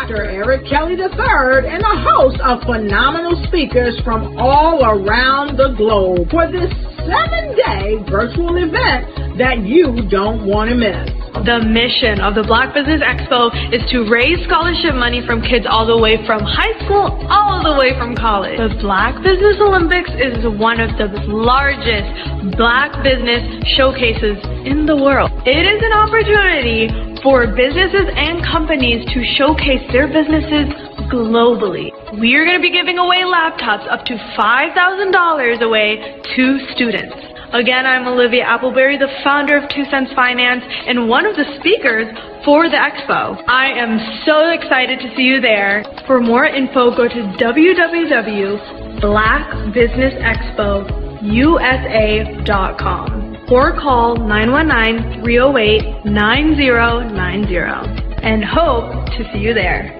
Dr. Eric Kelly III and a host of phenomenal speakers from all around the globe for this 7-day virtual event that you don't want to miss. The mission of the Black Business Expo is to raise scholarship money from kids all the way from high school all the way from college. The Black Business Olympics is one of the largest Black business showcases in the world. It is an opportunity for businesses and companies to showcase their businesses globally. We are going to be giving away laptops up to $5,000 away to students. Again, I'm Olivia Appleberry, the founder of 2 Cents Finance and one of the speakers for the expo. I am so excited to see you there. For more info, go to www.blackbusinessexpousa.com or call 919-308-9090 and hope to see you there.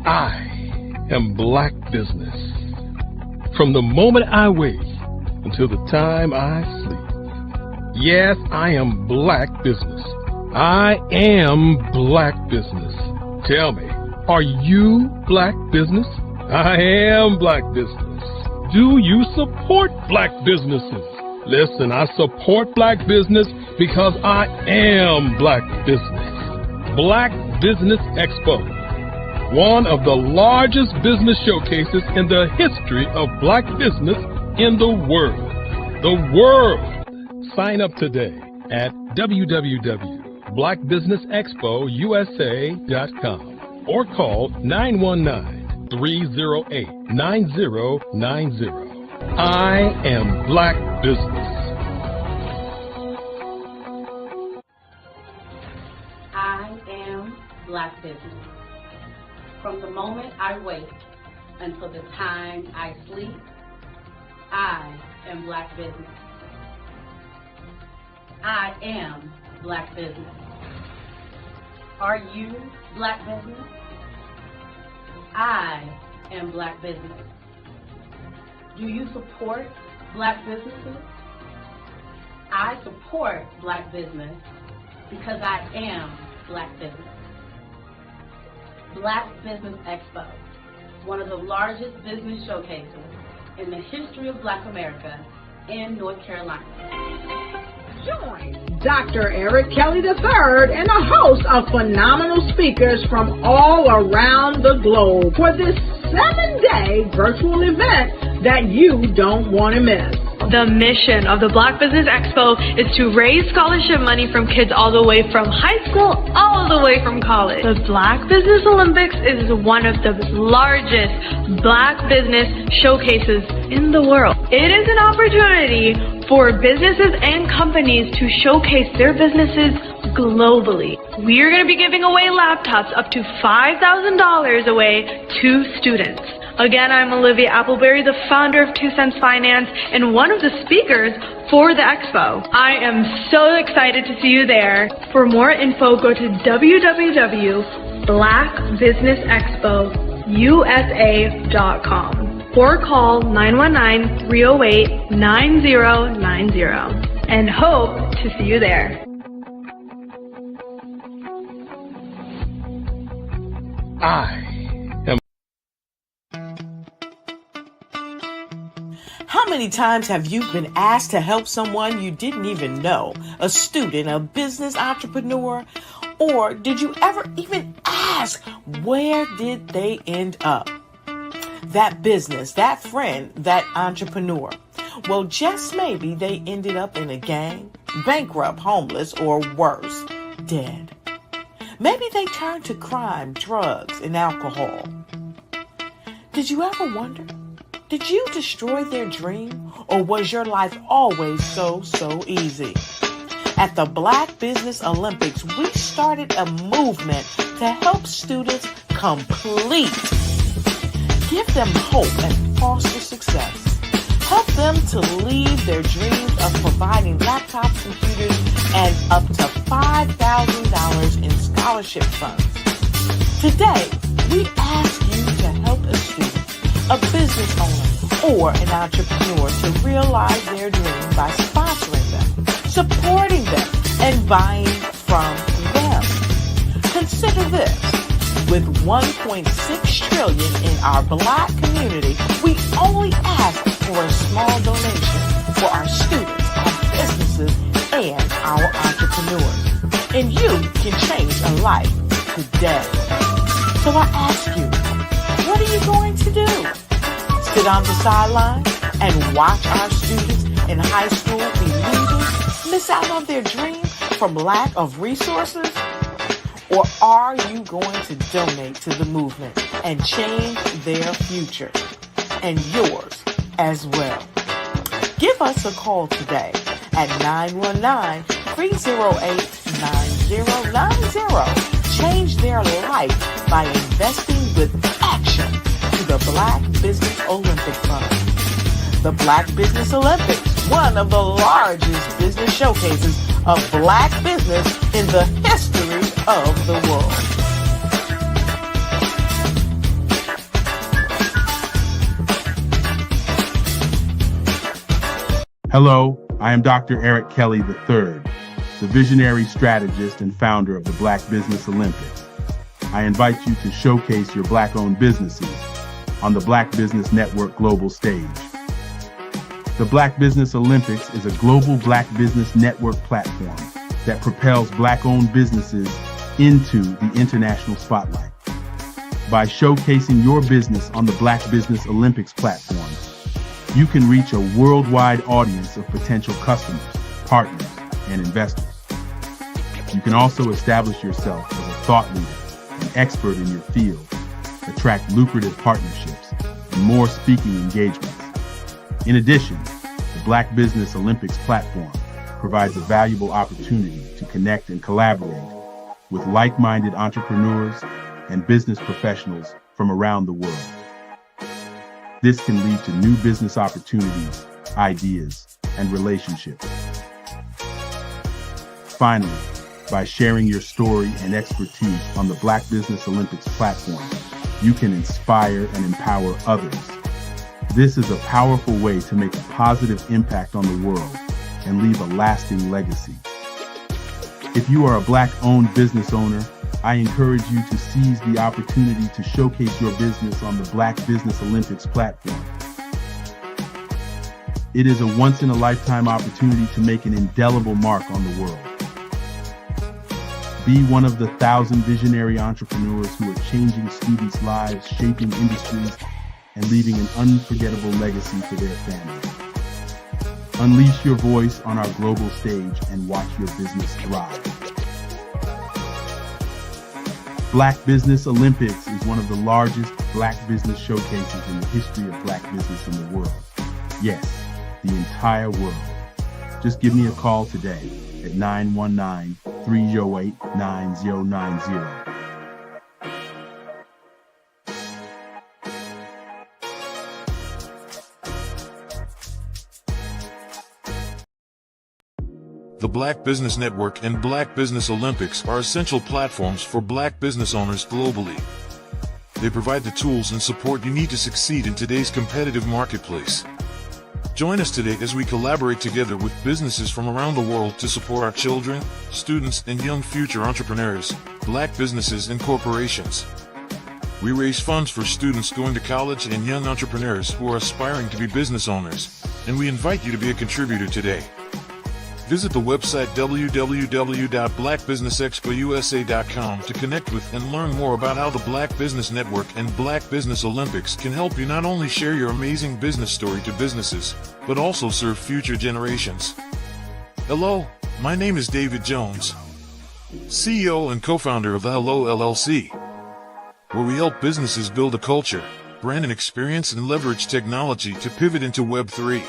I am Black Business. From the moment I wake until the time I sleep. Yes, I am Black Business. I am Black Business. Tell me, are you Black Business? I am Black Business. Do you support Black businesses? Listen, I support Black business because I am Black Business. Black Business Expo, one of the largest business showcases in the history of Black business in the world. The world! Sign up today at www.blackbusinessexpousa.com or call 919-308-9090. I am Black Business. I am Black Business. From the moment I wake until the time I sleep, I am Black Business. I am Black Business. Are you Black Business? I am Black Business. Do you support Black businesses? I support Black business because I am Black Business. Black Business Expo, one of the largest business showcases in the history of Black America in North Carolina. Join Dr. Eric Kelly III and a host of phenomenal speakers from all around the globe for this 7-day virtual event that you don't want to miss. The mission of the Black Business Expo is to raise scholarship money from kids all the way from high school all the way from college. The Black Business Olympics is one of the largest Black business showcases in the world. It is an opportunity for businesses and companies to showcase their businesses globally. We are going to be giving away laptops up to $5,000 away to students. Again, I'm Olivia Appleberry, the founder of 2 Cents Finance and one of the speakers for the expo. I am so excited to see you there. For more info, go to www.blackbusinessexpousa.com or call 919-308-9090 and hope to see you there. I am. How many times have you been asked to help someone you didn't even know? A student, a business entrepreneur? Or did you ever even ask, where did they end up? That business, that friend, that entrepreneur. Well, just maybe they ended up in a gang, bankrupt, homeless, or worse, dead. Maybe they turned to crime, drugs, and alcohol. Did you ever wonder? Did you destroy their dream, or was your life always so easy? At the Black Business Olympics, we started a movement to help students complete. Give them hope and foster success. Help them to leave their dreams of providing laptops, computers, and up to $5,000 in scholarship funds. Today, we ask you to help a student, a business owner, or an entrepreneur to realize their dream by sponsoring them, supporting them, and buying from them. Consider this. With $1.6 trillion in our Black community, we only ask for a small donation for our students, our businesses, and our entrepreneurs. And you can change a life today. So I ask you, what are you going to do? Sit on the sideline and watch our students in high school be losers, miss out on their dream from lack of resources? Or are you going to donate to the movement and change their future and yours as well? Give us a call today at 919-308-9090. Change their life by investing with action to the Black Business Olympic Fund. The Black Business Olympics, one of the largest business showcases of Black business in the history of the world. Hello, I am Dr. Eric Kelly III, the visionary strategist and founder of the Black Business Olympics. I invite you to showcase your Black-owned businesses on the Black Business Network global stage. The Black Business Olympics is a global Black Business Network platform that propels Black-owned businesses into the international spotlight. By showcasing your business on the Black Business Olympics platform, you can reach a worldwide audience of potential customers, partners, and investors. You can also establish yourself as a thought leader, an expert in your field, attract lucrative partnerships, and more speaking engagements. In addition, the Black Business Olympics platform provides a valuable opportunity to connect and collaborate with like-minded entrepreneurs and business professionals from around the world. This can lead to new business opportunities, ideas, and relationships. Finally, by sharing your story and expertise on the Black Business Olympics platform, you can inspire and empower others. This is a powerful way to make a positive impact on the world and leave a lasting legacy. If you are a Black-owned business owner, I encourage you to seize the opportunity to showcase your business on the Black Business Olympics platform. It is a once-in-a-lifetime opportunity to make an indelible mark on the world. Be one of the 1,000 visionary entrepreneurs who are changing students' lives, shaping industries, and leaving an unforgettable legacy for their families. Unleash your voice on our global stage and watch your business thrive. Black Business Olympics is one of the largest Black business showcases in the history of Black business in the world. Yes, the entire world. Just give me a call today at 919-308-9090. The Black Business Network and Black Business Olympics are essential platforms for Black business owners globally. They provide the tools and support you need to succeed in today's competitive marketplace. Join us today as we collaborate together with businesses from around the world to support our children, students, and young future entrepreneurs, Black businesses and corporations. We raise funds for students going to college and young entrepreneurs who are aspiring to be business owners, and we invite you to be a contributor today. Visit the website www.blackbusinessexpousa.com to connect with and learn more about how the Black Business Network and Black Business Olympics can help you not only share your amazing business story to businesses, but also serve future generations. Hello, my name is David Jones, CEO and co-founder of the Hello LLC, where we help businesses build a culture, brand and experience, and leverage technology to pivot into Web3.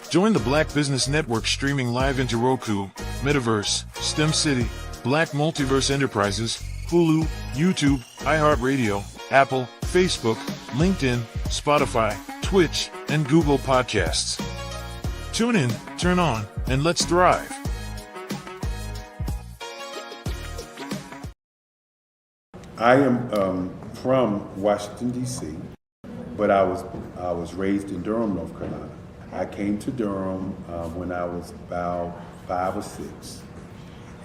Join the Black Business Network streaming live into Roku, Metaverse, STEM City, Black Multiverse Enterprises, Hulu, YouTube, iHeartRadio, Apple, Facebook, LinkedIn, Spotify, Twitch, and Google Podcasts. Tune in, turn on, and let's thrive. I am from Washington, D.C., but I was raised in Durham, North Carolina. I came to Durham when I was about 5 or 6,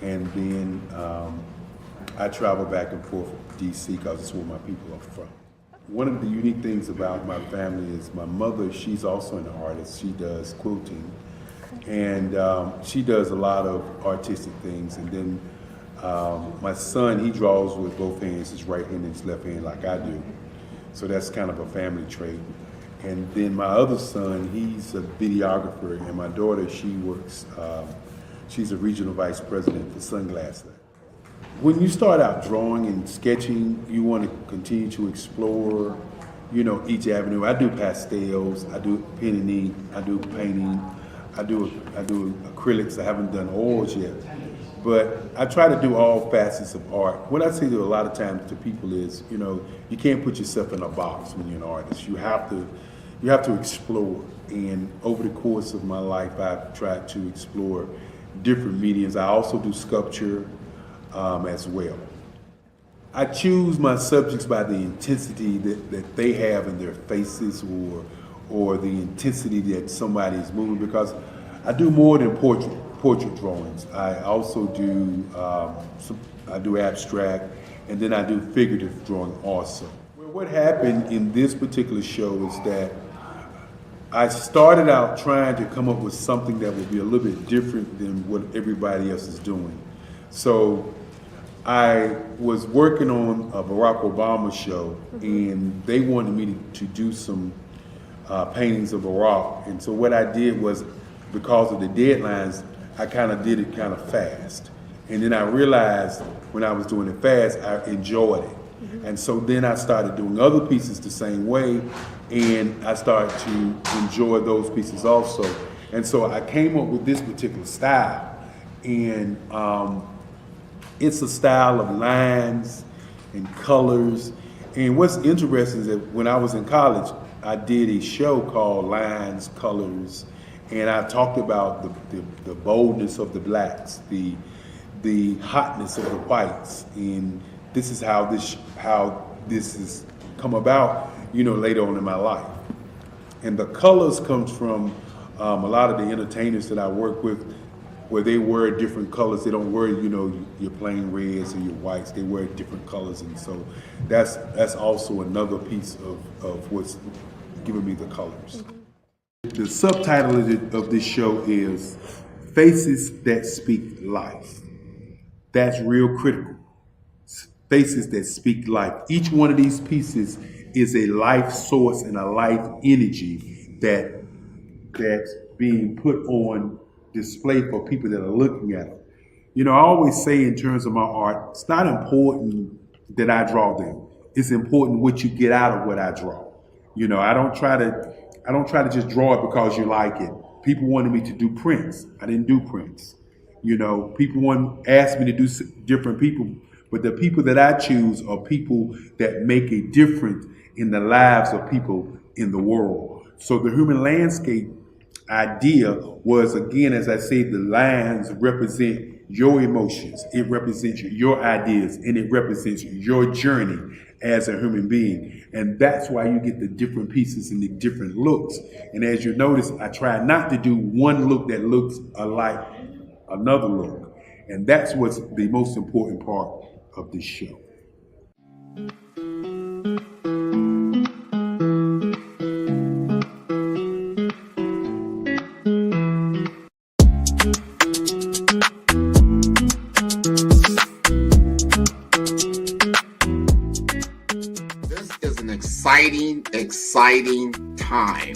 And then I travel back and forth to DC because it's where my people are from. One of the unique things about my family is my mother, she's also an artist. She does quilting, and she does a lot of artistic things. And then my son, he draws with both hands, his right hand and his left hand like I do. So that's kind of a family trait. And then my other son, he's a videographer, and my daughter, she works, she's a regional vice president for Sunglass Lab. When you start out drawing and sketching, you want to continue to explore, each avenue. I do pastels, I do pen and ink, I do painting, I do acrylics. I haven't done oils yet, but I try to do all facets of art. What I say to a lot of times to people is, you can't put yourself in a box when you're an artist. You have to explore. And over the course of my life, I've tried to explore different mediums. I also do sculpture as well. I choose my subjects by the intensity that they have in their faces, or the intensity that somebody is moving, because I do more than portrait drawings. I also do I do abstract, and then I do figurative drawing also. Well, what happened in this particular show is that I started out trying to come up with something that would be a little bit different than what everybody else is doing. So I was working on a Barack Obama show, and they wanted me to do some paintings of Barack. And so what I did was, because of the deadlines, I kind of did it kind of fast. And then I realized when I was doing it fast, I enjoyed it. And so then I started doing other pieces the same way, and I started to enjoy those pieces also. And so I came up with this particular style, and it's a style of lines and colors. And what's interesting is that when I was in college, I did a show called Lines, Colors, and I talked about the boldness of the blacks, the hotness of the whites, and this is how this has come about, later on in my life. And the colors comes from a lot of the entertainers that I work with, where they wear different colors. They don't wear, your plain reds or your whites. They wear different colors, and so that's also another piece of what's giving me the colors. The subtitle of this show is Faces That Speak Life. That's real critical. Faces that speak life. Each one of these pieces is a life source and a life energy that's being put on display for people that are looking at them. I always say in terms of my art, it's not important that I draw them. It's important what you get out of what I draw. I don't try to just draw it because you like it. People wanted me to do prints. I didn't do prints. People asked me to do different people, but the people that I choose are people that make a difference in the lives of people in the world. So the human landscape idea was, again, as I say, the lines represent your emotions, it represents your ideas, and it represents your journey as a human being. And that's why you get the different pieces and the different looks. And as you notice, I try not to do one look that looks alike another look. And that's what's the most important part of this show. Exciting time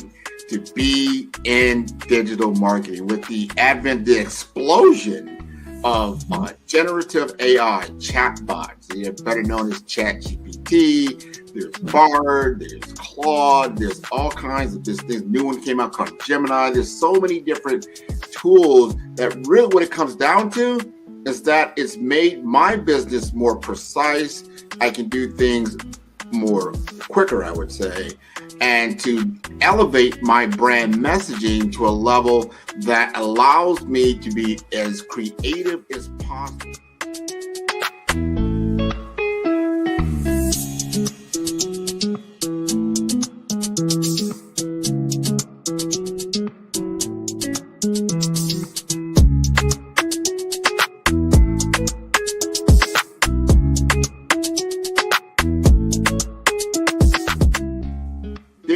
to be in digital marketing with the advent, the explosion of generative AI chatbots. They're better known as ChatGPT. There's Bard, there's Claude, there's all kinds of this new one came out called Gemini. There's so many different tools that really what it comes down to is that it's made my business more precise. I can do things more quicker, I would say, and to elevate my brand messaging to a level that allows me to be as creative as possible.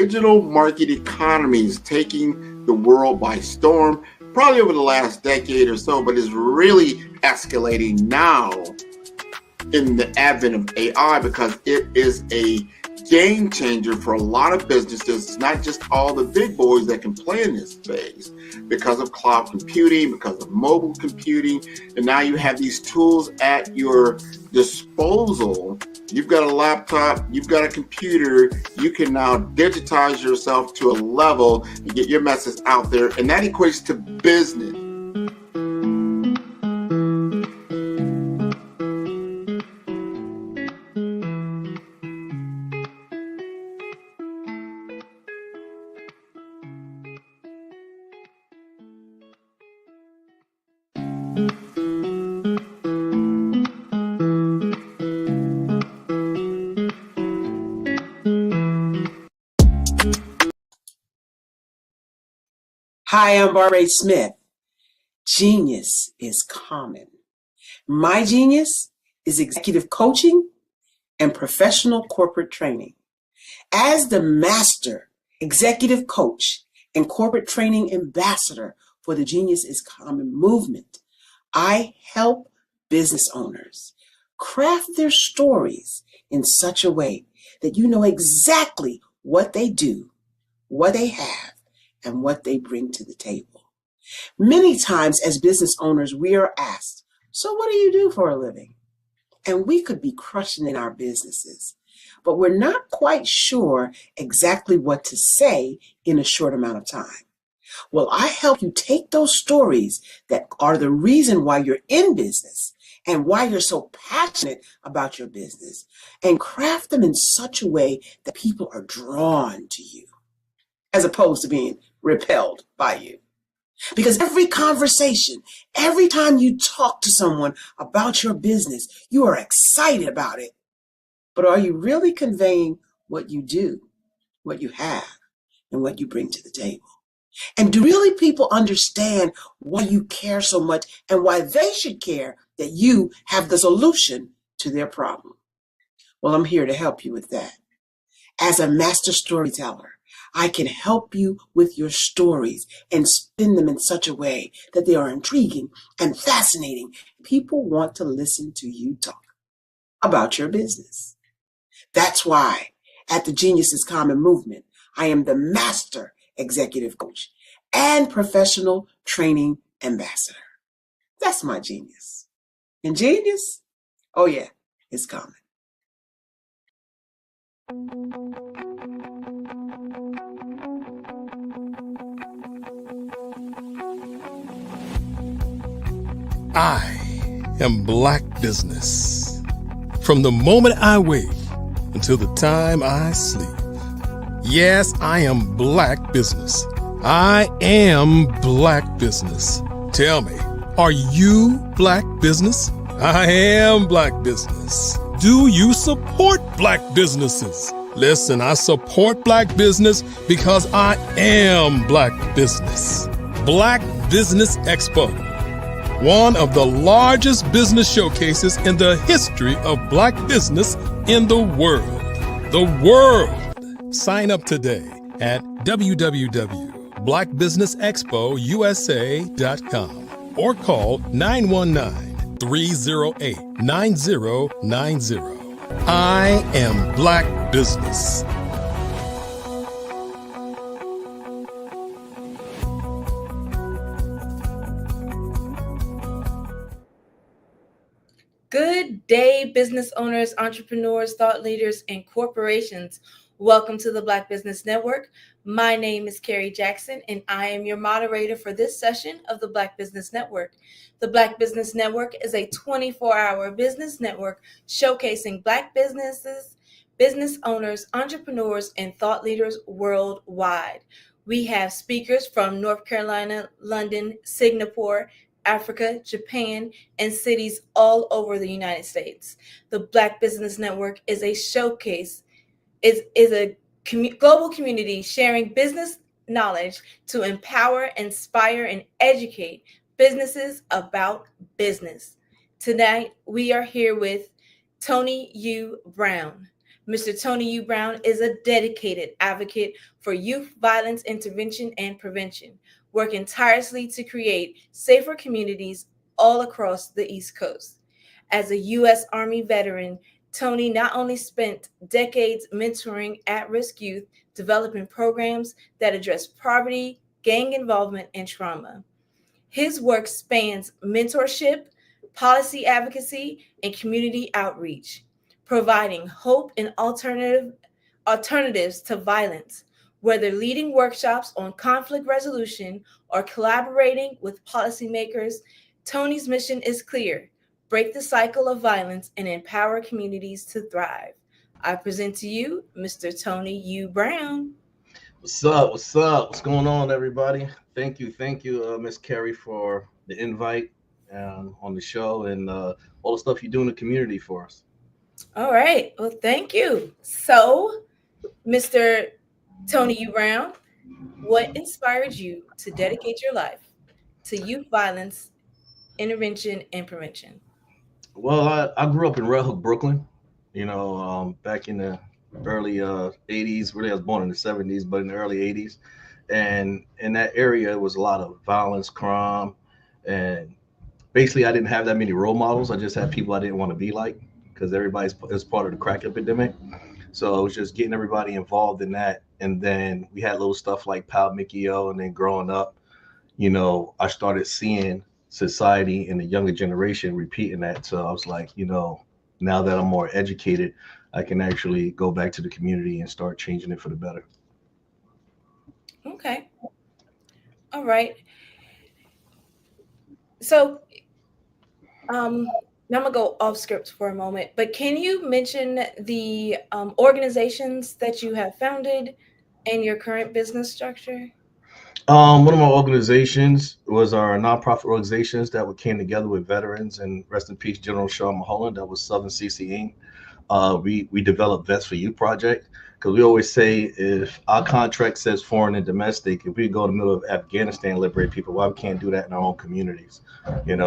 digital market economy is taking the world by storm, probably over the last decade or so, but is really escalating now in the advent of AI, because it is a game changer for a lot of businesses. It's not just all the big boys that can play in this space because of cloud computing, because of mobile computing, and now you have these tools at your disposal. You've got a laptop, you've got a computer, you can now digitize yourself to a level and get your message out there, and that equates to business. Hi, I'm Barbara Smith. Genius is common. My genius is executive coaching and professional corporate training. As the master executive coach and corporate training ambassador for the Genius is Common movement, I help business owners craft their stories in such a way that you know exactly what they do, what they have, and what they bring to the table. Many times as business owners, we are asked, so what do you do for a living? And we could be crushing in our businesses, but we're not quite sure exactly what to say in a short amount of time. Well, I help you take those stories that are the reason why you're in business and why you're so passionate about your business, and craft them in such a way that people are drawn to you, as opposed to being repelled by you. Because every conversation, every time you talk to someone about your business, you are excited about it. But are you really conveying what you do, what you have, and what you bring to the table? And do really people understand why you care so much and why they should care that you have the solution to their problem? Well, I'm here to help you with that. As a master storyteller, I can help you with your stories and spin them in such a way that they are intriguing and fascinating. People want to listen to you talk about your business. That's why at the Genius is Common movement, I am the master executive coach and professional training ambassador. That's my genius. And genius? Oh yeah, it's common. I am Black Business. From the moment I wake until the time I sleep. Yes, I am Black Business. I am Black Business. Tell me, are you Black Business? I am Black Business. Do you support Black businesses? Listen, I support Black business because I am Black Business. Black Business Expo, one of the largest business showcases in the history of Black business in the world. The world! Sign up today at www.blackbusinessexpousa.com or call 919-308-9090. I am Black Business. Good day, business owners, entrepreneurs, thought leaders, and corporations. Welcome to the Black Business Network. My name is Carrie Jackson, and I am your moderator for this session of the Black Business Network. The Black Business Network is a 24-hour business network showcasing Black businesses, business owners, entrepreneurs, and thought leaders worldwide. We have speakers from North Carolina, London, Singapore, Africa, Japan, and cities all over the United States. The Black Business Network is a showcase, is a global community sharing business knowledge to empower, inspire, and educate businesses about business. Tonight, we are here with Tony U. Brown. Mr. Tony U. Brown is a dedicated advocate for youth violence intervention and prevention, working tirelessly to create safer communities all across the East Coast. As a U.S. Army veteran, Tony not only spent decades mentoring at-risk youth, developing programs that address poverty, gang involvement, and trauma. His work spans mentorship, policy advocacy, and community outreach, providing hope and alternatives to violence. Whether leading workshops on conflict resolution or collaborating with policymakers, Tony's mission is clear: break the cycle of violence and empower communities to thrive. I present to you Mr. Tony U. Brown. What's up? What's up? What's going on, everybody? Thank you, Miss Carrie, for the invite on the show and all the stuff you do in the community for us. All right. Well, thank you. So, Mr. Tony U. Brown, what inspired you to dedicate your life to youth violence intervention and prevention? Well, I grew up in Red Hook, Brooklyn, back in the early 80s. Really, I was born in the 70s, but in the early 80s. And in that area, it was a lot of violence, crime. And basically, I didn't have that many role models. I just had people I didn't want to be like because everybody's is part of the crack epidemic. So it was just getting everybody involved in that. And then we had little stuff like Pal Mickey O. And then growing up, I started seeing society and the younger generation repeating that. So I was like, now that I'm more educated, I can actually go back to the community and start changing it for the better. Okay. All right. So now I'm going to go off script for a moment, but can you mention the organizations that you have founded and your current business structure? One of my organizations was our nonprofit organizations that came together with veterans, and rest in peace, General Sean Mulholland. That was Southern CC Inc. We developed Vets for Youth project because we always say if our contract says foreign and domestic, if we go in the middle of Afghanistan and liberate people, why we can't do that in our own communities?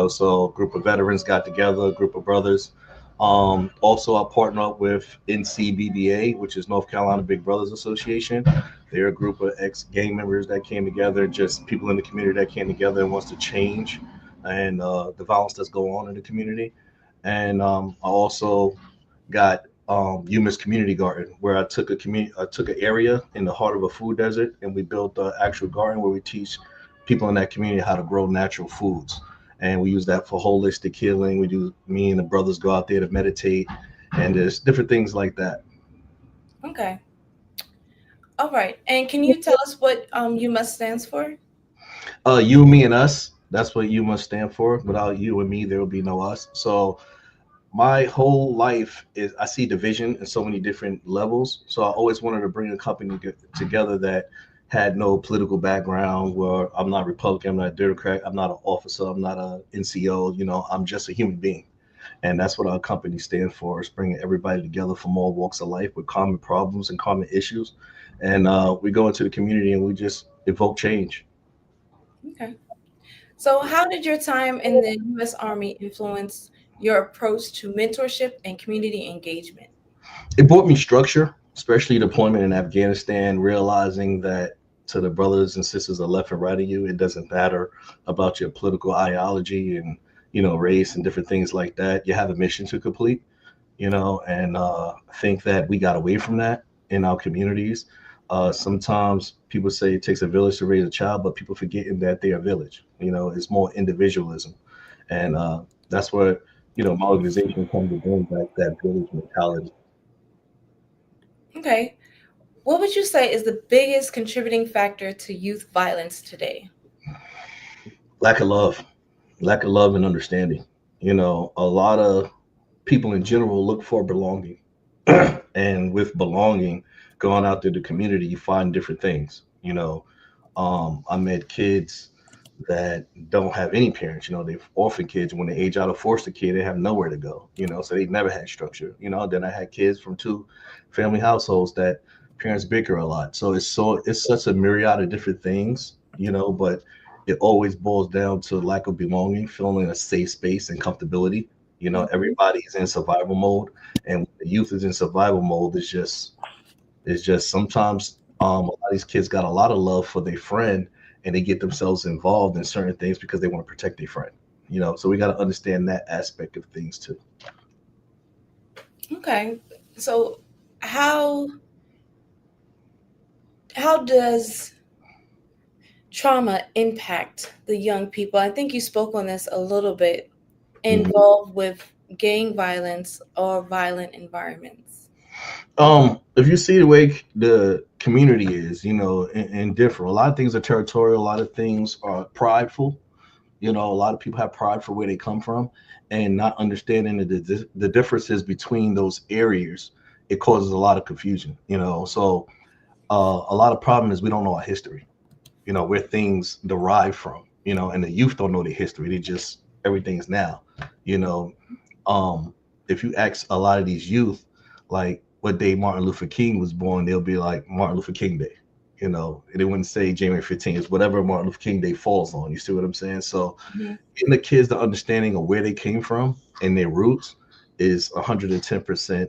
So a group of veterans got together, a group of brothers. Also, I partner up with NCBBA, which is North Carolina Big Brothers Association. They're a group of ex-gang members that came together, just people in the community that came together and wants to change and the violence that's going on in the community. And I also got UMass Community Garden, where I took an area in the heart of a food desert, and we built an actual garden where we teach people in that community how to grow natural foods. And we use that for holistic healing. Me and the brothers go out there to meditate, and there's different things like that. Okay. All right. And can you tell us what UMass stands for? You, me, and us. That's what UMass stand for. Without you and me, there will be no us. So my whole life is I see division in so many different levels. So I always wanted to bring a company together that had no political background, where I'm not Republican, I'm not a Democrat, I'm not an officer, I'm not a NCO, I'm just a human being. And that's what our company stands for, is bringing everybody together from all walks of life with common problems and common issues. And we go into the community and we just evoke change. Okay. So how did your time in the U.S. Army influence your approach to mentorship and community engagement? It brought me structure, especially deployment in Afghanistan, realizing that to the brothers and sisters are left and right of you, it doesn't matter about your political ideology and, race and different things like that. You have a mission to complete, and I think that we got away from that in our communities. Sometimes people say it takes a village to raise a child, but people forgetting that they're a village. It's more individualism. And that's where, my organization comes to bring back that village mentality. Okay. What would you say is the biggest contributing factor to youth violence today? Lack of love and understanding. A lot of people in general look for belonging. And with belonging, going out to the community, you find different things. I met kids that don't have any parents. They're orphan kids. When they age out of foster care, they have nowhere to go. So they never had structure. Then I had kids from 2 family households that parents bicker a lot. So it's such a myriad of different things. But it always boils down to lack of belonging, feeling a safe space and comfortability. Everybody's in survival mode, and the youth is in survival mode. It's just sometimes a lot of these kids got a lot of love for their friend, and they get themselves involved in certain things because they want to protect their friend. So we got to understand that aspect of things too. Okay, so how does trauma impact the young people? I think you spoke on this a little bit, involved with gang violence or violent environments. If you see the way the community is, and different, a lot of things are territorial, a lot of things are prideful. A lot of people have pride for where they come from, and not understanding the differences between those areas, it causes a lot of confusion. So a lot of problem is we don't know our history, where things derive from, and the youth don't know their history. They just, everything's now, if you ask a lot of these youth, like what day Martin Luther King was born, they'll be like Martin Luther King Day, and they wouldn't say January 15th. It's whatever Martin Luther King Day falls on. You see what I'm saying? So getting the kids the understanding of where they came from and their roots is 110%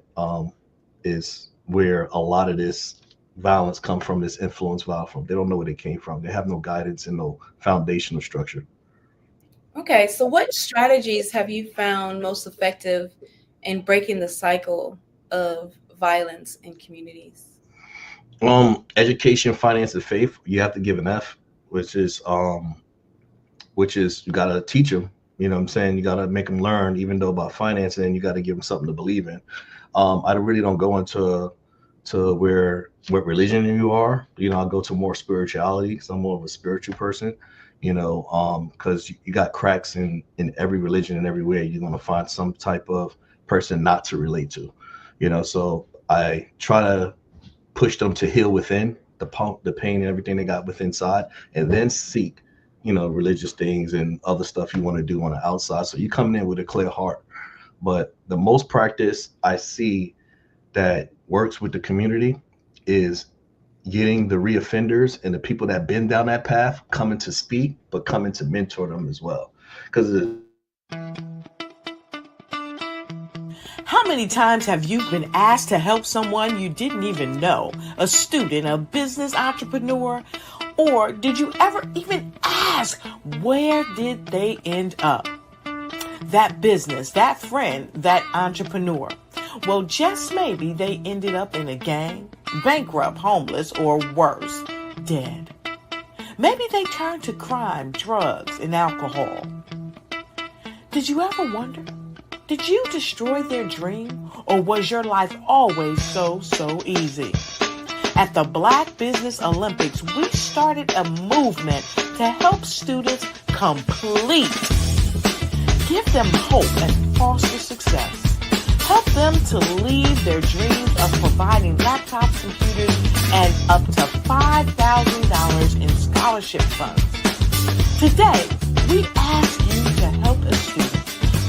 is where a lot of this violence come from, this influence violence from. They don't know where they came from. They have no guidance and no foundational structure. Okay, so what strategies have you found most effective in breaking the cycle of violence in communities? Education, finance, and faith. You have to give an F, which is you gotta teach them. You gotta make them learn, even though about finance, and you gotta give them something to believe in. I really don't go into what religion you are. I go to more spirituality, because I'm more of a spiritual person. Because you got cracks in every religion and everywhere. You're gonna find some type of person not to relate to. So I try to push them to heal within the pain and everything they got within inside, and then seek, religious things and other stuff you want to do on the outside. So you come in with a clear heart. But the most practice I see that works with the community is getting the reoffenders and the people that been down that path coming to speak, but coming to mentor them as well. Because how many times have you been asked to help someone you didn't even know? A student, a business entrepreneur? Or did you ever even ask, where did they end up? That business, that friend, that entrepreneur. Well, just maybe they ended up in a gang, bankrupt, homeless, or worse, dead. Maybe they turned to crime, drugs, and alcohol. Did you ever wonder? Did you destroy their dream, or was your life always so easy? At the Black Business Olympics, we started a movement to help students complete. Give them hope and foster success. Help them to leave their dreams of providing laptops, computers, and up to $5,000 in scholarship funds. Today, we ask you to help a student,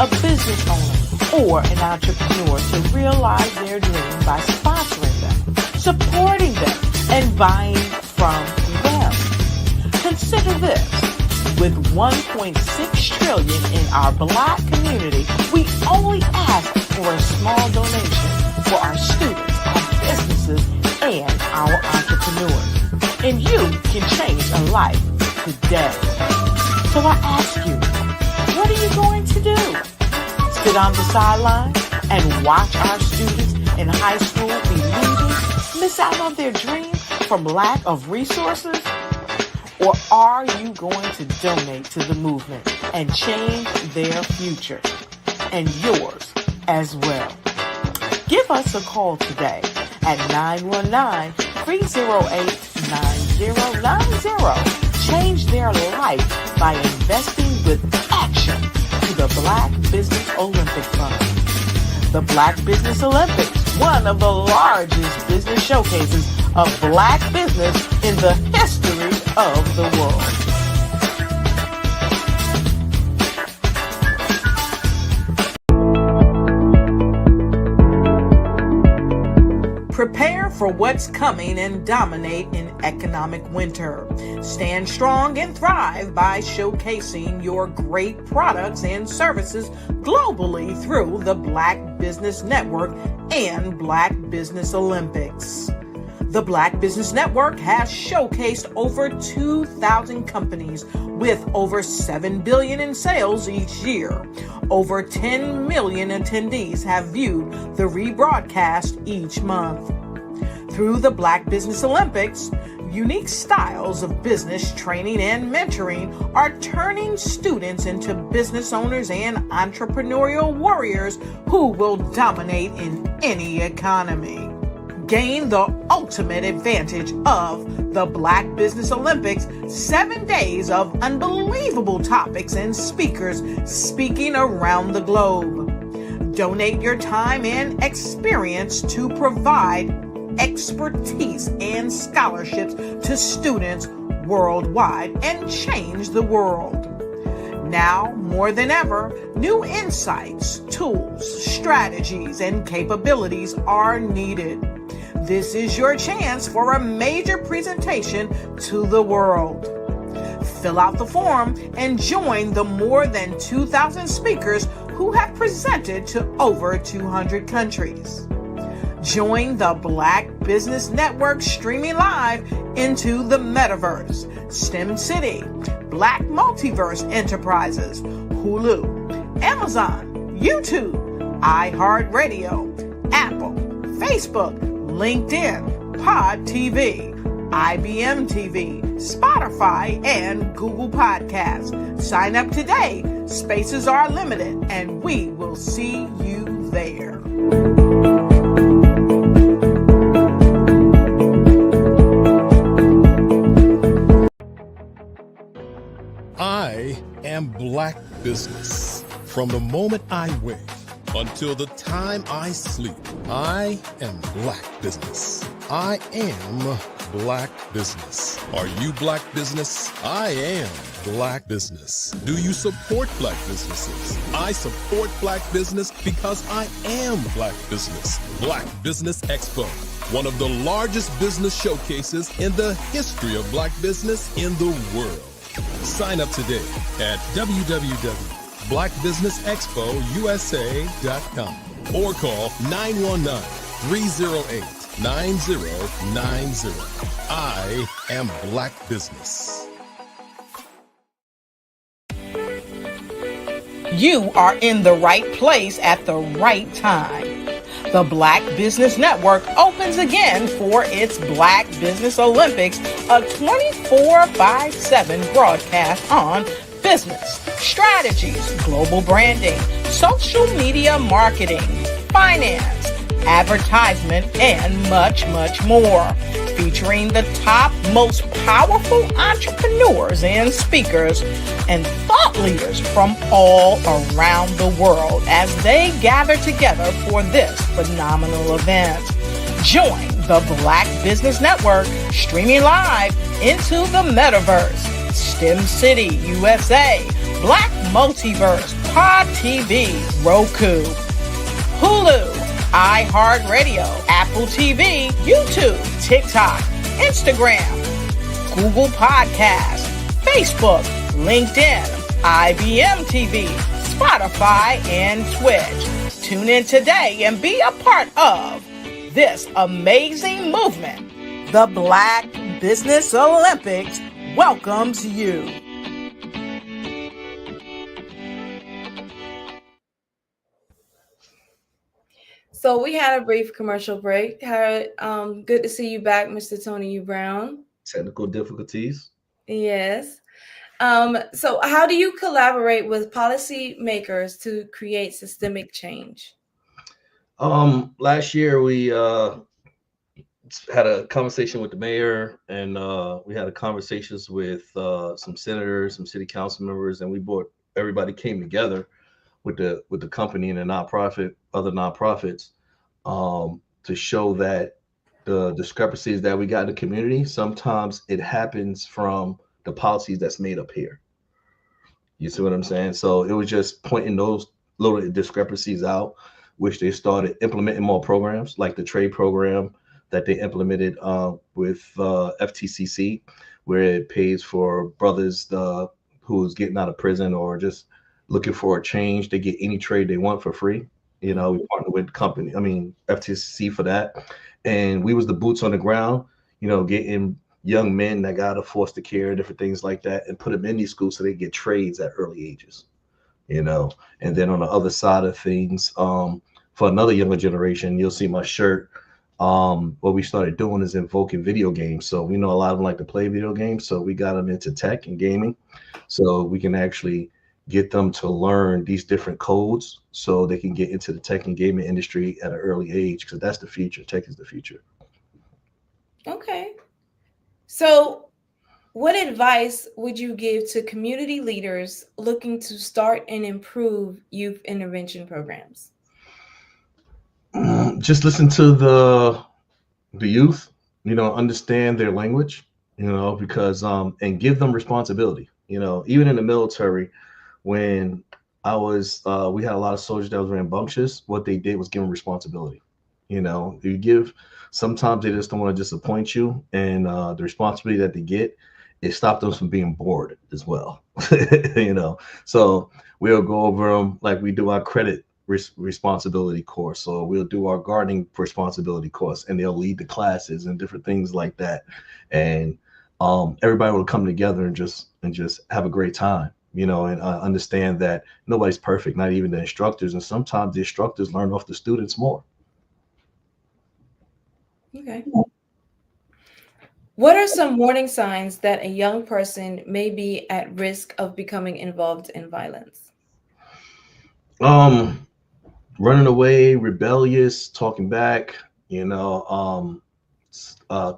a business owner, or an entrepreneur to realize their dream by sponsoring them, supporting them, and buying from them. Consider this. With $1.6 trillion in our Black community, we only ask for a small donation for our students, our businesses, and our entrepreneurs. And you can change a life today. So I ask you, what are you going to do? Sit on the sideline and watch our students in high school be losers, miss out on their dream from lack of resources? Or are you going to donate to the movement and change their future and yours as well? Give us a call today at 919-308-9090. Change their life by investing with action to the Black Business Olympic Fund. The Black Business Olympics, one of the largest business showcases of Black business in the history of the world. Prepare for what's coming and dominate in economic winter. Stand strong and thrive by showcasing your great products and services globally through the Black Business Network and Black Business Olympics. The Black Business Network has showcased over 2,000 companies with over $7 billion in sales each year. Over 10 million attendees have viewed the rebroadcast each month. Through the Black Business Olympics, unique styles of business training and mentoring are turning students into business owners and entrepreneurial warriors who will dominate in any economy. Gain the ultimate advantage of the Black Business Olympics, 7 days of unbelievable topics and speakers speaking around the globe. Donate your time and experience to provide expertise and scholarships to students worldwide and change the world. Now, more than ever, new insights, tools, strategies, and capabilities are needed. This is your chance for a major presentation to the world. Fill out the form and join the more than 2,000 speakers who have presented to over 200 countries. Join the Black Business Network streaming live into the metaverse, STEM City, Black Multiverse Enterprises, Hulu, Amazon, YouTube, iHeartRadio, Apple, Facebook, LinkedIn, Pod TV, IBM TV, Spotify, and Google Podcasts. Sign up today. Spaces are limited, and we will see you there. I am Black Business. From the moment I wake until the time I sleep, I am Black Business. I am Black Business. Are you Black Business? I am Black Business. Do you support Black businesses? I support Black Business because I am Black Business. Black Business Expo, one of the largest business showcases in the history of Black business in the world. Sign up today at www.blackbusinessexpousa.com or call 919-308-9090. I am Black Business. You are in the right place at the right time. The Black Business Network opens again for its Black Business Olympics, a 24/7 broadcast on business, strategies, global branding, social media marketing, finance, advertisement, and much, much more. Featuring the top, most powerful entrepreneurs and speakers and thought leaders from all around the world as they gather together for this phenomenal event. Join the Black Business Network streaming live into the metaverse, STEM City USA, Black Multiverse, Pod TV, Roku, Hulu, iHeartRadio, Apple TV, YouTube, TikTok, Instagram, Google Podcasts, Facebook, LinkedIn, IBM TV, Spotify, and Twitch. Tune in today and be a part of this amazing movement. The Black Business Olympics welcomes you. So we had a brief commercial break. Good to see you back, Mr. Tony U. Brown. Technical difficulties. Yes. So how do you collaborate with policymakers to create systemic change? Last year we had a conversation with the mayor, and we had conversations with some senators, some city council members, and everybody came together with the company and the nonprofit, other nonprofits, to show that the discrepancies that we got in the community, sometimes it happens from the policies that's made up here. You see what I'm saying? So it was just pointing those little discrepancies out, which they started implementing more programs like the trade program, that they implemented with FTCC, where it pays for brothers who's getting out of prison or just looking for a change. They get any trade they want for free. You know, we partnered with FTCC for that, and we was the boots on the ground. You know, getting young men that got out of foster care, different things like that, and put them in these schools so they get trades at early ages. You know, and then on the other side of things, for another younger generation, you'll see my shirt. What we started doing is invoking video games. So we know a lot of them like to play video games. So we got them into tech and gaming. So we can actually get them to learn these different codes so they can get into the tech and gaming industry at an early age, because that's the future. Tech is the future. Okay. So what advice would you give to community leaders looking to start and improve youth intervention programs? Just listen to the youth, you know, understand their language, you know, because and give them responsibility. You know, even in the military, when I was we had a lot of soldiers that was rambunctious. What they did was give them responsibility. You know, sometimes they just don't want to disappoint you, and the responsibility that they get, it stopped them from being bored as well. You know, so we'll go over them like we do our credit responsibility course, or we'll do our gardening responsibility course, and they'll lead the classes and different things like that, and everybody will come together and just have a great time, you know, and understand that nobody's perfect, not even the instructors, and sometimes the instructors learn off the students more. Okay. What are some warning signs that a young person may be at risk of becoming involved in violence? Running away, rebellious, talking back, you know,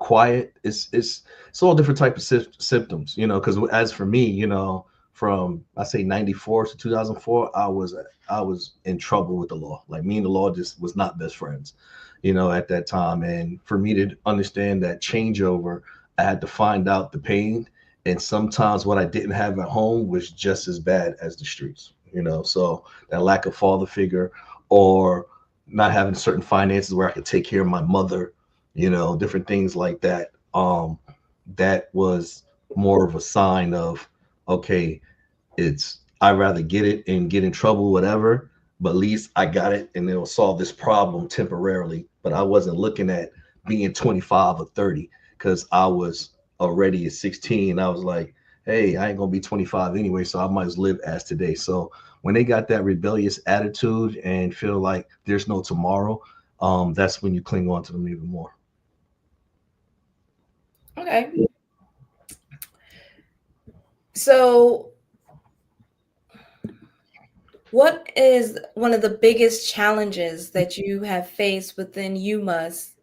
quiet. It's all different type of symptoms, you know, because as for me, you know, from I say 94 to 2004, I was in trouble with the law. Like, me and the law just was not best friends, you know, at that time. And for me to understand that changeover, I had to find out the pain. And sometimes what I didn't have at home was just as bad as the streets, you know. So that lack of father figure, or not having certain finances where I could take care of my mother, you know, different things like that. That was more of a sign of, okay, I'd rather get it and get in trouble, whatever, but at least I got it and it'll solve this problem temporarily. But I wasn't looking at being 25 or 30, because I was already at 16. I was like, hey, I ain't gonna be 25 anyway, so I might as well live as today. So when they got that rebellious attitude and feel like there's no tomorrow, that's when you cling on to them even more. Okay. So what is one of the biggest challenges that you have faced within UMUS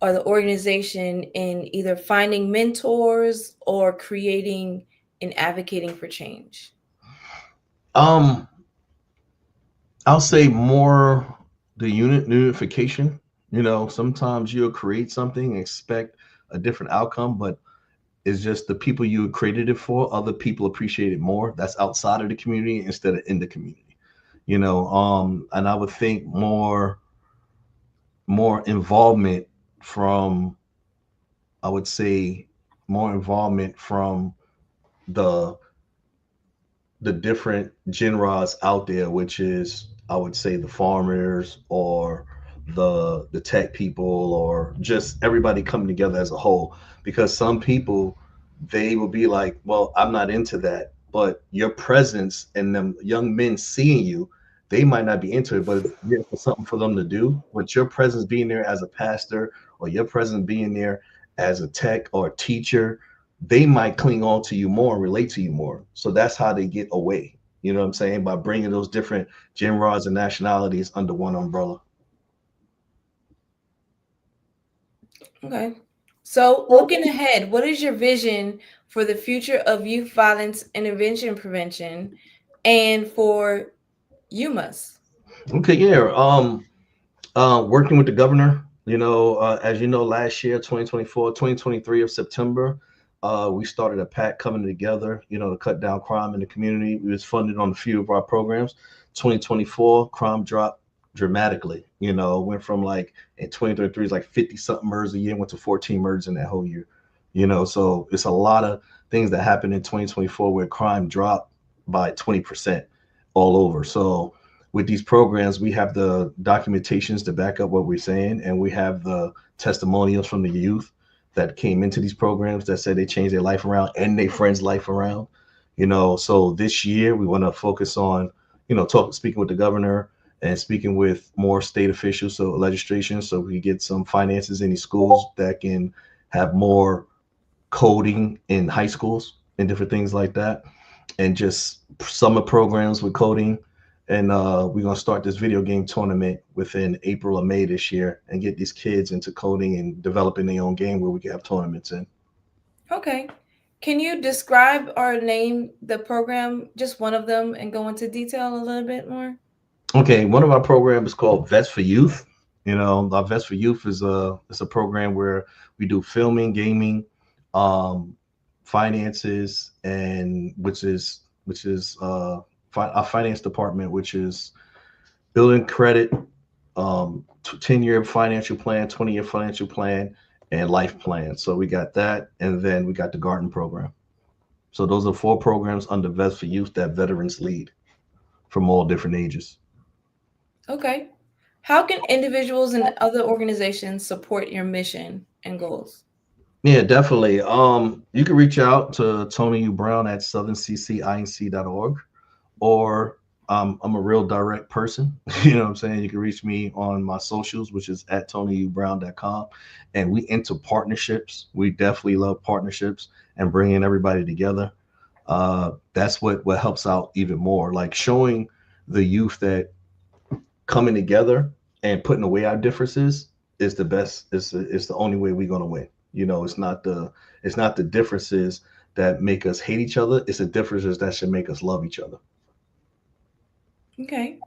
or the organization in either finding mentors or creating and advocating for change? I'll say more the unification. You know, sometimes you'll create something and expect a different outcome, but it's just the people you created it for, other people appreciate it more. That's outside of the community instead of in the community. You know, and I would think more involvement from, I would say more involvement from the different genres out there, which is, I would say, the farmers or the tech people, or just everybody coming together as a whole. Because some people, they will be like, well, I'm not into that, but your presence and them young men seeing you, they might not be into it, but it's something for them to do. With your presence being there as a pastor, or your presence being there as a tech or a teacher, they might cling on to you more and relate to you more. So that's how they get away. You know what I'm saying? By bringing those different genres and nationalities under one umbrella. Okay. So looking ahead, what is your vision for the future of youth violence intervention prevention and for UMUS? Okay, yeah. Working with the governor, you know, as you know, last year, 2024, 2023 of September, we started a pact coming together, you know, to cut down crime in the community. We was funded on a few of our programs. 2024, crime dropped dramatically. Went from like in 2023 is like 50 something murders a year, went to 14 murders in that whole year. So it's a lot of things that happened in 2024 where crime dropped by 20% all over. So with these programs, we have the documentations to back up what we're saying, and we have the testimonials from the youth that came into these programs that said they changed their life around and their friends' life around. So this year we want to focus on, speaking with the governor and speaking with more state officials, so legislation, so we get some finances in these schools that can have more coding in high schools and different things like that, and just summer programs with coding. And we're going to start this video game tournament within April or May this year and get these kids into coding and developing their own game where we can have tournaments in. Okay. Can you describe or name the program, just one of them, and go into detail a little bit more? Okay. One of our programs is called Vets for Youth. Our Vets for Youth is a program where we do filming, gaming, finances, and which is our finance department, which is building credit, 10-year financial plan, 20-year financial plan, and life plan. So we got that, and then we got the garden program. So those are 4 programs under Vets for Youth that veterans lead from all different ages. Okay. How can individuals and other organizations support your mission and goals? Yeah, definitely. You can reach out to Tony U. Brown at southernccinc.org, or I'm a real direct person. You know what I'm saying? You can reach me on my socials, which is at tonyoubrown.com. And we into partnerships. We definitely love partnerships and bringing everybody together. That's what helps out even more. Like showing the youth that coming together and putting away our differences is the best. It's the only way we're going to win. It's not the differences that make us hate each other. It's the differences that should make us love each other. Okay.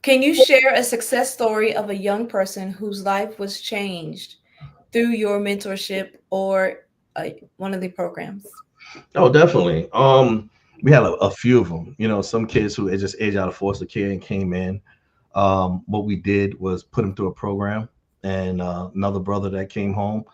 Can you share a success story of a young person whose life was changed through your mentorship or one of the programs? Oh, definitely. We had a few of them. Some kids who had just aged out of foster care and came in. What we did was put them through a program, and another brother that came home,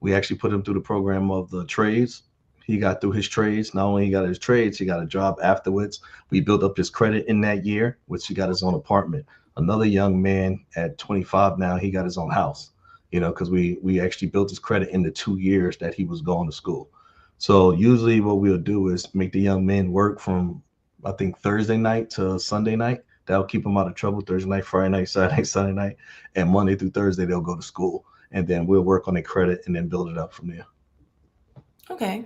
we actually put him through the program of the trades. He got through his trades. Not only he got his trades, he got a job afterwards. We built up his credit in that year, which he got his own apartment. Another young man at 25 now, he got his own house, because we actually built his credit in the 2 years that he was going to school. So usually what we'll do is make the young men work from, I think, Thursday night to Sunday night. That'll keep them out of trouble. Thursday night, Friday night, Saturday, Sunday night, and Monday through Thursday, they'll go to school. And then we'll work on their credit and then build it up from there. Okay.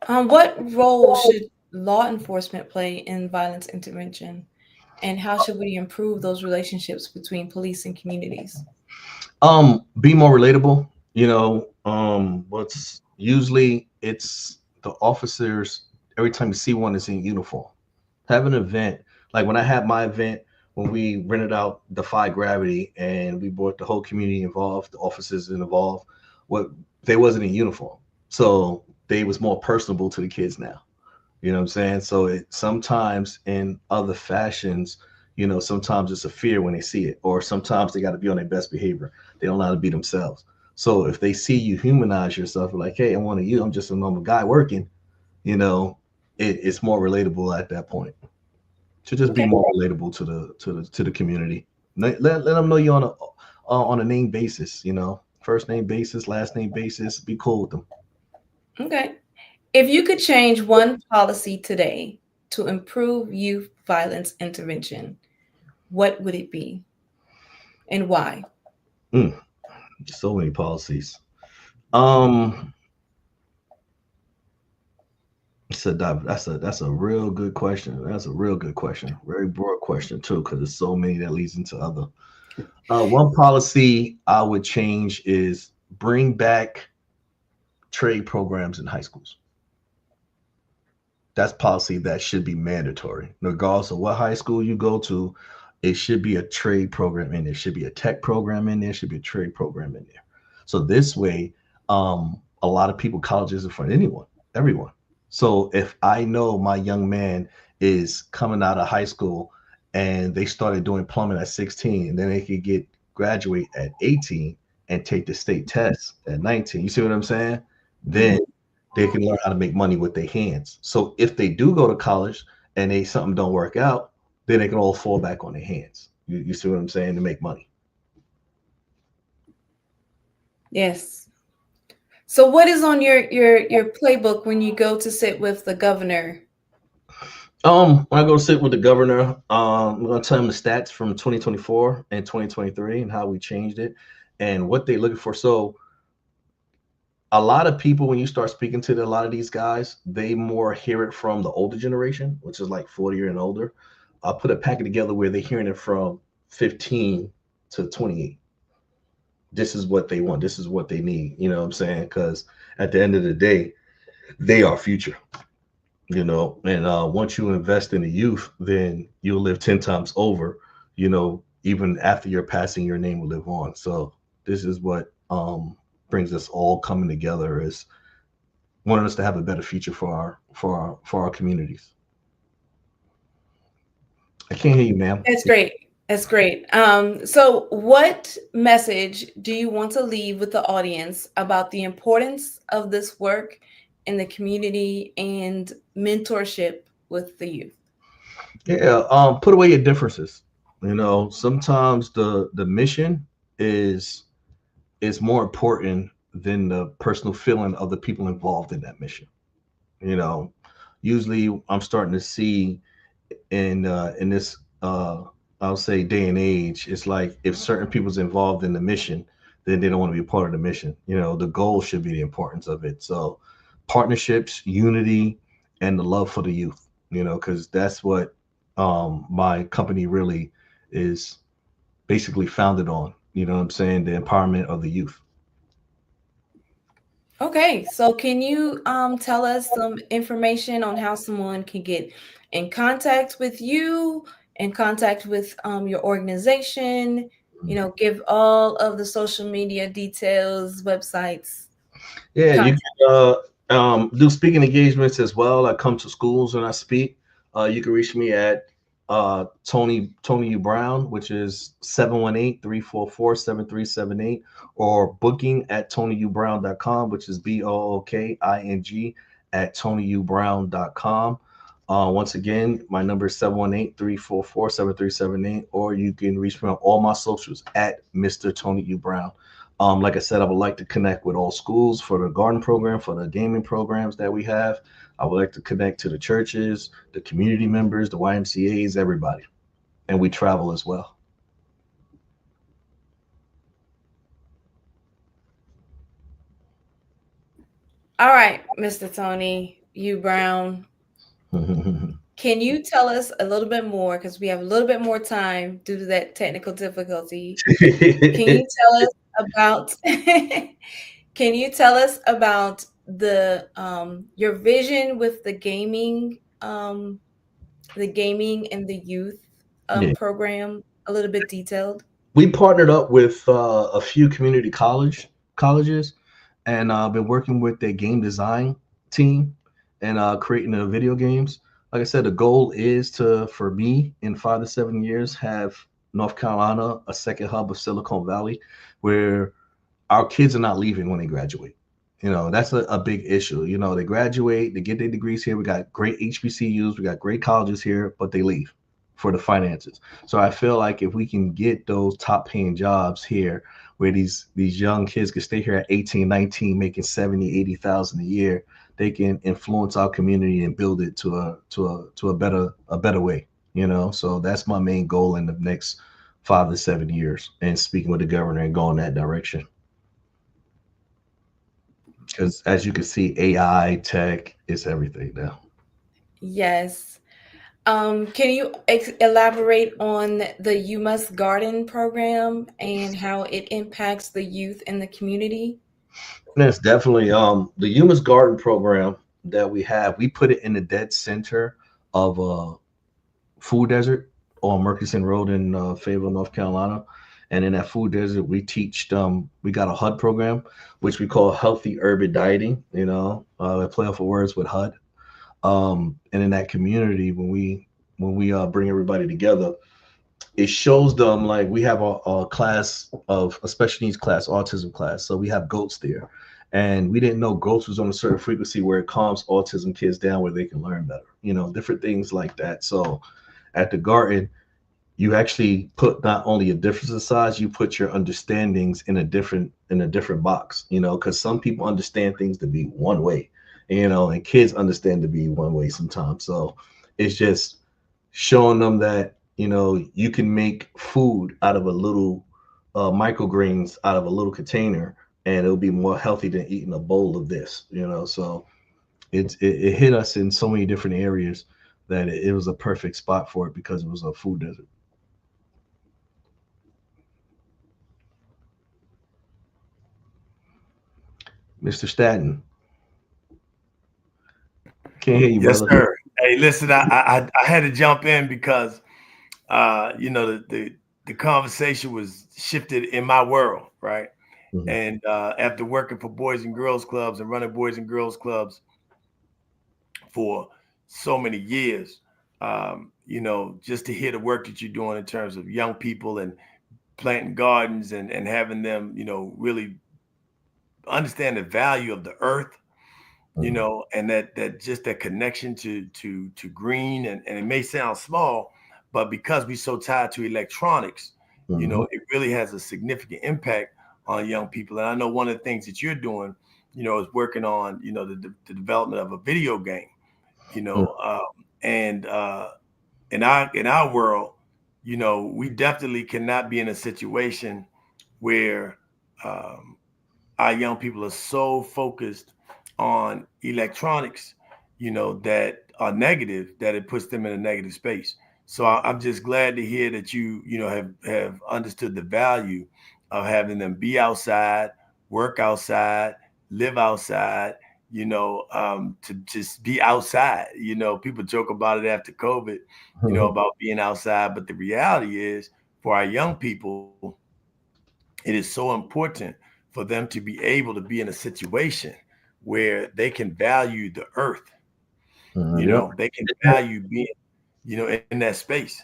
What role should law enforcement play in violence intervention? And how should we improve those relationships between police and communities? Be more relatable. What's usually it's the officers, every time you see one is in uniform. Have an event. Like when I had my event, when we rented out Defy Gravity and we brought the whole community involved, the officers involved, they wasn't in uniform. So they was more personable to the kids now. You know what I'm saying? So sometimes in other fashions, sometimes it's a fear when they see it, or sometimes they got to be on their best behavior. They don't know how to be themselves. So if they see you humanize yourself, like, hey, I'm one of you, I'm just a normal guy working, it's more relatable at that point. To just be more relatable to the community. Let them know you're on a name basis, first name basis, last name basis. Be cool with them. Okay. If you could change one policy today to improve youth violence intervention, what would it be, and why? So many policies. That's a real good question. That's a real good question. Very broad question too, because there's so many that leads into other. One policy I would change is bring back trade programs in high schools. That's policy that should be mandatory, regardless of what high school you go to. It should be a trade program in there. Should be a tech program in there. Should be a trade program in there. So this way, a lot of people, colleges are for everyone. So if I know my young man is coming out of high school and they started doing plumbing at 16, and then they could graduate at 18 and take the state test at 19. You see what I'm saying? Then they can learn how to make money with their hands. So if they do go to college and something don't work out, then they can all fall back on their hands. You see what I'm saying? To make money. Yes. So what is on your playbook when you go to sit with the governor? When I go sit with the governor, I'm gonna tell him the stats from 2024 and 2023 and how we changed it and what they're looking for. So a lot of people, when you start speaking to a lot of these guys, they more hear it from the older generation, which is like 40 and older. I'll put a packet together where they're hearing it from 15 to 28. This is what they want. This is what they need. You know what I'm saying? Because at the end of the day, they are future. You know, and once you invest in the youth, then you'll live 10 times over. You know, even after you're passing, your name will live on. So this is what brings us all coming together, is wanting us to have a better future for our communities. I can't hear you, ma'am. That's great. That's great. So what message do you want to leave with the audience about the importance of this work in the community and mentorship with the youth? Yeah, put away your differences. You know, sometimes the mission is more important than the personal feeling of the people involved in that mission. You know, usually I'm starting to see in this I'll say day and age, it's like if certain people's involved in the mission, then they don't want to be a part of the mission. You know, the goal should be the importance of it. So partnerships, unity, and the love for the youth, you know, because that's what my company really is basically founded on. You know what I'm saying? The empowerment of the youth. Okay, so can you tell us some information on how someone can get in contact with you, in contact with your organization, you know, give all of the social media details, websites? Yeah, you can do speaking engagements as well. I come to schools and I speak. You can reach me at Tony U Brown, which is 718-344-7378, or booking at TonyUBrown.com, which is BOOKING at TonyUBrown.com. Once again, my number is 718-344-7378, or you can reach me on all my socials at Mr. Tony U Brown. Like I said, I would like to connect with all schools for the garden program, for the gaming programs that we have. I would like to connect to the churches, the community members, the YMCAs, everybody. And we travel as well. All right, Mr. Tony U Brown. Can you tell us a little bit more, because we have a little bit more time due to that technical difficulty? Can you tell us about can you tell us about the your vision with the gaming and the youth program, a little bit detailed? We partnered up with a few community colleges, and been working with their game design team and creating the video games. Like I said, the goal is for me in 5 to 7 years, have North Carolina a second hub of Silicon Valley, where our kids are not leaving when they graduate. You know, that's a big issue. You know, they graduate, they get their degrees here. We got great HBCUs, we got great colleges here, but they leave for the finances. So I feel like if we can get those top paying jobs here, where these young kids can stay here at 18, 19, making 70, 80,000 a year, they can influence our community and build it to a better way, you know? So that's my main goal in the next 5 to 7 years, and speaking with the governor and going that direction. Because as you can see, AI, tech is everything now. Yes. Can you elaborate on the You Must Garden program and how it impacts the youth in the community? Yes, definitely. The You Must Garden program that we have, we put it in the dead center of a food desert on Murchison Road in Fayetteville, North Carolina. And in that food desert, we teach we got a HUD program, which we call healthy urban dieting, I play off of words with HUD. And in that community, when we when we bring everybody together, it shows them, like, we have a class of a special needs class, autism class. So we have goats there, and we didn't know goats was on a certain frequency where it calms autism kids down, where they can learn better, different things like that. So at the garden, you actually put not only a difference in size, you put your understandings in a different box, because some people understand things to be one way, and kids understand to be one way sometimes. So it's just showing them that, you can make food out of a little microgreens out of a little container, and it'll be more healthy than eating a bowl of this, so it hit us in so many different areas that it was a perfect spot for it, because it was a food desert. Mr. Staten. Can't hear you, yes, brother. sir. Hey, listen, I had to jump in because the conversation was shifted in my world, right? Mm-hmm. And after working for Boys and Girls Clubs and running Boys and Girls Clubs for so many years, just to hear the work that you're doing in terms of young people and planting gardens and having them, really understand the value of the earth, and that just that connection to green, and it may sound small, but because we're so tied to electronics, it really has a significant impact on young people. And I know one of the things that you're doing, is working on, the development of a video game, and in our world, we definitely cannot be in a situation where our young people are so focused on electronics, that are negative, that it puts them in a negative space. So I'm just glad to hear that you have understood the value of having them be outside, work outside, live outside, to just be outside. People joke about it after COVID, about being outside, but the reality is, for our young people, it is so important for them to be able to be in a situation where they can value the earth. They can value being, in that space.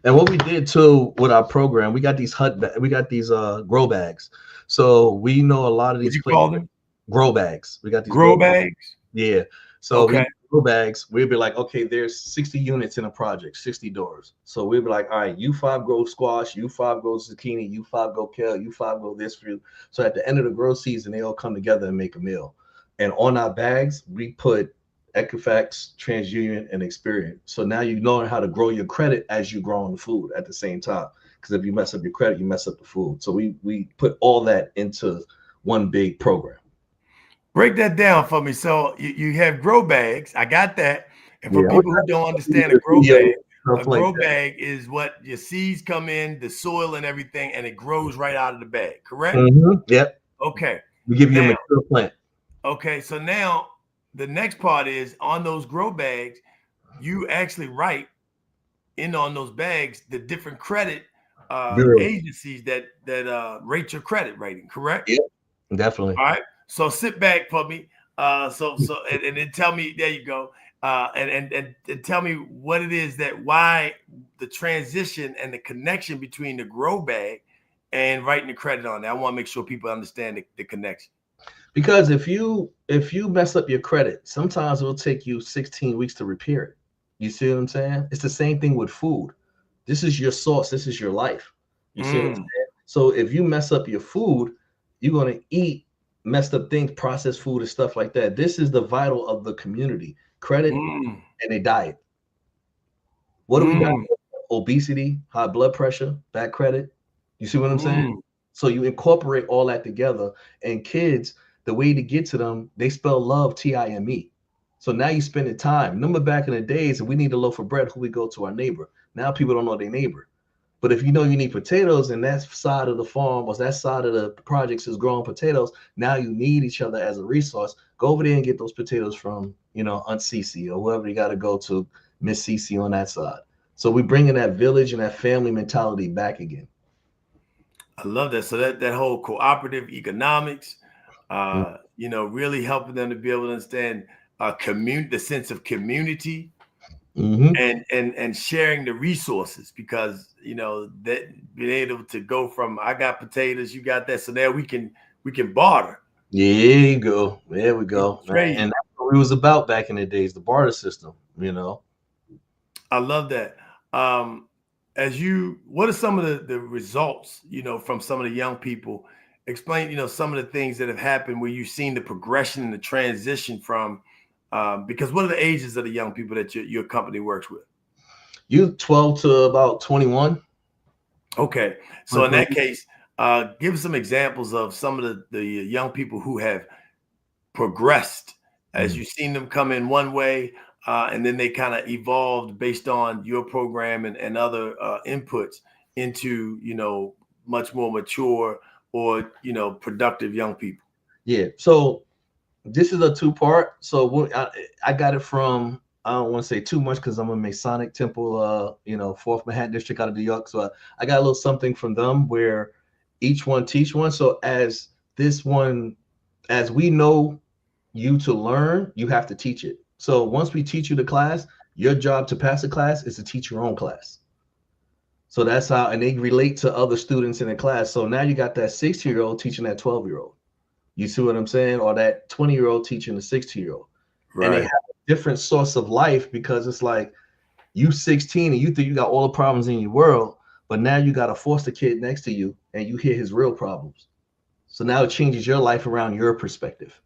And what we did too with our program, we got these grow bags. So we know a lot of these. What you call them? Grow bags. We got these grow bags. Yeah. So okay. Grow bags, we'd be like, okay, there's 60 units in a project, 60 doors. So we'd be like, all right, you 5 grow squash, you 5 grow zucchini, you 5 grow kale, you 5 grow this fruit. So at the end of the grow season, they all come together and make a meal. And on our bags, we put Equifax, TransUnion, and Experian. So now you know how to grow your credit as you grow on the food at the same time. Because if you mess up your credit, you mess up the food. So we put all that into one big program. Break that down for me. So you have grow bags. I got that. And for people who don't understand a grow bag is what your seeds come in, the soil and everything, and it grows right out of the bag, correct? Yep. Okay. We give you a mature plant. Okay. So now the next part is, on those grow bags, you actually write in on those bags the different credit agencies that rate your credit rating, correct? Yeah, definitely. All right. So sit back for me. And then tell me, there you go. And tell me what it is why the transition and the connection between the grow bag and writing the credit on it. I want to make sure people understand the connection. Because if you mess up your credit, sometimes it'll take you 16 weeks to repair it. You see what I'm saying? It's the same thing with food. This is your source. This is your life. You see what I'm saying? So if you mess up your food, you're going to eat messed up things, processed food and stuff like that. This is the vital of the community: credit and a diet. What do we got? Obesity, high blood pressure, bad credit. You see what I'm saying? So you incorporate all that together, and kids, the way to get to them, they spell love TIME. So now you spending time. Remember back in the days, if we need a loaf of bread, who we go to? Our neighbor. Now people don't know their neighbor. But if you know you need potatoes, and that side of the farm or that side of the projects is growing potatoes, now you need each other as a resource. Go over there and get those potatoes from, Aunt Cece or whoever you got to go to, Miss Cece on that side. So we bringing that village and that family mentality back again. I love that. So that whole cooperative economics, really helping them to be able to understand the sense of community, and sharing the resources, because that being able to go from I got potatoes, you got that, so now we can barter. There you go. There we go. And that's what it was about back in the days, the barter system. I love that. What are some of the results from some of the young people? Explain some of the things that have happened where you've seen the progression and the transition from. Because what are the ages of the young people that your company works with? You 12 to about 21. Okay. So in that case, give us some examples of some of the young people who have progressed as you've seen them come in one way, and then they kind of evolved based on your program and other inputs into, much more mature or, productive young people. Yeah. So this is a two-part. So I got it from, I don't want to say too much because I'm a Masonic Temple, 4th Manhattan District out of New York. So I got a little something from them where each one teach one. So as we know you to learn, you have to teach it. So once we teach you the class, your job to pass the class is to teach your own class. So that's how, and they relate to other students in the class. So now you got that 16-year-old teaching that 12-year-old. You see what I'm saying? Or that 20-year-old teaching the 16-year-old. Right. And they have a different source of life, because it's like you 16 and you think you got all the problems in your world, but now you got a foster kid next to you and you hear his real problems. So now it changes your life around your perspective.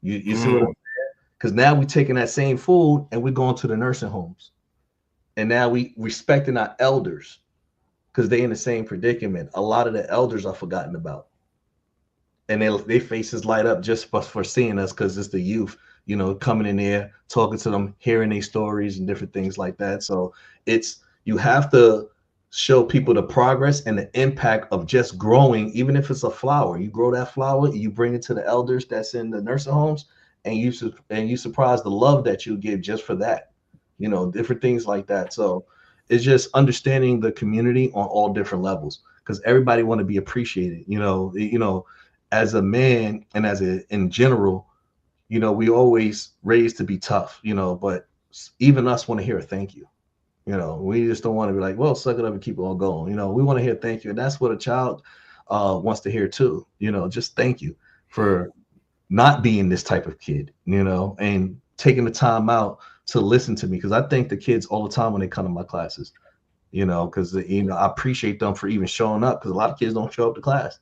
You see what I'm saying? Because now we're taking that same food and we're going to the nursing homes. And now we respecting our elders because they're in the same predicament. A lot of the elders are forgotten about. And their faces light up just for seeing us, because it's the youth, coming in there, talking to them, hearing their stories and different things like that. So you have to show people the progress and the impact of just growing, even if it's a flower. You grow that flower, you bring it to the elders that's in the nursing homes, and you surprise the love that you give just for that, different things like that. So it's just understanding the community on all different levels, because everybody want to be appreciated, as a man and in general, we always raised to be tough, but even us want to hear a thank you. We just don't want to be like, well, suck it up and keep it all going. We want to hear thank you. And that's what a child wants to hear too. Just thank you for not being this type of kid, and taking the time out to listen to me. Because I thank the kids all the time when they come to my classes, because, I appreciate them for even showing up, because a lot of kids don't show up to class.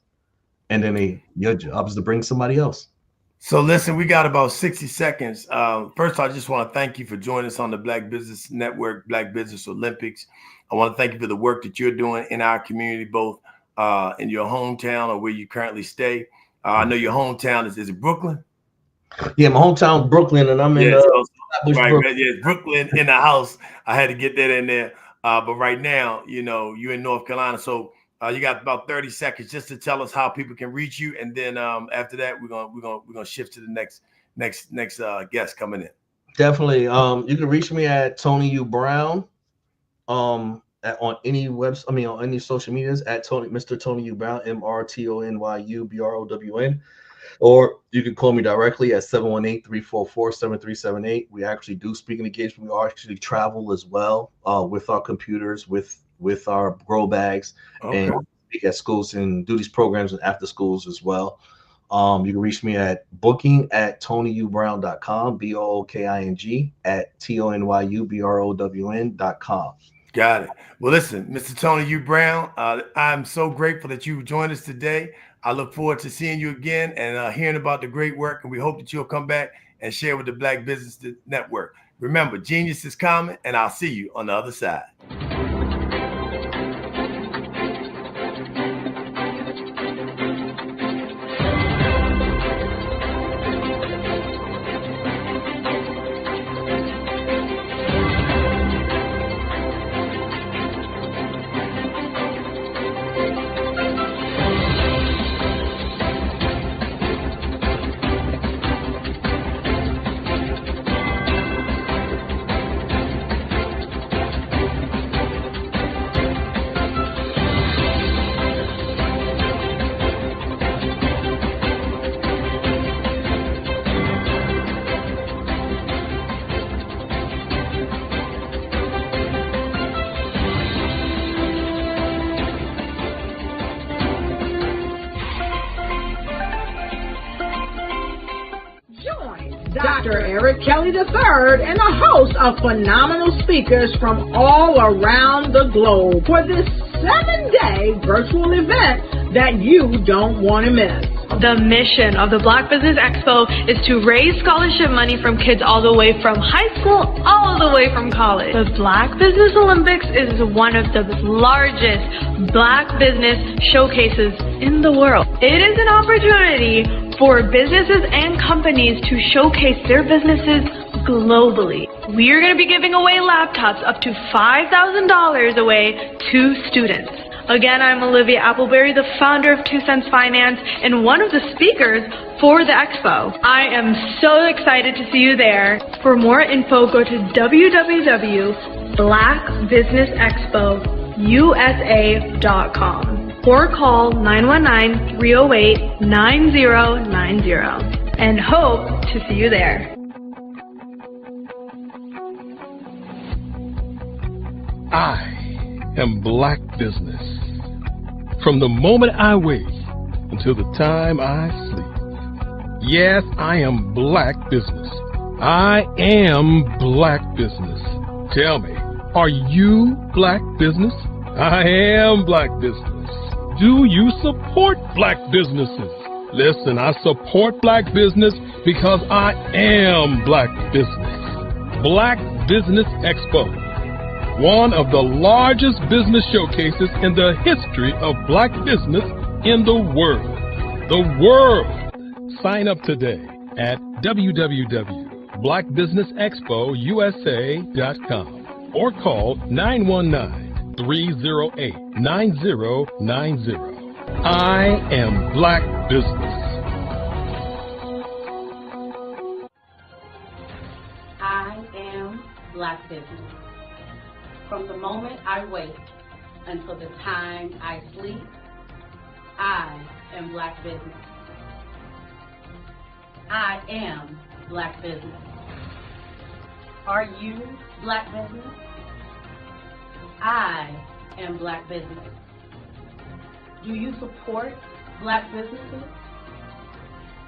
And then your job is to bring somebody else. So listen, we got about 60 seconds. First, I just want to thank you for joining us on the Black Business Network, Black Business Olympics. I want to thank you for the work that you're doing in our community, both in your hometown or where you currently stay. I know your hometown is it Brooklyn? Yeah, my hometown, Brooklyn, and I'm in Brooklyn. Yeah, Brooklyn in the house. I had to get that in there. But right now, you're in North Carolina. So you got about 30 seconds just to tell us how people can reach you, and then after that, we're gonna shift to the next guest coming in. Definitely. You can reach me at Tony U Brown, on any on any social medias at Mr. Tony U Brown, MrTonyUBrown, or you can call me directly at 718-344-7378. We actually do speaking engagement. We actually travel as well with our computers, with our grow bags, and speak at schools and do these programs and after schools as well. You can reach me at booking@TonyUBrown.com, BOOKING @TonyUBrown.com. Got it. Well, listen, Mr. Tony U Brown, I'm so grateful that you joined us today. I look forward to seeing you again and hearing about the great work, and we hope that you'll come back and share with the Black Business Network. Remember, genius is common, and I'll see you on the other side. Dr. Eric Kelly III and a host of phenomenal speakers from all around the globe for this 7-day virtual event that you don't want to miss. The mission of the Black Business Expo is to raise scholarship money from kids all the way from high school, all the way from college. The Black Business Olympics is one of the largest Black business showcases in the world. It is an opportunity for businesses and companies to showcase their businesses globally. We are going to be giving away laptops up to $5,000 away to students. Again, I'm Olivia Appleberry, the founder of 2 Cents Finance and one of the speakers for the expo. I am so excited to see you there. For more info, go to www.blackbusinessexpousa.com or call 919-308-9090 and hope to see you there. I am Black Business. From the moment I wake until the time I sleep. Yes, I am Black Business. I am Black Business. Tell me, are you Black Business? I am Black Business. Do you support Black businesses? Listen, I support Black business because I am Black Business. Black Business Expo, one of the largest business showcases in the history of Black business in the world. The world! Sign up today at www.blackbusinessexpousa.com or call 919-308-9090. I am Black Business. I am Black Business. From the moment I wake until the time I sleep, I am Black Business. I am Black Business. Are you Black Business? I am Black Business. Do you support Black businesses?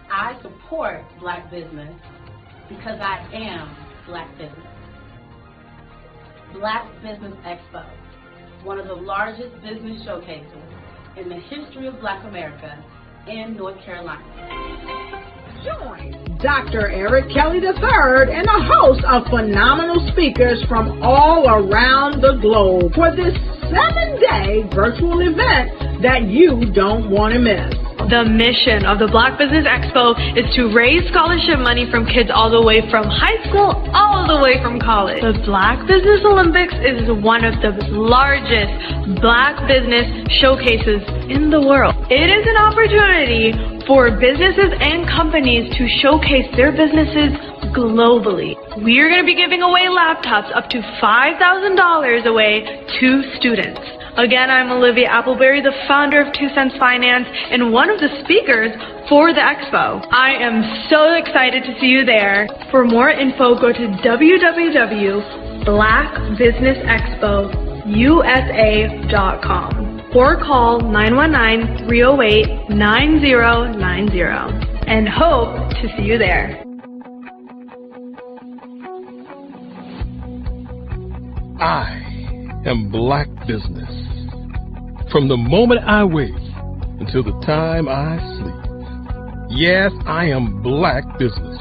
I support Black business because I am Black Business. Black Business Expo, one of the largest business showcases in the history of Black America in North Carolina. Join Dr. Eric Kelly III and a host of phenomenal speakers from all around the globe for this 7-day virtual event that you don't want to miss. The mission of the Black Business Expo is to raise scholarship money from kids all the way from high school, all the way from college. The Black Business Olympics is one of the largest Black business showcases in the world. It is an opportunity for businesses and companies to showcase their businesses globally. We are going to be giving away laptops up to $5,000 away to students. Again, I'm Olivia Appleberry, the founder of 2 Cents Finance and one of the speakers for the expo. I am so excited to see you there. For more info, go to www.blackbusinessexpousa.com or call 919-308-9090 and hope to see you there. I am Black Business. From the moment I wake until the time I sleep. Yes, I am Black Business.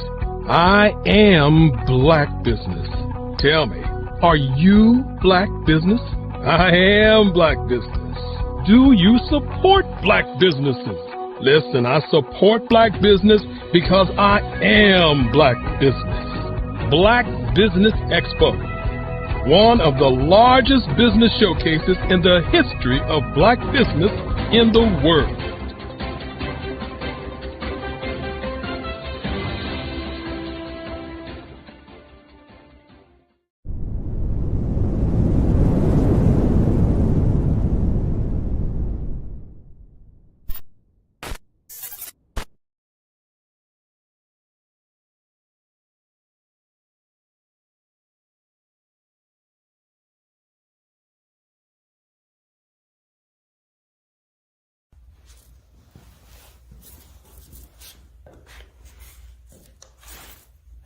I am Black Business. Tell me, are you Black Business? I am Black Business. Do you support Black businesses? Listen, I support Black business because I am Black Business. Black Business Expo, one of the largest business showcases in the history of Black business in the world.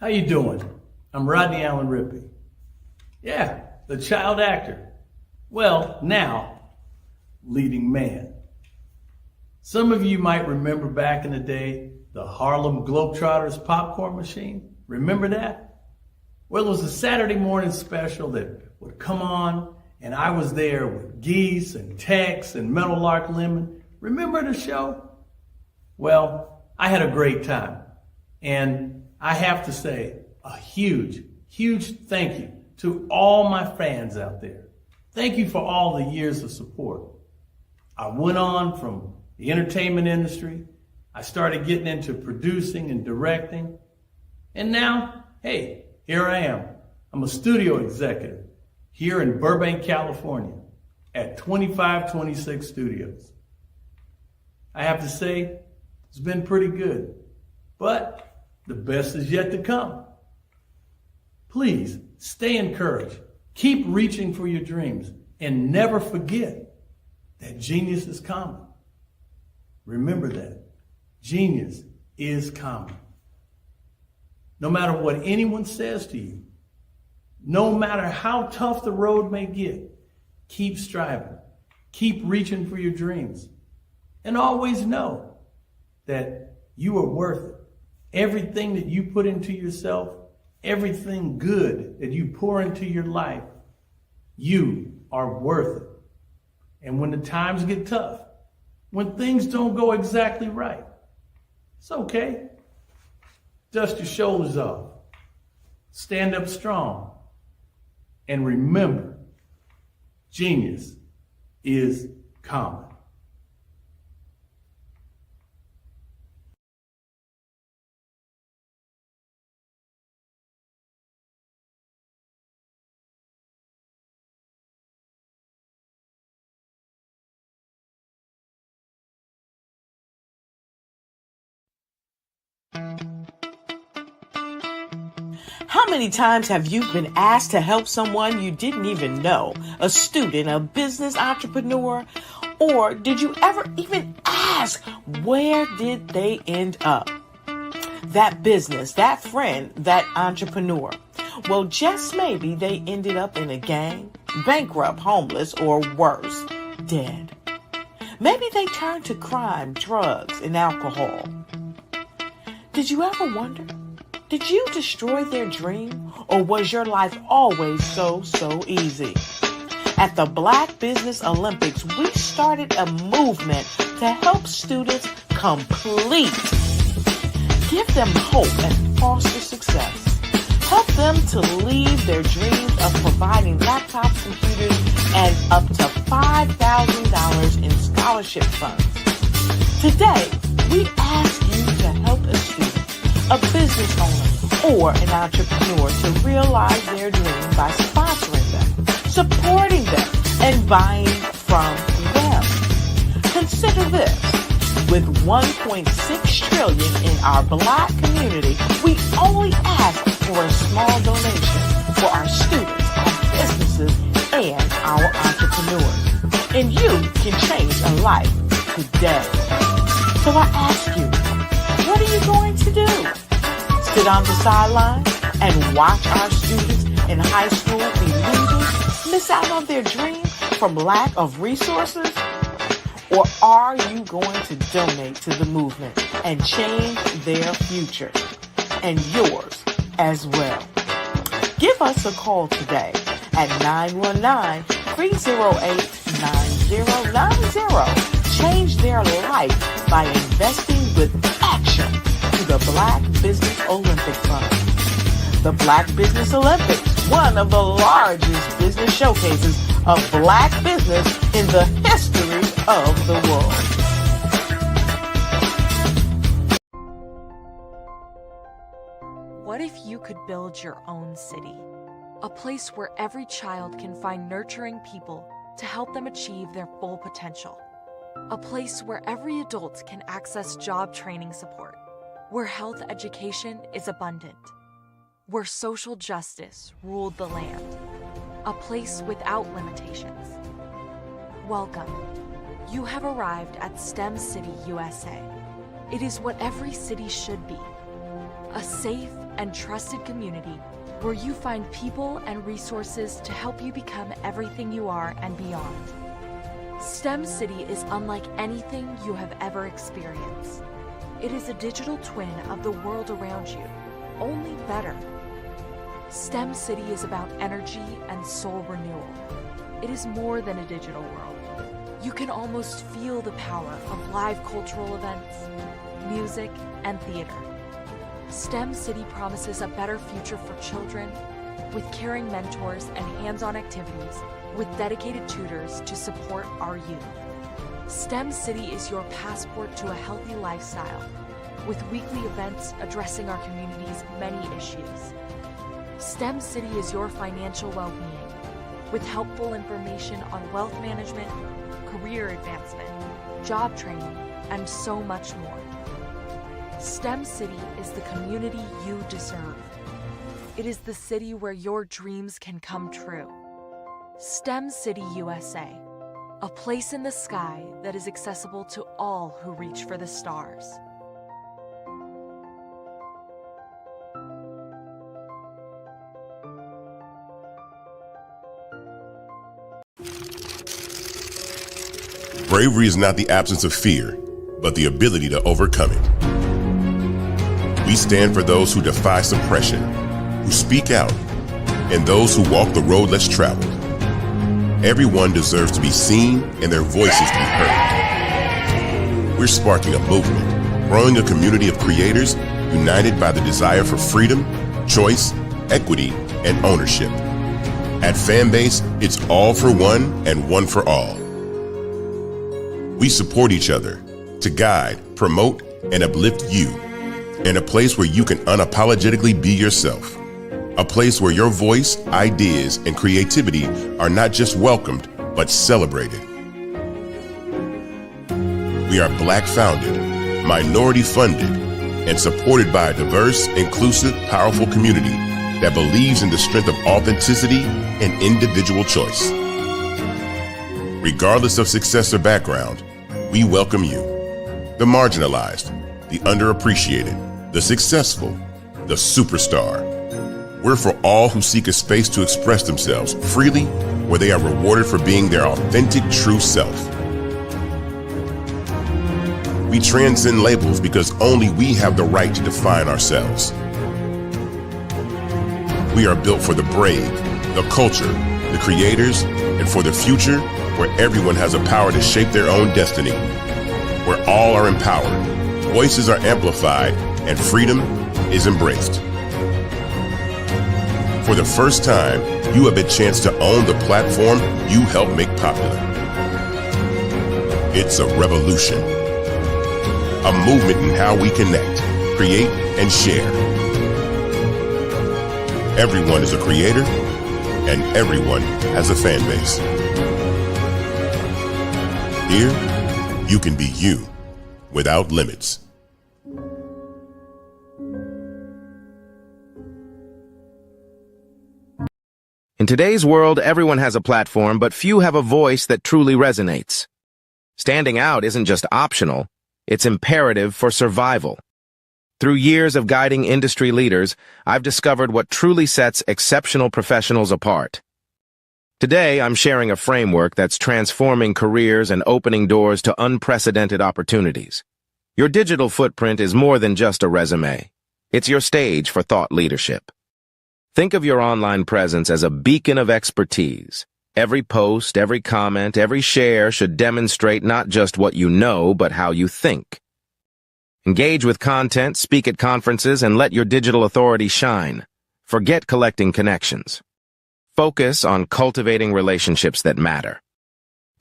How you doing? I'm Rodney Allen Rippey. Yeah, the child actor. Well, now, leading man. Some of you might remember back in the day, the Harlem Globetrotters popcorn machine. Remember that? Well, it was a Saturday morning special that would come on, and I was there with Geese and Tex and Meadowlark Lemon. Remember the show? Well, I had a great time. And I have to say a huge, huge thank you to all my fans out there. Thank you for all the years of support. I went on from the entertainment industry. I started getting into producing and directing. And now, hey, here I am. I'm a studio executive here in Burbank, California at 2526 Studios. I have to say, it's been pretty good, but the best is yet to come. Please stay encouraged. Keep reaching for your dreams and never forget that genius is common. Remember that. Genius is common. No matter what anyone says to you, no matter how tough the road may get, keep striving. Keep reaching for your dreams. And always know that you are worth it. Everything that you put into yourself, everything good that you pour into your life, you are worth it. And when the times get tough, when things don't go exactly right, it's okay. Dust your shoulders off. Stand up strong. And remember, genius is common. How many times have you been asked to help someone you didn't even know, a student, a business entrepreneur, or did you ever even ask, where did they end up? That business, that friend, that entrepreneur. Well, just maybe they ended up in a gang, bankrupt, homeless, or worse, dead. Maybe they turned to crime, drugs, and alcohol. Did you ever wonder? Did you destroy their dream, or was your life always so easy? At the Black Business Olympics, we started a movement to help students complete. Give them hope and foster success. Help them to leave their dreams of providing laptops, computers, and up to $5,000 in scholarship funds. Today, we ask you to help a student, a business owner, or an entrepreneur to realize their dream by sponsoring them, supporting them, and buying from them. Consider this. With $1.6 trillion in our Black community, we only ask for a small donation for our students, our businesses, and our entrepreneurs. And you can change a life today. So I ask you, what are you going to do? Sit on the sideline and watch our students in high school be losers, miss out on their dream from lack of resources? Or are you going to donate to the movement and change their future and yours as well? Give us a call today at 919-308-9090. Change their life by investing with action to the Black Business Olympic Fund. The Black Business Olympics, one of the largest business showcases of Black business in the history of the world. What if you could build your own city? A place where every child can find nurturing people to help them achieve their full potential. A place where every adult can access job training support. Where health education is abundant. Where social justice ruled the land. A place without limitations. Welcome. You have arrived at STEM City USA. It is what every city should be. A safe, and trusted community where you find people and resources to help you become everything you are and beyond. STEM City is unlike anything you have ever experienced. It is a digital twin of the world around you, only better. STEM City is about energy and soul renewal. It is more than a digital world. You can almost feel the power of live cultural events, music, and theater. STEM City promises a better future for children with caring mentors and hands-on activities with dedicated tutors to support our youth. STEM City is your passport to a healthy lifestyle with weekly events addressing our community's many issues. STEM City is your financial well-being with helpful information on wealth management, career advancement, job training, and so much more. STEM City is the community you deserve. It is the city where your dreams can come true. STEM City USA, a place in the sky that is accessible to all who reach for the stars. Bravery is not the absence of fear, but the ability to overcome it. We stand for those who defy suppression, who speak out, and those who walk the road less traveled. Everyone deserves to be seen and their voices to be heard. We're sparking a movement, growing a community of creators united by the desire for freedom, choice, equity, and ownership. At Fanbase, it's all for one and one for all. We support each other to guide, promote, and uplift you in a place where you can unapologetically be yourself. A place where your voice, ideas, and creativity are not just welcomed, but celebrated. We are Black founded, minority funded, and supported by a diverse, inclusive, powerful community that believes in the strength of authenticity and individual choice. Regardless of success or background, we welcome you, the marginalized, the underappreciated, the successful, the superstar. We're for all who seek a space to express themselves freely, where they are rewarded for being their authentic, true self. We transcend labels because only we have the right to define ourselves. We are built for the brave, the culture, the creators, and for the future where everyone has a power to shape their own destiny, where all are empowered, voices are amplified, and freedom is embraced. For the first time, you have a chance to own the platform you helped make popular. It's a revolution, a movement in how we connect, create, and share. Everyone is a creator, and everyone has a fan base. Here, you can be you without limits. In today's world, everyone has a platform, but few have a voice that truly resonates. Standing out isn't just optional, it's imperative for survival. Through years of guiding industry leaders, I've discovered what truly sets exceptional professionals apart. Today, I'm sharing a framework that's transforming careers and opening doors to unprecedented opportunities. Your digital footprint is more than just a resume. It's your stage for thought leadership. Think of your online presence as a beacon of expertise. Every post, every comment, every share should demonstrate not just what you know, but how you think. Engage with content, speak at conferences, and let your digital authority shine. Forget collecting connections. Focus on cultivating relationships that matter.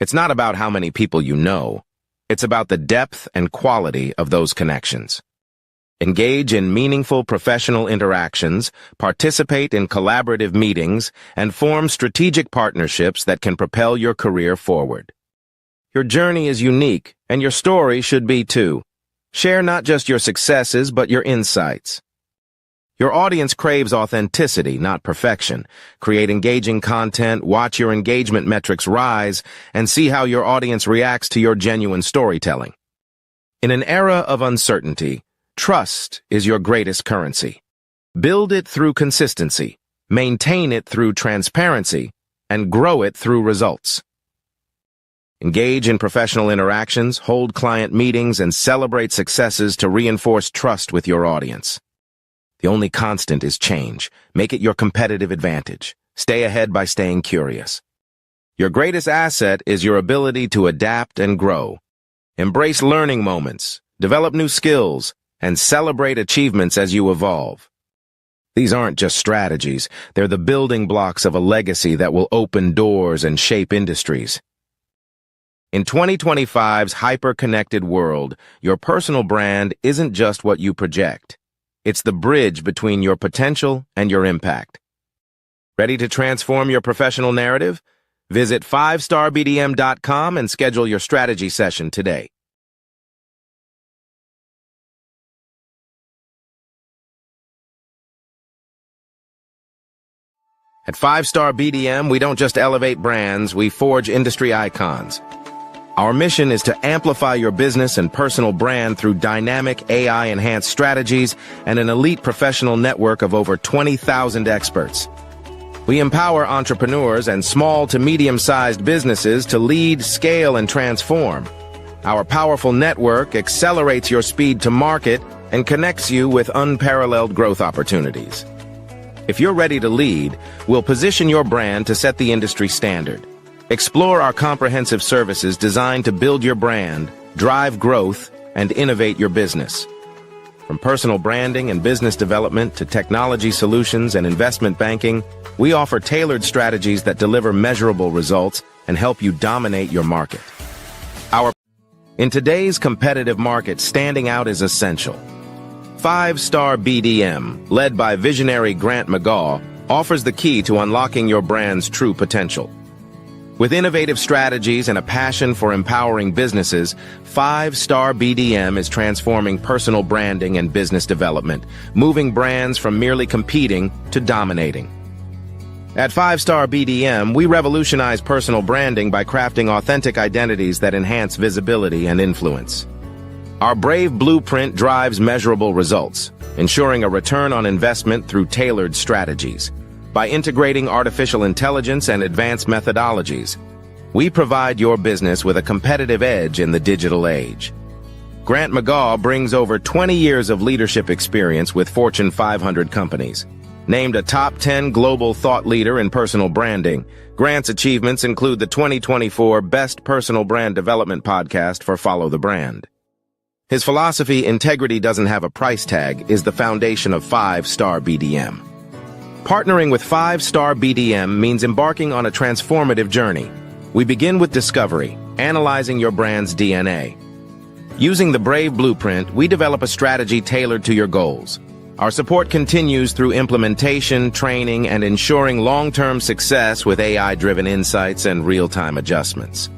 It's not about how many people you know. It's about the depth and quality of those connections. Engage in meaningful professional interactions, participate in collaborative meetings, and form strategic partnerships that can propel your career forward. Your journey is unique, and your story should be too. Share not just your successes, but your insights. Your audience craves authenticity, not perfection. Create engaging content, watch your engagement metrics rise, and see how your audience reacts to your genuine storytelling. In an era of uncertainty, trust is your greatest currency. Build it through consistency, maintain it through transparency, and grow it through results. Engage in professional interactions, hold client meetings, and celebrate successes to reinforce trust with your audience. The only constant is change. Make it your competitive advantage. Stay ahead by staying curious. Your greatest asset is your ability to adapt and grow. Embrace learning moments, develop new skills, and celebrate achievements as you evolve. These aren't just strategies, they're the building blocks of a legacy that will open doors and shape industries. In 2025's hyper-connected world, your personal brand isn't just what you project. It's the bridge between your potential and your impact. Ready to transform your professional narrative? Visit 5starbdm.com and schedule your strategy session today. At 5-Star BDM, we don't just elevate brands, we forge industry icons. Our mission is to amplify your business and personal brand through dynamic AI-enhanced strategies and an elite professional network of over 20,000 experts. We empower entrepreneurs and small to medium-sized businesses to lead, scale, and transform. Our powerful network accelerates your speed to market and connects you with unparalleled growth opportunities. If you're ready to lead, we'll position your brand to set the industry standard. Explore our comprehensive services designed to build your brand, drive growth, and innovate your business. From personal branding and business development to technology solutions and investment banking, we offer tailored strategies that deliver measurable results and help you dominate your market. In today's competitive market, standing out is essential. 5-Star BDM, led by visionary Grant McGaw, offers the key to unlocking your brand's true potential. With innovative strategies and a passion for empowering businesses, 5-Star BDM is transforming personal branding and business development, moving brands from merely competing to dominating. At 5-Star BDM, we revolutionize personal branding by crafting authentic identities that enhance visibility and influence. Our Brave Blueprint drives measurable results, ensuring a return on investment through tailored strategies. By integrating artificial intelligence and advanced methodologies, we provide your business with a competitive edge in the digital age. Grant McGaw brings over 20 years of leadership experience with Fortune 500 companies. Named a top 10 global thought leader in personal branding, Grant's achievements include the 2024 Best Personal Brand Development Podcast for Follow the Brand. His philosophy, integrity doesn't have a price tag, is the foundation of 5-Star BDM. Partnering with 5-Star BDM means embarking on a transformative journey. We begin with discovery, analyzing your brand's DNA. Using the Brave Blueprint, we develop a strategy tailored to your goals. Our support continues through implementation, training, and ensuring long-term success with AI-driven insights and real-time adjustments.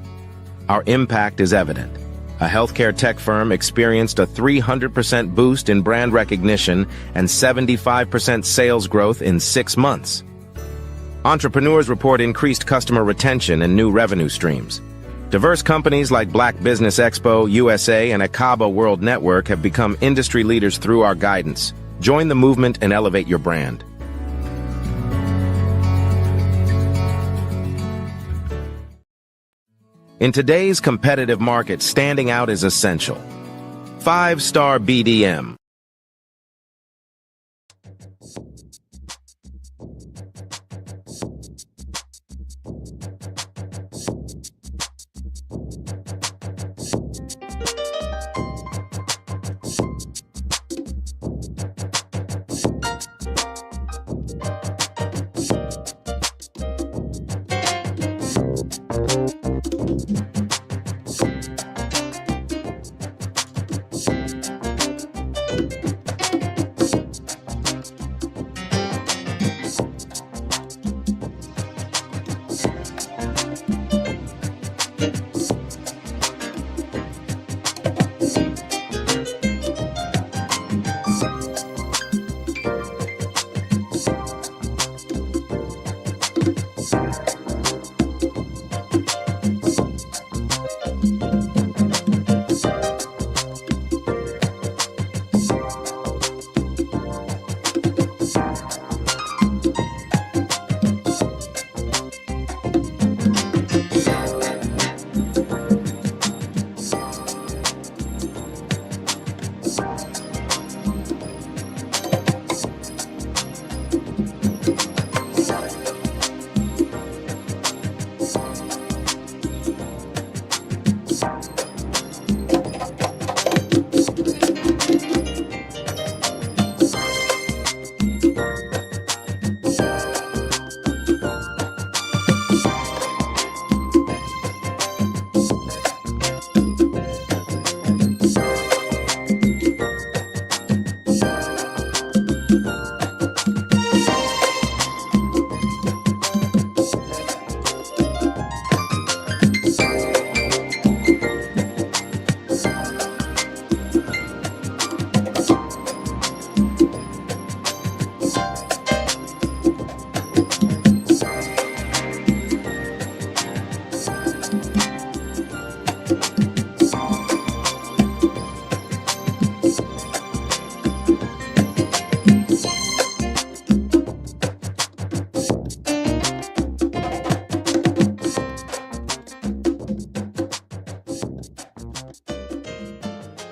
Our impact is evident. A healthcare tech firm experienced a 300% boost in brand recognition and 75% sales growth in 6 months. Entrepreneurs report increased customer retention and new revenue streams. Diverse companies like Black Business Expo USA and Akaba World Network have become industry leaders through our guidance. Join the movement and elevate your brand. In today's competitive market, standing out is essential. 5-Star BDM.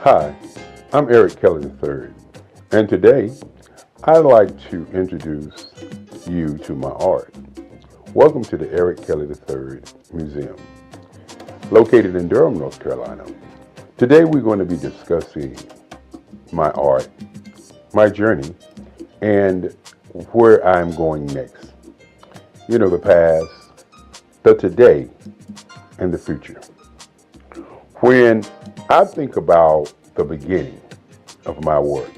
Hi, I'm Eric Kelly III, and today I'd like to introduce you to my art. Welcome to the Eric Kelly III Museum, located in Durham, North Carolina. Today we're going to be discussing my art, my journey, and where I'm going next. You know, the past, the today, and the future. When I think about the beginning of my work,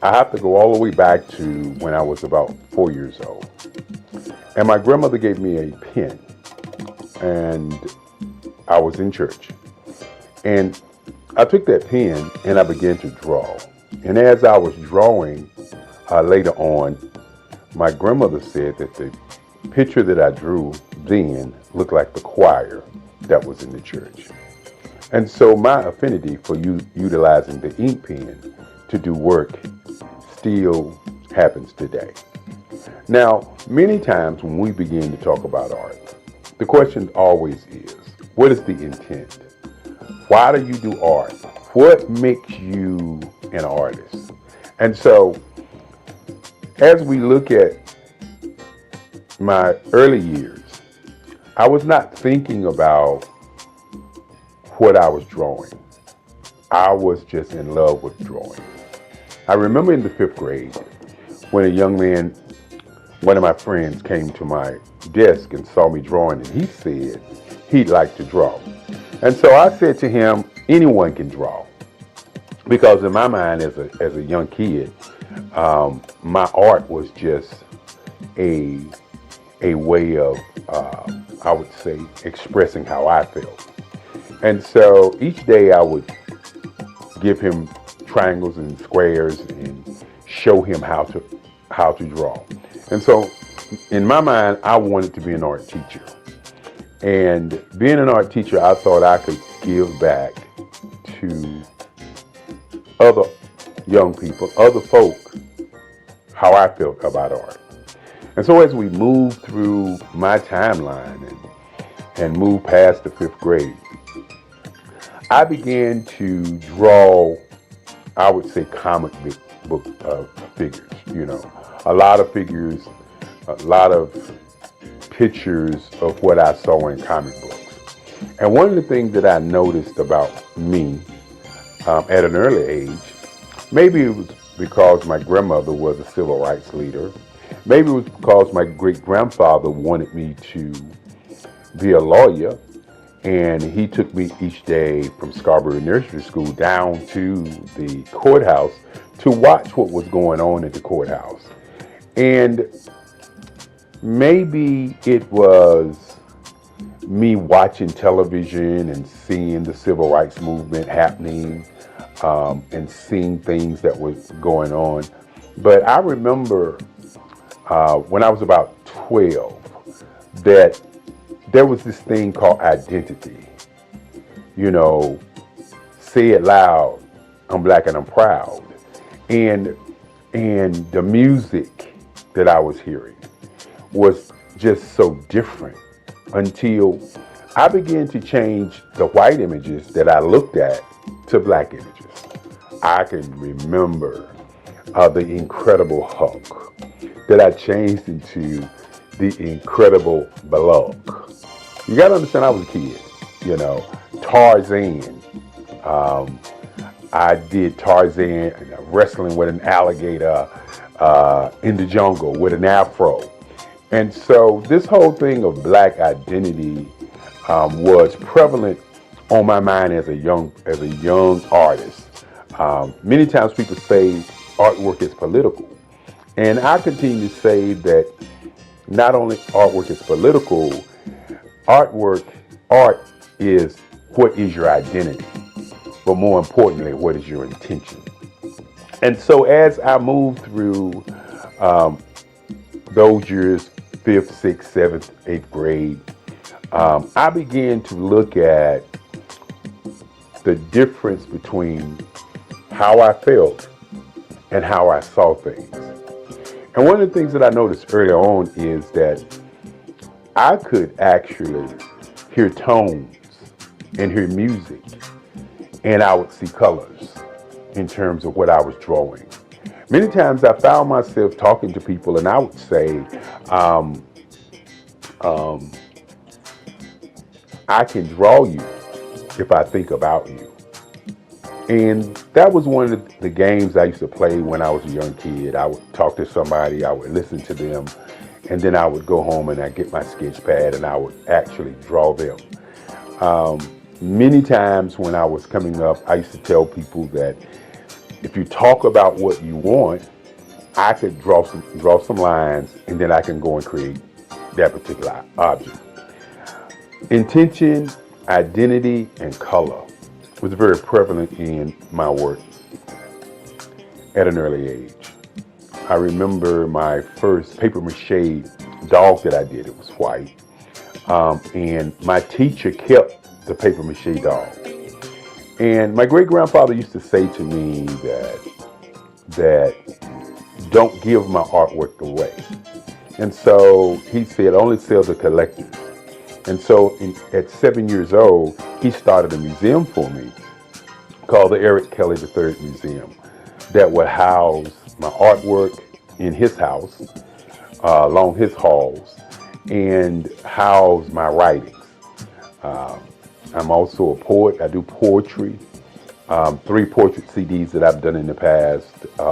I have to go all the way back to when I was about 4 years old. And my grandmother gave me a pen, and I was in church. And I took that pen and I began to draw. And as I was drawing, later on, my grandmother said that the picture that I drew then looked like the choir that was in the church. And so my affinity for utilizing the ink pen to do work still happens today. Now, many times when we begin to talk about art, the question always is, what is the intent? Why do you do art? What makes you an artist? And so, as we look at my early years, I was not thinking about what I was drawing. I was just in love with drawing. I remember in the 5th grade when a young man, one of my friends, came to my desk and saw me drawing, and he said he'd like to draw. And so I said to him, anyone can draw. Because in my mind as a young kid, my art was just a way of, I would say, expressing how I felt. And so each day I would give him triangles and squares and show him how to draw. And so in my mind, I wanted to be an art teacher. And being an art teacher, I thought I could give back to other young people, other folk, how I felt about art. And so as we moved through my timeline and moved past the 5th grade, I began to draw, I would say, comic book figures, you know, a lot of figures, a lot of pictures of what I saw in comic books. And one of the things that I noticed about me at an early age, maybe it was because my grandmother was a civil rights leader, maybe it was because my great-grandfather wanted me to be a lawyer, and he took me each day from Scarborough Nursery School down to the courthouse to watch what was going on at the courthouse. And maybe it was me watching television and seeing the civil rights movement happening and seeing things that was going on. But I remember when I was about 12 that there was this thing called identity. You know, say it loud, I'm black and I'm proud. And the music that I was hearing was just so different until I began to change the white images that I looked at to black images. I can remember the Incredible Hulk that I changed into the Incredible Bullock. You gotta understand, I was a kid, you know. Tarzan. I did Tarzan wrestling with an alligator in the jungle with an afro. And so this whole thing of black identity was prevalent on my mind as a young artist. Many times people say artwork is political. And I continue to say that not only artwork is political, art is what is your identity, but more importantly, what is your intention. And so as I moved through those years, 5th, 6th, 7th, 8th grade, I began to look at the difference between how I felt and how I saw things. And one of the things that I noticed early on is that I could actually hear tones and hear music and I would see colors in terms of what I was drawing. Many times I found myself talking to people and I would say, I can draw you if I think about you. And that was one of the games I used to play when I was a young kid. I would talk to somebody, I would listen to them, and then I would go home and I'd get my sketch pad and I would actually draw them. Many times when I was coming up, I used to tell people that if you talk about what you want, I could draw some lines and then I can go and create that particular object. Intention, identity, and color was very prevalent in my work at an early age. I remember my first paper mache dog that I did. It was white. And my teacher kept the paper mache dog. And my great-grandfather used to say to me that don't give my artwork away. And so he said, only sell to collectors. And so at 7 years old, he started a museum for me called the Eric Kelly III Museum that would house my artwork in his house, along his halls, and house my writings. I'm also a poet. I do poetry, 3 portrait CDs that I've done in the past,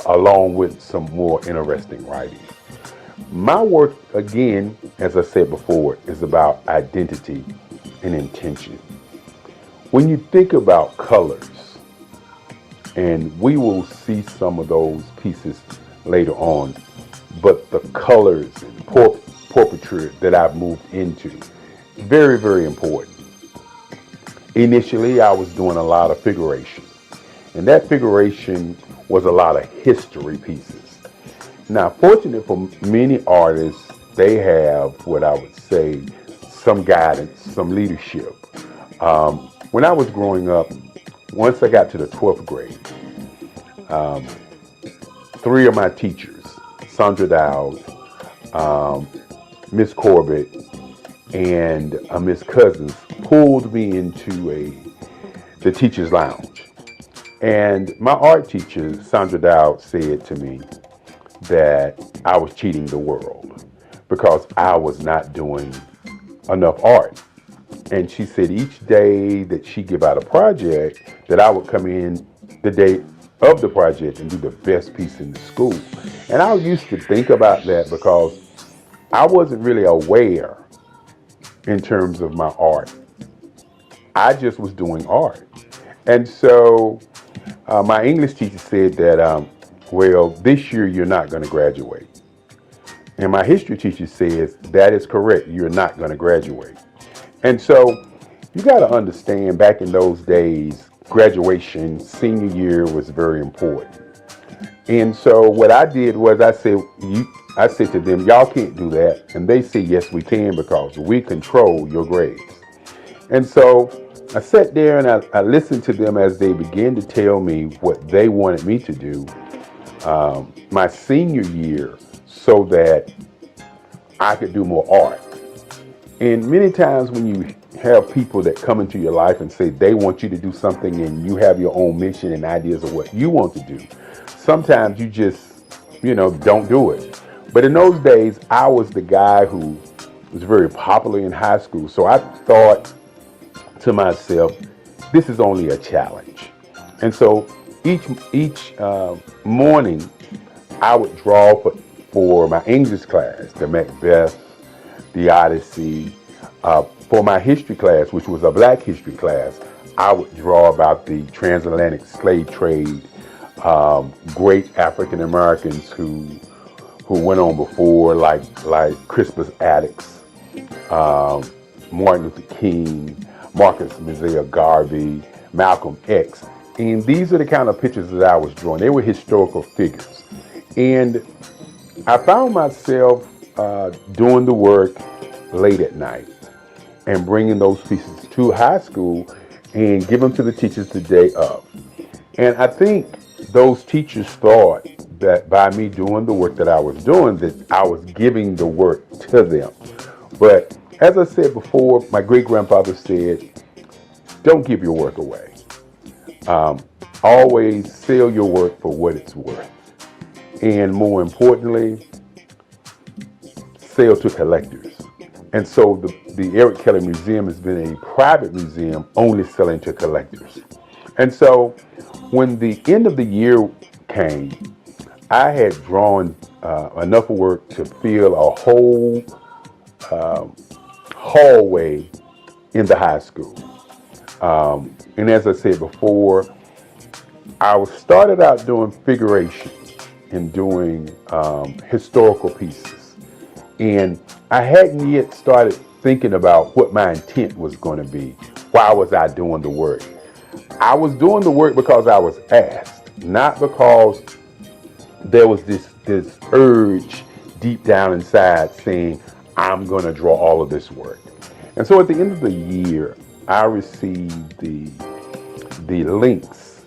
along with some more interesting writings. My work, again, as I said before, is about identity and intention. When you think about colors, and we will see some of those pieces later on, but the colors and portraiture that I've moved into, very, very important. Initially, I was doing a lot of figuration, and that figuration was a lot of history pieces. Now, fortunate for many artists, they have what I would say, some guidance, some leadership. When I was growing up, once I got to the 12th grade, 3 of my teachers, Sandra Dowd, Miss Corbett, and Miss Cousins, pulled me into the teacher's lounge. And my art teacher, Sandra Dowd, said to me that I was cheating the world because I was not doing enough art. And she said each day that she give out a project, that I would come in the day of the project and do the best piece in the school. And I used to think about that because I wasn't really aware in terms of my art. I just was doing art. And so my English teacher said that, well, this year you're not going to graduate. And my history teacher says, that is correct, you're not going to graduate. And so you got to understand, back in those days, graduation, senior year was very important. And so what I did was I said to them, y'all can't do that. And they said, yes, we can, because we control your grades. And so I sat there and I listened to them as they began to tell me what they wanted me to do my senior year so that I could do more art. And many times when you have people that come into your life and say they want you to do something and you have your own mission and ideas of what you want to do, sometimes you just, don't do it. But in those days, I was the guy who was very popular in high school. So I thought to myself, this is only a challenge. And so each morning, I would draw for my English class, the Macbeth, the Odyssey. For my history class, which was a Black history class, I would draw about the transatlantic slave trade, great African Americans who went on before, like Crispus Attucks, Martin Luther King, Marcus Mosiah Garvey, Malcolm X. And these are the kind of pictures that I was drawing. They were historical figures. And I found myself doing the work late at night and bringing those pieces to high school and give them to the teachers the day of. And I think those teachers thought that by me doing the work that I was doing, that I was giving the work to them. But as I said before, my great-grandfather said, don't give your work away. Always sell your work for what it's worth. And more importantly, sell to collectors. And so the Eric Kelly Museum has been a private museum only selling to collectors. And so when the end of the year came, I had drawn enough work to fill a whole hallway in the high school. And as I said before, I started out doing figuration and doing historical pieces. And I hadn't yet started thinking about what my intent was going to be. Why was I doing the work? I was doing the work because I was asked, not because there was this urge deep down inside saying, I'm going to draw all of this work. And so at the end of the year, I received the Links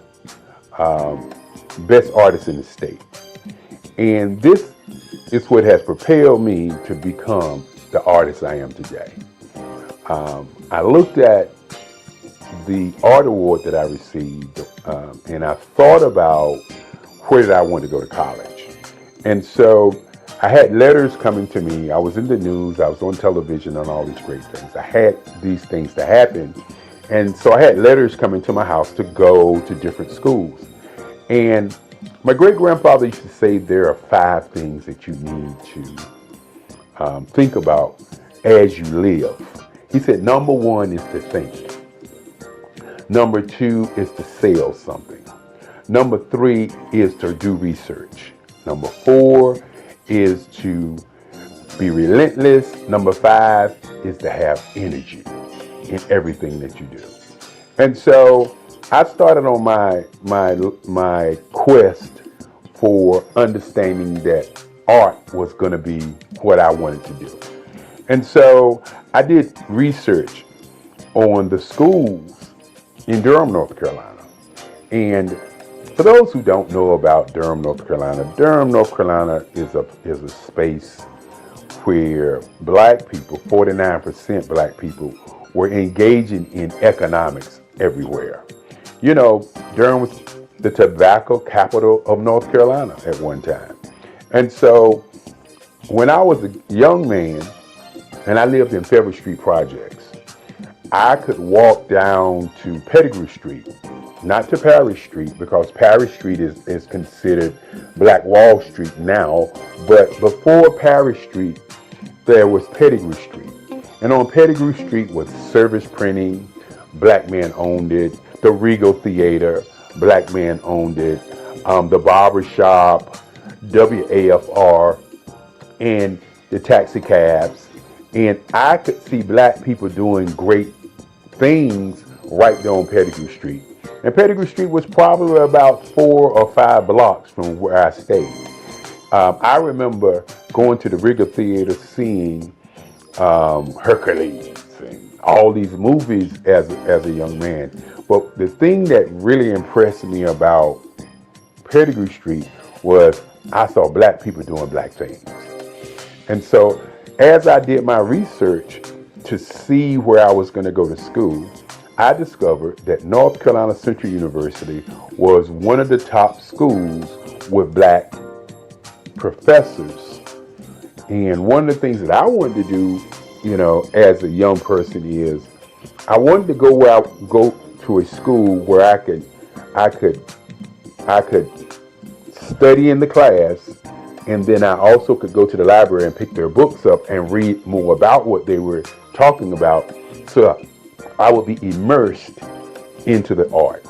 Best Artist in the State. And this is what has propelled me to become the artist I am today. I looked at the art award that I received, and I thought about where did I want to go to college. And so I had letters coming to me. I was in the news, I was on television and all these great things. I had these things to happen. And so I had letters coming to my house to go to different schools. And my great-grandfather used to say there are 5 things that you need to think about as you live. He said, number 1 is to think. Number 2 is to sell something. Number 3 is to do research. Number 4 is to be relentless. Number 5 is to have energy in everything that you do. And so I started on my quest for understanding that art was going to be what I wanted to do. And so I did research on the schools in Durham, North Carolina. And for those who don't know about Durham, North Carolina is a space where black people, 49% black people, were engaging in economics everywhere. You know, Durham was the tobacco capital of North Carolina at one time. And so when I was a young man and I lived in Fairview Street Projects, I could walk down to Pettigrew Street, not to Parish Street, because Parish Street is considered Black Wall Street now, but before Parish Street, there was Pettigrew Street. And on Pettigrew Street was Service Printing, black man owned it, the Regal Theater, black man owned it, the Barber Shop, WAFR, and the taxi cabs. And I could see black people doing great things right there on Pettigrew Street. And Pettigrew Street was probably about 4 or 5 blocks from where I stayed. I remember going to the Regal Theater, seeing Hercules and all these movies as a young man. But the thing that really impressed me about Pettigrew Street was I saw black people doing black things. And so as I did my research to see where I was going to go to school, I discovered that North Carolina Central University was one of the top schools with black professors. And one of the things that I wanted to do, you know, as a young person is I wanted to go to a school where I could study in the class, and then I also could go to the library and pick their books up and read more about what they were talking about, so I would be immersed into the art.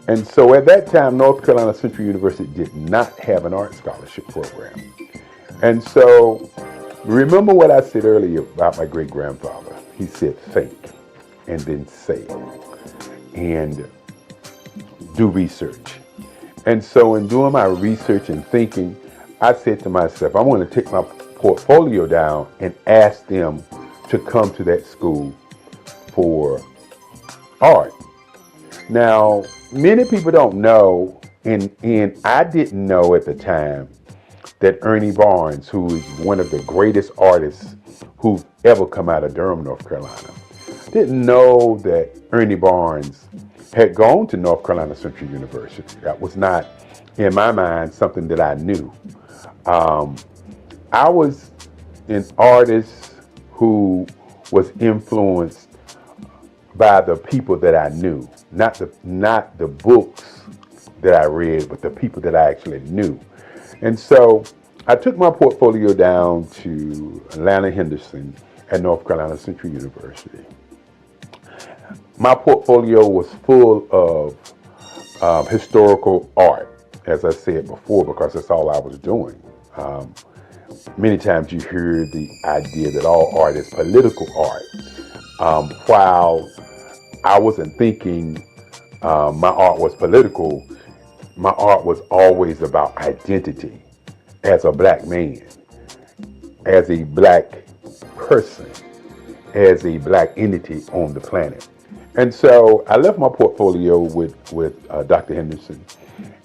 And so at that time, North Carolina Central University did not have an art scholarship program. And so remember what I said earlier about my great-grandfather. He said, think, and then sell, and do research. And so in doing my research and thinking, I said to myself, I'm going to take my portfolio down and ask them to come to that school for art. Now, many people don't know, and I didn't know at the time, that Ernie Barnes, who is one of the greatest artists who've ever come out of Durham, North Carolina, didn't know that Ernie Barnes had gone to North Carolina Central University. That was not, in my mind, something that I knew. I was an artist who was influenced by the people that I knew, not the books that I read, but the people that I actually knew. And so I took my portfolio down to Atlanta Henderson at North Carolina Central University. My portfolio was full of historical art, as I said before, because that's all I was doing. Many times you hear the idea that all art is political art. While I wasn't thinking my art was political, my art was always about identity as a black man, as a black person, as a black entity on the planet. And so I left my portfolio with Dr. Henderson,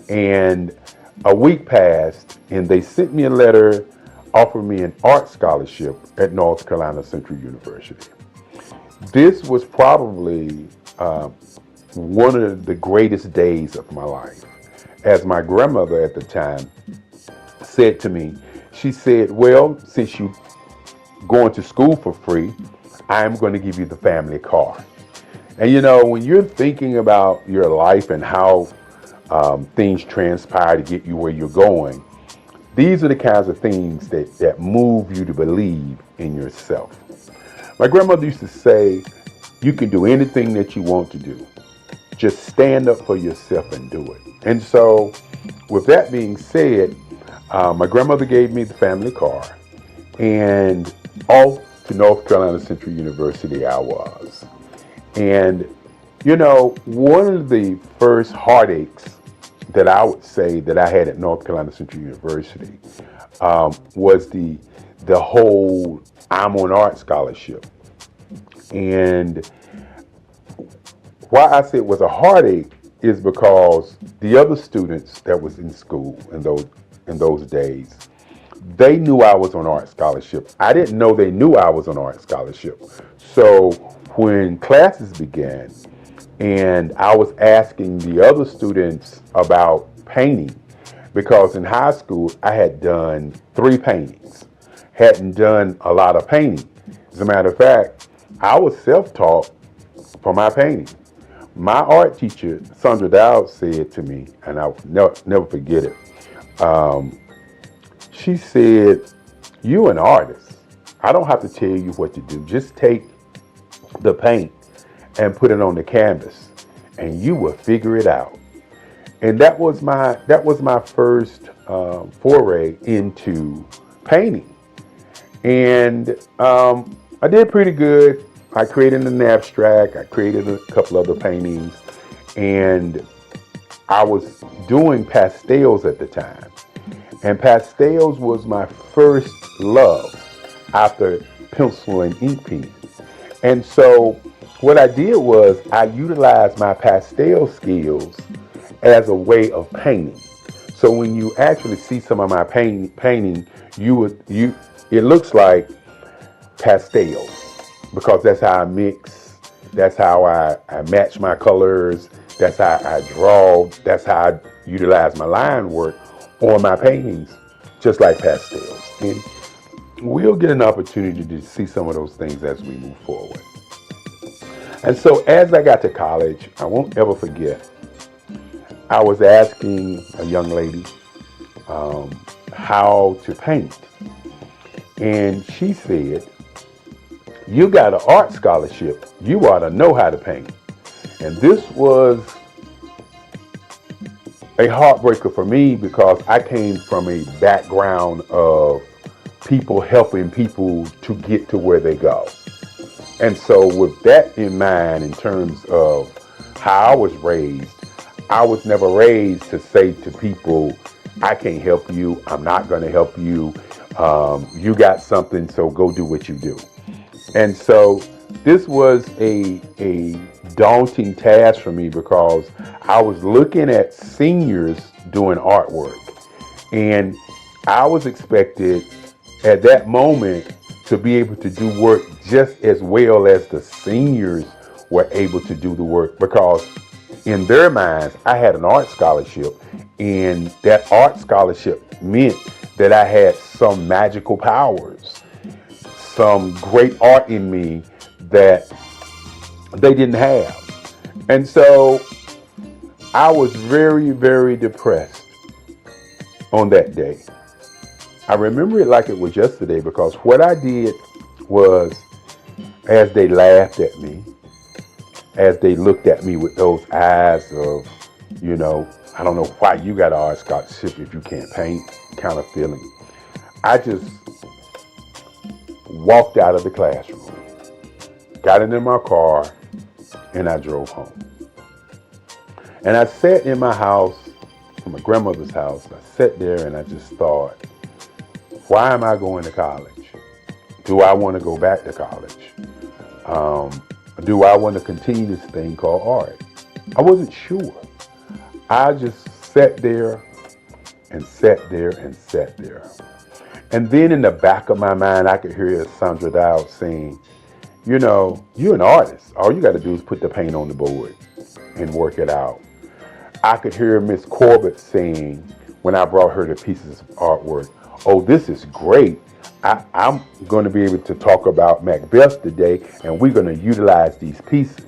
and a week passed, and they sent me a letter offering me an art scholarship at North Carolina Central University. This was probably one of the greatest days of my life. As my grandmother at the time said to me, she said, well, since you're going to school for free, I'm going to give you the family car. And you know, when you're thinking about your life and how things transpire to get you where you're going, these are the kinds of things that move you to believe in yourself. My grandmother used to say, you can do anything that you want to do. Just stand up for yourself and do it. And so, with that being said, my grandmother gave me the family car, and off to North Carolina Central University I was. And, you know, one of the first heartaches that I would say that I had at North Carolina Central University was the whole I'm on art scholarship. And why I say it was a heartache is because the other students that was in school in those days, they knew I was on art scholarship. I didn't know they knew I was on art scholarship. So when classes began and I was asking the other students about painting, because in high school I had done 3 paintings, hadn't done a lot of painting. As a matter of fact, I was self-taught for my painting. My art teacher, Sandra Dowd, said to me, and I'll never forget it, she said, you're an artist. I don't have to tell you what to do. Just take the paint and put it on the canvas and you will figure it out. And that was my first foray into painting. And I did pretty good. I created an abstract, I created a couple other paintings, and I was doing pastels at the time. And pastels was my first love after pencil and ink pen. And so what I did was I utilized my pastel skills as a way of painting. So when you actually see some of my painting, it looks like pastels, because that's how I mix, that's how I match my colors, that's how I draw, that's how I utilize my line work on my paintings, just like pastels. And we'll get an opportunity to see some of those things as we move forward. And so as I got to college, I won't ever forget, I was asking a young lady how to paint. And she said, you got an art scholarship, you ought to know how to paint. And this was a heartbreaker for me because I came from a background of people helping people to get to where they go. And so with that in mind, in terms of how I was raised, I was never raised to say to people, I can't help you, I'm not going to help you, you got something, so go do what you do. And so this was a daunting task for me because I was looking at seniors doing artwork, and I was expected at that moment to be able to do work just as well as the seniors were able to do the work, because in their minds, I had an art scholarship, and that art scholarship meant that I had some magical powers, some great art in me that they didn't have. And so I was very, very depressed on that day. I remember it like it was yesterday, because what I did was, as they laughed at me, as they looked at me with those eyes of, you know, I don't know why you got an art scholarship if you can't paint kind of feeling, I just walked out of the classroom, got into my car, and I drove home. And I sat in my house, in my grandmother's house. I sat there and I just thought, why am I going to college? Do I want to go back to college? Do I want to continue this thing called art? I wasn't sure. I just sat there and sat there and sat there. And then in the back of my mind, I could hear Sandra Dowd saying, you know, you're an artist. All you got to do is put the paint on the board and work it out. I could hear Miss Corbett saying, when I brought her the pieces of artwork, oh, this is great. I'm going to be able to talk about Macbeth today, and we're going to utilize these pieces.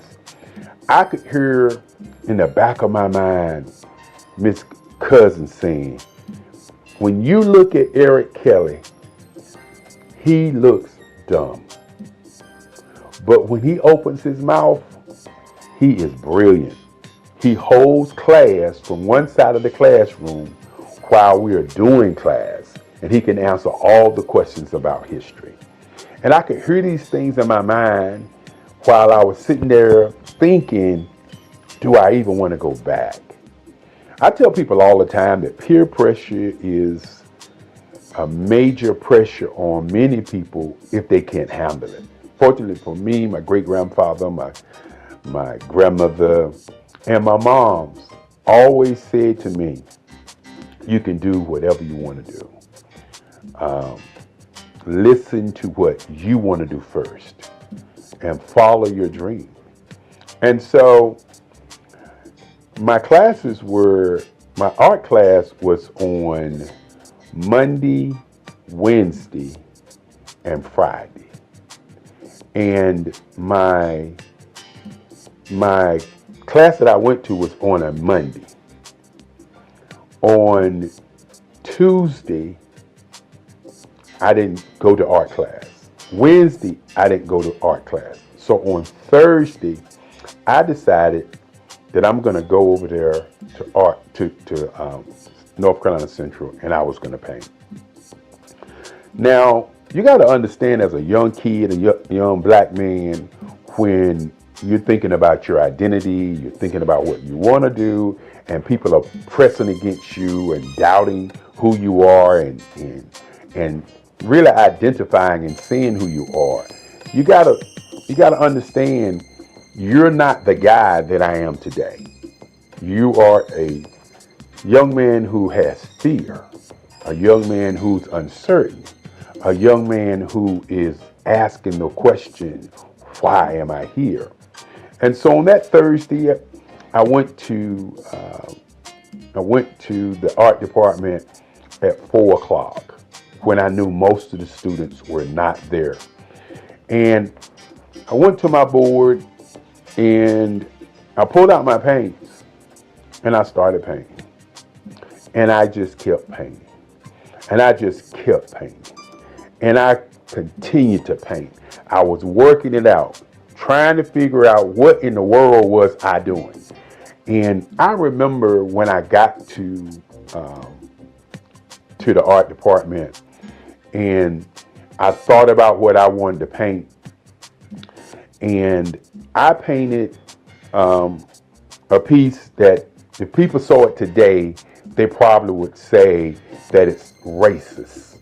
I could hear in the back of my mind Miss Cousin saying, when you look at Eric Kelly, he looks dumb. But when he opens his mouth, he is brilliant. He holds class from one side of the classroom while we are doing class, and he can answer all the questions about history. And I could hear these things in my mind while I was sitting there thinking, do I even want to go back? I tell people all the time that peer pressure is a major pressure on many people if they can't handle it. Fortunately for me, my great-grandfather, my grandmother, and my moms always said to me, you can do whatever you want to do. Listen to what you want to do first and follow your dream. And so my art class was on Monday, Wednesday, and Friday. And my class that I went to was on a Monday. On Tuesday, I didn't go to art class. Wednesday, I didn't go to art class. So on Thursday, I decided that I'm going to go over there to North Carolina Central, and I was going to paint. Now, you got to understand, as a young kid, a young black man, when you're thinking about your identity, you're thinking about what you want to do, and people are pressing against you and doubting who you are and really identifying and seeing who you are. You gotta understand, you're not the guy that I am today. You are a young man who has fear, a young man who's uncertain, a young man who is asking the question, why am I here? And so on that Thursday, I went to the art department at 4:00 when I knew most of the students were not there. And I went to my board and I pulled out my paints and I started painting. And I just kept painting. And I just kept painting. And I continued to paint. I was working it out, trying to figure out what in the world was I doing. And I remember when I got to the art department and I thought about what I wanted to paint. And I painted a piece that if people saw it today, they probably would say that it's racist.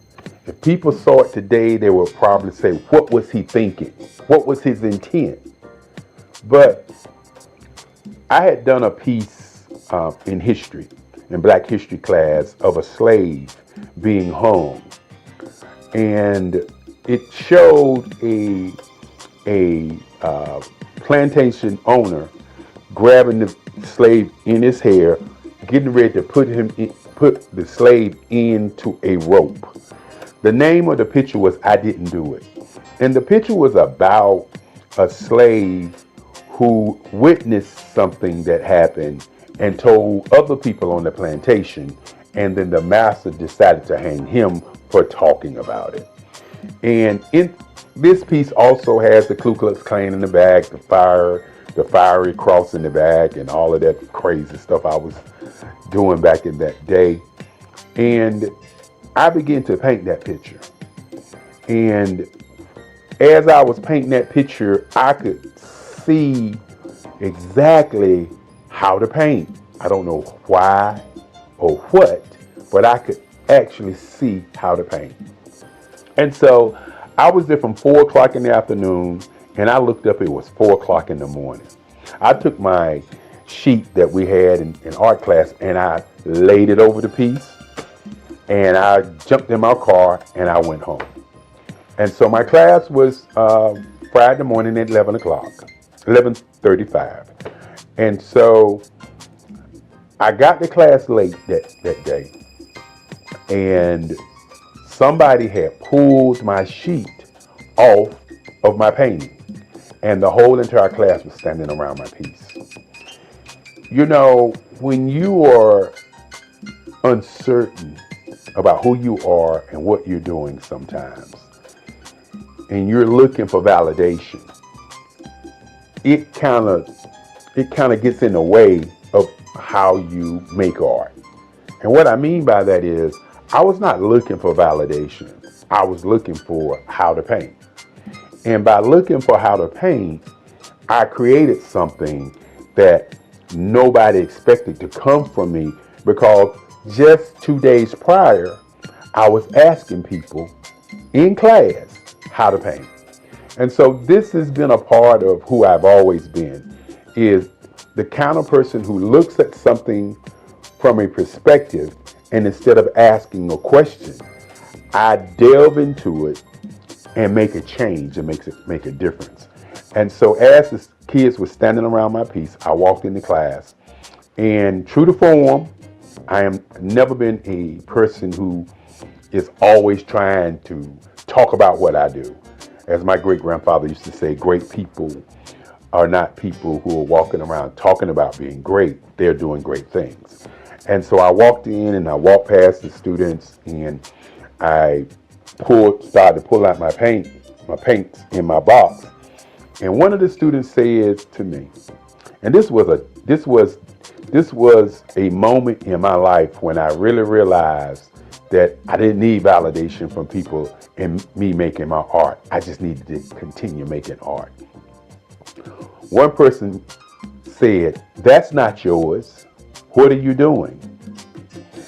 If people saw it today, they would probably say, what was he thinking? What was his intent? But I had done a piece in history, in Black history class, of a slave being hung. And it showed a plantation owner grabbing slave in his hair, getting ready to put the slave into a rope. The name of the picture was I Didn't Do It. And the picture was about a slave who witnessed something that happened and told other people on the plantation, and then the master decided to hang him for talking about it. And in this piece also has the Ku Klux Klan in the back, the fiery cross in the back, and all of that crazy stuff I was doing back in that day. And I began to paint that picture. And as I was painting that picture, I could see exactly how to paint. I don't know why or what, but I could actually see how to paint. And so I was there from 4 o'clock in the afternoon, and I looked up, it was 4 o'clock in the morning. I took my sheet that we had in art class and I laid it over the piece, and I jumped in my car and I went home. And so my class was Friday morning at 11:35. And so I got to class late that day, and somebody had pulled my sheet off of my painting, and the whole entire class was standing around my piece. You know, when you are uncertain about who you are and what you're doing sometimes, and you're looking for validation, it kind of gets in the way of how you make art. And what I mean by that is, I was not looking for validation. I was looking for how to paint. And by looking for how to paint, I created something that nobody expected to come from me, because just 2 days prior, I was asking people in class how to paint. And so this has been a part of who I've always been, is the kind of person who looks at something from a perspective, and instead of asking a question, I delve into it and make a change and make a difference. And so as the kids were standing around my piece, I walked into class, and true to form, I am never been a person who is always trying to talk about what I do. As my great-grandfather used to say, great people are not people who are walking around talking about being great. They're doing great things. And so I walked in and I walked past the students, and I started to pull out my paints in my box. And one of the students said to me, and this was a moment in my life when I really realized that I didn't need validation from people in me making my art. I just needed to continue making art. One person said, "That's not yours. What are you doing?"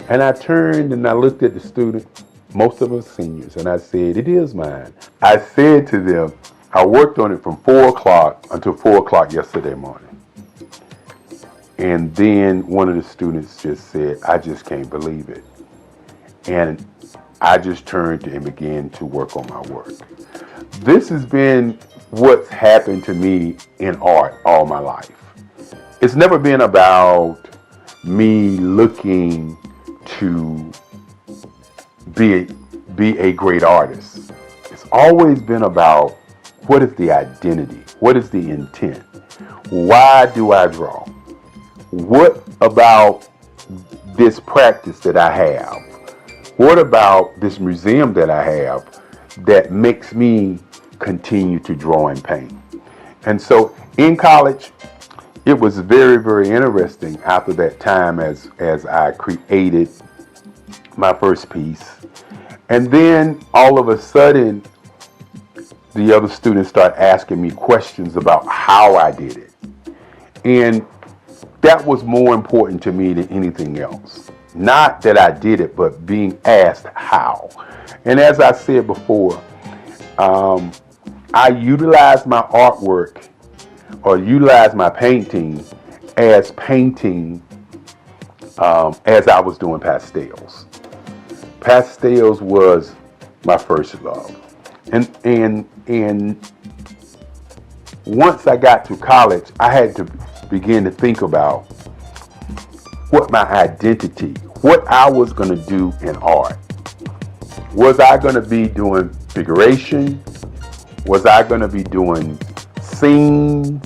And I turned and I looked at the student, most of us seniors, and I said, "It is mine." I said to them, I worked on it from 4 o'clock until 4 o'clock yesterday morning. And then one of the students just said, "I just can't believe it." And I just turned and began to work on my work. This has been what's happened to me in art all my life. It's never been about me looking to be a great artist. It's always been about, what is the identity? What is the intent? Why do I draw? What about this practice that I have? What about this museum that I have that makes me continue to draw and paint? And so in college, it was very, very interesting after that time as I created my first piece. And then all of a sudden, the other students start asking me questions about how I did it. And that was more important to me than anything else. Not that I did it, but being asked how. And as I said before, I utilize my artwork or utilize my painting as painting as I was doing pastels. Pastels was my first love. And once I got to college, I had to begin to think about what my identity, what I was going to do in art. Was I going to be doing figuration? Was I going to be doing scenes?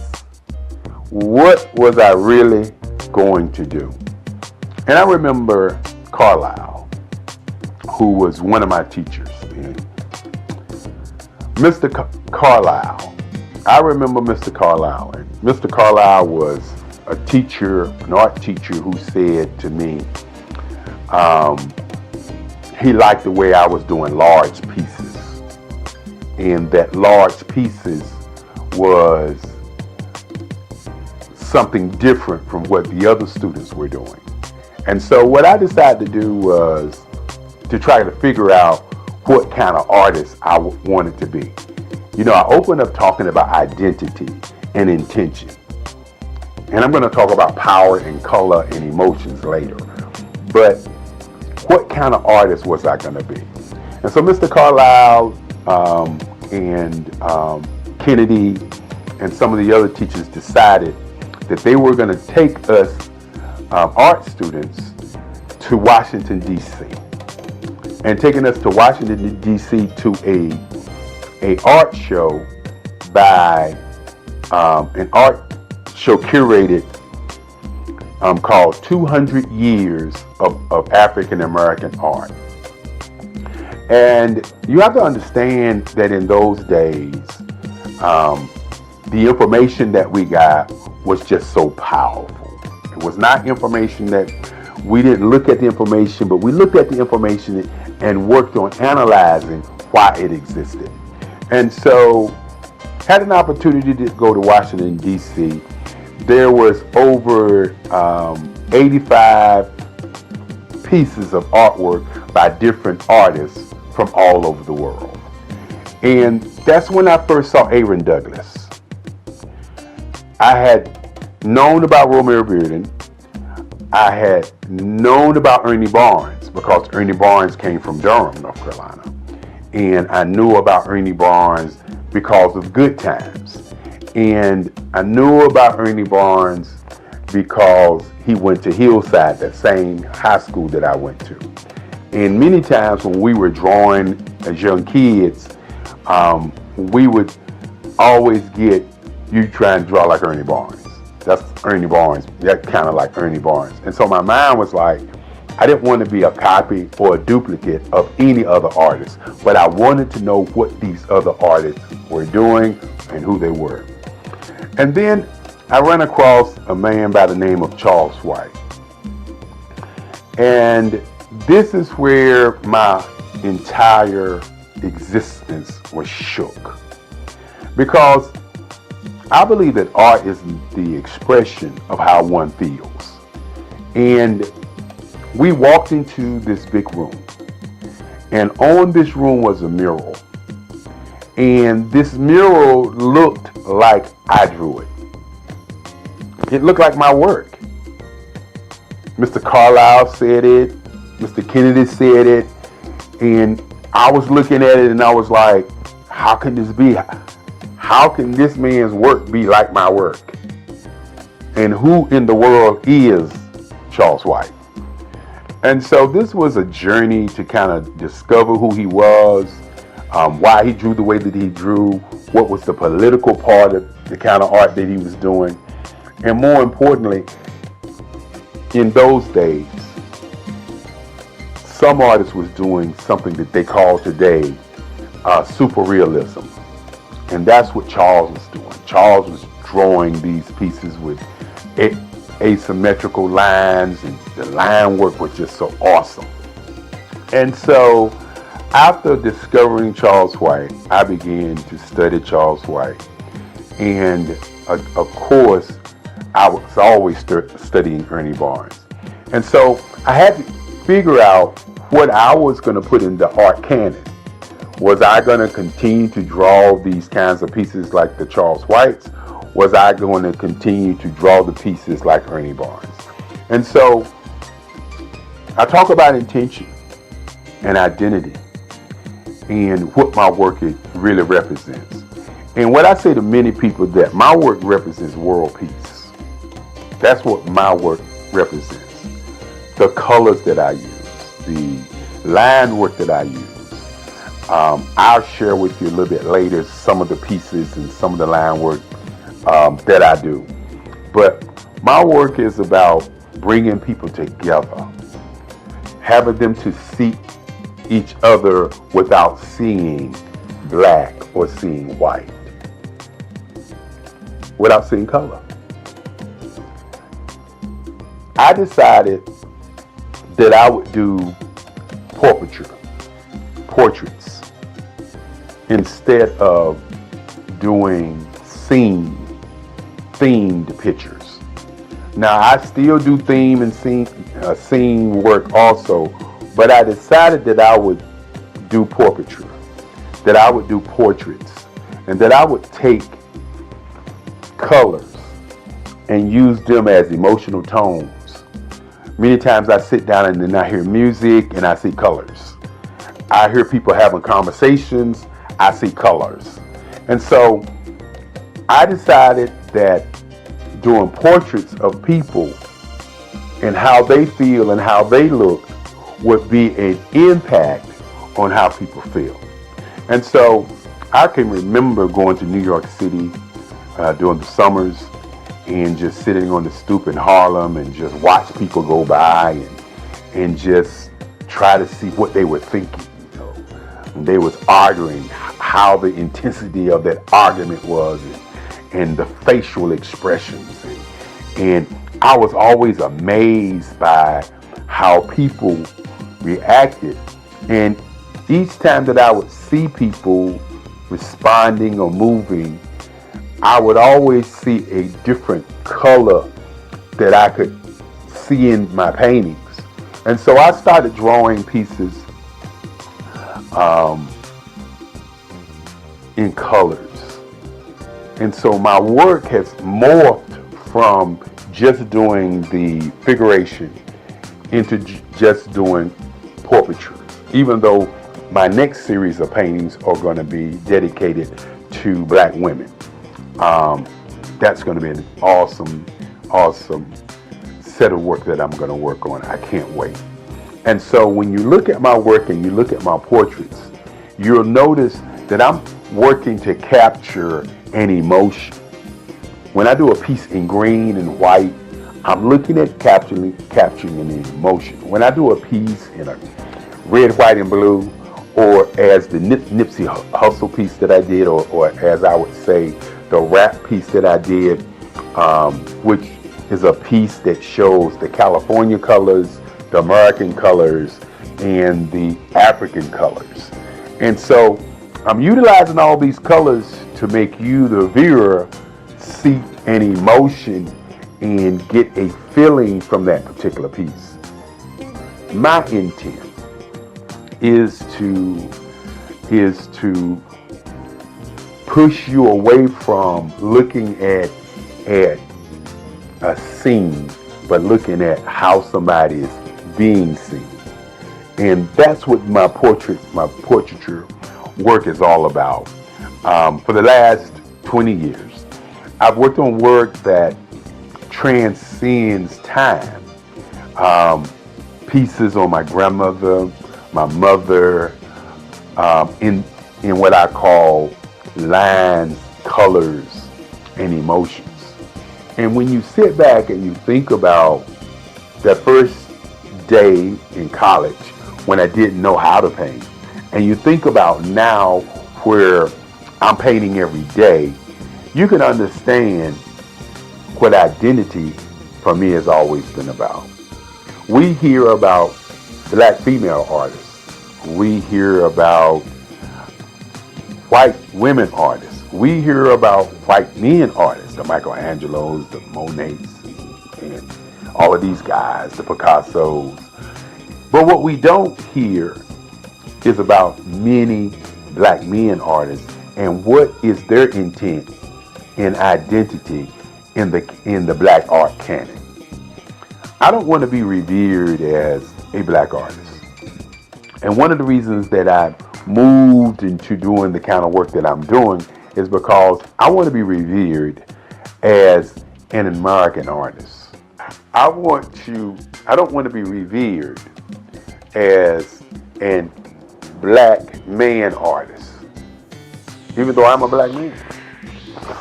What was I really going to do? And I remember Carlisle, who was one of my teachers. And Mr. Carlisle, I remember Mr. Carlisle. And Mr. Carlisle was a teacher, an art teacher, who said to me, he liked the way I was doing large pieces, and that large pieces was something different from what the other students were doing. And so what I decided to do was to try to figure out what kind of artist I wanted to be. You know, I opened up talking about identity and intention. And I'm going to talk about power and color and emotions later. But what kind of artist was I going to be? And so Mr. Carlisle and Kennedy and some of the other teachers decided that they were going to take us art students to Washington, D.C. And taking us to Washington, D.C. to a art show by an art show curated called 200 Years of African American Art. And you have to understand that in those days, the information that we got was just so powerful. It was not information that we didn't look at the information, but we looked at the information and worked on analyzing why it existed. And so had an opportunity to go to Washington, D.C. There was over 85 pieces of artwork by different artists from all over the world. And that's when I first saw Aaron Douglas. I had known about Romeo Bearden. I had known about Ernie Barnes because Ernie Barnes came from Durham, North Carolina. And I knew about Ernie Barnes because of Good Times. And I knew about Ernie Barnes because he went to Hillside, that same high school that I went to. And many times when we were drawing as young kids, we would always get, you try and draw like Ernie Barnes. That's Ernie Barnes. That kind of like Ernie Barnes. And so my mind was like, I didn't want to be a copy or a duplicate of any other artist, but I wanted to know what these other artists were doing and who they were. And then I ran across a man by the name of Charles White. And this is where my entire existence was shook. Because I believe that art is the expression of how one feels. And we walked into this big room. And on this room was a mural. And this mural looked like I drew it. It looked like my work. Mr. Carlisle said it. Mr. Kennedy said it. And I was looking at it and I was like, how can this be? How can this man's work be like my work? And who in the world is Charles White? And so this was a journey to kind of discover who he was, why he drew the way that he drew, what was the political part of the kind of art that he was doing. And more importantly, in those days, some artists was doing something that they call today super realism. And that's what Charles was doing. Charles was drawing these pieces with asymmetrical lines, and the line work was just so awesome. And so after discovering Charles White, I began to study Charles White. And of course, I was always studying Ernie Barnes. And so I had to figure out what I was going to put in the art canon. Was I going to continue to draw these kinds of pieces like the Charles Whites? Was I going to continue to draw the pieces like Ernie Barnes? And so I talk about intention and identity and what my work really represents. And what I say to many people, that my work represents world peace. That's what my work represents. the colors that I use, the line work that I use. I'll share with you a little bit later some of the pieces and some of the line work that I do. But my work is about bringing people together, having them to see each other without seeing black or seeing white, without seeing color. I decided that I would do portraits, instead of doing themed pictures. Now, I still do theme and scene work also, but I decided that I would do portraiture, that I would do portraits, and that I would take colors and use them as emotional tones. Many times I sit down and then I hear music and I see colors. I hear people having conversations, I see colors. And so I decided that doing portraits of people and how they feel and how they look would be an impact on how people feel. And so I can remember going to New York City during the summers and just sitting on the stoop in Harlem and just watch people go by and just try to see what they were thinking. They was arguing, how the intensity of that argument was, and the facial expressions. And I was always amazed by how people reacted. And each time that I would see people responding or moving, I would always see a different color that I could see in my paintings. And so I started drawing pieces in colors. And so my work has morphed from just doing the figuration into just doing portraiture, even though my next series of paintings are going to be dedicated to black women. That's going to be an awesome set of work that I'm going to work on. I can't wait. And so when you look at my work and you look at my portraits, you'll notice that I'm working to capture an emotion. When I do a piece in green and white, I'm looking at capturing an emotion. When I do a piece in a red, white, and blue, or as the Nipsey Hussle piece that I did, or as I would say, the rap piece that I did, which is a piece that shows the California colors, the American colors, and the African colors. And so I'm utilizing all these colors to make you, the viewer, see an emotion and get a feeling from that particular piece. My intent is to push you away from looking at a scene, but looking at how somebody is being seen. And that's what my portraiture work is all about. For the last 20 years, I've worked on work that transcends time. Pieces on my grandmother, my mother, in what I call lines, colors, and emotions. And when you sit back and you think about that first day in college when I didn't know how to paint, and you think about now where I'm painting every day, you can understand what identity for me has always been about. We hear about black female artists. We hear about white women artists. We hear about white men artists, the Michelangelos, the Monets, and all of these guys, the Picassos. But what we don't hear is about many black men artists and what is their intent and identity in the black art canon. I don't want to be revered as a black artist. And one of the reasons that I moved into doing the kind of work that I'm doing is because I want to be revered as an American artist. I don't want to be revered as a black man artist, even though I'm a black man.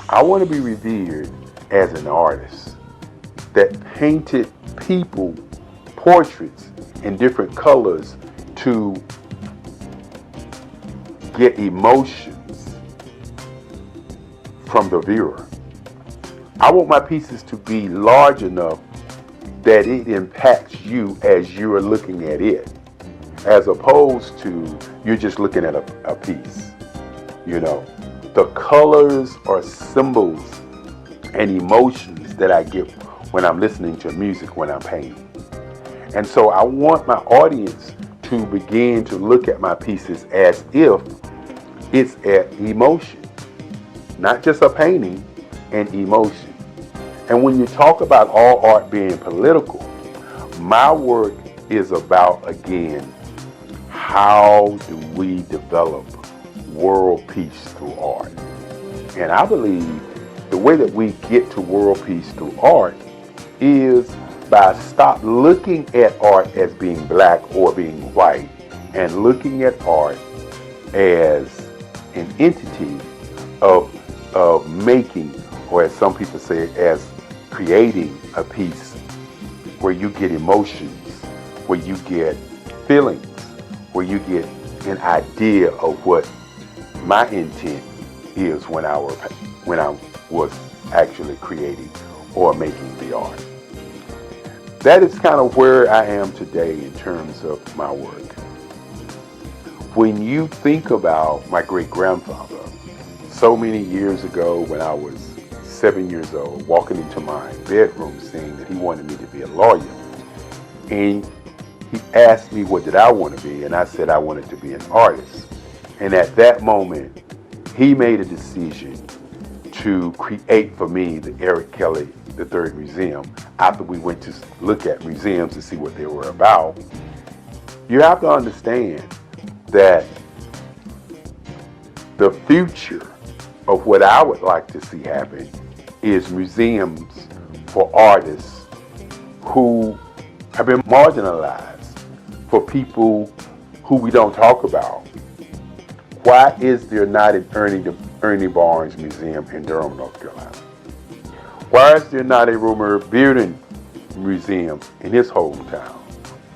I want to be revered as an artist that painted people portraits in different colors to get emotions from the viewer. I want my pieces to be large enough that it impacts you as you're looking at it, as opposed to you're just looking at a piece. You know, the colors are symbols and emotions that I get when I'm listening to music, when I'm painting. And so I want my audience to begin to look at my pieces as if it's an emotion, not just a painting, an emotion. And when you talk about all art being political, my work is about, again, how do we develop world peace through art? And I believe the way that we get to world peace through art is by stop looking at art as being black or being white and looking at art as an entity of making, or as some people say, as creating a piece where you get emotions, where you get feelings, where you get an idea of what my intent is when I was actually creating or making the art. That is kind of where I am today in terms of my work. When you think about my great-grandfather, so many years ago when I was 7 years old, walking into my bedroom saying that he wanted me to be a lawyer, and he asked me what did I want to be, and I said I wanted to be an artist. And at that moment, he made a decision to create for me the Eric Kelly III Museum. After we went to look at museums to see what they were about, you have to understand that the future of what I would like to see happen is museums for artists who have been marginalized, for people who we don't talk about. Why is there not an Ernie Barnes Museum in Durham, North Carolina? Why is there not a Romer Bearden Museum in his hometown?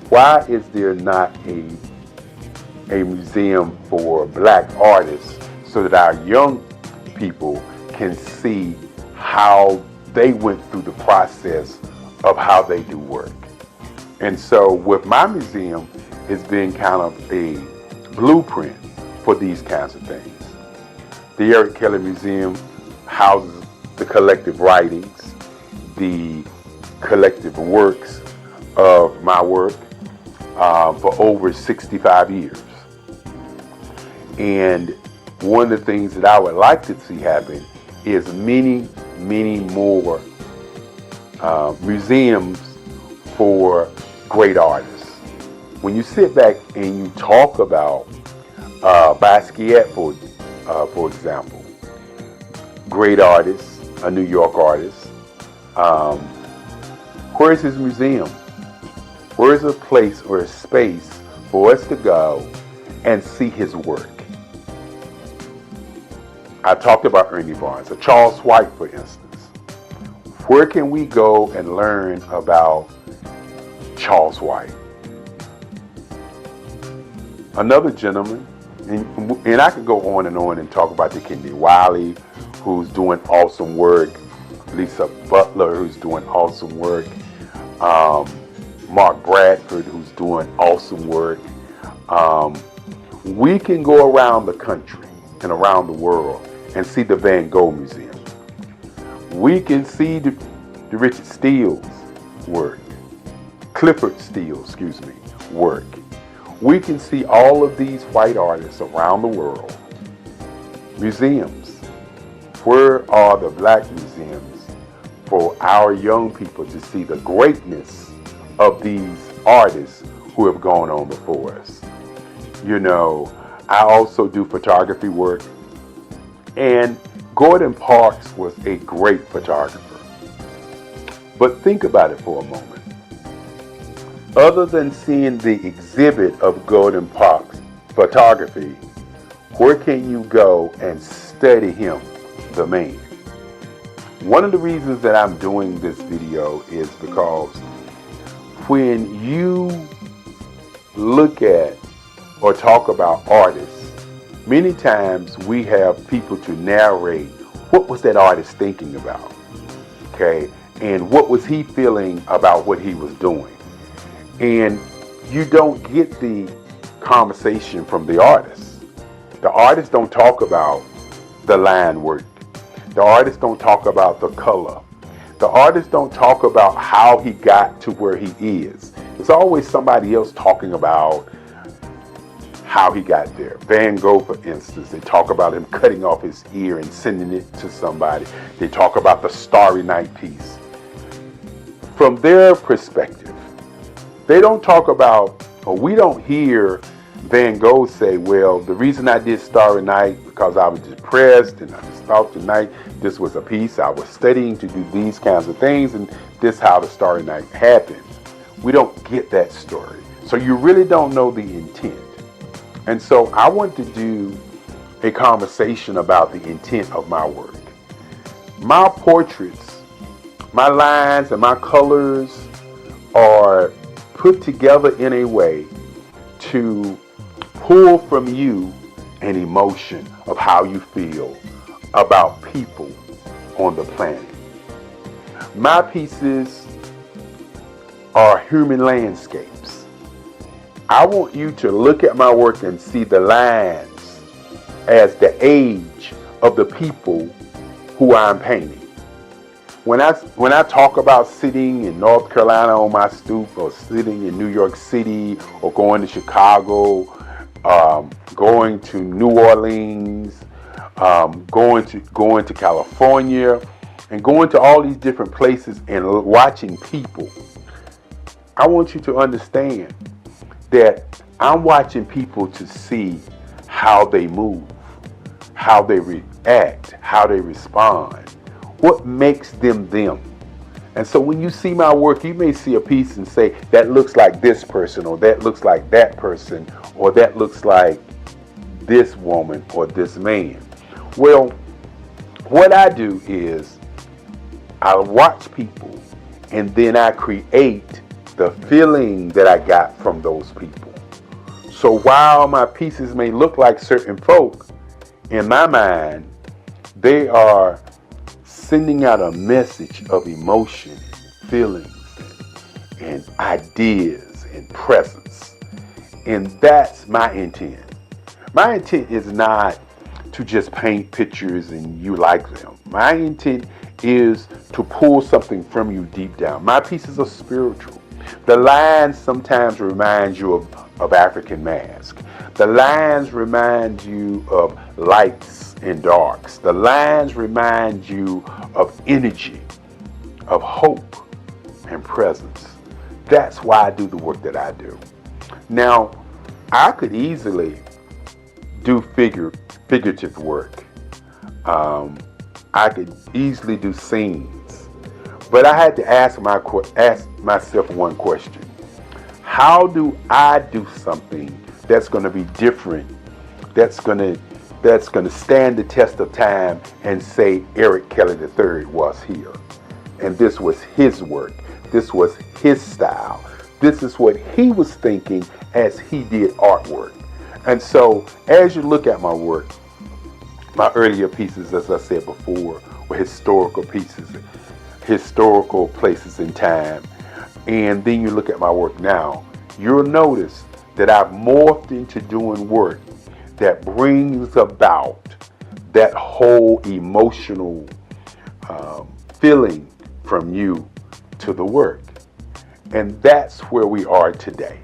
Why is there not a museum for black artists so that our young people can see how they went through the process of how they do work? And so with my museum, it's been kind of a blueprint for these kinds of things. The Eric Kelly Museum houses the collective writings, the collective works of my work for over 65 years. And one of the things that I would like to see happen is many, many more museums for great artists. When you sit back and you talk about Basquiat, for example, great artist, a New York artist, where's his museum? Where's a place or a space for us to go and see his work? I talked about Ernie Barnes, or Charles White, for instance. Where can we go and learn about Charles White? Another gentleman, and I could go on and talk about the Kennedy Wiley, who's doing awesome work, Lisa Butler, who's doing awesome work, Mark Bradford, who's doing awesome work. We can go around the country and around the world and see the Van Gogh Museum. We can see the Richard Steele's work, Clifford Steele, work. We can see all of these white artists around the world. Museums. Where are the black museums for our young people to see the greatness of these artists who have gone on before us? You know, I also do photography work, and Gordon Parks was a great photographer. But think about it for a moment. Other than seeing the exhibit of Golden Park's photography, where can you go and study him, the man? One of the reasons that I'm doing this video is because when you look at or talk about artists, many times we have people to narrate what was that artist thinking about, okay? And what was he feeling about what he was doing? And you don't get the conversation from the artist. The artists don't talk about the line work. The artists don't talk about the color. The artists don't talk about how he got to where he is. It's always somebody else talking about how he got there. Van Gogh, for instance, they talk about him cutting off his ear and sending it to somebody. They talk about the Starry Night piece. From their perspective, they don't talk about, or we don't hear Van Gogh say, well, the reason I did Starry Night because I was depressed and I just thought tonight this was a piece. I was studying to do these kinds of things, and this is how the Starry Night happened. We don't get that story. So you really don't know the intent. And so I want to do a conversation about the intent of my work. My portraits, my lines and my colors are put together in a way to pull from you an emotion of how you feel about people on the planet. My pieces are human landscapes. I want you to look at my work and see the lines as the age of the people who I'm painting. When I talk about sitting in North Carolina on my stoop, or sitting in New York City, or going to Chicago, going to New Orleans, going to California, and going to all these different places and watching people, I want you to understand that I'm watching people to see how they move, how they react, how they respond, what makes them them. And so when you see my work, you may see a piece and say, that looks like this person, or that looks like that person, or that looks like this woman or this man. Well, what I do is I watch people and then I create the feeling that I got from those people. So while my pieces may look like certain folk, in my mind, they are sending out a message of emotion, feelings, and ideas and presence. And that's my intent. My intent is not to just paint pictures and you like them. My intent is to pull something from you deep down. My pieces are spiritual. The lines sometimes remind you of African mask. The lines remind you of lights and darks. The lines remind you of energy, of hope and presence. That's why I do the work that I do. Now, I could easily do figurative work. I could easily do scenes. But I had to ask myself one question. How do I do something that's going to be different, that's going to stand the test of time and say Eric Kelly III was here? And this was his work. This was his style. This is what he was thinking as he did artwork. And so as you look at my work, my earlier pieces, as I said before, were historical pieces, historical places in time. And then you look at my work now, you'll notice that I've morphed into doing work that brings about that whole emotional feeling from you to the work. And that's where we are today.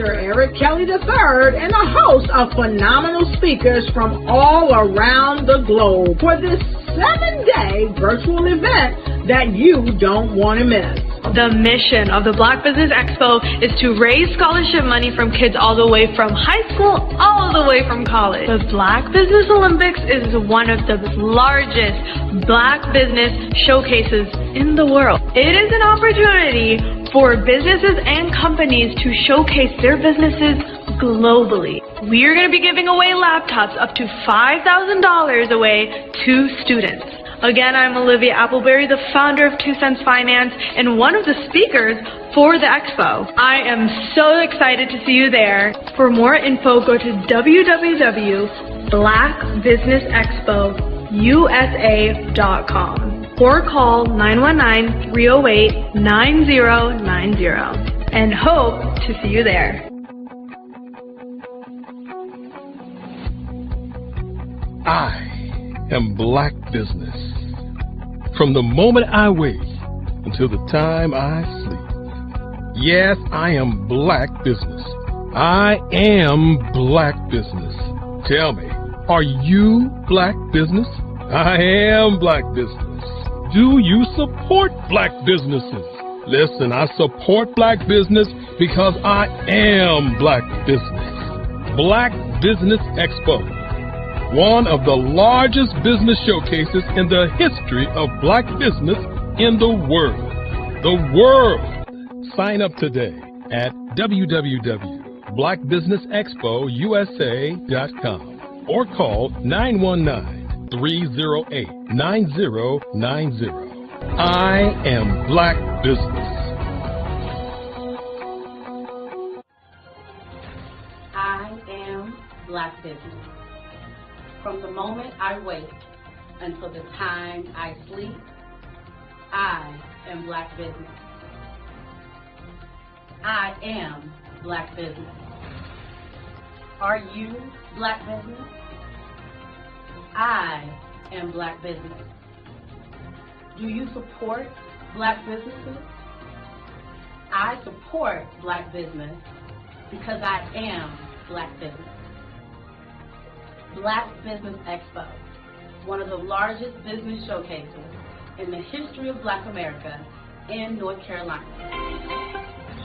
Dr. Eric Kelly III and a host of phenomenal speakers from all around the globe for this 7-day virtual event that you don't want to miss. The mission of the Black Business Expo is to raise scholarship money from kids all the way from high school, all the way from college. The Black Business Olympics is one of the largest Black business showcases in the world. It is an opportunity for businesses and companies to showcase their businesses globally. We are going to be giving away laptops up to $5,000 away to students. Again, I'm Olivia Appleberry, the founder of 2 Cents Finance and one of the speakers for the expo. I am so excited to see you there. For more info, go to www.blackbusinessexpousa.com or call 919-308-9090 and hope to see you there. I am Black Business. From the moment I wake until the time I sleep. Yes, I am Black Business. I am Black Business. Tell me, are you Black Business? I am Black Business. Do you support Black businesses? Listen, I support Black business because I am Black Business. Black Business Expo, one of the largest business showcases in the history of Black business in the world. The world! Sign up today at www.blackbusinessexpousa.com or call 919-308-9090. I am Black Business. I am Black Business. From the moment I wake until the time I sleep, I am Black Business. I am Black Business. Are you Black Business? I am Black Business. Do you support Black businesses? I support Black business because I am Black Business. Black Business Expo, one of the largest business showcases in the history of Black America in North Carolina.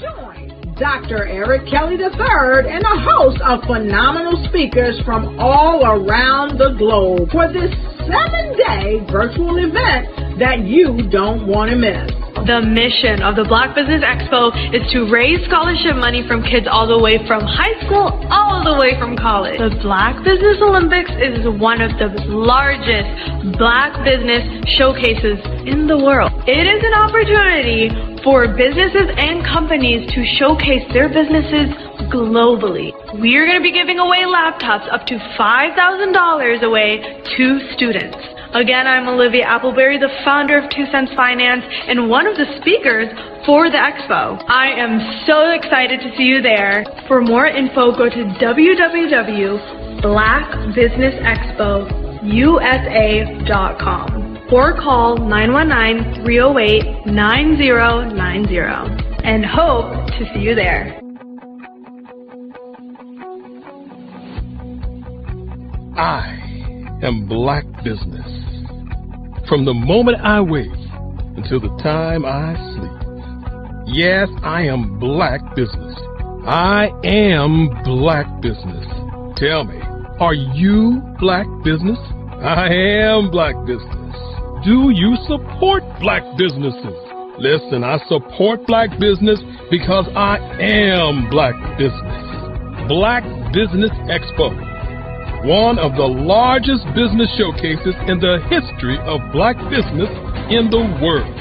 Join Dr. Eric Kelly III and a host of phenomenal speakers from all around the globe for this 7-day virtual event that you don't want to miss. The mission of the Black Business Expo is to raise scholarship money from kids all the way from high school, all the way from college. The Black Business Olympics is one of the largest Black business showcases in the world. It is an opportunity for businesses and companies to showcase their businesses globally. We are going to be giving away laptops up to $5,000 away to students. Again, I'm Olivia Appleberry, the founder of 2 Cents Finance and one of the speakers for the expo. I am so excited to see you there. For more info, go to www.blackbusinessexpousa.com or call 919-308-9090 and hope to see you there. I am Black Business. From the moment I wake until the time I sleep. Yes, I am Black Business. I am Black Business. Tell me, are you Black Business? I am Black Business. Do you support Black businesses? Listen, I support Black business because I am Black Business. Black Business Expo, one of the largest business showcases in the history of Black business in the world.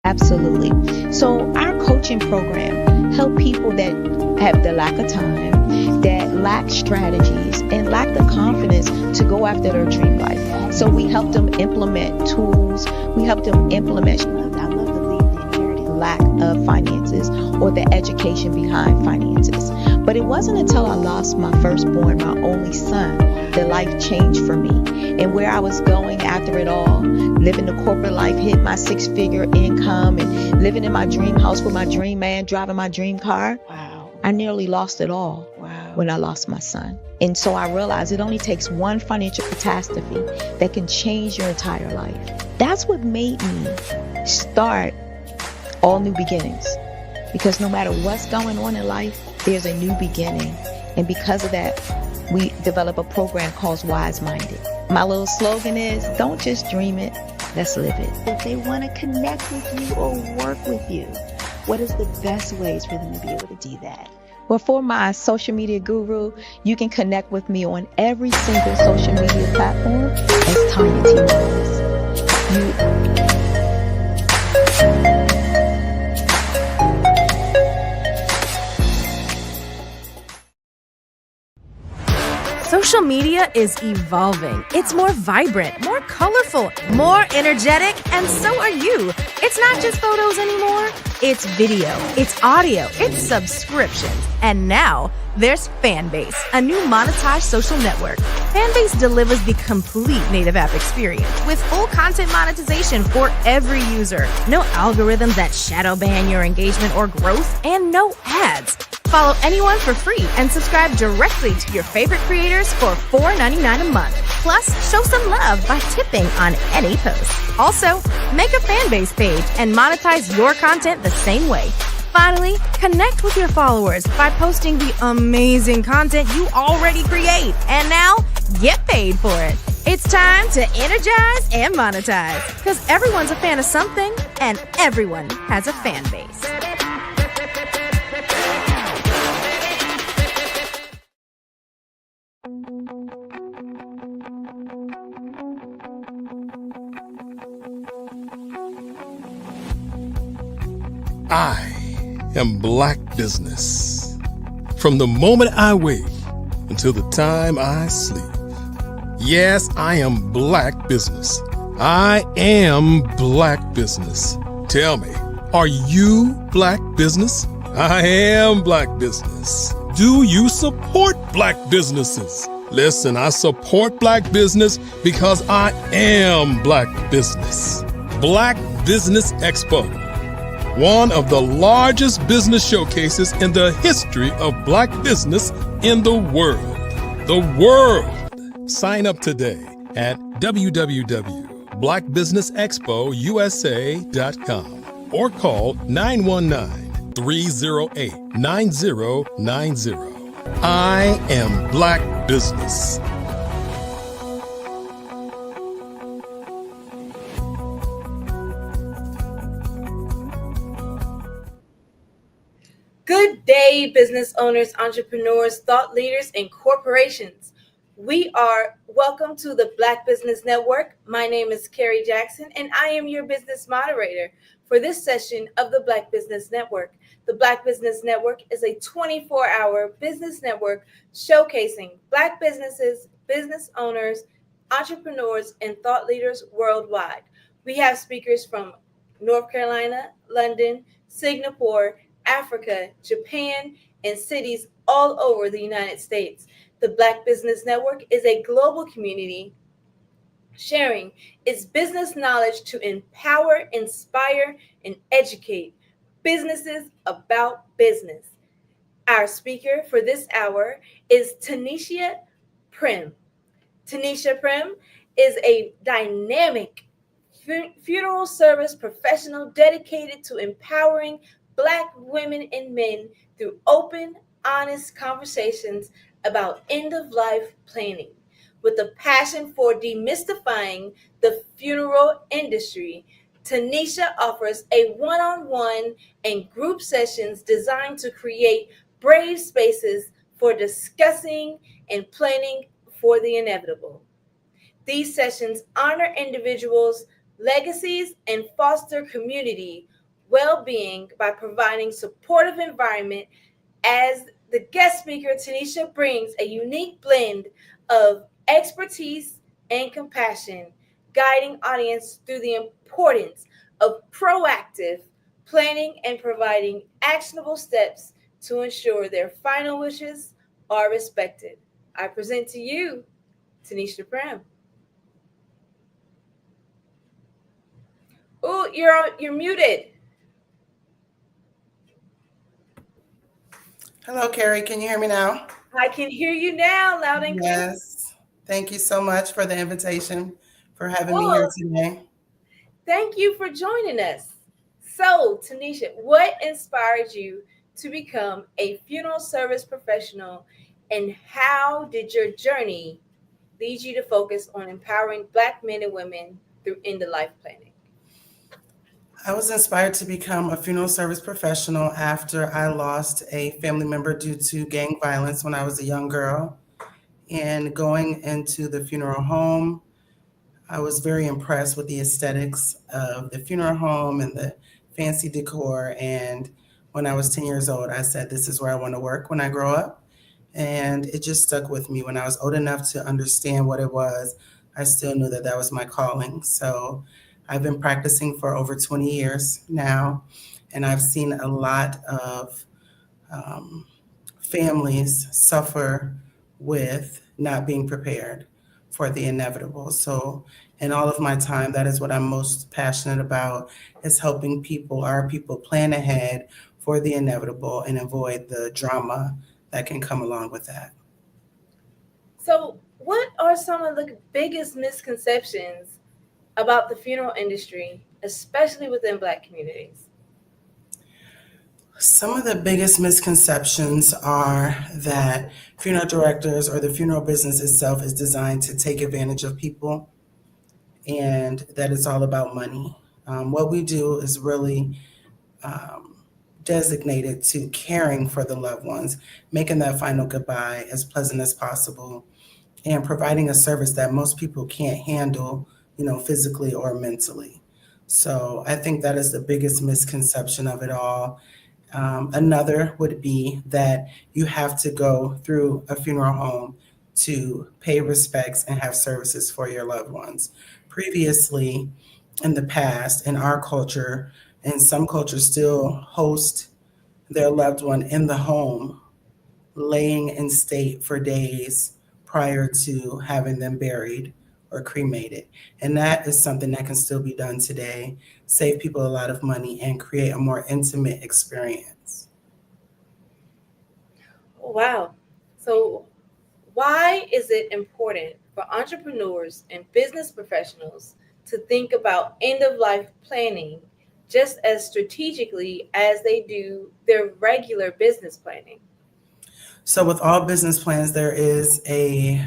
Absolutely. So our coaching program help people that have the lack of time, that lack strategies, and lack the confidence to go after their dream life. So we help them implement tools. We help them implement, I love to leave the inherited lack of finances or the education behind finances. But it wasn't until I lost my firstborn, my only son, that life changed for me. And where I was going after it all, living the corporate life, hit my 6-figure income, and living in my dream house with my dream man, driving my dream car. Wow. I nearly lost it all. Wow. When I lost my son. And so I realized it only takes one financial catastrophe that can change your entire life. That's what made me start All New Beginnings. Because no matter what's going on in life, there's a new beginning. And because of that, we develop a program called Wise Minded. My little slogan is, don't just dream it, let's live it. If they want to connect with you or work with you, what is the best ways for them to be able to do that? Well, for my social media guru, you can connect with me on every single social media platform as Tanya T. Rose. Social media is evolving. It's more vibrant, more colorful, more energetic, and so are you. It's not just photos anymore. It's video, it's audio, it's subscriptions. And now there's Fanbase, a new monetized social network. Fanbase delivers the complete native app experience with full content monetization for every user. No algorithms that shadow ban your engagement or growth, and no ads. Follow anyone for free and subscribe directly to your favorite creators for $4.99 a month. Plus, show some love by tipping on any post. Also, make a Fanbase page and monetize your content the same way. Finally, connect with your followers by posting the amazing content you already create. And now, get paid for it. It's time to energize and monetize, because everyone's a fan of something and everyone has a fan base. I am Black Business. From the moment I wake until the time I sleep. Yes, I am Black Business. I am Black Business. Tell me, are you Black Business? I am Black Business. Do you support Black businesses? Listen, I support Black business because I am Black Business. Black Business Expo, one of the largest business showcases in the history of Black business in the world. The world! Sign up today at www.blackbusinessexpousa.com or call 919-308-9090. I am Black Business. Good day, business owners, entrepreneurs, thought leaders, and corporations. We are welcome to the Black Business Network. My name is Carrie Jackson, and I am your business moderator for this session of the Black Business Network. The Black Business Network is a 24-hour business network showcasing Black businesses, business owners, entrepreneurs, and thought leaders worldwide. We have speakers from North Carolina, London, Singapore, Africa, Japan, and cities all over the United States. The Black Business Network is a global community sharing its business knowledge to empower, inspire, and educate businesses about business. Our speaker for this hour is Tanisha Prim. Tanisha Prim is a dynamic funeral service professional dedicated to empowering Black women and men through open, honest conversations about end-of-life planning. With a passion for demystifying the funeral industry, Tanisha offers a one-on-one and group sessions designed to create brave spaces for discussing and planning for the inevitable. These sessions honor individuals' legacies and foster community well-being by providing supportive environment. As the guest speaker, Tanisha brings a unique blend of expertise and compassion, guiding audience through the importance of proactive planning and providing actionable steps to ensure their final wishes are respected. I present to you, Tanisha Prim. Oh, you're muted. Hello, Carrie. Can you hear me now? I can hear you now, loud and clear. Yes. Thank you so much for the invitation, for having me here today. Thank you for joining us. So, Tanisha, what inspired you to become a funeral service professional, and how did your journey lead you to focus on empowering Black men and women through end-of-life planning? I was inspired to become a funeral service professional after I lost a family member due to gang violence when I was a young girl. And going into the funeral home, I was very impressed with the aesthetics of the funeral home and the fancy decor. And when I was 10 years old, I said, this is where I want to work when I grow up. And it just stuck with me. When I was old enough to understand what it was, I still knew that that was my calling. So I've been practicing for over 20 years now, and I've seen a lot of families suffer with not being prepared for the inevitable. So in all of my time, that is what I'm most passionate about, is helping people, our people, plan ahead for the inevitable and avoid the drama that can come along with that. So what are some of the biggest misconceptions about the funeral industry, especially within Black communities? Some of the biggest misconceptions are that funeral directors or the funeral business itself is designed to take advantage of people, and that it's all about money. What we do is really designated to caring for the loved ones, making that final goodbye as pleasant as possible, and providing a service that most people can't handle, physically or mentally. So I think that is the biggest misconception of it all. Another would be that you have to go through a funeral home to pay respects and have services for your loved ones. Previously, in the past, in our culture, and some cultures still host their loved one in the home, laying in state for days prior to having them buried or cremated. And that is something that can still be done today, save people a lot of money, and create a more intimate experience. Wow. So why is it important for entrepreneurs and business professionals to think about end-of-life planning just as strategically as they do their regular business planning? So with all business plans, there is a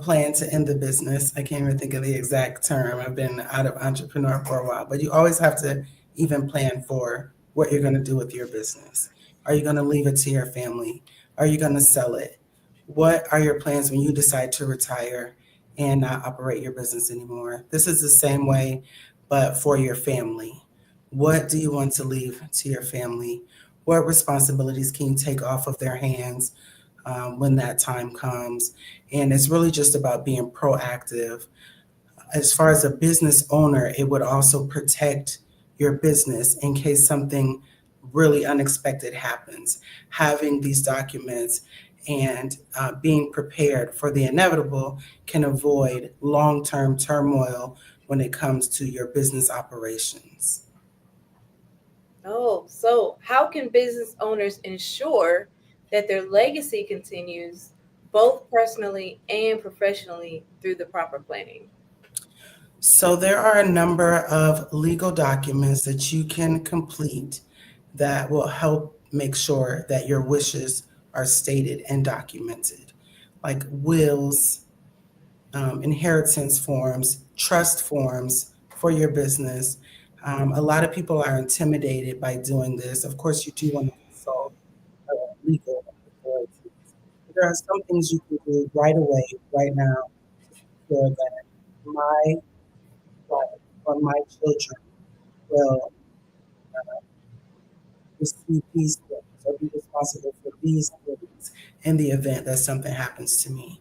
plan to end the business. I can't even think of the exact term. I've been out of entrepreneur for a while, but you always have to even plan for what you're going to do with your business. Are you going to leave it to your family? Are you going to sell it? What are your plans when you decide to retire and not operate your business anymore? This is the same way, but for your family. What do you want to leave to your family? What responsibilities can you take off of their hands when that time comes? And it's really just about being proactive. As far as a business owner, it would also protect your business in case something really unexpected happens. Having these documents and being prepared for the inevitable can avoid long-term turmoil when it comes to your business operations. Oh, so how can business owners ensure that their legacy continues both personally and professionally through the proper planning? So there are a number of legal documents that you can complete that will help make sure that your wishes are stated and documented, like wills, inheritance forms, trust forms for your business. A lot of people are intimidated by doing this. Of course, you do want to consult legal authorities. There are some things you can do right away, right now, to ensure that my wife or my children will receive these things or be responsible for these things in the event that something happens to me.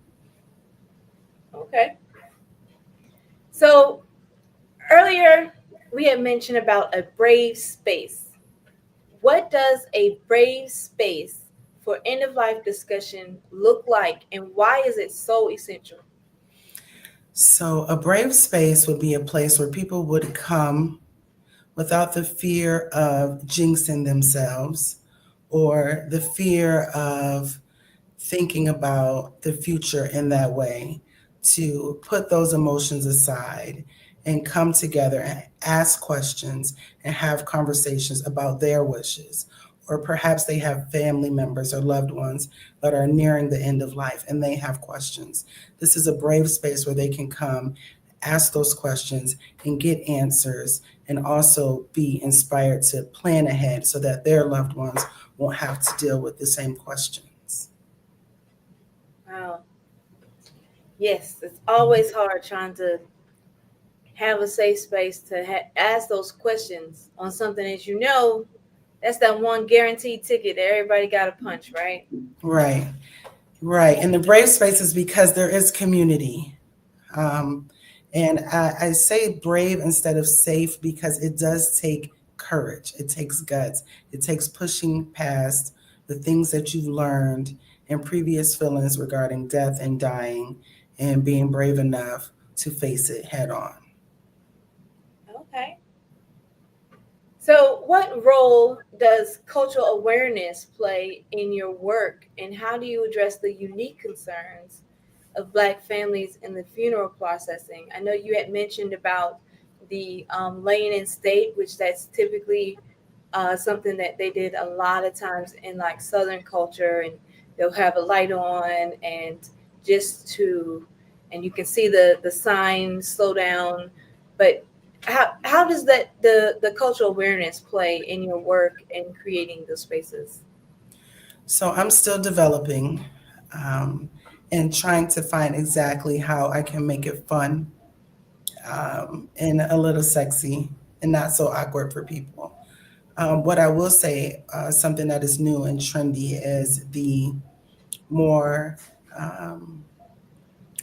Okay. So earlier we had mentioned about a brave space. What does a brave space for end of life discussion look like, and why is it so essential? So, a brave space would be a place where people would come without the fear of jinxing themselves or the fear of thinking about the future in that way, to put those emotions aside and come together and ask questions and have conversations about their wishes. Or perhaps they have family members or loved ones that are nearing the end of life and they have questions. This is a brave space where they can come, ask those questions, and get answers, and also be inspired to plan ahead so that their loved ones won't have to deal with the same questions. Wow. Yes, it's always hard trying to have a safe space to ask those questions on something that you know that's that one guaranteed ticket that everybody got to punch, right? Right, right. And the brave space is because there is community. And I say brave instead of safe because it does take courage. It takes guts. It takes pushing past the things that you've learned and previous feelings regarding death and dying and being brave enough to face it head on. Okay. So, what role does cultural awareness play in your work, and how do you address the unique concerns of Black families in the funeral processing? I know you had mentioned about the laying in state, which that's typically something that they did a lot of times in like Southern culture, and they'll have a light on and and you can see the sign slow down. But how does that the cultural awareness play in your work in creating those spaces? So I'm still developing and trying to find exactly how I can make it fun and a little sexy and not so awkward for people. What I will say, something that is new and trendy is the more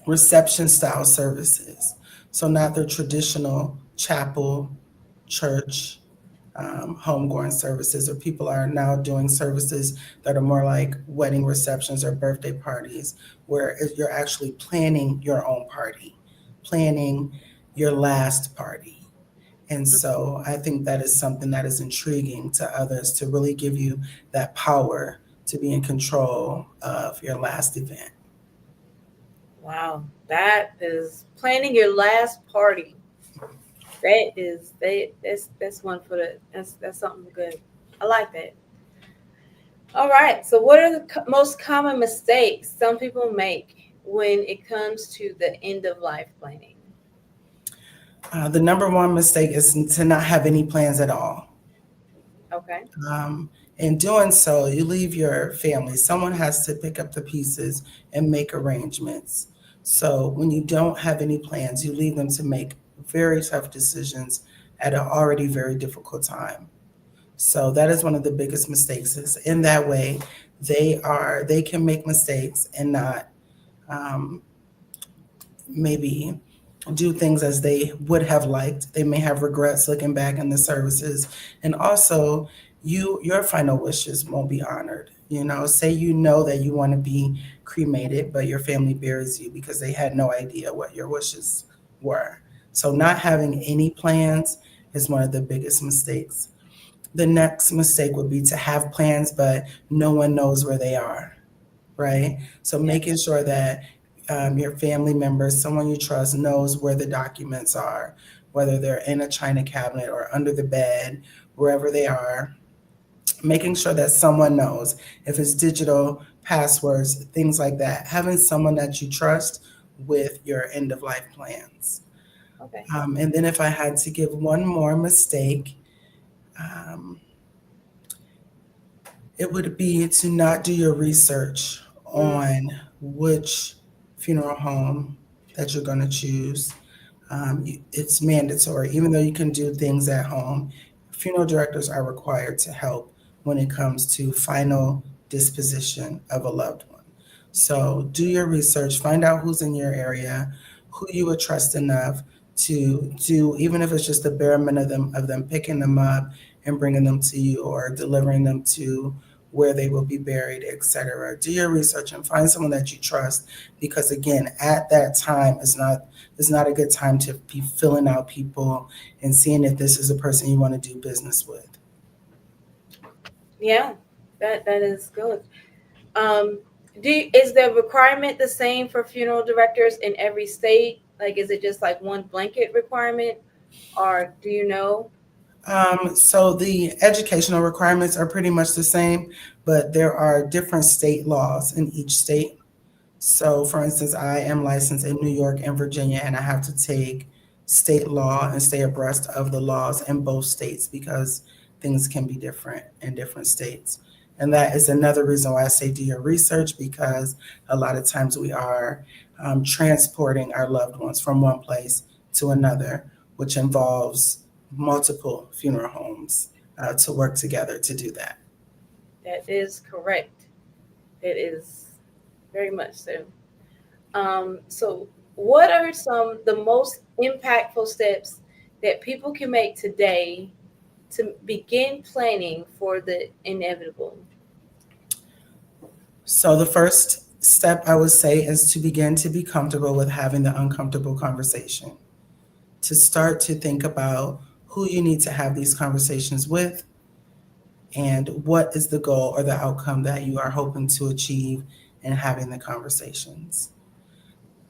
reception style services. So not the traditional chapel, church, homegoing services, or people are now doing services that are more like wedding receptions or birthday parties, where you're actually planning your own party, planning your last party. And so I think that is something that is intriguing to others to really give you that power to be in control of your last event. Wow, that is planning your last party. That's one for that's something good. I like that. All right. So, what are the most common mistakes some people make when it comes to the end of life planning? The number one mistake is to not have any plans at all. Okay. In doing so, you leave your family. Someone has to pick up the pieces and make arrangements. So when you don't have any plans, you leave them to make very tough decisions at an already very difficult time. So that is one of the biggest mistakes. Is in that way, they can make mistakes and not maybe do things as they would have liked. They may have regrets looking back on the services. And also, your final wishes won't be honored. Say you know that you want to be cremated, but your family buries you because they had no idea what your wishes were. So not having any plans is one of the biggest mistakes. The next mistake would be to have plans, but no one knows where they are, right? So making sure that your family members, someone you trust, knows where the documents are, whether they're in a china cabinet or under the bed, wherever they are. Making sure that someone knows if it's digital, passwords, things like that. Having someone that you trust with your end of life plans. Okay. And then if I had to give one more mistake, it would be to not do your research on which funeral home that you're going to choose. It's mandatory, even though you can do things at home. Funeral directors are required to help when it comes to final disposition of a loved one. So do your research, find out who's in your area, who you would trust enough to do, even if it's just the bare minimum of them picking them up and bringing them to you or delivering them to where they will be buried, etc. Do your research and find someone that you trust, because again, at that time, it's not a good time to be filling out people and seeing if this is a person you want to do business with. Yeah, that is good. Is the requirement the same for funeral directors in every state? Like, is it just like one blanket requirement, or do you know? So the educational requirements are pretty much the same, but there are different state laws in each state. So for instance, I am licensed in New York and Virginia, and I have to take state law and stay abreast of the laws in both states because things can be different in different states. And that is another reason why I say do your research, because a lot of times we are transporting our loved ones from one place to another, which involves multiple funeral homes to work together to do that. That is correct. It is very much so. So what are the most impactful steps that people can make today to begin planning for the inevitable? So the first step I would say is to begin to be comfortable with having the uncomfortable conversation. To start to think about who you need to have these conversations with and what is the goal or the outcome that you are hoping to achieve in having the conversations.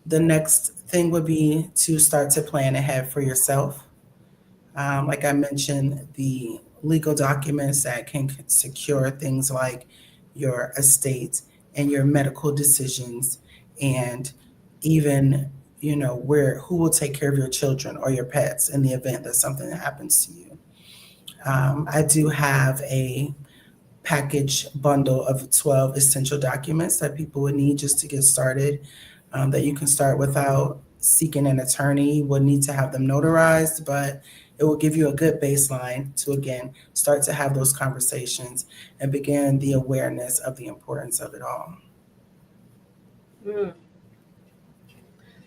The next thing would be to start to plan ahead for yourself. Like I mentioned, the legal documents that can secure things like your estate and your medical decisions, and even who will take care of your children or your pets in the event that something happens to you. I do have a package bundle of 12 essential documents that people would need just to get started, that you can start without seeking an attorney. You would need to have them notarized, but it will give you a good baseline to, again, start to have those conversations and begin the awareness of the importance of it all.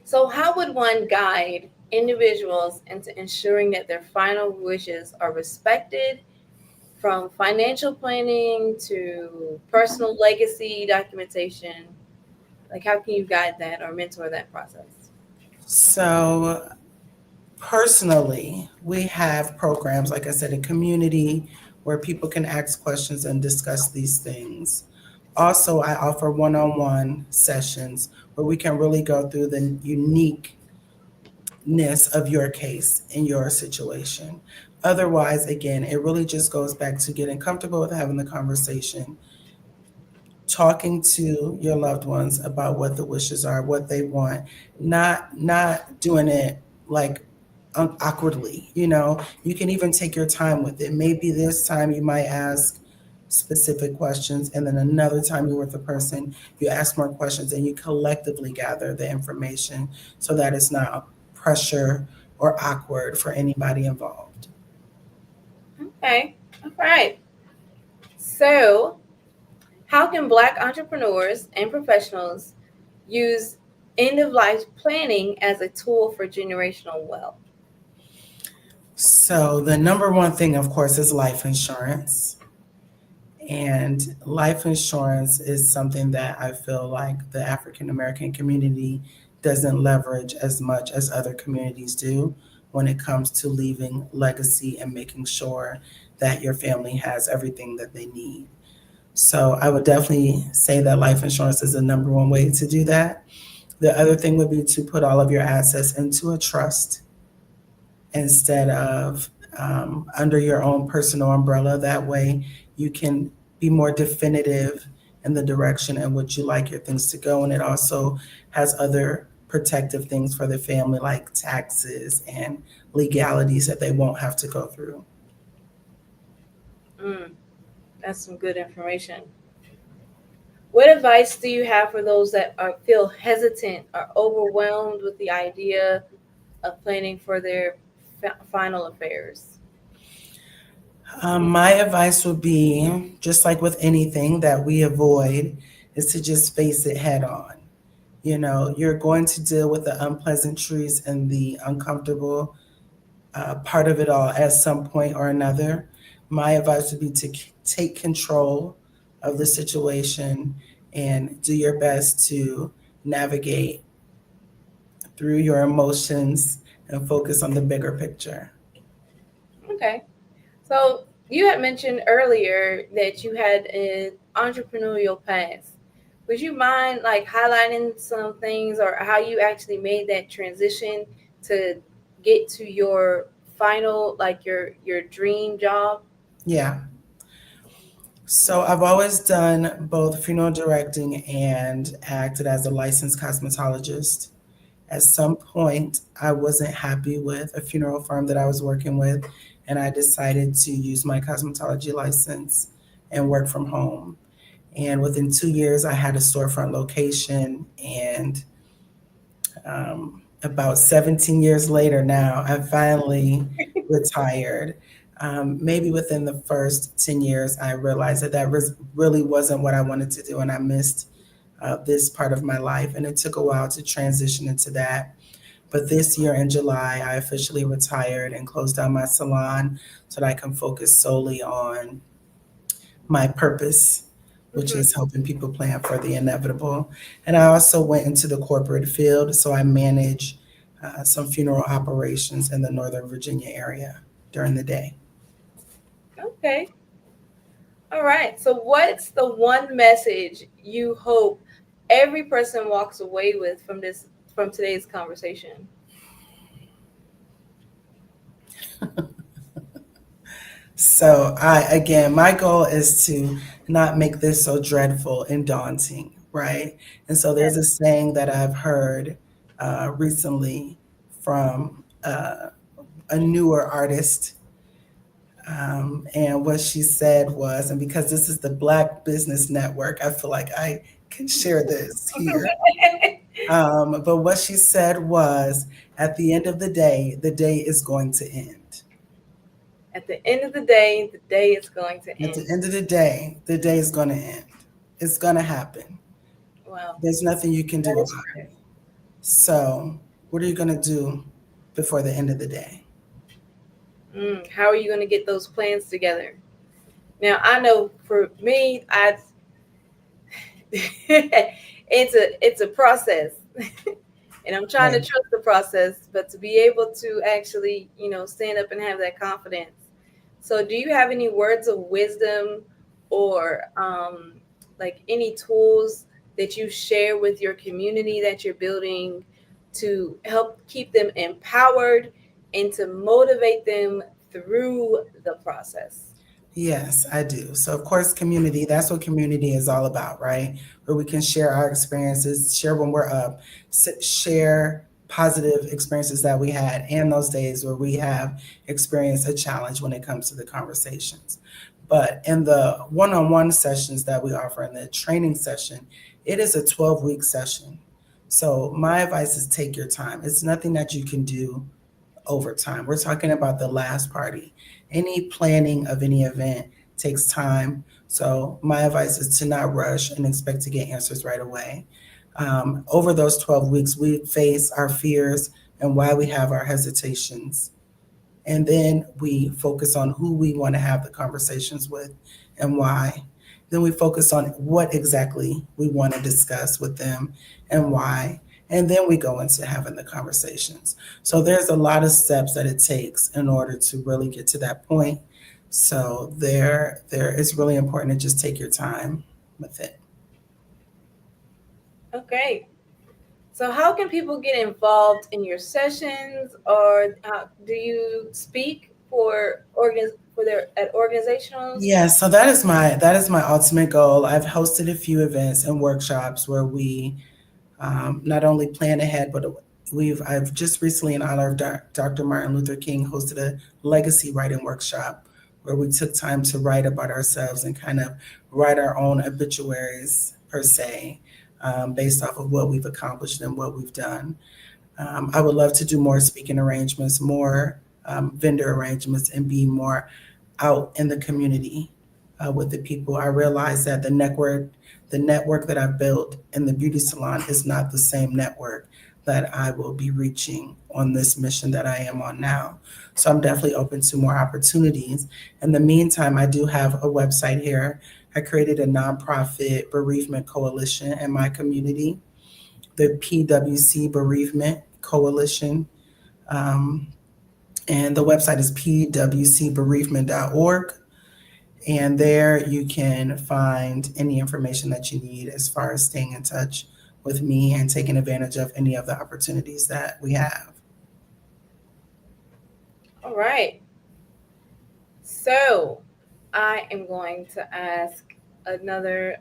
So how would one guide individuals into ensuring that their final wishes are respected, from financial planning to personal legacy documentation? Like, how can you guide that or mentor that process? So personally, we have programs, like I said, a community where people can ask questions and discuss these things. Also, I offer one-on-one sessions where we can really go through the uniqueness of your case and your situation. Otherwise, again, it really just goes back to getting comfortable with having the conversation, talking to your loved ones about what the wishes are, what they want, not doing it like awkwardly. You can even take your time with it. Maybe this time you might ask specific questions, and then another time you're with the person, you ask more questions, and you collectively gather the information so that it's not pressure or awkward for anybody involved. Okay. All right. So how can Black entrepreneurs and professionals use end-of-life planning as a tool for generational wealth? So the number one thing, of course, is life insurance. And life insurance is something that I feel like the African American community doesn't leverage as much as other communities do when it comes to leaving legacy and making sure that your family has everything that they need. So I would definitely say that life insurance is the number one way to do that. The other thing would be to put all of your assets into a trust instead of under your own personal umbrella. That way you can be more definitive in the direction in which you like your things to go. And it also has other protective things for the family, like taxes and legalities that they won't have to go through. That's some good information. What advice do you have for those that feel hesitant or overwhelmed with the idea of planning for their final affairs? My advice would be, just like with anything that we avoid, is to just face it head on. You know, you're going to deal with the unpleasantries and the uncomfortable part of it all at some point or another. My advice would be to take control of the situation and do your best to navigate through your emotions and focus on the bigger picture. Okay. So you had mentioned earlier that you had an entrepreneurial past. Would you mind like highlighting some things or how you actually made that transition to get to your final, like your dream job? Yeah. So I've always done both funeral directing and acted as a licensed cosmetologist. At some point, I wasn't happy with a funeral firm that I was working with, and I decided to use my cosmetology license and work from home. And within 2 years, I had a storefront location, and about 17 years later now, I finally retired. Maybe within the first 10 years, I realized that really wasn't what I wanted to do, and I missed this part of my life. And it took a while to transition into that. But this year in July, I officially retired and closed down my salon so that I can focus solely on my purpose, which is helping people plan for the inevitable. And I also went into the corporate field, so I manage some funeral operations in the Northern Virginia area during the day. Okay. All right. So what's the one message you hope every person walks away with from today's conversation? So again, my goal is to not make this so dreadful and daunting, right? And so there's a saying that I've heard recently from a newer artist. And what she said was, and because this is the Black Business Network, I feel like I can share this here. But what she said was, at the end of the day is going to end. At the end of the day is going to end. At the end of the day is going to end. It's going to happen. Wow. There's nothing you can do about it. So what are you going to do before the end of the day? How are you going to get those plans together? Now, I know for me, it's a process. And I'm trying to trust the process, but to be able to actually, stand up and have that confidence. So do you have any words of wisdom or like any tools that you share with your community that you're building to help keep them empowered and to motivate them through the process? Yes, I do. So of course, community, that's what community is all about, right? Where we can share our experiences, share when we're up, share positive experiences that we had and those days where we have experienced a challenge when it comes to the conversations. But in the one-on-one sessions that we offer in the training session, it is a 12-week session. So my advice is take your time. It's nothing that you can do over time. We're talking about the last party. Any planning of any event takes time. So my advice is to not rush and expect to get answers right away. Over those 12 weeks, we face our fears and why we have our hesitations. And then we focus on who we want to have the conversations with and why. Then we focus on what exactly we want to discuss with them and why. And then we go into having the conversations. So there's a lot of steps that it takes in order to really get to that point. So there it's really important to just take your time with it. Okay. So how can people get involved in your sessions, or do you speak for their at organizations? Yeah, so that is my ultimate goal. I've hosted a few events and workshops where we not only plan ahead, but I've just recently, in honor of Dr. Martin Luther King, hosted a legacy writing workshop where we took time to write about ourselves and kind of write our own obituaries per se, based off of what we've accomplished and what we've done. I would love to do more speaking arrangements, more vendor arrangements, and be more out in the community with the people. I realize that the network that I've built in the beauty salon is not the same network that I will be reaching on this mission that I am on now. So I'm definitely open to more opportunities. In the meantime, I do have a website here. I created a nonprofit bereavement coalition in my community, the PWC Bereavement Coalition. And the website is pwcbereavement.org. And there you can find any information that you need as far as staying in touch with me and taking advantage of any of the opportunities that we have. All right. So I am going to ask another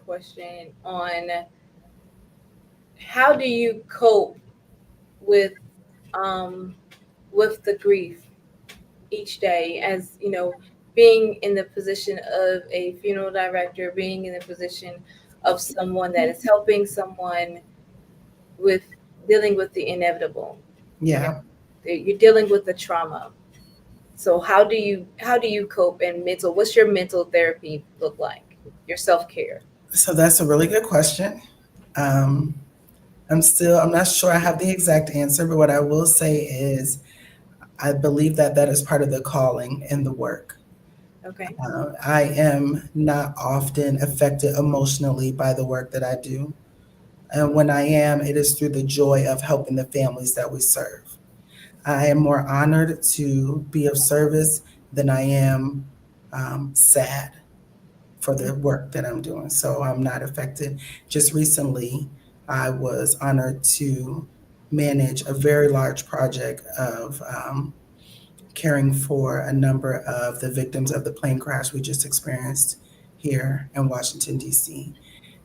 question on how do you cope with the grief each day, as you know, being in the position of a funeral director, being in the position of someone that is helping someone with dealing with the inevitable. Yeah. You're dealing with the trauma. So how do you cope and what's your mental therapy look like? Your self-care? So that's a really good question. I'm not sure I have the exact answer, but what I will say is I believe that is part of the calling and the work. Okay. I am not often affected emotionally by the work that I do. And when I am, it is through the joy of helping the families that we serve. I am more honored to be of service than I am sad for the work that I'm doing. So I'm not affected. Just recently, I was honored to manage a very large project of caring for a number of the victims of the plane crash we just experienced here in Washington, D.C.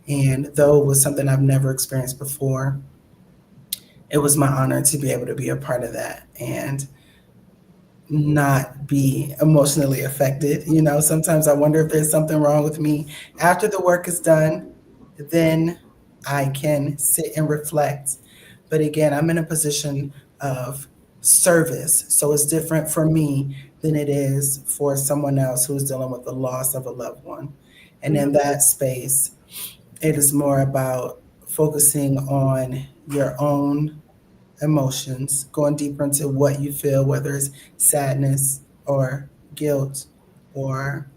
And though it was something I've never experienced before, it was my honor to be able to be a part of that and not be emotionally affected. You know, sometimes I wonder if there's something wrong with me. After the work is done, then I can sit and reflect. But again, I'm in a position of service. So it's different for me than it is for someone else who's dealing with the loss of a loved one. And in that space, it is more about focusing on your own emotions, going deeper into what you feel, whether it's sadness or guilt or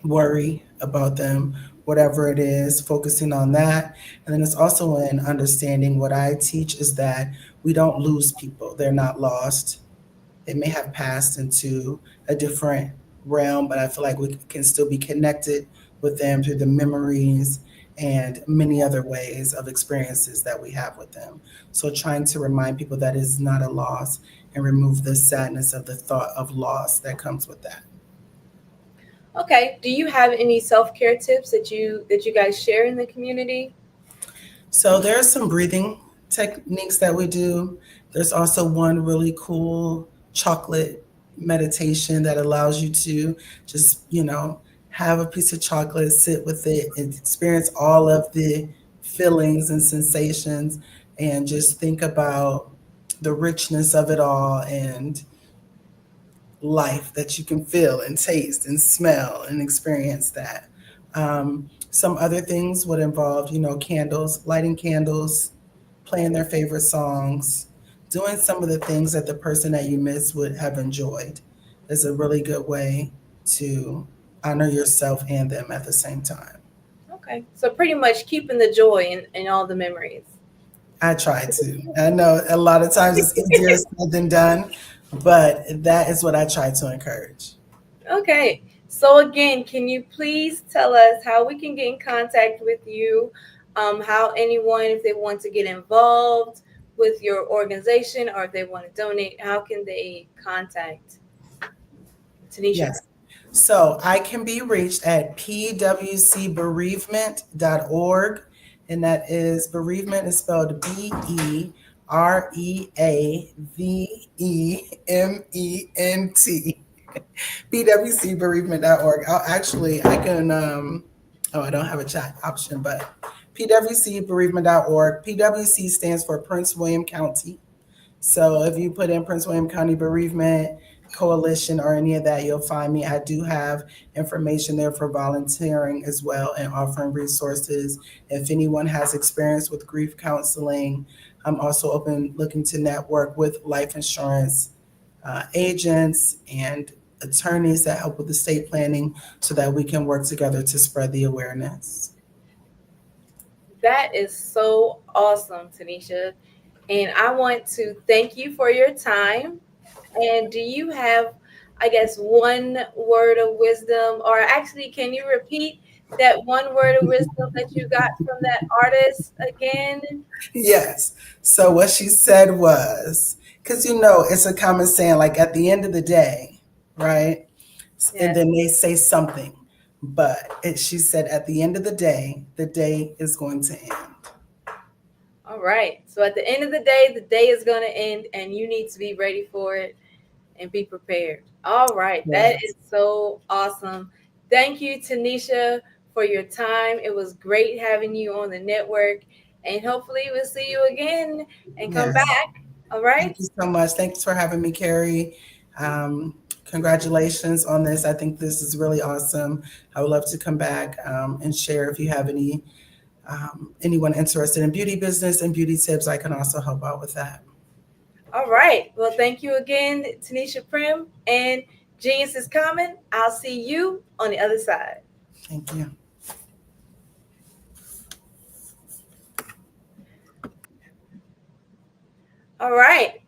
worry about them, whatever it is, focusing on that. And then it's also in understanding what I teach is that we don't lose people. They're not lost. They may have passed into a different realm, but I feel like we can still be connected with them through the memories and many other ways of experiences that we have with them. So trying to remind people that it's not a loss and remove the sadness of the thought of loss that comes with that. Okay. Do you have any self-care tips that you guys share in the community? So there are some breathing techniques that we do. There's also one really cool chocolate meditation that allows you to just, have a piece of chocolate, sit with it, and experience all of the feelings and sensations, and just think about the richness of it all and life that you can feel and taste and smell and experience that. Some other things would involve, candles, lighting candles, playing their favorite songs, doing some of the things that the person that you miss would have enjoyed is a really good way to honor yourself and them at the same time. Okay. So pretty much keeping the joy in all the memories. I try to. I know a lot of times it's easier said than done, but that is what I try to encourage. Okay. So again, can you please tell us how we can get in contact with you? How anyone, if they want to get involved with your organization or if they want to donate, how can they contact Tanisha? Yes. So I can be reached at pwcbereavement.org, and that is bereavement is spelled BEREAVEMENT. pwcbereavement.org. I can, I don't have a chat option, but pwcbereavement.org. PWC stands for Prince William County. So if you put in Prince William County Bereavement Coalition or any of that, you'll find me. I do have information there for volunteering as well and offering resources. If anyone has experience with grief counseling, I'm also looking to network with life insurance agents and attorneys that help with estate planning so that we can work together to spread the awareness. That is so awesome, Tanisha. And I want to thank you for your time. And do you have, I guess, one word of wisdom, or actually, can you repeat that one word of wisdom that you got from that artist again? Yes. So what she said was, because it's a common saying, like at the end of the day, right? And then they say something, but she said at the end of the day is going to end. All right. So at the end of the day is going to end, and you need to be ready for it and be prepared. All right. Yes. That is so awesome. Thank you, Tanisha, for your time. It was great having you on the network, and hopefully we'll see you again and come back. All right. Thank you so much. Thanks for having me, Carrie. Congratulations on this. I think this is really awesome. I would love to come back and share if you have anyone interested in beauty business and beauty tips. I can also help out with that. All right. Well, thank you again, Tanisha Prim, and Genius is Common. I'll see you on the other side. Thank you. All right.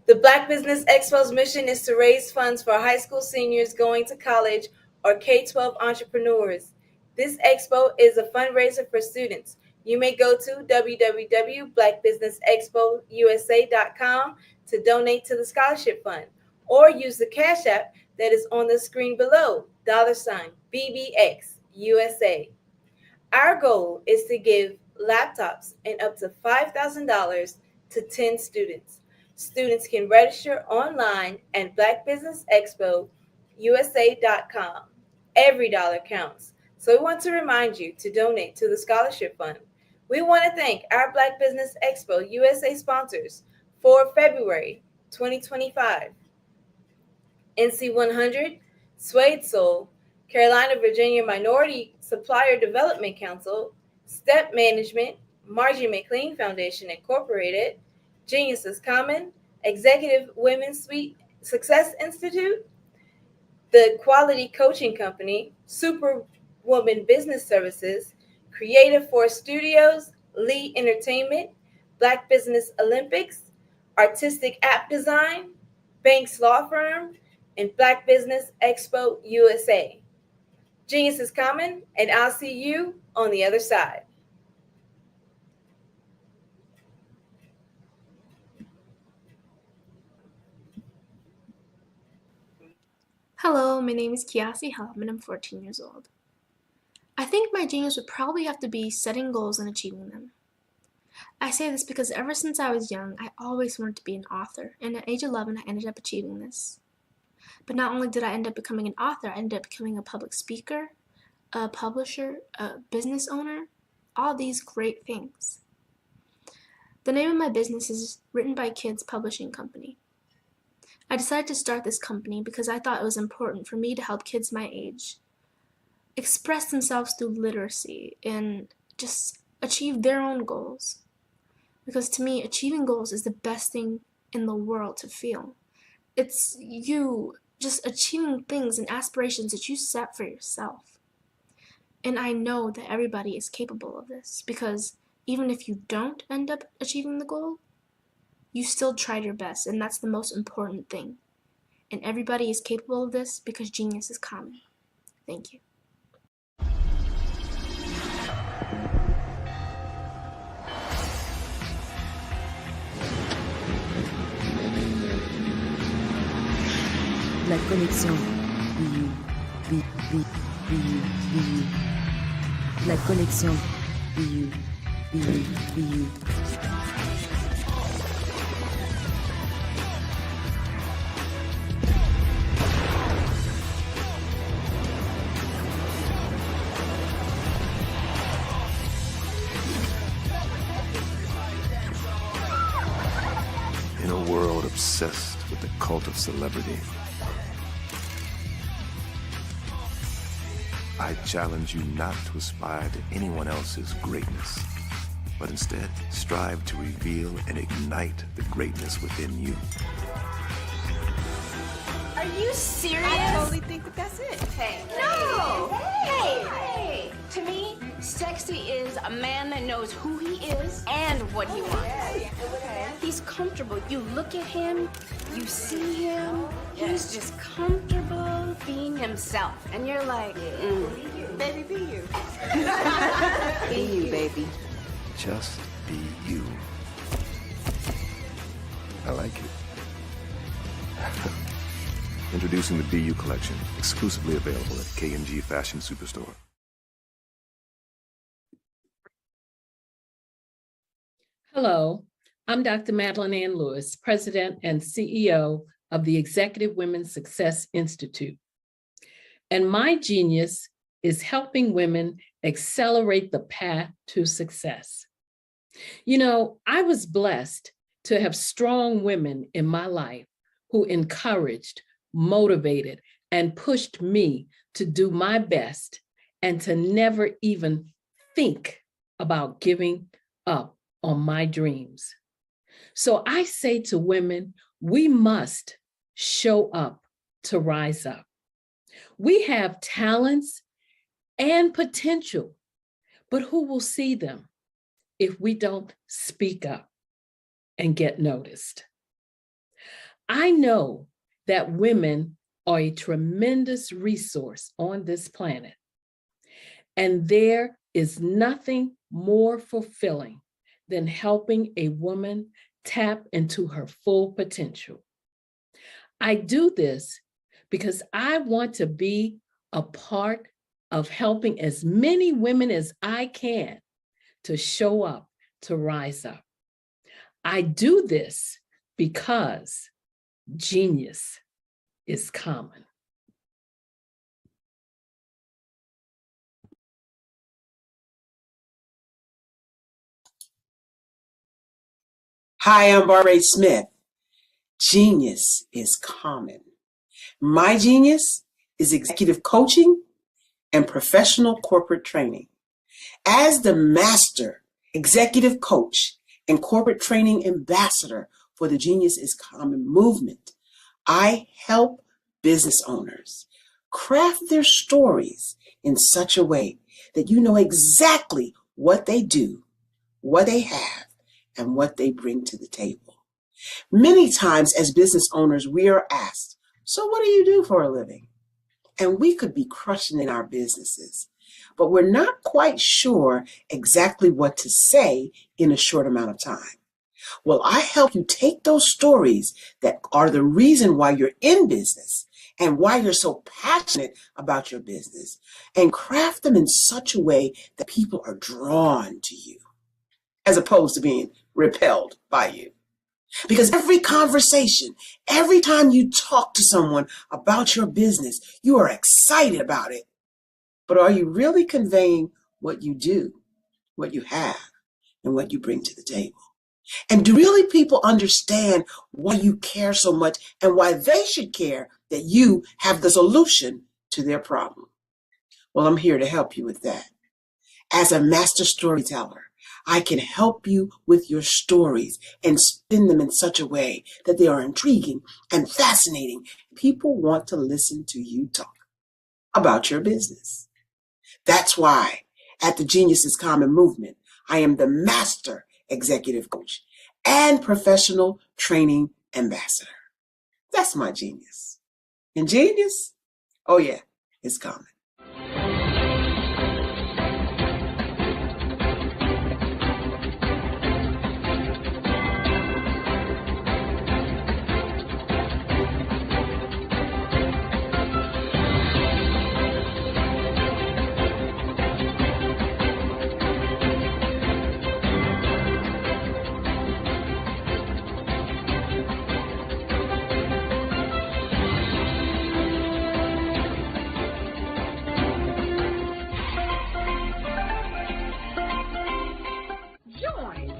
The Black Business Expo's mission is to raise funds for high school seniors going to college or K-12 entrepreneurs. This expo is a fundraiser for students. You may go to www.blackbusinessexpousa.com to donate to the scholarship fund, or use the Cash App that is on the screen below, $BBX USA. Our goal is to give laptops and up to $5,000 to 10 students. Students can register online at blackbusinessexpousa.com. Every dollar counts. So we want to remind you to donate to the scholarship fund. We want to thank our Black Business Expo USA sponsors for February 2025. NC100, Suede Soul, Carolina Virginia Minority Supplier Development Council, Step Management, Margie McLean Foundation Incorporated, Genius is Common, Executive Women's Suite Success Institute, the Quality Coaching Company, Superwoman Business Services, Creative Force Studios, Lee Entertainment, Black Business Olympics, Artistic App Design, Banks Law Firm, and Black Business Expo USA. Genius is Common, and I'll see you on the other side. Hello, my name is Kiasi Helm and I'm 14 years old. I think my genius would probably have to be setting goals and achieving them. I say this because ever since I was young, I always wanted to be an author, and at age 11, I ended up achieving this. But not only did I end up becoming an author, I ended up becoming a public speaker, a publisher, a business owner, all these great things. The name of my business is Written by Kids Publishing Company. I decided to start this company because I thought it was important for me to help kids my age express themselves through literacy and just achieve their own goals. Because to me, achieving goals is the best thing in the world to feel. It's you just achieving things and aspirations that you set for yourself. And I know that everybody is capable of this, because even if you don't end up achieving the goal, you still tried your best, and that's the most important thing. And everybody is capable of this because genius is common. Thank you. La connexion. La connexion. In a world obsessed with the cult of celebrity, I challenge you not to aspire to anyone else's greatness, but instead strive to reveal and ignite the greatness within you. Are you serious? I totally think that that's it. Hey. No! Hey! To me, sexy is a man that knows who he is and what he wants. He's comfortable. You look at him, you see him, he's just comfortable being himself. And you're like, Baby, be you. be you, baby. Just be you. I like it. Introducing the Be You collection, exclusively available at K&G Fashion Superstore. Hello, I'm Dr. Madeline Ann Lewis, President and CEO of the Executive Women's Success Institute. And my genius is helping women accelerate the path to success. You know, I was blessed to have strong women in my life who encouraged, motivated, and pushed me to do my best and to never even think about giving up on my dreams. So I say to women, we must show up to rise up. We have talents and potential, but who will see them if we don't speak up and get noticed? I know that women are a tremendous resource on this planet, and there is nothing more fulfilling than helping a woman tap into her full potential. I do this because I want to be a part of helping as many women as I can to show up, to rise up. I do this because genius is common. Hi, I'm Barbara Smith. Genius is common. My genius is executive coaching and professional corporate training. As the master executive coach and corporate training ambassador for the Genius is Common movement, I help business owners craft their stories in such a way that you know exactly what they do, what they have, and what they bring to the table. Many times as business owners, we are asked, so what do you do for a living? And we could be crushing in our businesses, but we're not quite sure exactly what to say in a short amount of time. Well, I help you take those stories that are the reason why you're in business and why you're so passionate about your business and craft them in such a way that people are drawn to you as opposed to being repelled by you. Because every conversation, every time you talk to someone about your business, you are excited about it. But are you really conveying what you do, what you have, and what you bring to the table? And do really people understand why you care so much and why they should care that you have the solution to their problem? Well, I'm here to help you with that. As a master storyteller, I can help you with your stories and spin them in such a way that they are intriguing and fascinating, people want to listen to you talk about your business. That's why at the Genius is Common movement, I am the master executive coach and professional training ambassador. That's my genius. And genius? Oh yeah, it's common.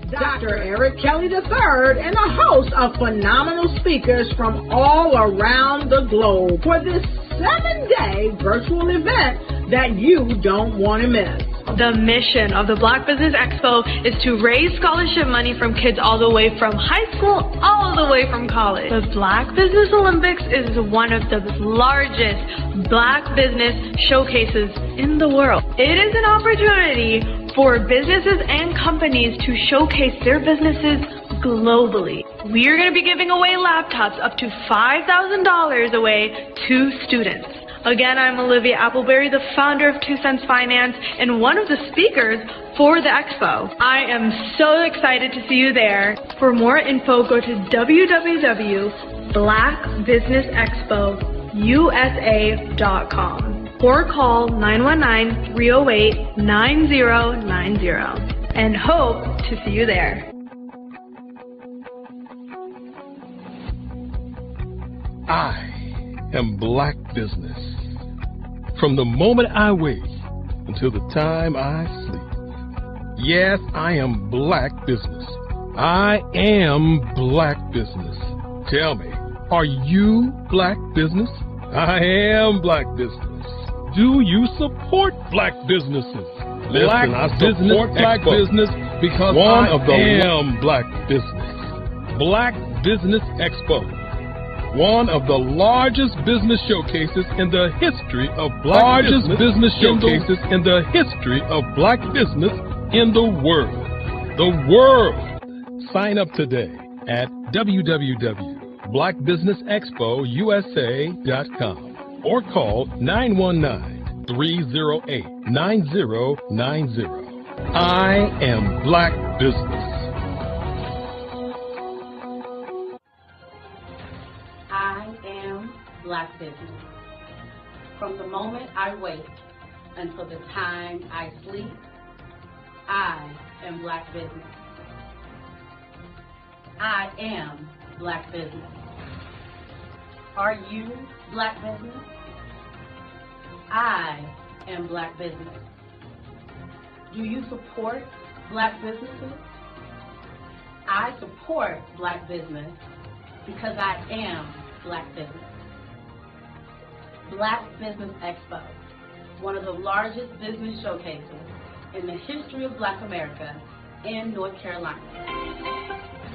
Dr. Eric Kelly III and a host of phenomenal speakers from all around the globe for this 7-day virtual event that you don't want to miss. The mission of the Black Business Expo is to raise scholarship money from kids all the way from high school, all the way from college. The Black Business Olympics is one of the largest Black business showcases in the world. It is an opportunity for businesses and companies to showcase their businesses globally. We are going to be giving away laptops up to $5,000 away to students. Again, I'm Olivia Appleberry, the founder of 2 Cents Finance and one of the speakers for the expo. I am so excited to see you there. For more info, go to www.blackbusinessexpousa.com or call 919-308-9090 and hope to see you there. I am Black Business. From the moment I wake until the time I sleep. Yes, I am Black Business. I am Black Business. Tell me, are you Black Business? I am Black Business. Do you support Black businesses? Listen, I support Black business because I am Black Business. Black Business Expo, one of the largest business showcases in the history of Black business in the world. The world. Sign up today at www.blackbusinessexpousa.com or call 919-308-9090. I am Black Business. I am Black Business. From the moment I wake until the time I sleep, I am Black Business. I am Black Business. Are you Black Business? I am Black Business. Do you support Black businesses? I support Black business because I am Black Business. Black Business Expo, one of the largest business showcases in the history of Black America in North Carolina.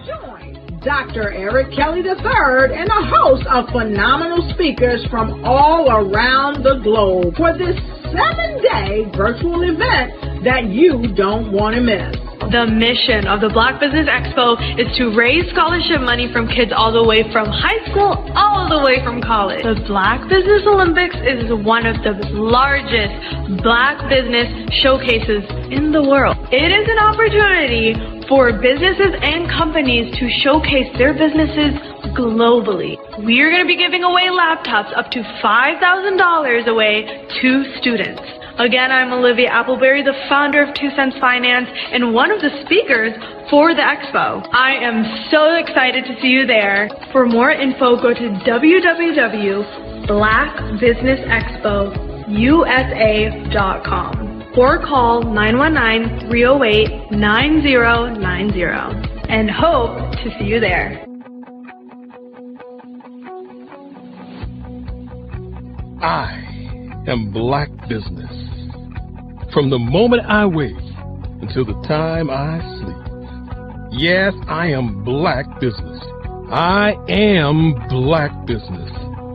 Join Dr. Eric Kelly III and a host of phenomenal speakers from all around the globe for this 7-day virtual event that you don't want to miss. The mission of the Black Business Expo is to raise scholarship money from kids all the way from high school, all the way from college. The Black Business Olympics is one of the largest Black business showcases in the world. It is an opportunity for businesses and companies to showcase their businesses globally. We are going to be giving away laptops up to $5,000 away to students. Again, I'm Olivia Appleberry, the founder of 2 Cents Finance and one of the speakers for the expo. I am so excited to see you there. For more info, go to www.blackbusinessexpousa.com or call 919-308-9090 and hope to see you there. I am Black Business. From the moment I wake until the time I sleep. Yes, I am Black Business. I am Black Business.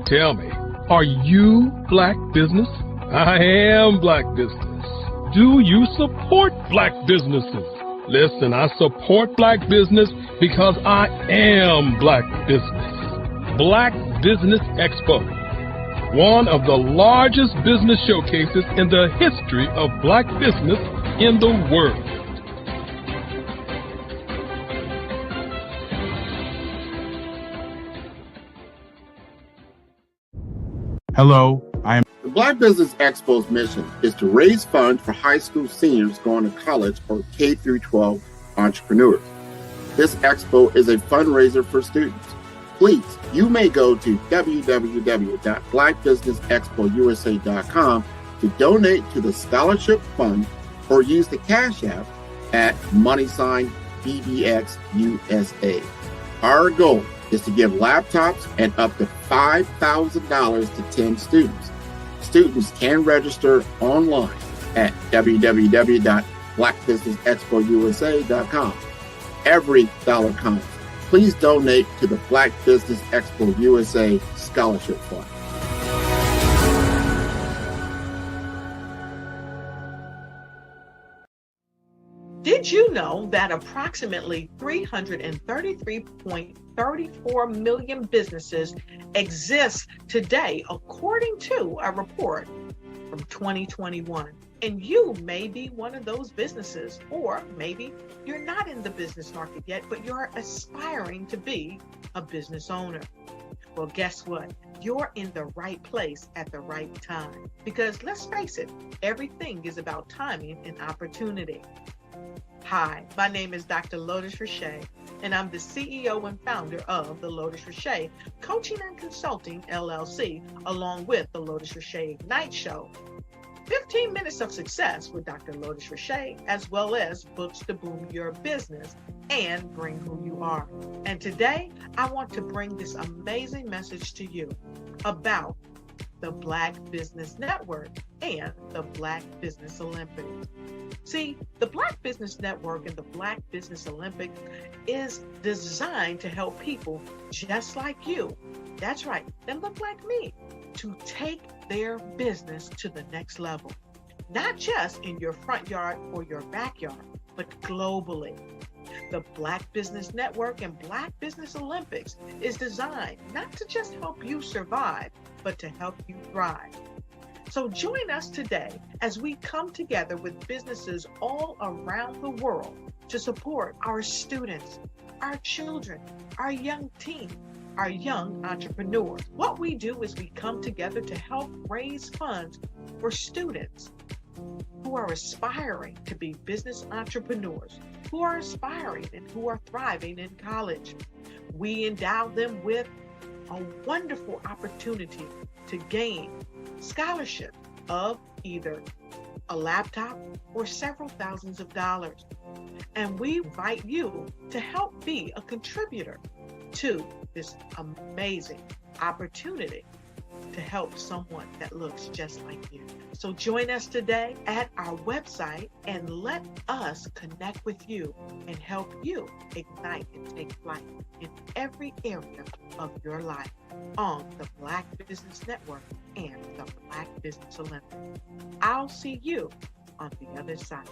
Tell me, are you Black business? I am Black business. Do you support Black businesses? Listen, I support Black business because I am Black business. Black Business Expo, one of the largest business showcases in the history of Black business in the world. Hello, I am. The Black Business Expo's mission is to raise funds for high school seniors going to college or K through 12 entrepreneurs. This expo is a fundraiser for students. Please, you may go to www.blackbusinessexpousa.com to donate to the scholarship fund or use the Cash App at $BBXUSA. Our goal is to give laptops and up to $5,000 to 10 students. Students can register online at www.blackbusinessexpousa.com. Every dollar counts. Please donate to the Black Business Expo USA Scholarship Fund. Did you know that approximately 333.34 million businesses exist today, according to a report from 2021? And you may be one of those businesses, or maybe you're not in the business market yet, but you're aspiring to be a business owner. Well, guess what? You're in the right place at the right time. Because let's face it, everything is about timing and opportunity. Hi, my name is Dr. Lotus Richey, and I'm the CEO and founder of the Lotus Richey Coaching and Consulting LLC, along with the Lotus Richey Ignite Show. 15 minutes of success with Dr. Lotus Richey, as well as books to boom your business and bring who you are. And today, I want to bring this amazing message to you about the Black Business Network and the Black Business Olympics. See, the Black Business Network and the Black Business Olympics is designed to help people just like you, that's right, that look like me, to take their business to the next level. Not just in your front yard or your backyard, but globally. The Black Business Network and Black Business Olympics is designed not to just help you survive, but to help you thrive. So join us today as we come together with businesses all around the world to support our students, our children, our young teens, our young entrepreneurs. What we do is we come together to help raise funds for students who are aspiring to be business entrepreneurs, who are aspiring and who are thriving in college. We endow them with a wonderful opportunity to gain scholarship of either a laptop or several thousands of dollars. And we invite you to help be a contributor to this amazing opportunity to help someone that looks just like you. So join us today at our website and let us connect with you and help you ignite and take flight in every area of your life on the Black Business Network and the Black Business Olympics. I'll see you on the other side.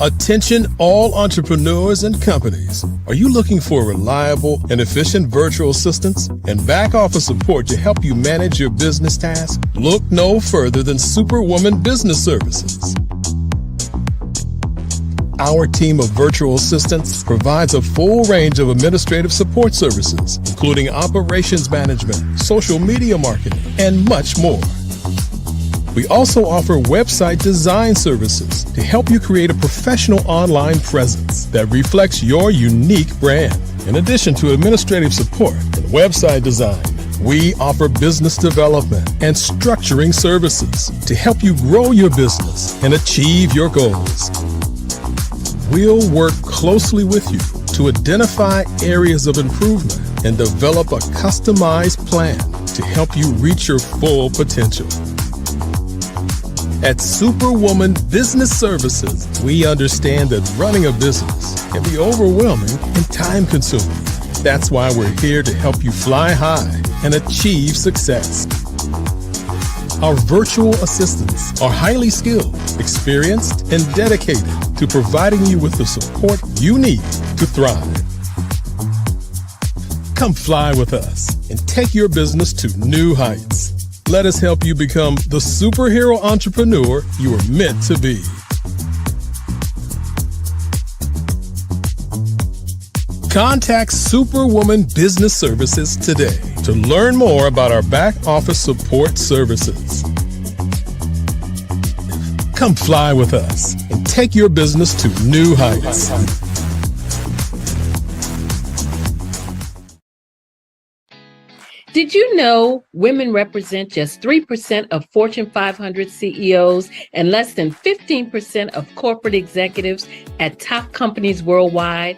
Attention all entrepreneurs and companies. Are you looking for reliable and efficient virtual assistants and back office support to help you manage your business tasks? Look no further than Superwoman Business Services. Our team of virtual assistants provides a full range of administrative support services, including operations management, social media marketing, and much more. We also offer website design services to help you create a professional online presence that reflects your unique brand. In addition to administrative support and website design, we offer business development and structuring services to help you grow your business and achieve your goals. We'll work closely with you to identify areas of improvement and develop a customized plan to help you reach your full potential. At Superwoman Business Services, we understand that running a business can be overwhelming and time-consuming. That's why we're here to help you fly high and achieve success. Our virtual assistants are highly skilled, experienced, and dedicated to providing you with the support you need to thrive. Come fly with us and take your business to new heights. Let us help you become the superhero entrepreneur you are meant to be. Contact Superwoman Business Services today to learn more about our back office support services. Come fly with us and take your business to new heights. Did you know women represent just 3% of Fortune 500 CEOs and less than 15% of corporate executives at top companies worldwide?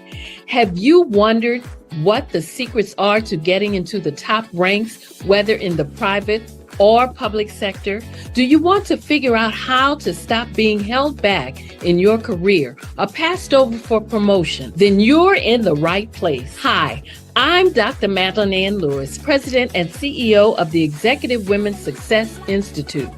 Have you wondered what the secrets are to getting into the top ranks, whether in the private or public sector? Do you want to figure out how to stop being held back in your career or passed over for promotion? Then you're in the right place. Hi, I'm Dr. Madeline Ann Lewis, President and CEO of the Executive Women's Success Institute.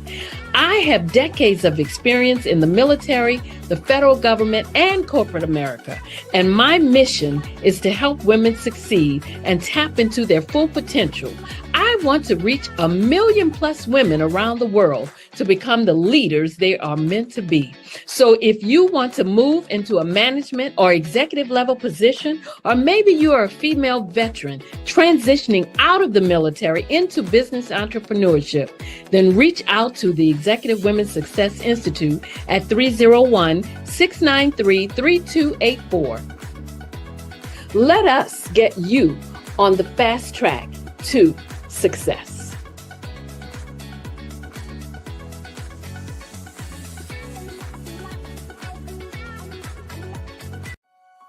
I have decades of experience in the military, the federal government, and corporate America, and my mission is to help women succeed and tap into their full potential. I want to reach 1 million plus women around the world to become the leaders they are meant to be. So if you want to move into a management or executive level position, or maybe you are a female veteran transitioning out of the military into business entrepreneurship, then reach out to the Executive Women's Success Institute at 301-693-3284. Let us get you on the fast track to success.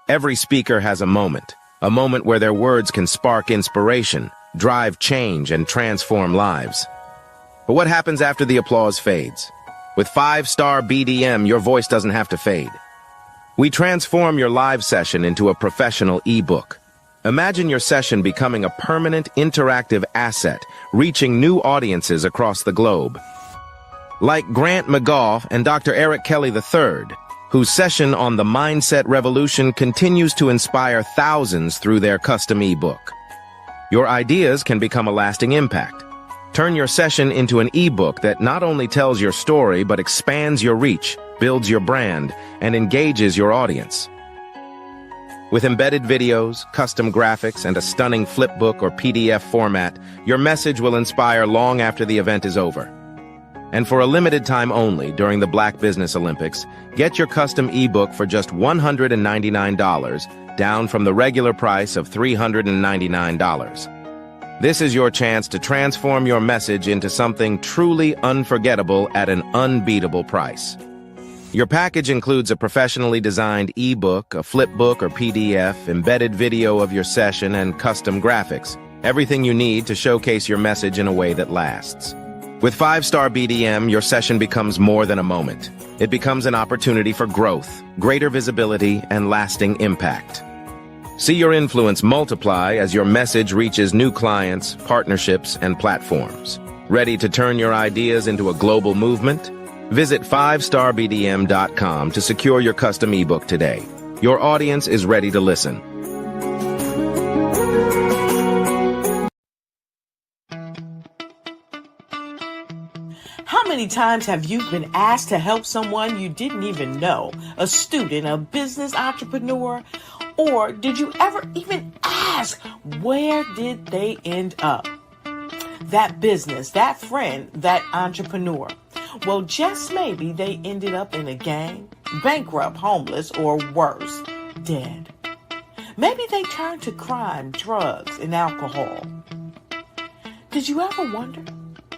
Every speaker has a moment where their words can spark inspiration, drive change, and transform lives. But what happens after the applause fades? With 5-star BDM, your voice doesn't have to fade. We transform your live session into a professional ebook. Imagine your session becoming a permanent interactive asset, reaching new audiences across the globe. Like Grant McGough and Dr. Eric Kelly III, whose session on the Mindset Revolution continues to inspire thousands through their custom ebook. Your ideas can become a lasting impact. Turn your session into an ebook that not only tells your story, but expands your reach, builds your brand, and engages your audience. With embedded videos, custom graphics, and a stunning flipbook or PDF format, your message will inspire long after the event is over. And for a limited time only during the Black Business Olympics, get your custom ebook for just $199, down from the regular price of $399. This is your chance to transform your message into something truly unforgettable at an unbeatable price. Your package includes a professionally designed ebook, a flipbook or PDF, embedded video of your session, and custom graphics. Everything you need to showcase your message in a way that lasts. With 5-star BDM, your session becomes more than a moment. It becomes an opportunity for growth, greater visibility, and lasting impact. See your influence multiply as your message reaches new clients, partnerships, and platforms. Ready to turn your ideas into a global movement? Visit 5starbdm.com to secure your custom ebook today. Your audience is ready to listen. How many times have you been asked to help someone you didn't even know, a student, a business entrepreneur? Or did you ever even ask, where did they end up? That business, that friend, that entrepreneur. Well, just maybe they ended up in a gang, bankrupt, homeless, or worse, dead. Maybe they turned to crime, drugs, and alcohol. Did you ever wonder?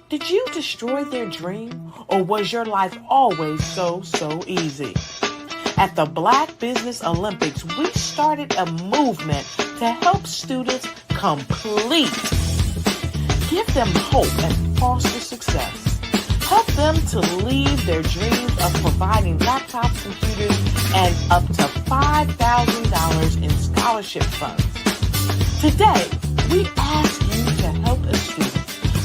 Did you destroy their dream, or was your life always so easy? At the Black Business Olympics, we started a movement to help students complete, give them hope, and foster success. Help them to leave their dreams of providing laptops, computers, and up to $5,000 in scholarship funds. Today, we ask you to help a student,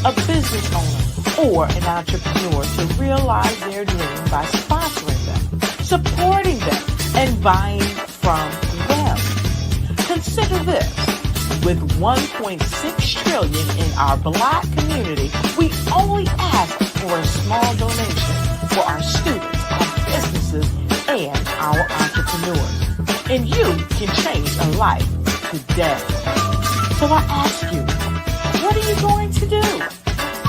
a business owner, or an entrepreneur to realize their dream by sponsoring them, supporting them, and buying from them. Consider this. With $1.6 trillion in our Black community, we only ask for a small donation for our students, our businesses, and our entrepreneurs. And you can change a life today. So I ask you, what are you going to do?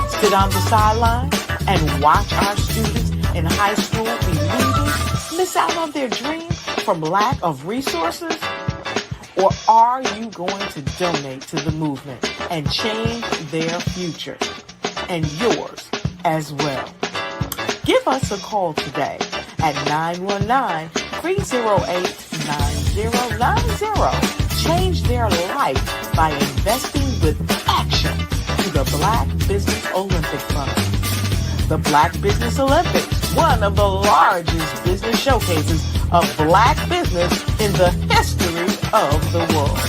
Sit on the sideline and watch our students in high school be losers, miss out on their dream from lack of resources? Or are you going to donate to the movement and change their future and yours as well? Give us a call today at 919-308-9090. Change their life by investing with action to the Black Business Olympic Fund. The Black Business Olympics, one of the largest business showcases of Black business in the history of the world.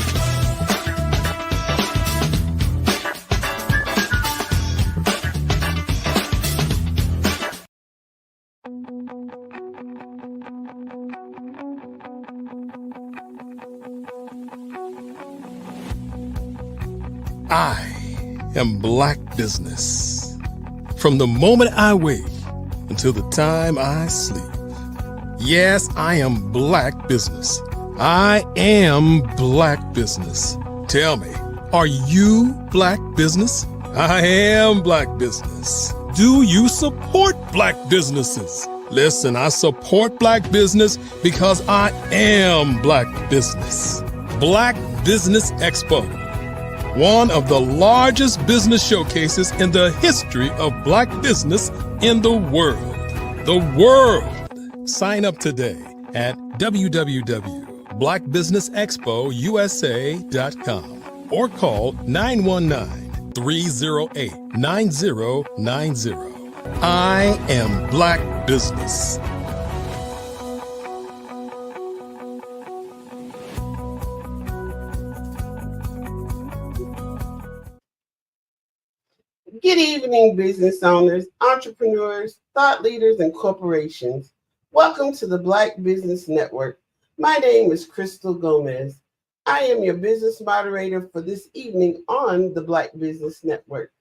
I am Black business. From the moment I wake until the time I sleep. Yes, I am Black business. I am Black business. Tell me, are you Black business? I am Black business. Do you support Black businesses? Listen, I support Black business because I am Black business. Black Business Expo, one of the largest business showcases in the history of Black business in the world. The world. Sign up today at www.blackbusinessexpousa.com or call 919-308-9090. I am Black business. Good evening, business owners, entrepreneurs, thought leaders, and corporations. Welcome to the Black Business Network. My name is Crystal Gomez. I am your business moderator for this evening on the Black Business Network.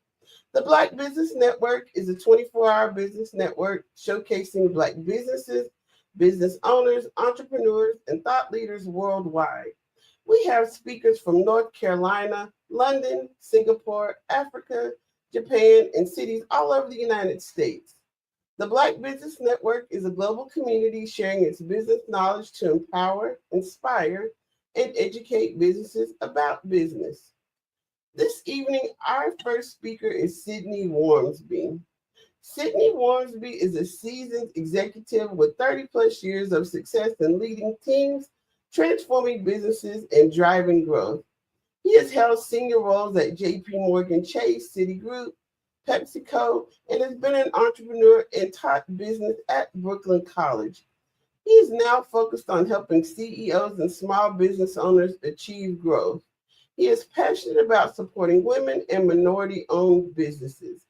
The Black Business Network is a 24-hour business network showcasing Black businesses, business owners, entrepreneurs, and thought leaders worldwide. We have speakers from North Carolina, London, Singapore, Africa, Japan, and cities all over the United States. The Black Business Network is a global community sharing its business knowledge to empower, inspire, and educate businesses about business. This evening, our first speaker is Sydney Wormsby. Sydney Wormsby is a seasoned executive with 30 plus years of success in leading teams, transforming businesses, and driving growth. He has held senior roles at JP Morgan Chase, Citigroup, PepsiCo, and has been an entrepreneur and taught business at Brooklyn College. He is now focused on helping CEOs and small business owners achieve growth. He is passionate about supporting women and minority-owned businesses.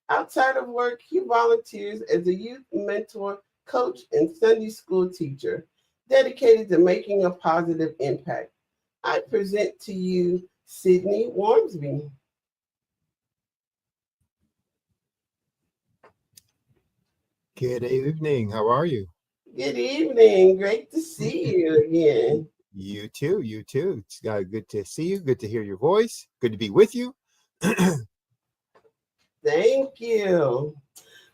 Outside of work, he volunteers as a youth mentor, coach, and Sunday school teacher, dedicated to making a positive impact. I present to you Sydney Wormsby. Good evening. How are you? Good evening. Great to see you again. You too. You too. It's good to see you. Good to hear your voice. Good to be with you. Thank you.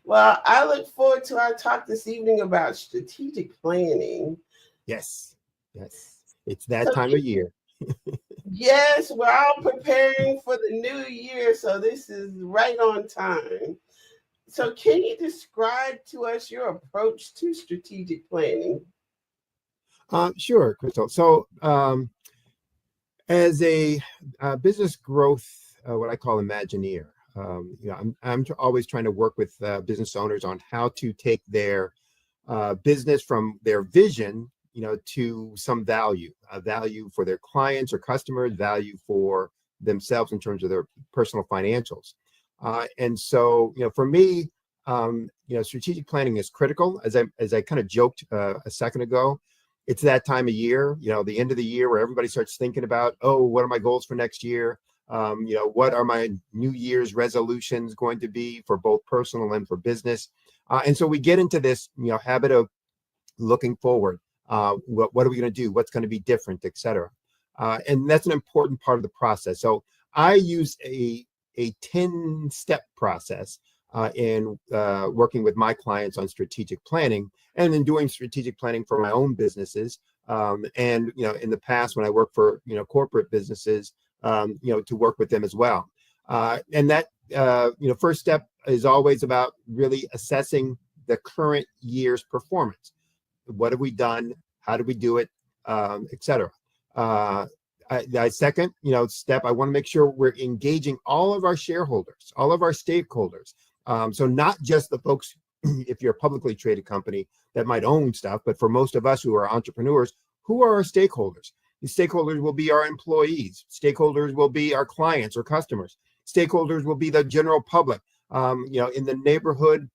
Well, I look forward to our talk this evening about strategic planning. Yes. Yes. It's that time of year. Yes, we're all preparing for the new year, so this is right on time. So can you describe to us your approach to strategic planning? Sure, Crystal. So as a business growth, what I call Imagineer, I'm always trying to work with business owners on how to take their business from their vision, to some value, value for their clients or customers, value for themselves in terms of their personal financials. And so, for me, strategic planning is critical. As I kind of joked a second ago, it's that time of year, the end of the year where everybody starts thinking about, oh, what are my goals for next year? What are my New Year's resolutions going to be for both personal and for business? And so we get into this, habit of looking forward. What are we going to do? What's going to be different, et cetera. And that's an important part of the process. So I use a 10-step process in working with my clients on strategic planning, and in doing strategic planning for my own businesses. And, in the past, when I worked for, corporate businesses, to work with them as well. And that, first step is always about really assessing the current year's performance. What have we done? How did we do it? Et cetera. Second, step, I want to make sure we're engaging all of our shareholders, all of our stakeholders. So not just the folks, if you're a publicly traded company that might own stuff, but for most of us who are entrepreneurs, who are our stakeholders? The stakeholders will be our employees. Stakeholders will be our clients or customers. Stakeholders will be the general public, in the neighborhood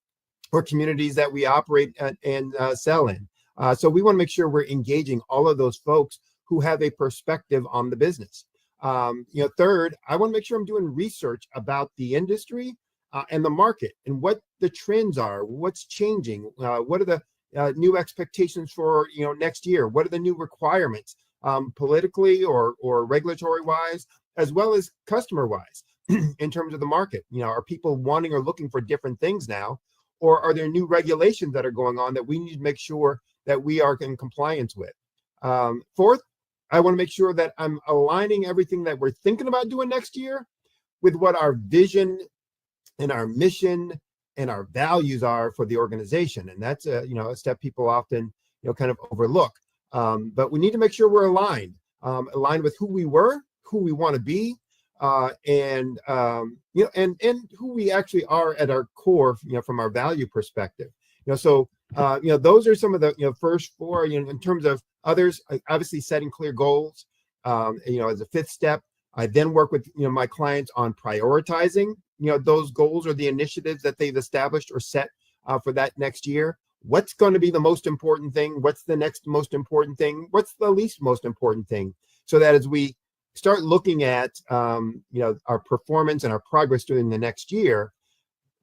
or communities that we operate and sell in. So we want to make sure we're engaging all of those folks who have a perspective on the business. Third, I want to make sure I'm doing research about the industry and the market and what the trends are, what's changing, what are the new expectations for next year, what are the new requirements politically or regulatory wise, as well as customer wise in terms of the market. Are people wanting or looking for different things now, or are there new regulations that are going on that we need to make sure that we are in compliance with? Fourth, I want to make sure that I'm aligning everything that we're thinking about doing next year with what our vision and our mission and our values are for the organization. And that's a step people often kind of overlook. But we need to make sure we're aligned with who we were, who we want to be, and who we actually are at our core, from our value perspective. So those are some of the first four. In terms of others, obviously setting clear goals. As a fifth step, I then work with my clients on prioritizing those goals or the initiatives that they've established or set for that next year. What's going to be the most important thing? What's the next most important thing? What's the least most important thing? So that as we start looking at our performance and our progress during the next year,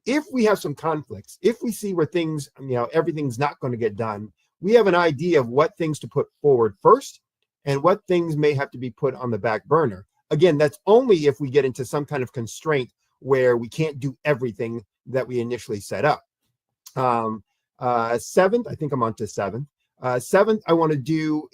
if we have some conflicts, if we see where things, everything's not going to get done, we have an idea of what things to put forward first and what things may have to be put on the back burner. Again, that's only if we get into some kind of constraint where we can't do everything that we initially set up. Seventh, I think I'm on to seventh. Seventh, I want to do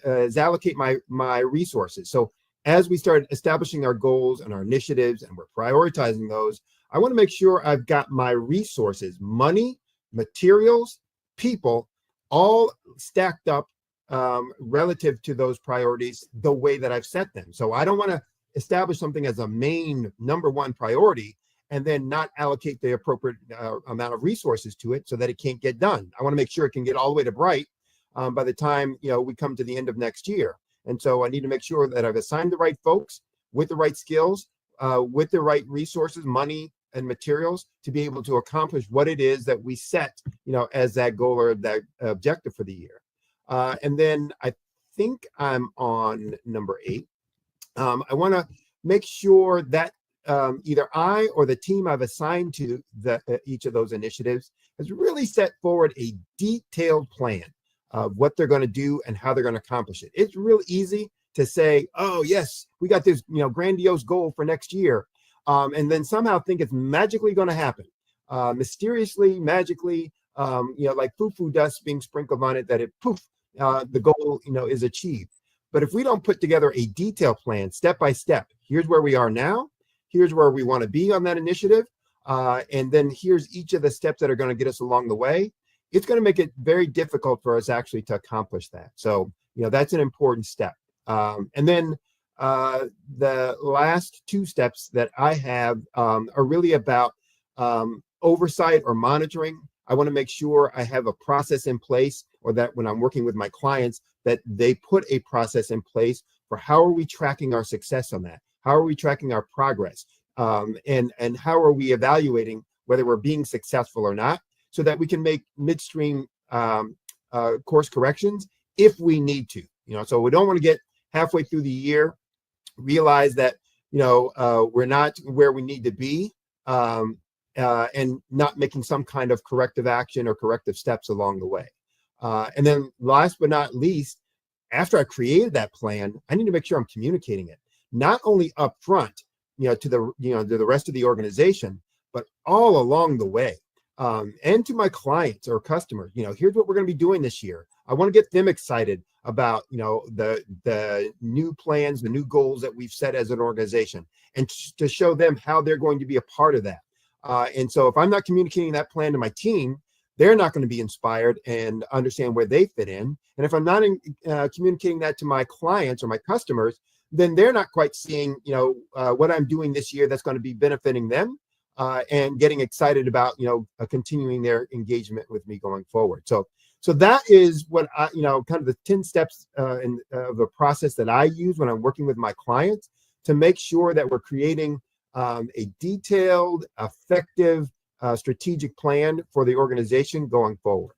is allocate my resources. So as we start establishing our goals and our initiatives and we're prioritizing those, I want to make sure I've got my resources, money, materials, people, all stacked up relative to those priorities the way that I've set them. So I don't want to establish something as a main number one priority and then not allocate the appropriate amount of resources to it so that it can't get done. I want to make sure it can get all the way to bright by the time we come to the end of next year. And so I need to make sure that I've assigned the right folks with the right skills, with the right resources, money and materials to be able to accomplish what it is that we set, as that goal or that objective for the year. And then I think I'm on number 8. I want to make sure that either I or the team I've assigned to each of those initiatives has really set forward a detailed plan of what they're going to do and how they're going to accomplish it. It's real easy to say, oh, yes, we got this grandiose goal for next year, and then somehow think it's magically going to happen. Mysteriously, magically, like foo-foo dust being sprinkled on it, that it poof, the goal is achieved. But if we don't put together a detailed plan, step by step, here's where we are now, here's where we want to be on that initiative, and then here's each of the steps that are going to get us along the way, it's going to make it very difficult for us actually to accomplish that. So, that's an important step. And then the last two steps that I have are really about oversight or monitoring. I want to make sure I have a process in place, or that when I'm working with my clients, that they put a process in place for how are we tracking our success on that? How are we tracking our progress? And how are we evaluating whether we're being successful or not, so that we can make midstream course corrections if we need to. So we don't want to get halfway through the year, realize that we're not where we need to be, and not making some kind of corrective action or corrective steps along the way. And then last but not least, after I created that plan, I need to make sure I'm communicating it, not only up front, to the rest of the organization, but all along the way, and to my clients or customers. Here's what we're going to be doing this year. I want to get them excited about the new plans, the new goals that we've set as an organization, and to show them how they're going to be a part of that. And so if I'm not communicating that plan to my team, they're not going to be inspired and understand where they fit in. And if I'm not communicating that to my clients or my customers, then they're not quite seeing what I'm doing this year that's going to be benefiting them, and getting excited about continuing their engagement with me going forward. So that is what I kind of the 10 steps of the process that I use when I'm working with my clients to make sure that we're creating a detailed, effective, strategic plan for the organization going forward.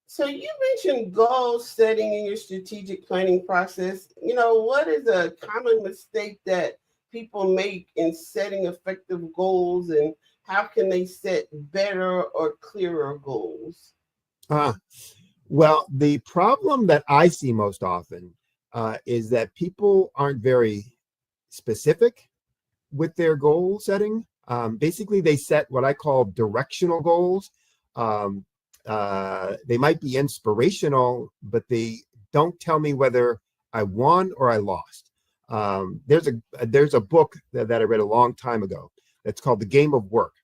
So you mentioned goal setting in your strategic planning process. What is a common mistake that people make in setting effective goals, and how can they set better or clearer goals? Well, the problem that I see most often is that people aren't very specific with their goal setting. Basically, they set what I call directional goals. They might be inspirational, but they don't tell me whether I won or I lost. There's a book that I read a long time ago that's called The Game of Work.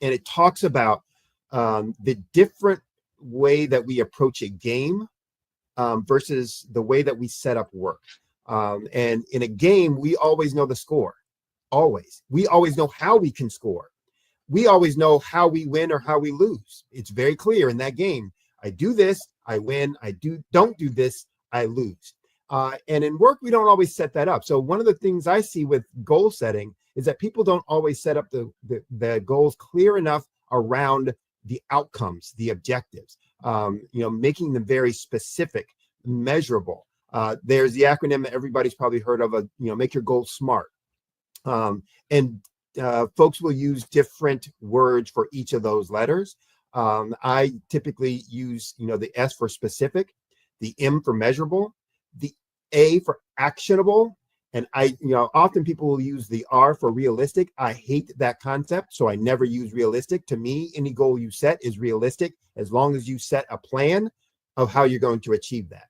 And it talks about the different way that we approach a game versus the way that we set up work. And in a game, we always know the score. Always. We always know how we can score. We always know how we win or how we lose. It's very clear in that game. I do this, I win. I don't do this, I lose. And in work, we don't always set that up. So one of the things I see with goal setting is that people don't always set up the goals clear enough around the outcomes, the objectives, making them very specific, measurable. There's the acronym that everybody's probably heard of, make your goals SMART. And folks will use different words for each of those letters. I typically use, the S for specific, the M for measurable, the A for actionable, and often people will use the R for realistic. I hate that concept, so I never use realistic. To me, any goal you set is realistic as long as you set a plan of how you're going to achieve that.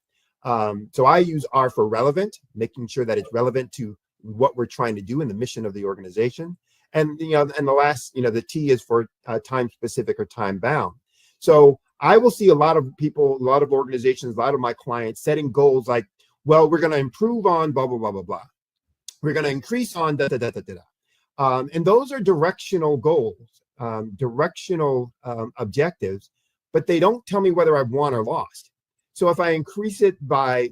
So I use R for relevant, making sure that it's relevant to what we're trying to do in the mission of the organization. And, and the last, the T is for time specific or time bound. So I will see a lot of people, a lot of organizations, a lot of my clients setting goals like, well, we're going to improve on blah, blah, blah, blah, blah. We're going to increase on da, da, da, da, da, da. And those are directional goals, directional objectives, but they don't tell me whether I've won or lost. So if I increase it by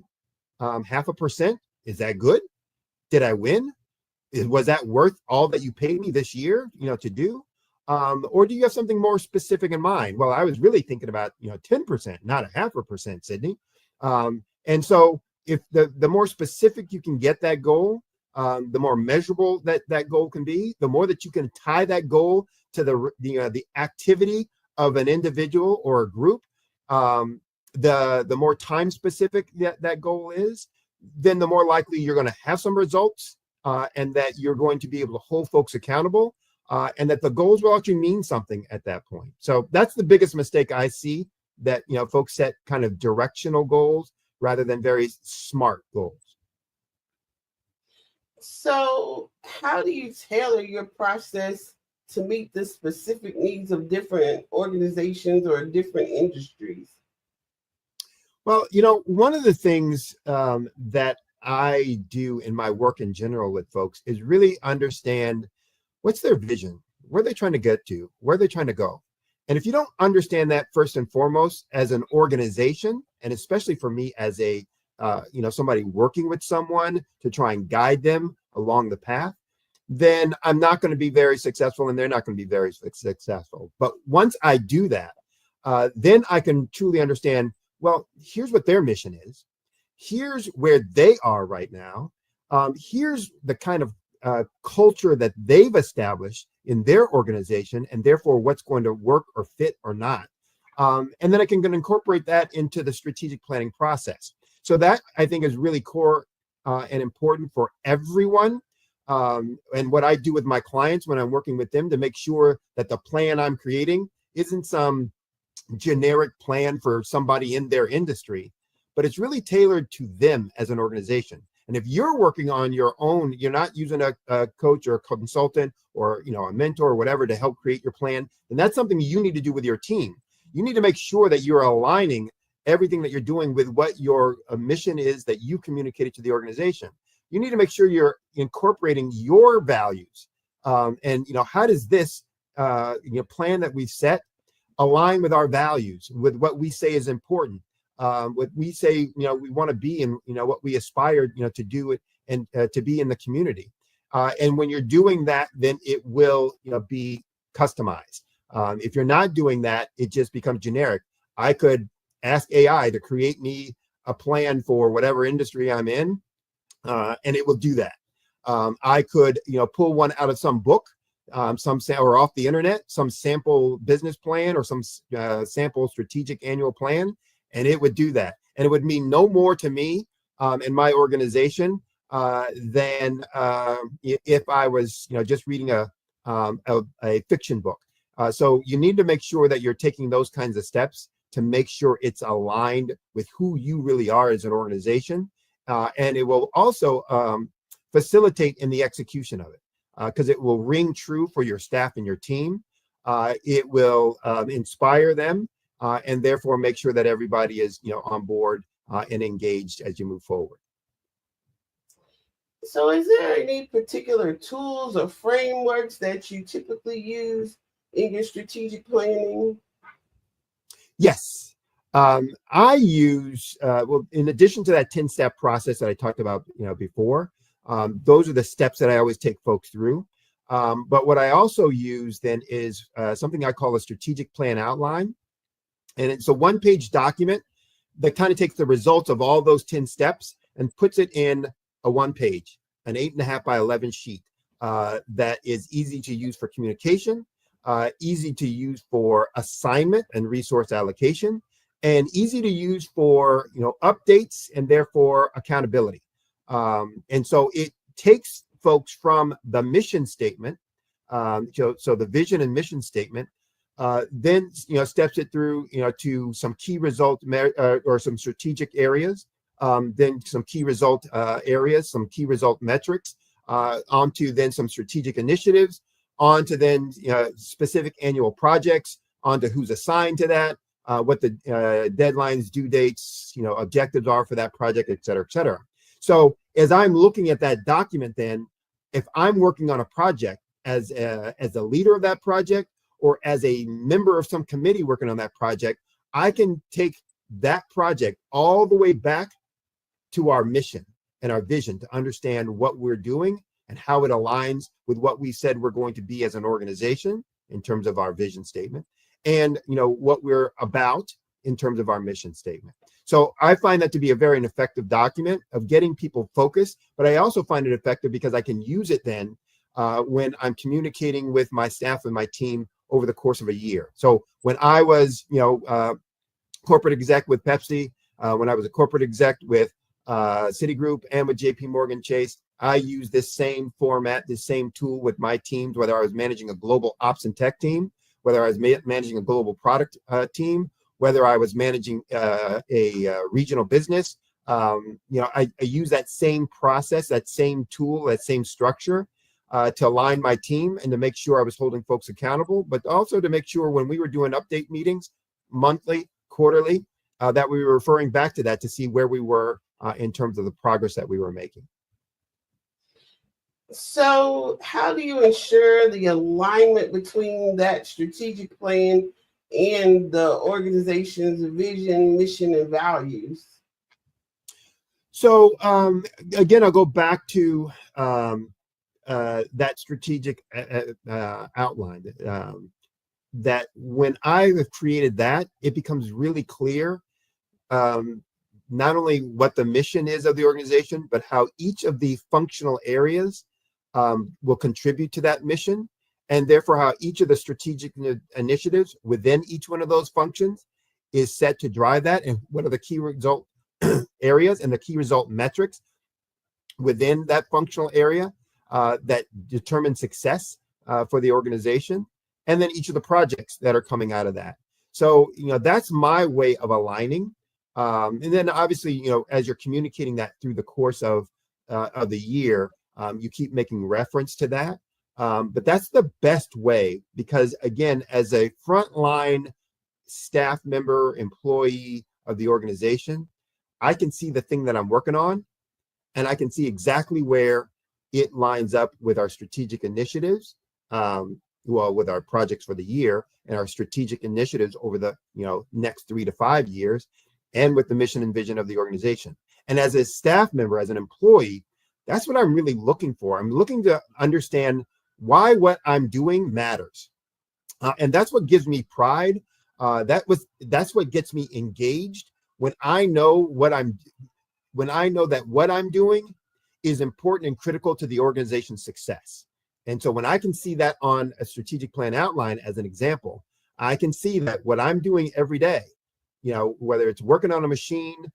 0.5%, is that good? Did I win? Was that worth all that you paid me this year, to do? Or do you have something more specific in mind? Well, I was really thinking about, 10%, not 0.5%, Sydney. And so if the more specific you can get that goal, the more measurable that goal can be, the more that you can tie that goal to the activity of an individual or a group, the more time specific that goal is, then the more likely you're going to have some results, and that you're going to be able to hold folks accountable, and that the goals will actually mean something at that point. So that's the biggest mistake I see, that folks set kind of directional goals rather than very SMART goals. So how do you tailor your process to meet the specific needs of different organizations or different industries? Well, one of the things that I do in my work in general with folks is really understand what's their vision, where they're trying to get to, where they're trying to go. And if you don't understand that first and foremost as an organization, and especially for me as a somebody working with someone to try and guide them along the path, then I'm not going to be very successful and they're not going to be very successful. But once I do that, then I can truly understand, well, here's what their mission is. Here's where they are right now. Here's the kind of culture that they've established in their organization, and therefore what's going to work or fit or not. And then I can incorporate that into the strategic planning process. So that I think is really core and important for everyone. And what I do with my clients when I'm working with them to make sure that the plan I'm creating isn't some generic plan for somebody in their industry, but it's really tailored to them as an organization. And if you're working on your own, you're not using a coach or a consultant or a mentor or whatever to help create your plan, then that's something you need to do with your team. You need to make sure that you're aligning everything that you're doing with what your mission is that you communicated to the organization. You need to make sure you're incorporating your values. And how does this plan that we've set align with our values, with what we say is important? What we say, we want to be, and what we aspire, to do it and to be in the community. And when you're doing that, then it will, be customized. If you're not doing that, it just becomes generic. I could ask AI to create me a plan for whatever industry I'm in, and it will do that. I could, pull one out of some book, or off the internet, some sample business plan or some sample strategic annual plan, and it would do that. And it would mean no more to me in my organization than if I was, just reading a fiction book. So you need to make sure that you're taking those kinds of steps to make sure it's aligned with who you really are as an organization. And it will also facilitate in the execution of it, because it will ring true for your staff and your team. It will inspire them, and therefore make sure that everybody is on board and engaged as you move forward. So is there any particular tools or frameworks that you typically use in your strategic planning? Yes. I use, in addition to that 10-step process that I talked about before, those are the steps that I always take folks through. But what I also use then is something I call a strategic plan outline. And it's a one-page document that kind of takes the results of all those 10 steps and puts it in a one-page, an 8.5 by 11 sheet that is easy to use for communication, easy to use for assignment and resource allocation, and easy to use for updates and therefore accountability. And so it takes folks from the mission statement, so the vision and mission statement, then steps it through to some key result or some strategic areas, then some key result areas, some key result metrics, onto then some strategic initiatives, onto then specific annual projects, onto who's assigned to that, what the deadlines, due dates, objectives are for that project, et cetera, et cetera. So as I'm looking at that document, then if I'm working on a project as a leader of that project or as a member of some committee working on that project, I can take that project all the way back to our mission and our vision to understand what we're doing and how it aligns with what we said we're going to be as an organization in terms of our vision statement, and what we're about in terms of our mission statement. So I find that to be a very effective document of getting people focused, but I also find it effective because I can use it then when I'm communicating with my staff and my team over the course of a year. So when I was, corporate exec with Pepsi, when I was a corporate exec with Citigroup and with JP Morgan Chase, I used this same format, this same tool with my teams, whether I was managing a global ops and tech team, whether I was managing a global product team, whether I was managing a regional business. I use that same process, that same tool, that same structure to align my team and to make sure I was holding folks accountable, but also to make sure when we were doing update meetings, monthly, quarterly, that we were referring back to that to see where we were in terms of the progress that we were making. So how do you ensure the alignment between that strategic plan and the organization's vision, mission, and values? So again, I'll go back to that strategic outline. That when I have created that, it becomes really clear not only what the mission is of the organization, but how each of the functional areas will contribute to that mission, and therefore how each of the strategic initiatives within each one of those functions is set to drive that, and what are the key result areas and the key result metrics within that functional area that determine success for the organization, and then each of the projects that are coming out of that. So, that's my way of aligning. And then obviously, as you're communicating that through the course of the year, you keep making reference to that. But that's the best way, because again, as a frontline staff member, employee of the organization, I can see the thing that I'm working on, and I can see exactly where it lines up with our strategic initiatives, with our projects for the year and our strategic initiatives over the next 3 to 5 years, and with the mission and vision of the organization. And as a staff member, as an employee, that's what I'm really looking for. I'm looking to understand why what I'm doing matters. And that's what gives me pride. That's what gets me engaged when I know that what I'm doing is important and critical to the organization's success. And so when I can see that on a strategic plan outline, as an example, I can see that what I'm doing every day, whether it's working on a machine,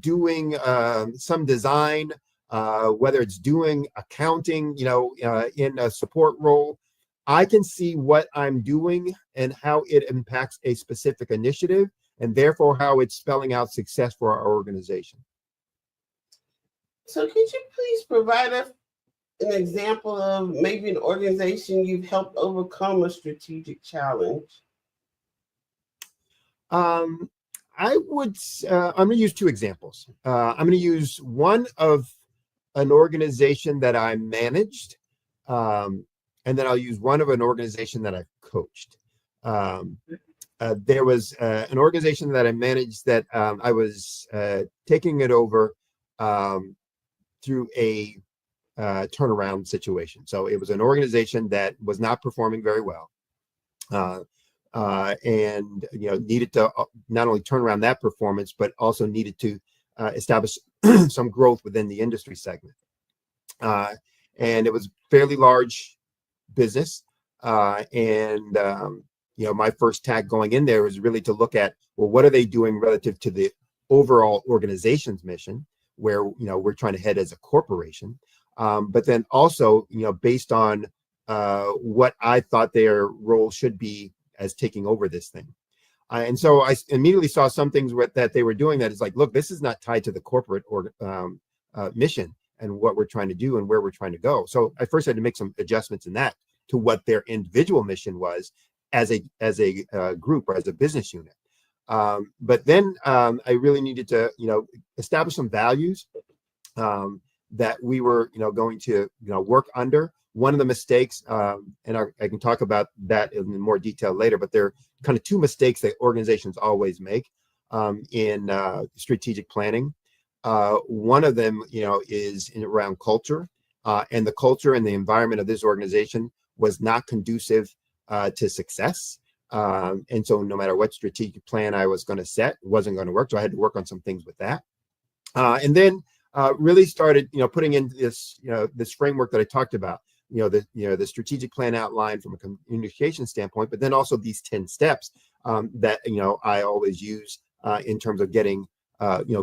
doing some design, whether it's doing accounting, in a support role, I can see what I'm doing and how it impacts a specific initiative, and therefore how it's spelling out success for our organization. So could you please provide us an example of maybe an organization you've helped overcome a strategic challenge? I'm going to use 2 examples. I'm going to use one of an organization that I managed, and then I'll use one of an organization that I've coached. There was an organization that I managed that I was taking it over through a turnaround situation. So it was an organization that was not performing very well, and needed to not only turn around that performance, but also needed to establish some growth within the industry segment. And it was fairly large business, and my first tag going in there was really to look at, well, what are they doing relative to the overall organization's mission, where we're trying to head as a corporation, but then also based on what I thought their role should be as taking over this thing. And so I immediately saw some things that they were doing that is like, look, this is not tied to the corporate mission and what we're trying to do and where we're trying to go. So I first had to make some adjustments in that to what their individual mission was as a group or as a business unit. But then I really needed to, establish some values that we were, going to, work under. One of the mistakes, and I can talk about that in more detail later, but there are kind of 2 mistakes that organizations always make in strategic planning. One of them, is around culture, and the culture and the environment of this organization was not conducive to success. And so no matter what strategic plan I was going to set, it wasn't going to work. So I had to work on some things with that. And then really started, putting in this, this framework that I talked about, the strategic plan outline from a communication standpoint, but then also these 10 steps that, I always use in terms of getting,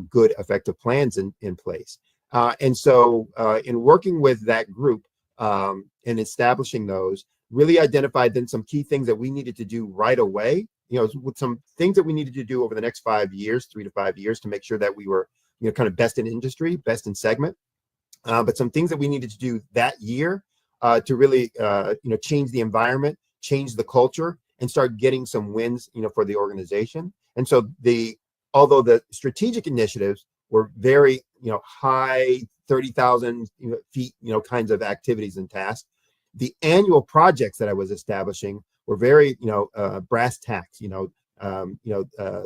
good, effective plans in place. And so in working with that group and establishing those, really identified then some key things that we needed to do right away, with some things that we needed to do over the next 5 years, 3 to 5 years, to make sure that we were, kind of best in industry, best in segment. But some things that we needed to do that year to really, change the environment, change the culture, and start getting some wins, for the organization. And so although the strategic initiatives were very, high 30,000 feet, kinds of activities and tasks. The annual projects that I was establishing were very, brass tacks,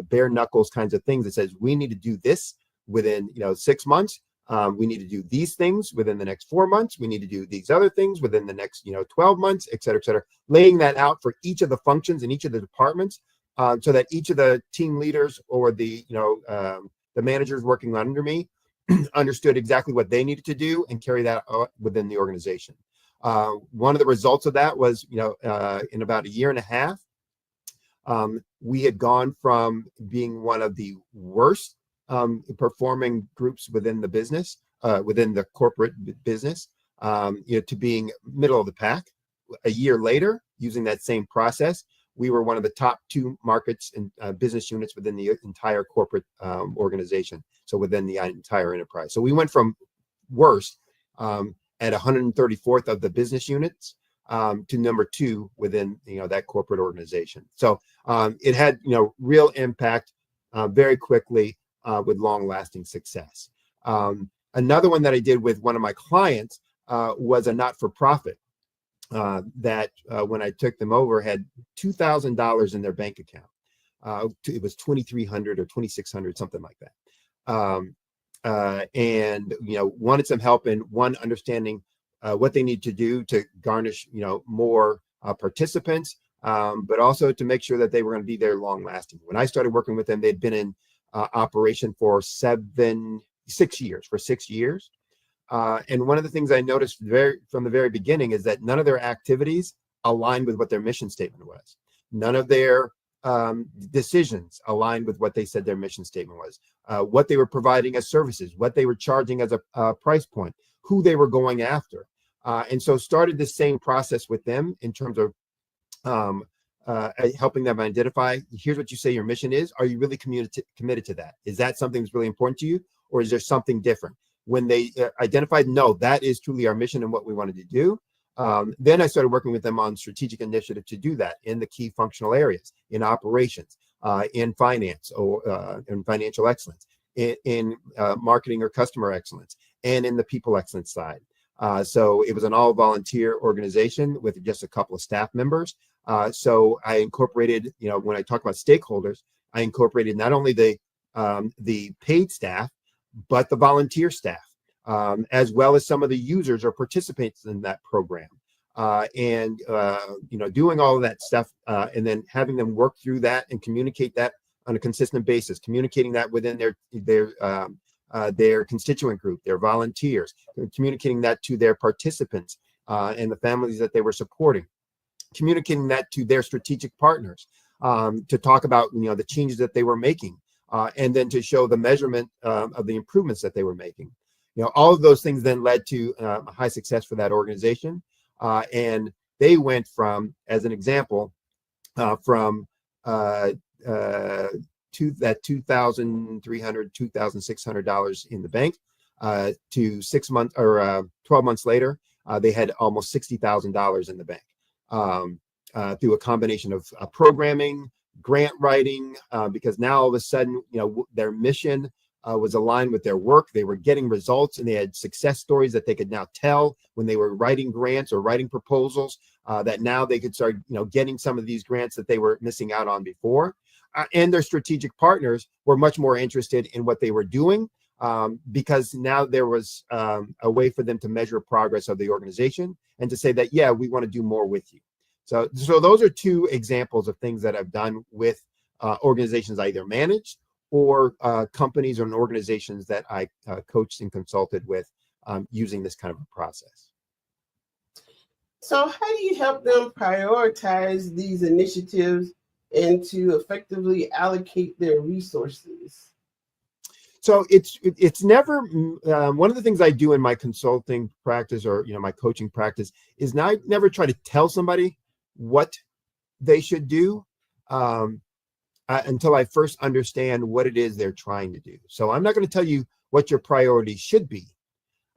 bare knuckles kinds of things that says we need to do this within, 6 months. We need to do these things within the next 4 months. We need to do these other things within the next, 12 months, et cetera, laying that out for each of the functions in each of the departments, so that each of the team leaders or the managers working under me understood exactly what they needed to do and carry that out within the organization. One of the results of that was, in about a year and a half, we had gone from being one of the worst performing groups within the business, within the corporate business, to being middle of the pack. A year later, using that same process, we were one of the top 2 markets and business units within the entire corporate organization. So within the entire enterprise. So we went from worst at 134th of the business units to number 2 within that corporate organization. So it had real impact very quickly with long-lasting success. Another one that I did with one of my clients was a not-for-profit that when I took them over had $2,000 in their bank account. It was $2,300 or $2,600, something like that. And wanted some help in understanding what they need to do to garnish more participants, but also to make sure that they were going to be there long lasting. When I started working with them, they'd been in operation for 6 years. And one of the things I noticed from the very beginning is that none of their activities aligned with what their mission statement was. None of their decisions aligned with what they said their mission statement was, what they were providing as services, what they were charging as a price point, who they were going after. And so started the same process with them in terms of helping them identify, here's what you say your mission is. Are you really committed to that? Is that something that's really important to you? Or is there something different? When they identified, no, that is truly our mission and what we wanted to do, then I started working with them on strategic initiative to do that in the key functional areas, in operations, in finance or in financial excellence, in marketing or customer excellence, and in the people excellence side. So it was an all volunteer organization with just a couple of staff members. So I incorporated, when I talk about stakeholders, I incorporated not only the paid staff, but the volunteer staff, as well as some of the users or participants in that program. And doing all of that stuff and then having them work through that and communicate that on a consistent basis, communicating that within their constituent group, their volunteers, communicating that to their participants and the families that they were supporting, communicating that to their strategic partners to talk about the changes that they were making, and then to show the measurement of the improvements that they were making. All of those things then led to high success for that organization. And they went from, as an example, from that $2,300, $2,600 in the bank to 6 months or 12 months later, they had almost $60,000 in the bank through a combination of programming, grant writing, because now all of a sudden, their mission was aligned with their work. They were getting results and they had success stories that they could now tell when they were writing grants or writing proposals, that now they could start, getting some of these grants that they were missing out on before. And their strategic partners were much more interested in what they were doing because now there was a way for them to measure progress of the organization and to say that, yeah, we want to do more with you. So those are two examples of things that I've done with organizations I either managed or companies or organizations that I coached and consulted with using this kind of a process. So how do you help them prioritize these initiatives and to effectively allocate their resources? So it's never one of the things I do in my consulting practice or my coaching practice is never try to tell somebody what they should do until I first understand what it is they're trying to do. So I'm not going to tell you what your priorities should be.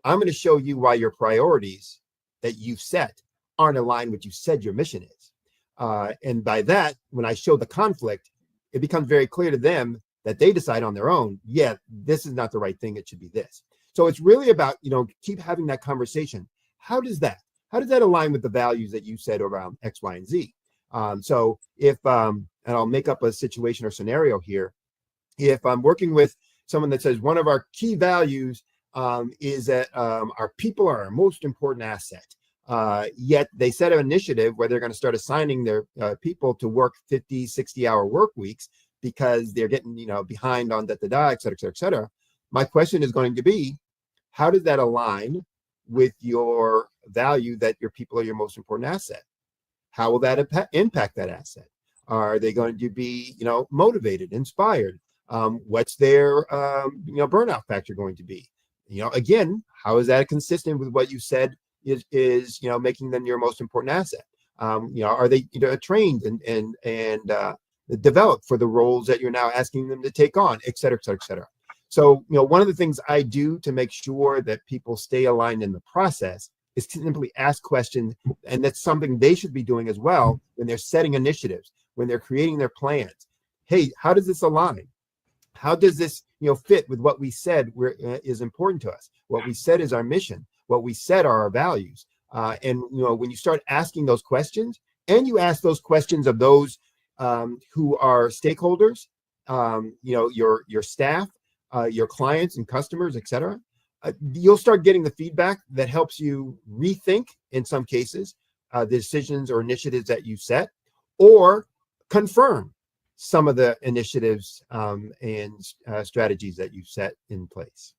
I'm going to show you why your priorities that you've set aren't aligned with what you said your mission is. And by that, when I show the conflict, it becomes very clear to them that they decide on their own, yeah, this is not the right thing, it should be this. So it's really about, keep having that conversation. How does that align with the values that you said around X, Y, and Z? So if, and I'll make up a situation or scenario here, if I'm working with someone that says one of our key values is that our people are our most important asset, yet they set an initiative where they're going to start assigning their people to work 50, 60-hour work weeks because they're getting, behind on da-da-da, et cetera, et cetera, et cetera. My question is going to be, how does that align with your value that your people are your most important asset? How will that impact that asset? Are they going to be, motivated, inspired? What's their, burnout factor going to be? Again, how is that consistent with what you said is making them your most important asset? Are they, trained and developed for the roles that you're now asking them to take on, et cetera, et cetera, et cetera. So, one of the things I do to make sure that people stay aligned in the process is to simply ask questions, and that's something they should be doing as well when they're setting initiatives, when they're creating their plans. Hey, how does this align? How does this, fit with what we said is important to us? What we said is our mission. What we said are our values. And when you start asking those questions, and you ask those questions of those who are stakeholders, your staff, your clients and customers, et cetera, you'll start getting the feedback that helps you rethink, in some cases, the decisions or initiatives that you set, or confirm some of the initiatives and strategies that you've set in place.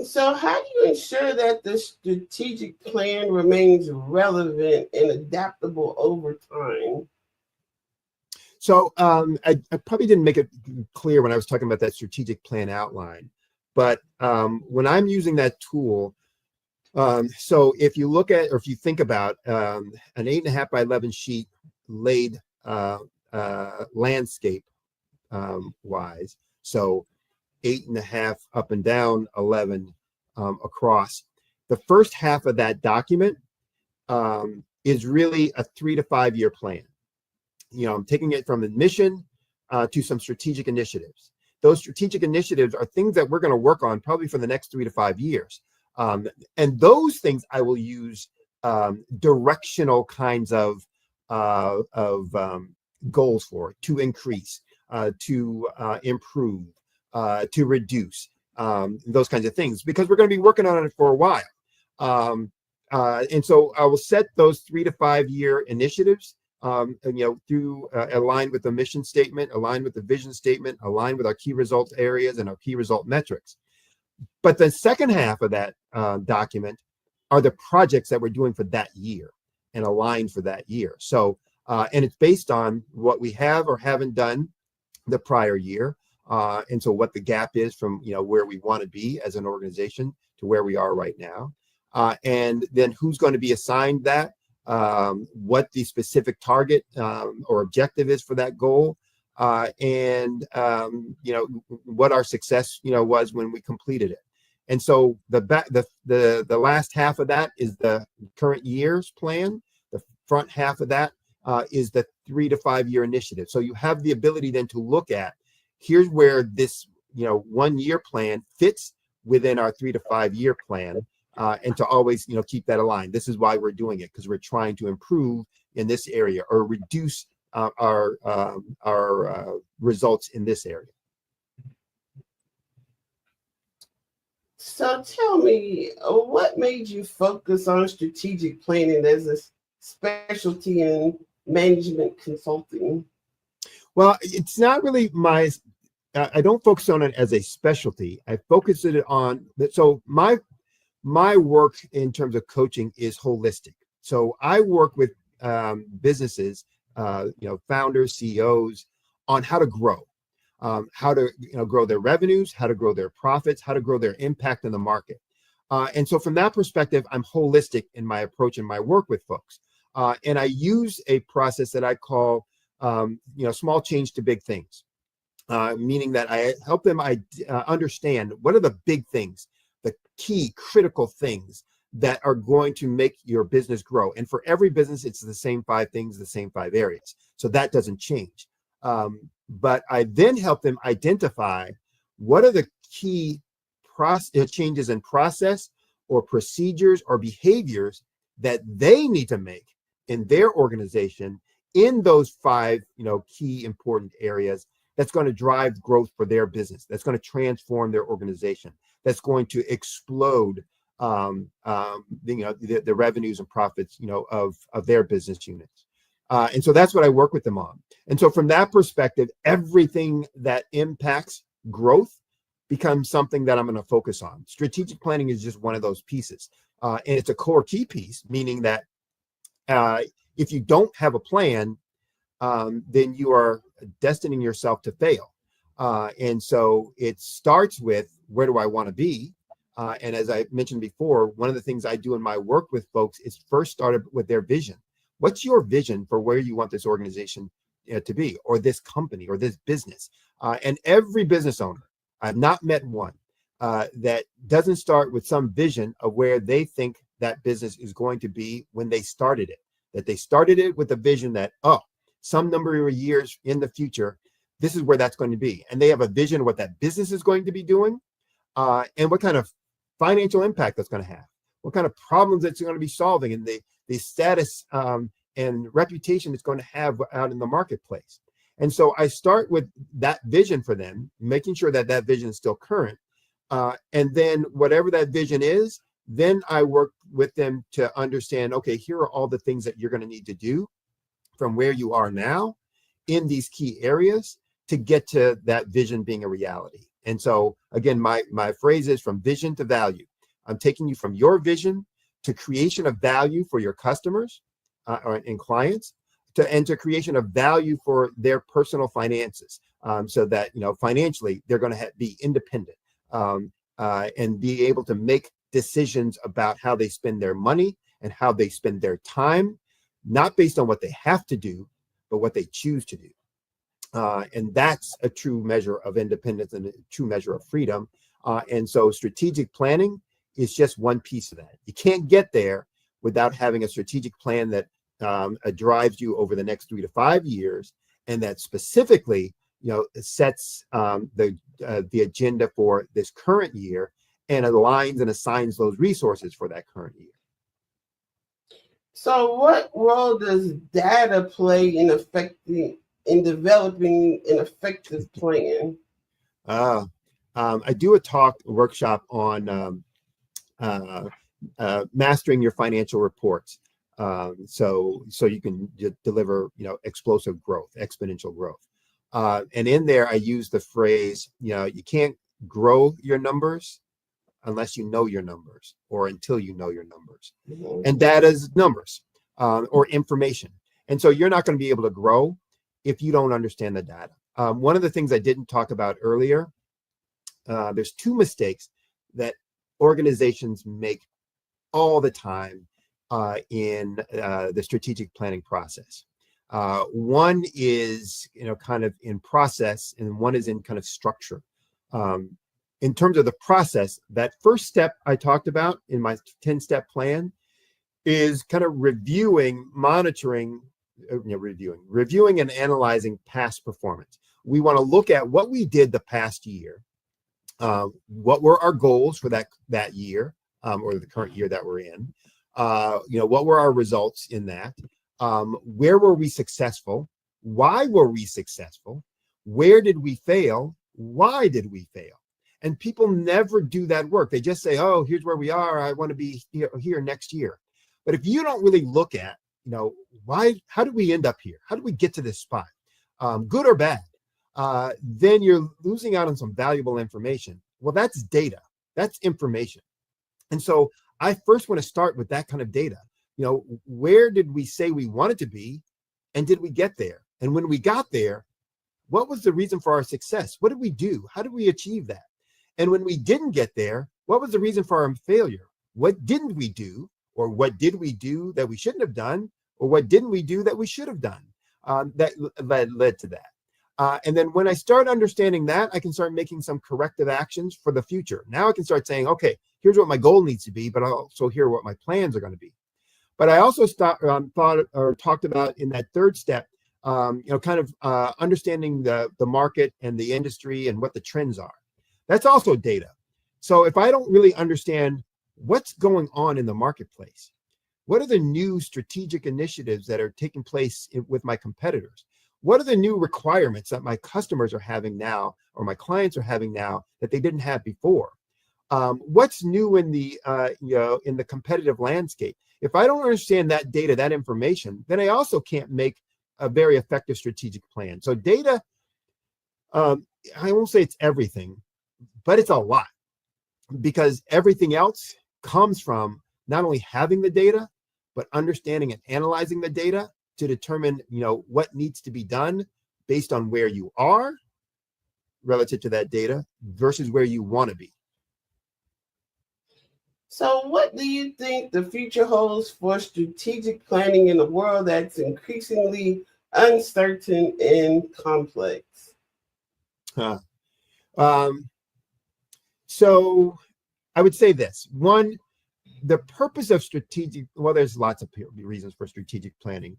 So how do you ensure that the strategic plan remains relevant and adaptable over time? So I probably didn't make it clear when I was talking about that strategic plan outline, but when I'm using that tool, so if you look at, or if you think about an 8.5 by 11 sheet laid landscape wise, so 8.5 up and down, 11 across. The first half of that document is really a 3 to 5 year plan. I'm taking it from the mission to some strategic initiatives. Those strategic initiatives are things that we're going to work on probably for the next 3 to 5 years. And those things I will use directional kinds of goals for, to increase, to improve, to reduce, those kinds of things, because we're going to be working on it for a while. And so I will set those 3 to 5 year initiatives, through aligned with the mission statement, aligned with the vision statement, aligned with our key results areas and our key result metrics. But the second half of that document are the projects that we're doing for that year and aligned for that year. So, and it's based on what we have or haven't done the prior year. And so what the gap is from, where we want to be as an organization to where we are right now. And then who's going to be assigned that, what the specific target or objective is for that goal, and what our success was when we completed it. And so the last half of that is the current year's plan. The front half of that is the 3 to 5 year initiative. So you have the ability then to look at, here's where this 1 year plan fits within our 3 to 5 year plan. And to always, keep that aligned. This is why we're doing it, because we're trying to improve in this area or reduce our results in this area. So tell me, what made you focus on strategic planning as a specialty in management consulting? Well, it's not really I don't focus on it as a specialty. I focus it on, so my work in terms of coaching is holistic. So I work with businesses, founders, CEOs, on how to grow, how to grow their revenues, how to grow their profits, how to grow their impact in the market. And so from that perspective, I'm holistic in my approach and my work with folks. And I use a process that I call, small change to big things, meaning that I help them understand what are the big things, the key critical things that are going to make your business grow. And for every business, it's the same 5 things, the same 5 areas. So that doesn't change. But I then help them identify what are the key changes in process or procedures or behaviors that they need to make in their organization in those 5, key important areas that's going to drive growth for their business, that's going to transform their organization, that's going to explode the revenues and profits, of their business units. And so that's what I work with them on. And so from that perspective, everything that impacts growth becomes something that I'm going to focus on. Strategic planning is just one of those pieces. And it's a core key piece, meaning that if you don't have a plan, then you are destining yourself to fail. And so it starts with, where do I want to be? And as I mentioned before, one of the things I do in my work with folks is first start with their vision. What's your vision for where you want this organization to be, or this company, or this business? And every business owner, I've not met one that doesn't start with some vision of where they think that business is going to be when they started it. That they started it with a vision that, some number of years in the future, this is where that's going to be. And they have a vision of what that business is going to be doing, and what kind of financial impact that's going to have, what kind of problems it's going to be solving, and the status and reputation it's going to have out in the marketplace. And so I start with that vision for them, making sure that that vision is still current. And then whatever that vision is, then I work with them to understand, okay, here are all the things that you're going to need to do from where you are now in these key areas to get to that vision being a reality. And so again, my phrase is from vision to value. I'm taking you from your vision to creation of value for your customers and clients, to creation of value for their personal finances, so that financially they're going to be independent and be able to make decisions about how they spend their money and how they spend their time, not based on what they have to do, but what they choose to do. And that's a true measure of independence and a true measure of freedom. And so strategic planning is just one piece of that. You can't get there without having a strategic plan that drives you over the next 3 to 5 years, and that specifically, sets the agenda for this current year and aligns and assigns those resources for that current year. So what role does data play in developing an effective plan? I do a workshop on mastering your financial reports. So you can deliver, explosive growth, exponential growth. And in there, I use the phrase, you can't grow your numbers unless you know your numbers, or until you know your numbers. Mm-hmm. And data is numbers or information. And so you're not going to be able to grow if you don't understand the data. One of the things I didn't talk about earlier, there's 2 mistakes that organizations make all the time in the strategic planning process. One is, kind of in process, and one is in kind of structure. In terms of the process, that first step I talked about in my 10-step plan is kind of reviewing, monitoring, reviewing and analyzing past performance. We want to look at what we did the past year, what were our goals for that year, or the current year that we're in, what were our results in that, where were we successful, why were we successful, where did we fail, why did we fail? And people never do that work. They just say, oh, here's where we are, I want to be here next year. But if you don't really look at, how did we end up here? How did we get to this spot? Good or bad? Then you're losing out on some valuable information. Well, that's data. That's information. And so I first want to start with that kind of data. Where did we say we wanted to be, and did we get there? And when we got there, what was the reason for our success? What did we do? How did we achieve that? And when we didn't get there, what was the reason for our failure? What didn't we do? Or what did we do that we shouldn't have done? Or what didn't we do that we should have done? That led to that. And then when I start understanding that, I can start making some corrective actions for the future. Now I can start saying, okay, here's what my goal needs to be, but also here are what my plans are going to be. But I also talked about in that third step, kind of understanding the market and the industry and what the trends are. That's also data. So if I don't really understand what's going on in the marketplace, what are the new strategic initiatives that are taking place with my competitors? What are the new requirements that my customers are having now or my clients are having now that they didn't have before? What's new in the in the competitive landscape? If I don't understand that data, that information, then I also can't make a very effective strategic plan. So data, I won't say it's everything, but it's a lot, because everything else comes from not only having the data, but understanding and analyzing the data to determine, what needs to be done based on where you are relative to that data versus where you want to be. So what do you think the future holds for strategic planning in a world that's increasingly uncertain and complex? So I would say this. One, the purpose of there's lots of reasons for strategic planning.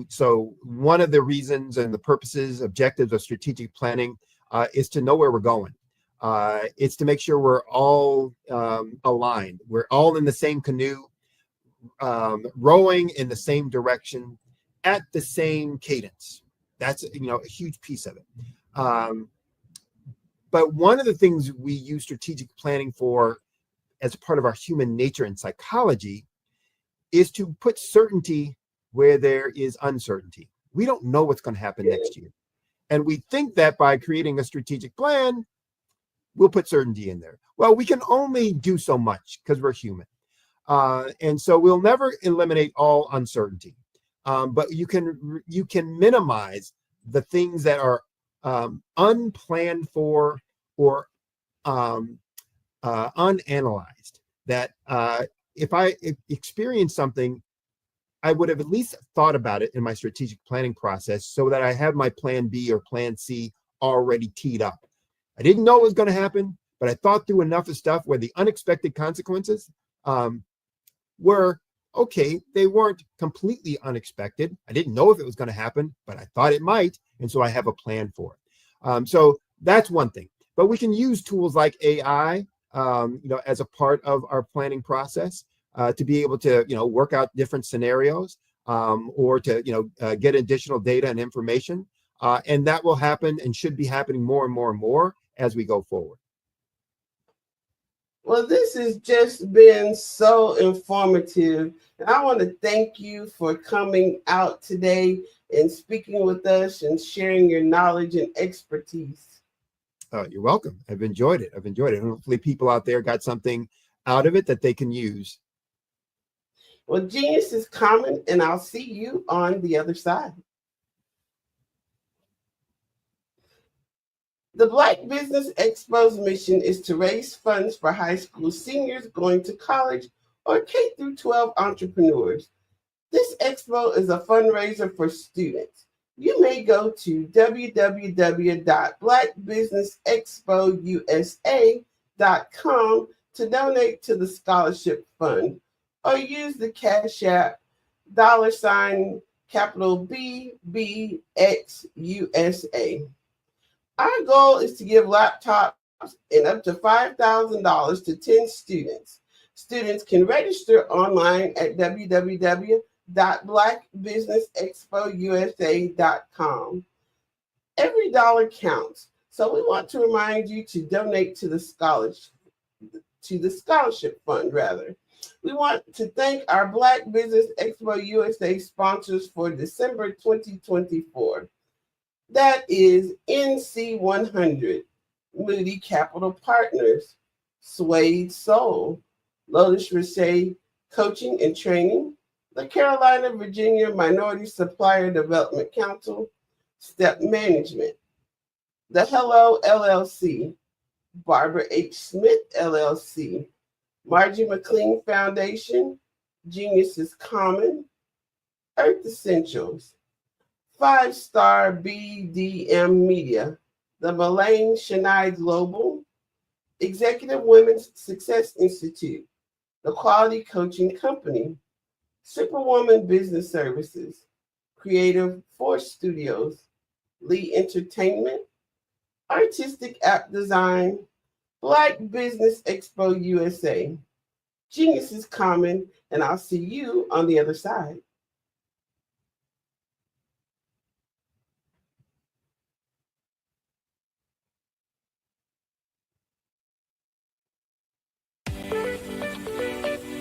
So one of the reasons and the purposes, objectives of strategic planning is to know where we're going. It's to make sure we're all aligned. We're all in the same canoe, rowing in the same direction at the same cadence. That's, a huge piece of it. But one of the things we use strategic planning for as part of our human nature and psychology is to put certainty where there is uncertainty. We don't know what's going to happen next year. And we think that by creating a strategic plan, we'll put certainty in there. Well, we can only do so much because we're human. And so we'll never eliminate all uncertainty. But you can minimize the things that are unplanned for or unanalyzed, that if I experience something, I would have at least thought about it in my strategic planning process so that I have my plan B or plan C already teed up. I didn't know it was going to happen, but I thought through enough of stuff where the unexpected consequences were okay. They weren't completely unexpected. I didn't know if it was going to happen, but I thought it might. And so I have a plan for it. So that's one thing. But we can use tools like AI, as a part of our planning process to be able to, work out different scenarios or to, get additional data and information. And that will happen and should be happening more and more and more as we go forward. Well, this has just been so informative. And I want to thank you for coming out today and speaking with us and sharing your knowledge and expertise. You're welcome. I've enjoyed it. And hopefully people out there got something out of it that they can use. Well, genius is common, and I'll see you on the other side. The Black Business Expo's mission is to raise funds for high school seniors going to college or K-12 entrepreneurs. This expo is a fundraiser for students. You may go to www.blackbusinessexpousa.com to donate to the scholarship fund, or use the Cash App $BBXUSA. Our goal is to give laptops and up to $5,000 to 10 students. Students can register online at www.blackbusinessexpousa.com. Every dollar counts, so we want to remind you to donate to the scholarship fund. We want to thank our Black Business Expo USA sponsors for December 2024. That is NC100, Moody Capital Partners, Suede Soul, Lotus Riche Coaching and Training, the Carolina, Virginia Minority Supplier Development Council, Step Management, the Hello LLC, Barbara H. Smith LLC, Margie McLean Foundation, Genius is Common, Earth Essentials, 5-Star BDM Media, the Mullane Shania Global, Executive Women's Success Institute, the Quality Coaching Company, Superwoman Business Services, Creative Force Studios, Lee Entertainment, Artistic App Design, Black Business Expo USA. Genius is common, and I'll see you on the other side.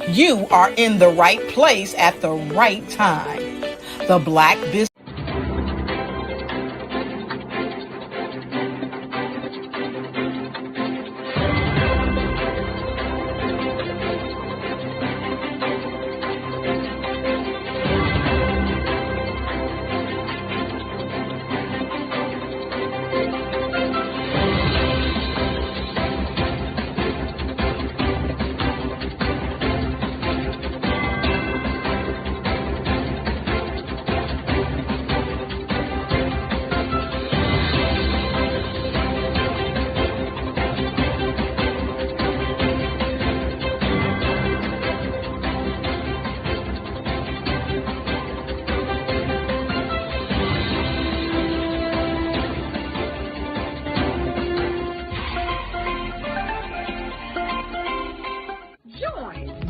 You are in the right place at the right time. The Black Business.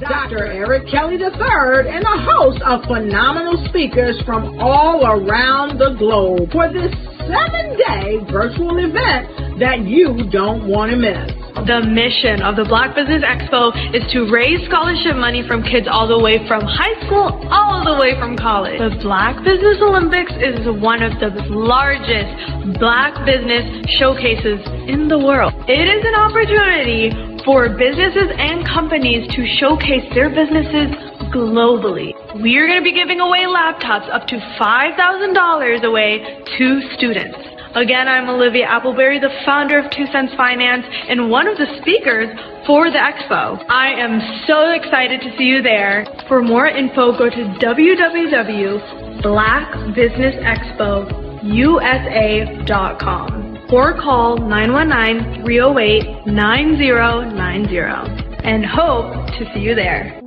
Dr. Eric Kelly III and a host of phenomenal speakers from all around the globe for this 7-day virtual event that you don't want to miss. The mission of the Black Business Expo is to raise scholarship money from kids all the way from high school, all the way from college. The Black Business Olympics is one of the largest Black business showcases in the world. It is an opportunity for businesses and companies to showcase their businesses globally. We are going to be giving away laptops up to $5,000 away to students. Again, I'm Olivia Appleberry, the founder of 2 Cents Finance and one of the speakers for the expo. I am so excited to see you there. For more info, go to www.blackbusinessexpousa.com or call 919-308-9090 and hope to see you there.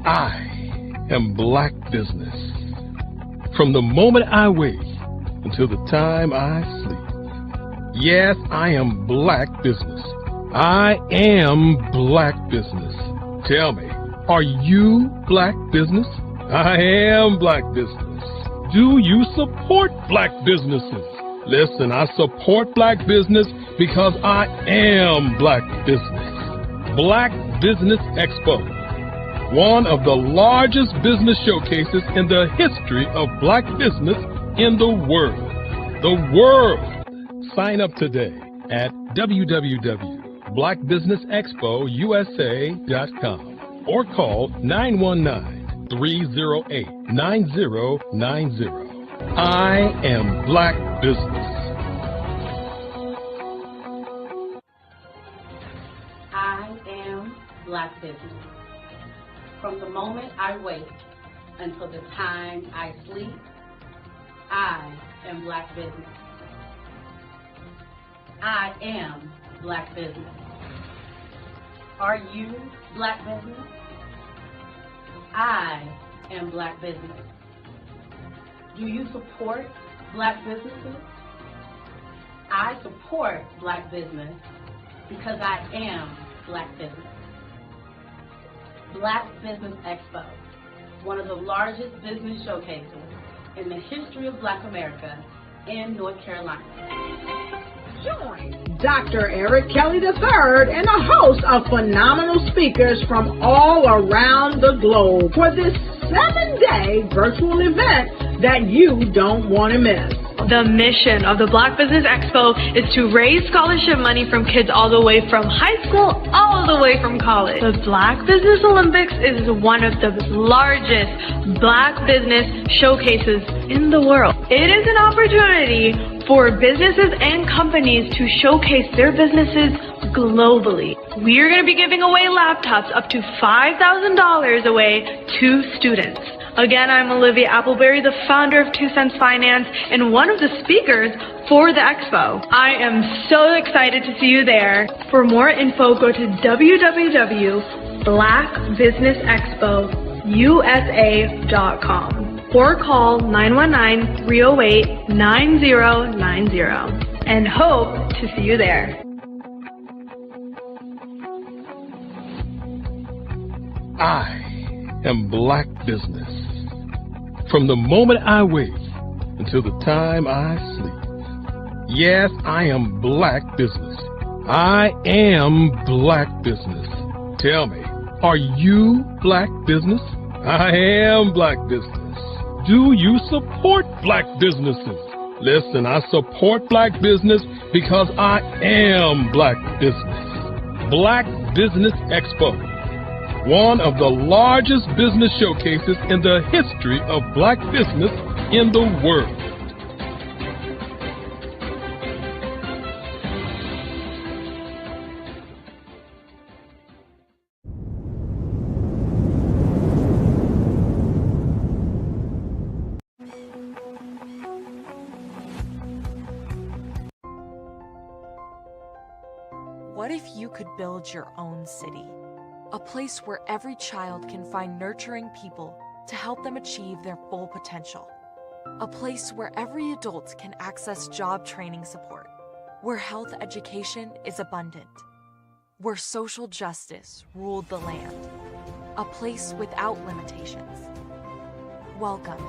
I am Black Business. From the moment I wake until the time I sleep. Yes, I am Black Business. I am Black Business. Tell me, are you Black Business? I am Black Business. Do you support Black businesses? Listen, I support Black business because I am Black Business. Black Business Expo, one of the largest business showcases in the history of Black business in the world. The world! Sign up today at www.blackbusinessexpousa.com or call 919-308-9090. I am Black Business. I am Black Business. From the moment I wake until the time I sleep, I am Black Business. I am Black Business. Are you Black Business? I am Black Business. Do you support Black businesses? I support Black business because I am Black Business. Black Business Expo, one of the largest business showcases in the history of Black America in North Carolina. Join Dr. Eric Kelly III and a host of phenomenal speakers from all around the globe for this 7-day virtual event that you don't want to miss. The mission of the Black Business Expo is to raise scholarship money from kids all the way from high school, all the way from college. The Black Business Olympics is one of the largest Black business showcases in the world. It is an opportunity for businesses and companies to showcase their businesses globally. We are going to be giving away laptops up to $5,000 away to students. Again, I'm Olivia Appleberry, the founder of 2 Cents Finance and one of the speakers for the expo. I am so excited to see you there. For more info, go to www.blackbusinessexpousa.com blackbusinessexpousa.com or call 919-308-9090 and hope to see you there. I am Black Business. From the moment I wake until the time I sleep. Yes, I am Black Business. I am Black Business. Tell me, are you Black Business? I am Black Business. Do you support Black businesses? Listen, I support Black business because I am Black Business. Black Business Expo, one of the largest business showcases in the history of Black business in the world. What if you could build your own city? A place where every child can find nurturing people to help them achieve their full potential. A place where every adult can access job training support. Where health education is abundant. Where social justice ruled the land. A place without limitations. Welcome.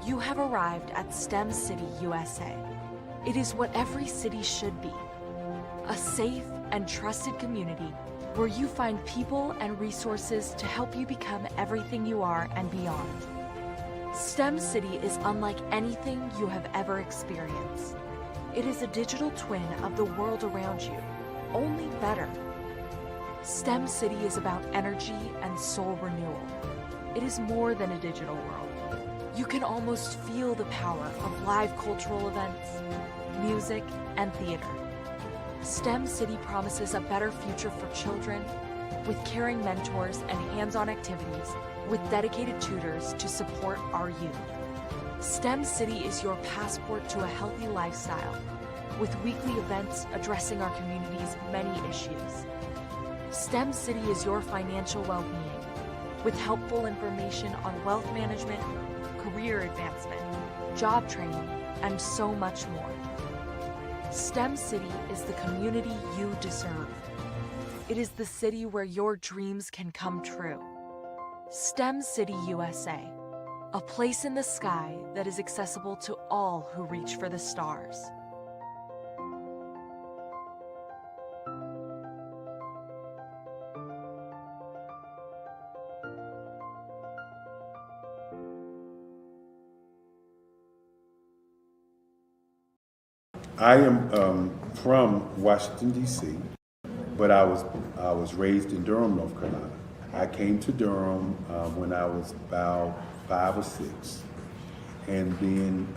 You have arrived at STEM City USA. It is what every city should be. A safe and trusted community where you find people and resources to help you become everything you are and beyond. STEM City is unlike anything you have ever experienced. It is a digital twin of the world around you, only better. STEM City is about energy and soul renewal. It is more than a digital world. You can almost feel the power of live cultural events, music, and theater. STEM City promises a better future for children with caring mentors and hands-on activities with dedicated tutors to support our youth. STEM City is your passport to a healthy lifestyle with weekly events addressing our community's many issues. STEM City is your financial well-being with helpful information on wealth management, career advancement, job training, and so much more. STEM City is the community you deserve. It is the city where your dreams can come true. STEM City USA, a place in the sky that is accessible to all who reach for the stars. I am from Washington, D.C., but I was raised in Durham, North Carolina. I came to Durham when I was about 5 or 6, and then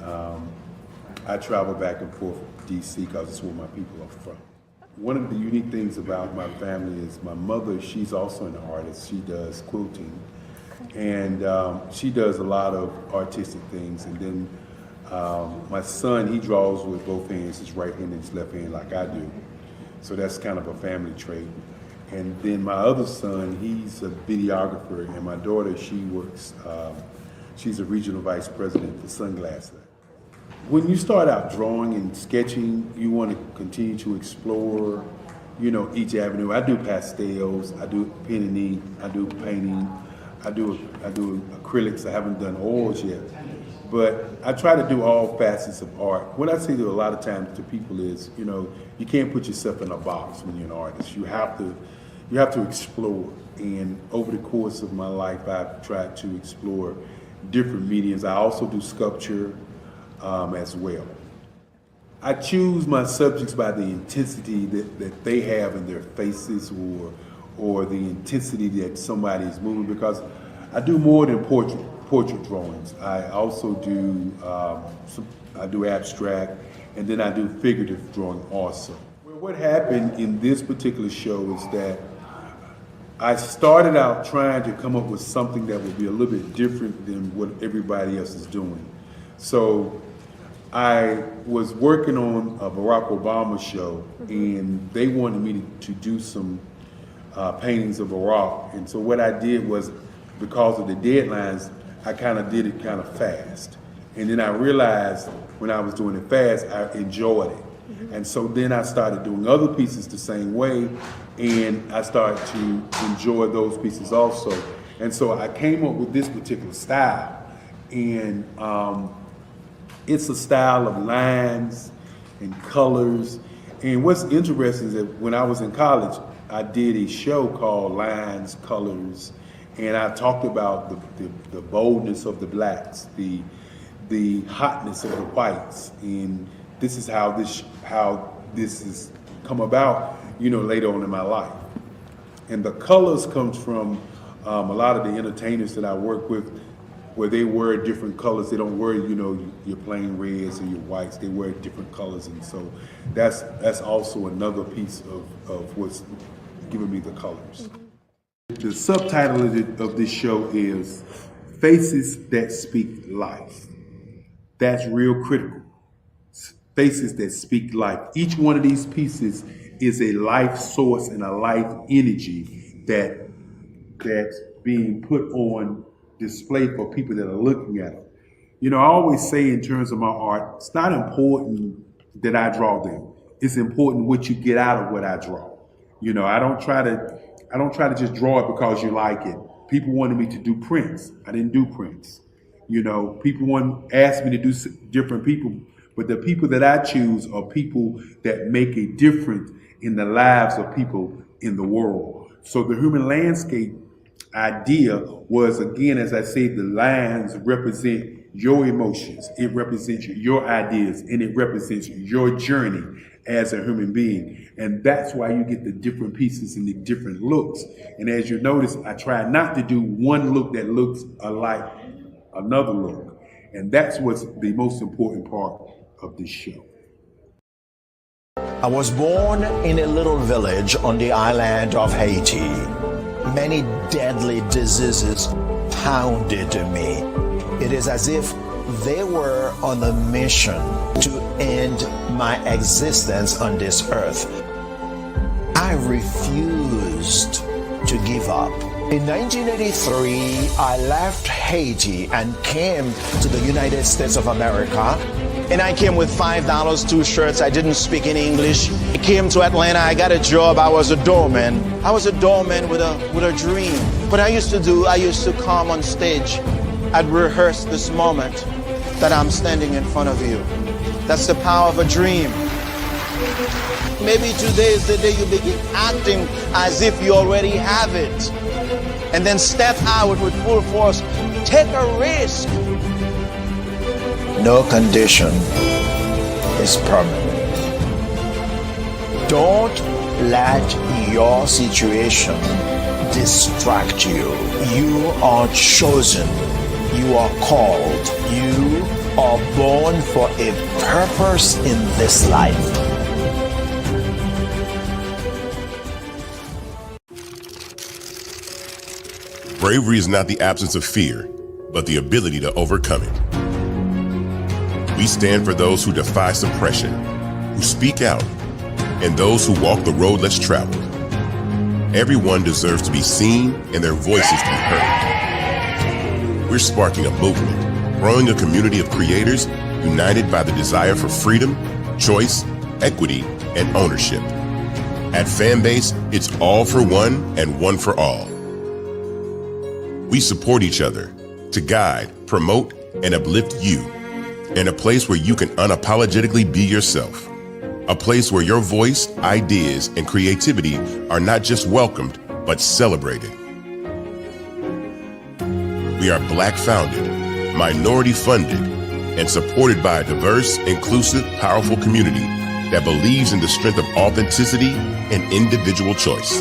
I traveled back and forth to D.C. because it's where my people are from. One of the unique things about my family is my mother, she's also an artist. She does quilting, and she does a lot of artistic things, and then my son, he draws with both hands, his right hand and his left hand like I do. So that's kind of a family trait. And then my other son, he's a videographer, and my daughter, she works, she's a regional vice president for Sunglasses. When you start out drawing and sketching, you want to continue to explore, you know, each avenue. I do pastels, I do pen and ink, I do painting, I do acrylics. I haven't done oils yet. But I try to do all facets of art. What I say to a lot of times to people is, you know, you can't put yourself in a box when you're an artist. You have to explore. And over the course of my life, I've tried to explore different mediums. I also do sculpture as well. I choose my subjects by the intensity that they have in their faces, or the intensity that somebody is moving, because I do more than portrait drawings. I also do I do abstract, and then I do figurative drawing also. Well, what happened in this particular show is that I started out trying to come up with something that would be a little bit different than what everybody else is doing. So I was working on a Barack Obama show, and they wanted me to do some paintings of Barack. And so what I did was, because of the deadlines, I kind of did it kind of fast. And then I realized when I was doing it fast, I enjoyed it. And so then I started doing other pieces the same way, and I started to enjoy those pieces also. And so I came up with this particular style, and it's a style of lines and colors. And what's interesting is that when I was in college, I did a show called Lines, Colors, and I talked about the boldness of the blacks, the hotness of the whites, and this is how this has come about, later on in my life. And the colors comes from a lot of the entertainers that I work with, where they wear different colors. They don't wear, your plain reds or your whites. They wear different colors, and so that's also another piece of what's giving me the colors. The subtitle of this show is Faces That Speak Life. That's real critical. Faces that speak life. Each one of these pieces is a life source and a life energy that's being put on display for people that are looking at them. I always say in terms of my art, it's not important that I draw them. It's important what you get out of what I draw. I don't try to just draw it because you like it. People wanted me to do prints. I didn't do prints. People asked me to do different people, but the people that I choose are people that make a difference in the lives of people in the world. So the human landscape idea was, again, as I say, the lines represent your emotions, it represents your ideas, and it represents your journey as a human being. And that's why you get the different pieces and the different looks. And as you notice, I try not to do one look that looks alike another look. And that's what's the most important part of this show. I was born in a little village on the island of Haiti. Many deadly diseases pounded me. It is as if they were on a mission to end my existence on this earth. I refused to give up. In 1983, I left Haiti and came to the United States of America. And I came with $5, 2 shirts. I didn't speak in English. I came to Atlanta. I got a job. I was a doorman. I was a doorman with a dream. What I used to come on stage. I'd rehearse this moment that I'm standing in front of you. That's the power of a dream. Maybe today is the day you begin acting as if you already have it. And then step out with full force. Take a risk. No condition is permanent. Don't let your situation distract you. You are chosen. You are called. You are born for a purpose in this life. Bravery is not the absence of fear, but the ability to overcome it. We stand for those who defy suppression, who speak out, and those who walk the road less traveled. Everyone deserves to be seen and their voices to be heard. We're sparking a movement, growing a community of creators united by the desire for freedom, choice, equity, and ownership. At Fanbase, it's all for one and one for all. We support each other to guide, promote, and uplift you in a place where you can unapologetically be yourself. A place where your voice, ideas, and creativity are not just welcomed, but celebrated. We are Black founded, minority funded, and supported by a diverse, inclusive, powerful community that believes in the strength of authenticity and individual choice.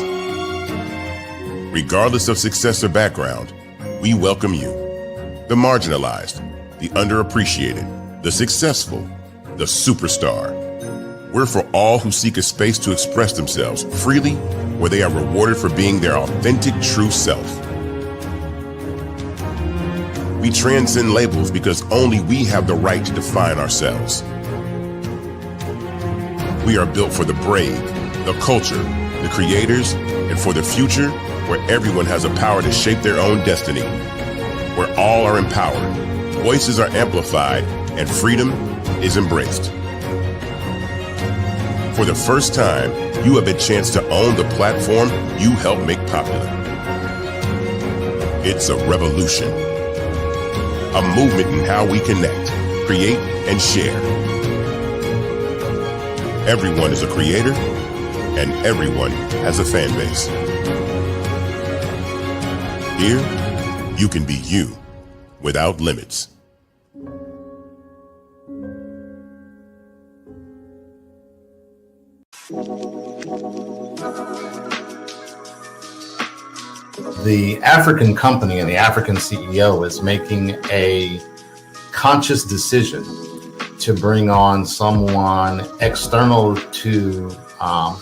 Regardless of success or background, we welcome you. The marginalized, the underappreciated, the successful, the superstar. We're for all who seek a space to express themselves freely, where they are rewarded for being their authentic, true self. We transcend labels because only we have the right to define ourselves. We are built for the brave, the culture, the creators, and and for the future where everyone has a power to shape their own destiny, where all are empowered, voices are amplified, and freedom is embraced. For the first time, you have a chance to own the platform you helped make popular. It's a revolution, a movement in how we connect, create, and share. Everyone is a creator, and everyone has a fan base. Here, you can be you without limits. The African company and the African CEO is making a conscious decision to bring on someone external to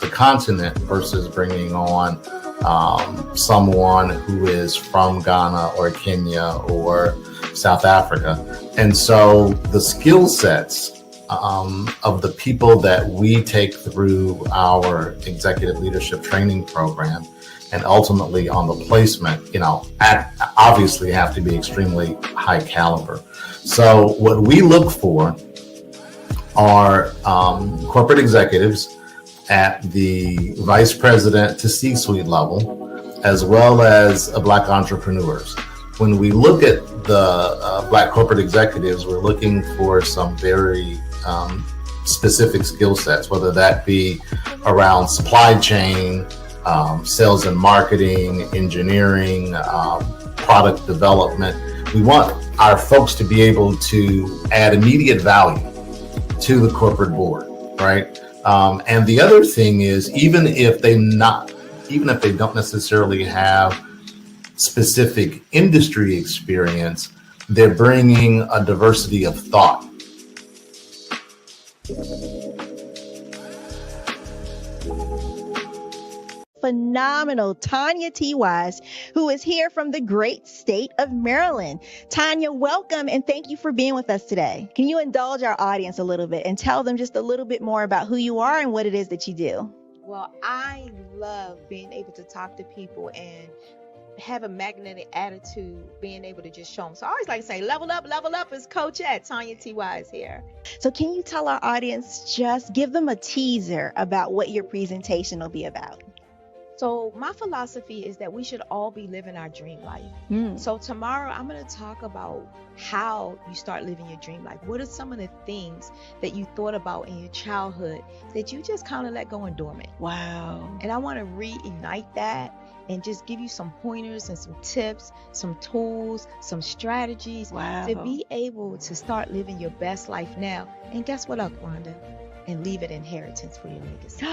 the continent versus bringing on someone who is from Ghana or Kenya or South Africa. And so the skill sets of the people that we take through our executive leadership training program and ultimately on the placement, obviously have to be extremely high caliber. So what we look for are corporate executives at the vice president to C-suite level, as well as Black entrepreneurs. When we look at the Black corporate executives, we're looking for some very specific skill sets, whether that be around supply chain, sales and marketing, engineering, product development. We want our folks to be able to add immediate value to the corporate board, right? And the other thing is, even if they don't necessarily have specific industry experience, they're bringing a diversity of thought. Phenomenal Tanya T. Wise, who is here from the great state of Maryland. Tanya, welcome and thank you for being with us today. Can you indulge our audience a little bit and tell them just a little bit more about who you are and what it is that you do? Well, I love being able to talk to people and have a magnetic attitude, being able to just show them. So I always like to say, level up is Coach at Tanya T. Wise here. So can you tell our audience, just give them a teaser about what your presentation will be about? So my philosophy is that we should all be living our dream life. So tomorrow I'm going to talk about how you start living your dream life. What are some of the things that you thought about in your childhood that you just kind of let go and dormant? Wow. And I want to reignite that and just give you some pointers and some tips, some tools, some strategies to be able to start living your best life now. And guess what, Akwanda? And leave an inheritance for your legacy.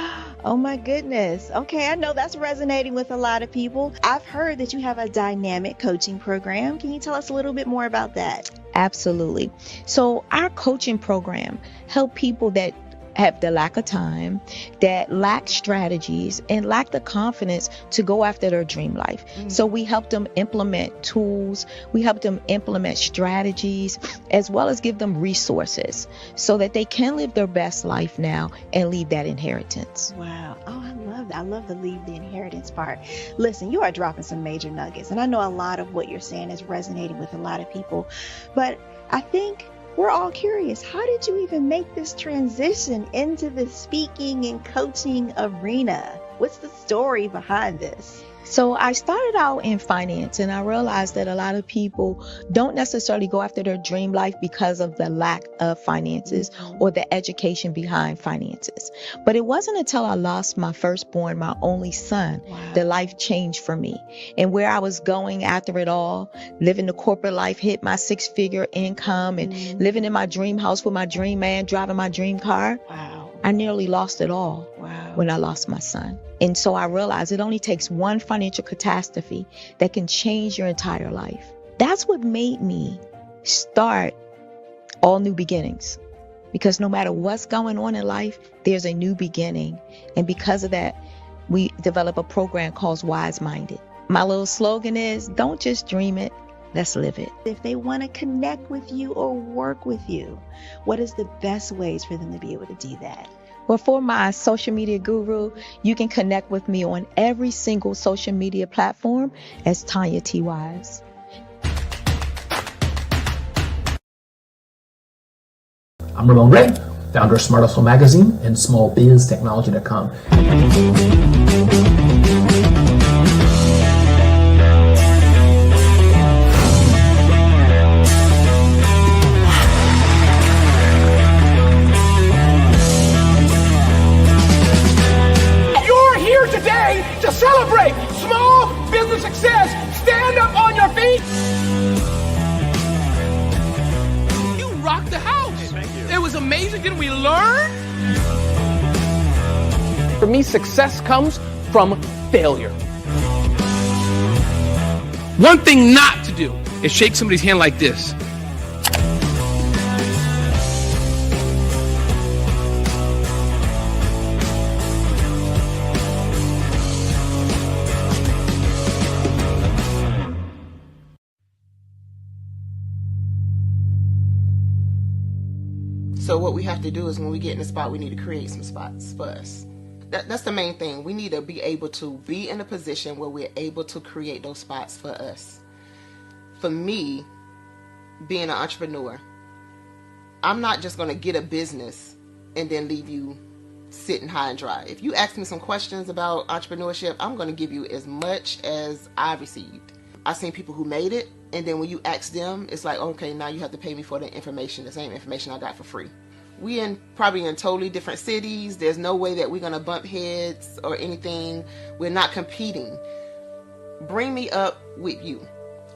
Oh my goodness. Okay, I know that's resonating with a lot of people. I've heard that you have a dynamic coaching program. Can you tell us a little bit more about that? Absolutely. So our coaching program help people that have the lack of time, that lack strategies, and lack the confidence to go after their dream life. So we help them implement tools, we help them implement strategies, as well as give them resources so that they can live their best life now and leave that inheritance. Wow. Oh, I love that. I love the leave the inheritance part. Listen, you are dropping some major nuggets, and I know a lot of what you're saying is resonating with a lot of people, but I think we're all curious. How did you even make this transition into the speaking and coaching arena? What's the story behind this? So I started out in finance, and I realized that a lot of people don't necessarily go after their dream life because of the lack of finances or the education behind finances. But it wasn't until I lost my firstborn, my only son, that life changed for me. And where I was going after it all, living the corporate life, hit my 6-figure income and living in my dream house with my dream man, driving my dream car. I nearly lost it all when I lost my son. And so I realized it only takes one financial catastrophe that can change your entire life. That's what made me start All New Beginnings. Because no matter what's going on in life, there's a new beginning. And because of that, we develop a program called Wise Minded. My little slogan is, don't just dream it, let's live it. If they want to connect with you or work with you, what is the best ways for them to be able to do that? Well, for my social media guru, you can connect with me on every single social media platform as Tanya T. Wise. I'm Ramon Ray, founder of Smart Hustle Magazine and smallbiztechnology.com. You're here today to celebrate small business success. Stand up on your feet. You rocked the house. It was amazing. Didn't we learn? For me, success comes from failure. One thing not to do is shake somebody's hand like this. So what we have to do is when we get in a spot, we need to create some spots for us. That's the main thing. We need to be able to be in a position where we're able to create those spots for us. For me, being an entrepreneur, I'm not just going to get a business and then leave you sitting high and dry. If you ask me some questions about entrepreneurship, I'm going to give you as much as I received. I've seen people who made it, and then when you ask them, it's like, okay, now you have to pay me for the information, the same information I got for free. We probably in totally different cities. There's no way that we're going to bump heads or anything. We're not competing. Bring me up with you.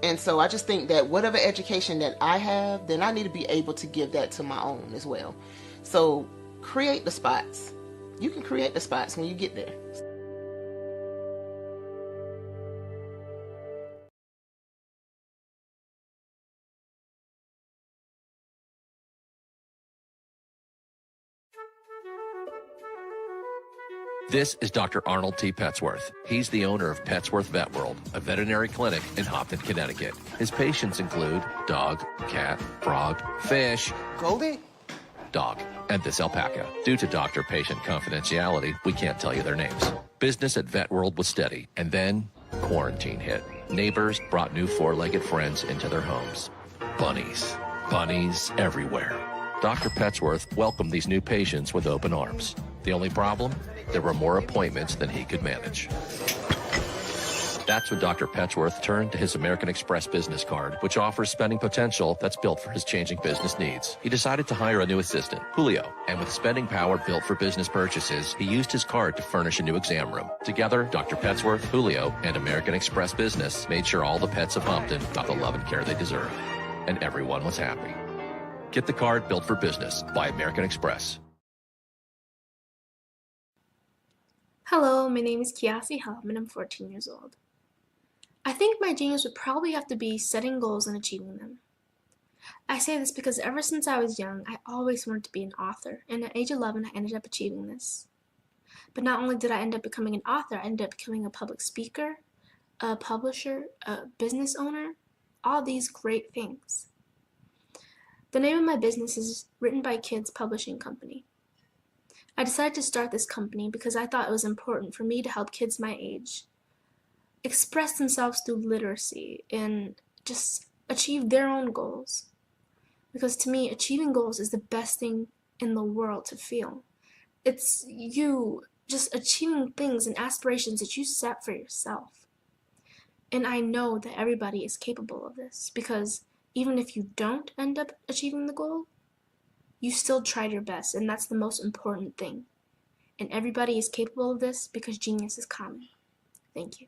And so I just think that whatever education that I have, then I need to be able to give that to my own as well. So create the spots. You can create the spots when you get there. This is Dr. Arnold T. Petsworth. He's the owner of Petsworth Vet World, a veterinary clinic in Hopton, Connecticut. His patients include dog, cat, frog, fish, Goldie, dog, and this alpaca. Due to doctor-patient confidentiality, we can't tell you their names. Business at Vet World was steady, and then quarantine hit. Neighbors brought new four-legged friends into their homes. Bunnies. Bunnies everywhere. Dr. Petsworth welcomed these new patients with open arms. The only problem? There were more appointments than he could manage. That's when Dr. Petsworth turned to his American Express business card, which offers spending potential that's built for his changing business needs. He decided to hire a new assistant, Julio, and with spending power built for business purchases, he used his card to furnish a new exam room. Together, Dr. Petsworth, Julio, and American Express Business made sure all the pets of Hopton got the love and care they deserve. And everyone was happy. Get the card built for business by American Express. Hello, my name is Kiasi Helm and I'm 14 years old. I think my genius would probably have to be setting goals and achieving them. I say this because ever since I was young, I always wanted to be an author, and at age 11, I ended up achieving this. But not only did I end up becoming an author, I ended up becoming a public speaker, a publisher, a business owner, all these great things. The name of my business is Written by Kids Publishing Company. I decided to start this company because I thought it was important for me to help kids my age express themselves through literacy and just achieve their own goals. Because to me, achieving goals is the best thing in the world to feel. It's you just achieving things and aspirations that you set for yourself. And I know that everybody is capable of this because even if you don't end up achieving the goal, you still tried your best, and that's the most important thing. And everybody is capable of this because genius is common. Thank you.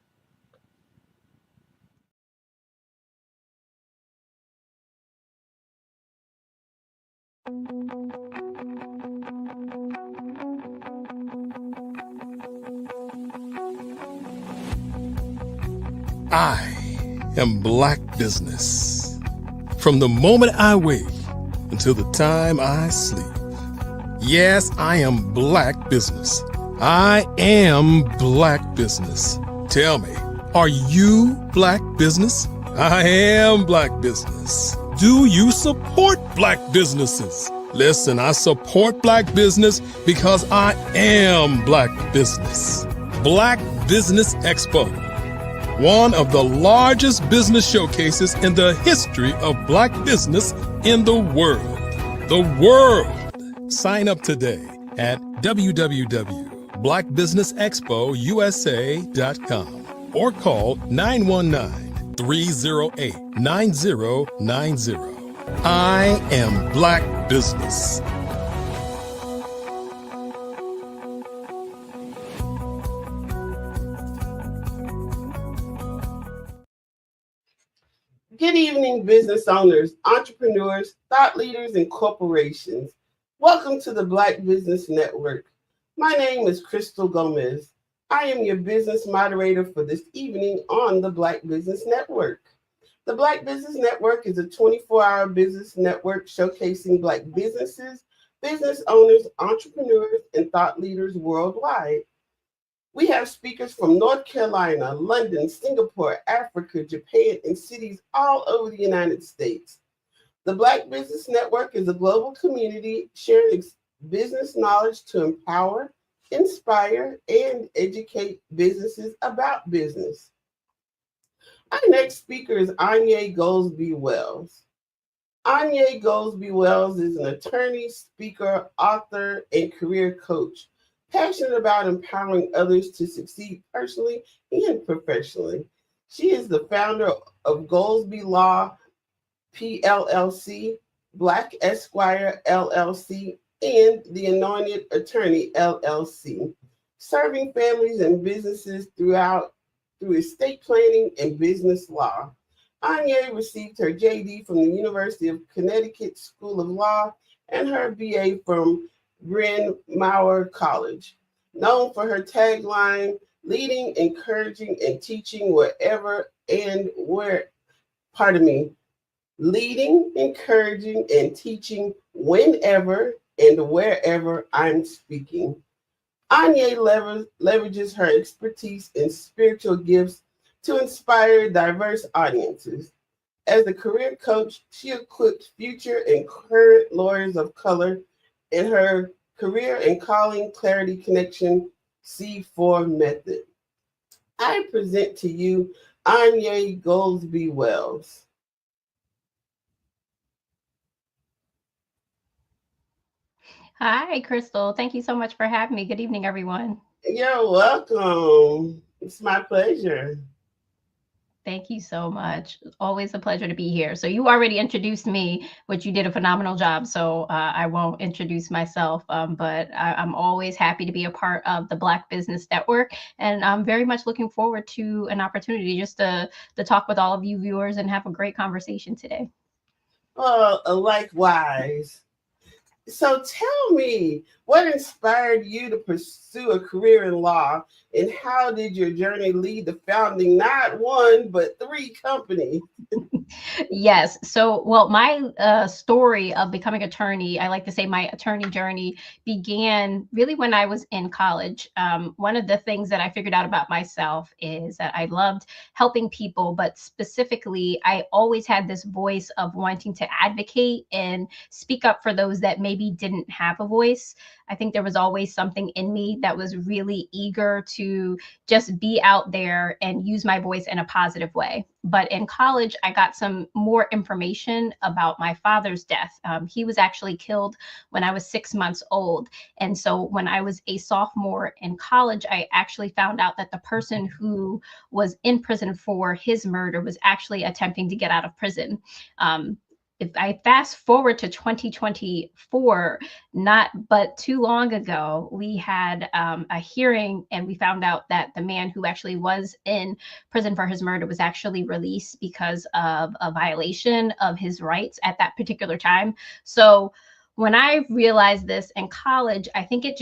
I am Black Business. From the moment I wake until the time I sleep. Yes, I am Black Business. I am Black Business. Tell me, are you Black Business? I am Black Business. Do you support Black businesses? Listen, I support Black business because I am Black business. Black Business Expo, one of the largest business showcases in the history of Black business in the world. The world! Sign up today at www.blackbusinessexpousa.com or call 919-308-9090. I am Black business. Good evening, business owners, entrepreneurs, thought leaders, and corporations. Welcome to the Black Business Network. My name is Crystal Gomez. I am your business moderator for this evening on the Black Business Network. The Black Business Network is a 24-hour business network showcasing Black businesses, business owners, entrepreneurs, and thought leaders worldwide. We have speakers from North Carolina, London, Singapore, Africa, Japan, and cities all over the United States. The Black Business Network is a global community sharing business knowledge to empower, inspire, and educate businesses about business. Our next speaker is Anya Goldsby Wells. Anya Goldsby Wells is an attorney, speaker, author, and career coach, passionate about empowering others to succeed personally and professionally. She is the founder of Goldsby Law PLLC, Black Esquire LLC, and the Anointed Attorney LLC, serving families and businesses through estate planning and business law. Anya received her JD from the University of Connecticut School of Law and her BA from Bryn Mawr College. Known for her tagline, leading, encouraging, and teaching leading, encouraging, and teaching whenever and wherever I'm speaking. Anya leverages her expertise and spiritual gifts to inspire diverse audiences. As a career coach, she equips future and current lawyers of color in her Career and Calling Clarity Connection C4 method. I present to you Anya Goldsby Wells. Hi, Crystal. Thank you so much for having me. Good evening, everyone. You're welcome. It's my pleasure. Thank you so much. It's always a pleasure to be here. So you already introduced me, which you did a phenomenal job. So I won't introduce myself, but I'm always happy to be a part of the Black Business Network. And I'm very much looking forward to an opportunity just to talk with all of you viewers and have a great conversation today. Well, likewise. So tell me, what inspired you to pursue a career in law, and how did your journey lead to founding not one, but 3 companies? Yes. So, well, my story of becoming attorney, I like to say my attorney journey began really when I was in college. One of the things that I figured out about myself is that I loved helping people, but specifically, I always had this voice of wanting to advocate and speak up for those that maybe didn't have a voice. I think there was always something in me that was really eager to just be out there and use my voice in a positive way. But in college, I got some more information about my father's death. He was actually killed when I was 6 months old. And so when I was a sophomore in college, I actually found out that the person who was in prison for his murder was actually attempting to get out of prison. If I fast forward to 2024, not but too long ago, we had a hearing and we found out that the man who actually was in prison for his murder was actually released because of a violation of his rights at that particular time. So when I realized this in college, I think it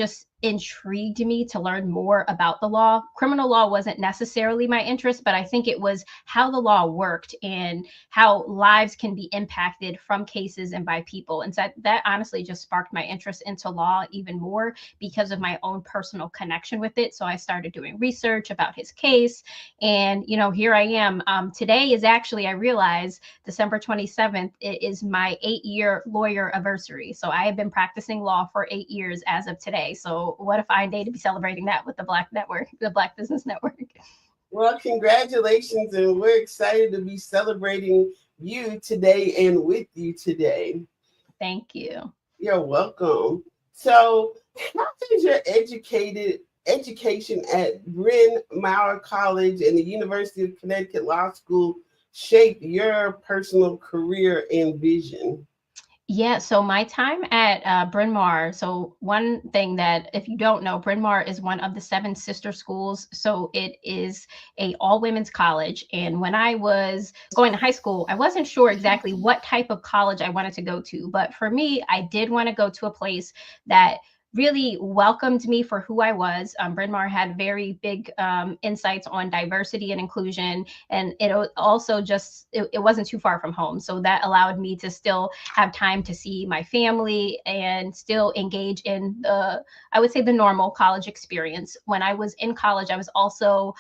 intrigued me to learn more about the law. Criminal law wasn't necessarily my interest, but I think it was how the law worked and how lives can be impacted from cases and by people. And so that honestly just sparked my interest into law even more because of my own personal connection with it. So I started doing research about his case. And, here I am. Today is actually, I realize, December 27th, it is my 8-year lawyer anniversary. So I have been practicing law for 8 years as of today. So what a fine day to be celebrating that with the Black Network, the Black Business Network. Well, congratulations, and we're excited to be celebrating you today and with you today. Thank you. You're welcome. So, how did your education at Bryn Mawr College and the University of Connecticut Law School shape your personal career and vision? Yeah, so my time at Bryn Mawr, so one thing that if you don't know, Bryn Mawr is one of the 7 sister schools. So it is a all women's college. And when I was going to high school, I wasn't sure exactly what type of college I wanted to go to. But for me, I did want to go to a place that really welcomed me for who I was. Bryn Mawr had very big insights on diversity and inclusion, and it also it wasn't too far from home. So that allowed me to still have time to see my family and still engage in I would say the normal college experience. When I was in college, I was also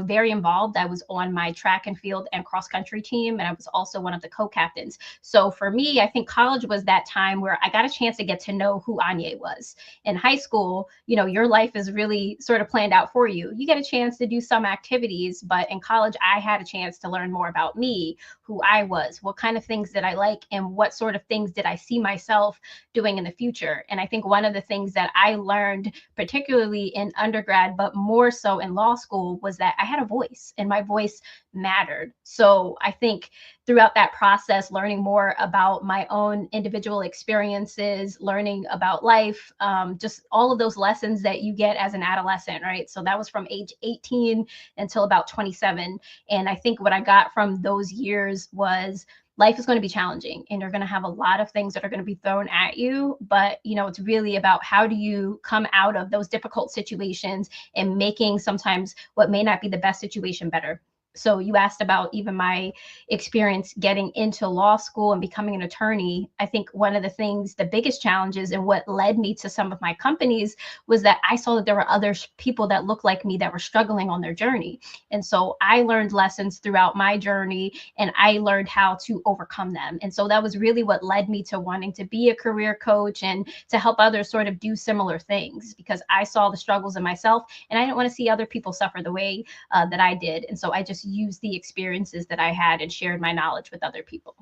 very involved. I was on my track and field and cross country team, and I was also one of the co-captains. So for me, I think college was that time where I got a chance to get to know who Anya was. In high school, your life is really sort of planned out for you. You get a chance to do some activities, but in college, I had a chance to learn more about me, who I was, what kind of things did I like, and what sort of things did I see myself doing in the future. And I think one of the things that I learned, particularly in undergrad, but more so in law school, was that I had a voice and my voice mattered. So I think throughout that process, learning more about my own individual experiences, learning about life, just all of those lessons that you get as an adolescent, right? So that was from age 18 until about 27. And I think what I got from those years was life is going to be challenging and you're going to have a lot of things that are going to be thrown at you. But, it's really about how do you come out of those difficult situations and making sometimes what may not be the best situation better. So you asked about even my experience getting into law school and becoming an attorney. I think one of the biggest challenges and what led me to some of my companies was that I saw that there were other people that looked like me that were struggling on their journey. And so I learned lessons throughout my journey and I learned how to overcome them. And so that was really what led me to wanting to be a career coach and to help others sort of do similar things, because I saw the struggles in myself and I didn't want to see other people suffer the way that I did. And so I just used the experiences that I had and shared my knowledge with other people.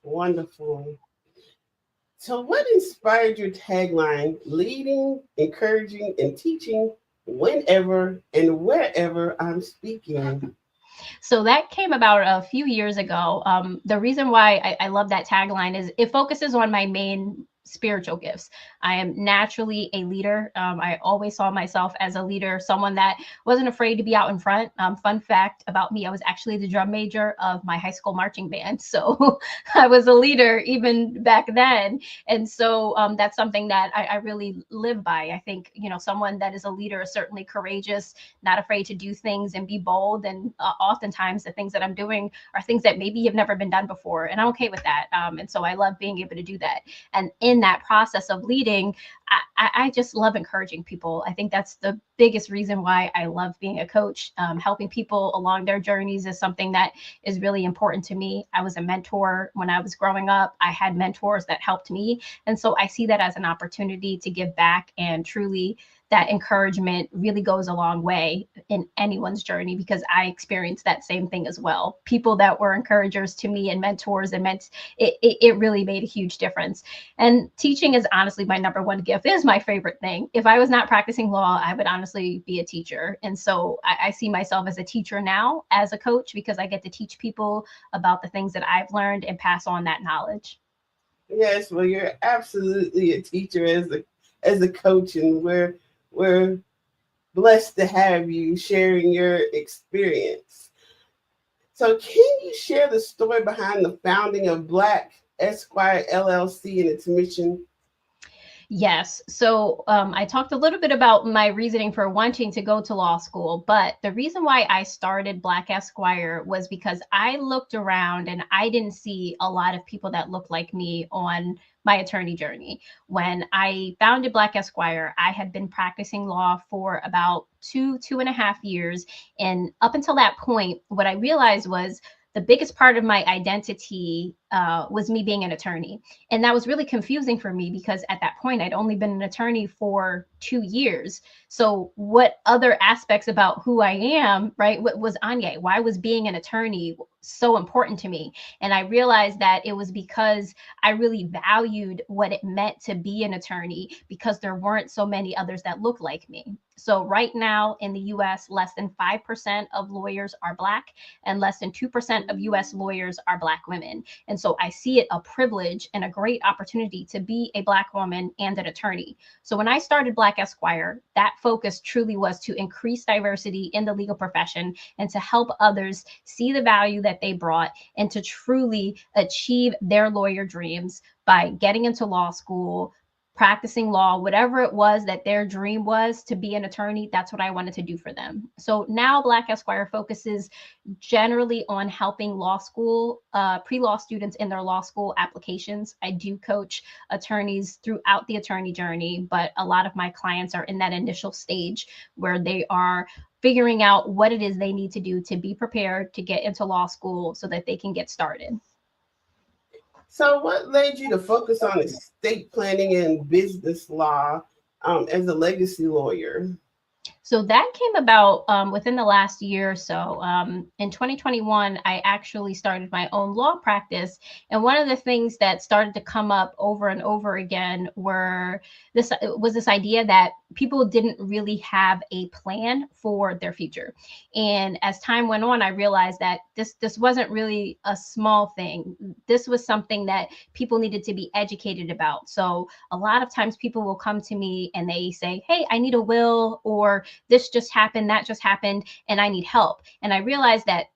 Wonderful. So what inspired your tagline, leading, encouraging, and teaching whenever and wherever I'm speaking? So that came about a few years ago. The reason why I love that tagline is it focuses on my main spiritual gifts. I am naturally a leader. I always saw myself as a leader, someone that wasn't afraid to be out in front. Fun fact about me, I was actually the drum major of my high school marching band. So I was a leader even back then. And so that's something that I really live by. I think, someone that is a leader is certainly courageous, not afraid to do things and be bold. And oftentimes the things that I'm doing are things that maybe have never been done before. And I'm okay with that. And so I love being able to do that. And in that process of leading, I just love encouraging people. I think that's the biggest reason why I love being a coach. Helping people along their journeys is something that is really important to me. I was a mentor when I was growing up. I had mentors that helped me. And so I see that as an opportunity to give back, and truly that encouragement really goes a long way in anyone's journey, because I experienced that same thing as well. People that were encouragers to me and mentors and it really made a huge difference. And teaching is honestly my number one gift. It is my favorite thing. If I was not practicing law, I would honestly be a teacher. And so I see myself as a teacher now, as a coach, because I get to teach people about the things that I've learned and pass on that knowledge. Yes, well, you're absolutely a teacher as a coach, and we're blessed to have you sharing your experience. So can you share the story behind the founding of Black Esquire LLC and its mission? Yes. So I talked a little bit about my reasoning for wanting to go to law school, but the reason why I started Black Esquire was because I looked around and I didn't see a lot of people that looked like me on my attorney journey. When I founded Black Esquire, I had been practicing law for about 2.5 years. And up until that point, what I realized was the biggest part of my identity was me being an attorney. And that was really confusing for me because at that point, I'd only been an attorney for 2 years. So what other aspects about who I am, right? What was Anya? Why was being an attorney so important to me? And I realized that it was because I really valued what it meant to be an attorney because there weren't so many others that looked like me. So right now in the US, less than 5% of lawyers are Black and less than 2% of US lawyers are Black women. And so I see it a privilege and a great opportunity to be a Black woman and an attorney. So when I started Black Esquire, that focus truly was to increase diversity in the legal profession and to help others see the value that they brought and to truly achieve their lawyer dreams by getting into law school, practicing law, whatever it was that their dream was to be an attorney, that's what I wanted to do for them. So now Black Esquire focuses generally on helping law school, pre-law students in their law school applications. I do coach attorneys throughout the attorney journey, but a lot of my clients are in that initial stage where they are figuring out what it is they need to do to be prepared to get into law school so that they can get started. So what led you to focus on estate planning and business law as a legacy lawyer? So that came about within the last year or so. In 2021, I actually started my own law practice. And one of the things that started to come up over and over again was this idea that people didn't really have a plan for their future. And as time went on, I realized that this wasn't really a small thing. This was something that people needed to be educated about. So a lot of times people will come to me and they say, hey, I need a will, or this just happened, that just happened, and I need help. And I realized that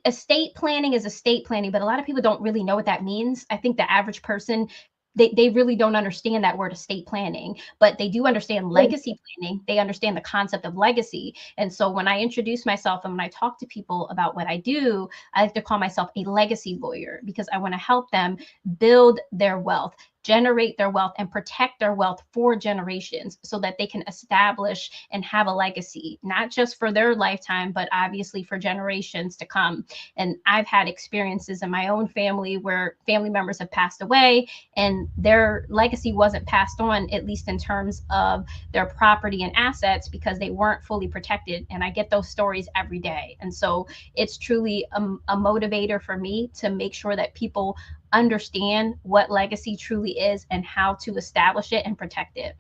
estate planning is estate planning, but a lot of people don't really know what that means. I think the average person, they really don't understand that word estate planning, but they do understand legacy planning. They understand the concept of legacy. And so when I introduce myself and when I talk to people about what I do, I like to call myself a legacy lawyer because I want to help them build their wealth, generate their wealth, and protect their wealth for generations so that they can establish and have a legacy, not just for their lifetime, but obviously for generations to come. And I've had experiences in my own family where family members have passed away and their legacy wasn't passed on, at least in terms of their property and assets, because they weren't fully protected. And I get those stories every day. And so it's truly a motivator for me to make sure that people understand what legacy truly is and how to establish it and protect it.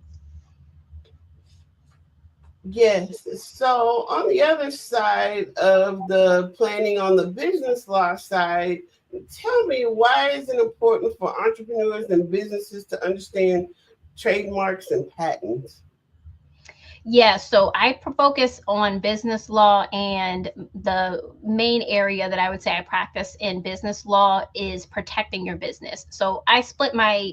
Yes. So on the other side of the planning on the business law side, tell me, why is it important for entrepreneurs and businesses to understand trademarks and patents? Yeah, so I focus on business law, and the main area that I would say I practice in business law is protecting your business. So I split my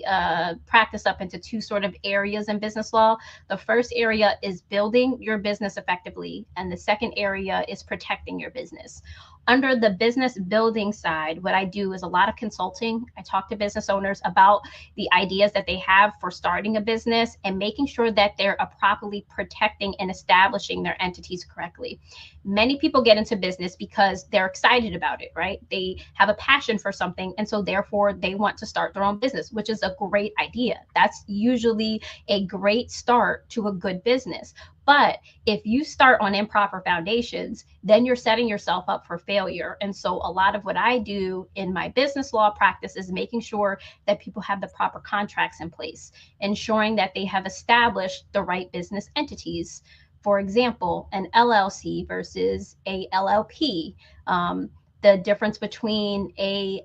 practice up into two sort of areas in business law. The first area is building your business effectively, and the second area is protecting your business. Under the business building side, what I do is a lot of consulting. I talk to business owners about the ideas that they have for starting a business and making sure that they're properly protecting and establishing their entities correctly. Many people get into business because they're excited about it, right? They have a passion for something, and so therefore they want to start their own business, which is a great idea. That's usually a great start to a good business. But if you start on improper foundations, then you're setting yourself up for failure. And so a lot of what I do in my business law practice is making sure that people have the proper contracts in place, ensuring that they have established the right business entities. For example, an LLC versus a LLP. The difference between a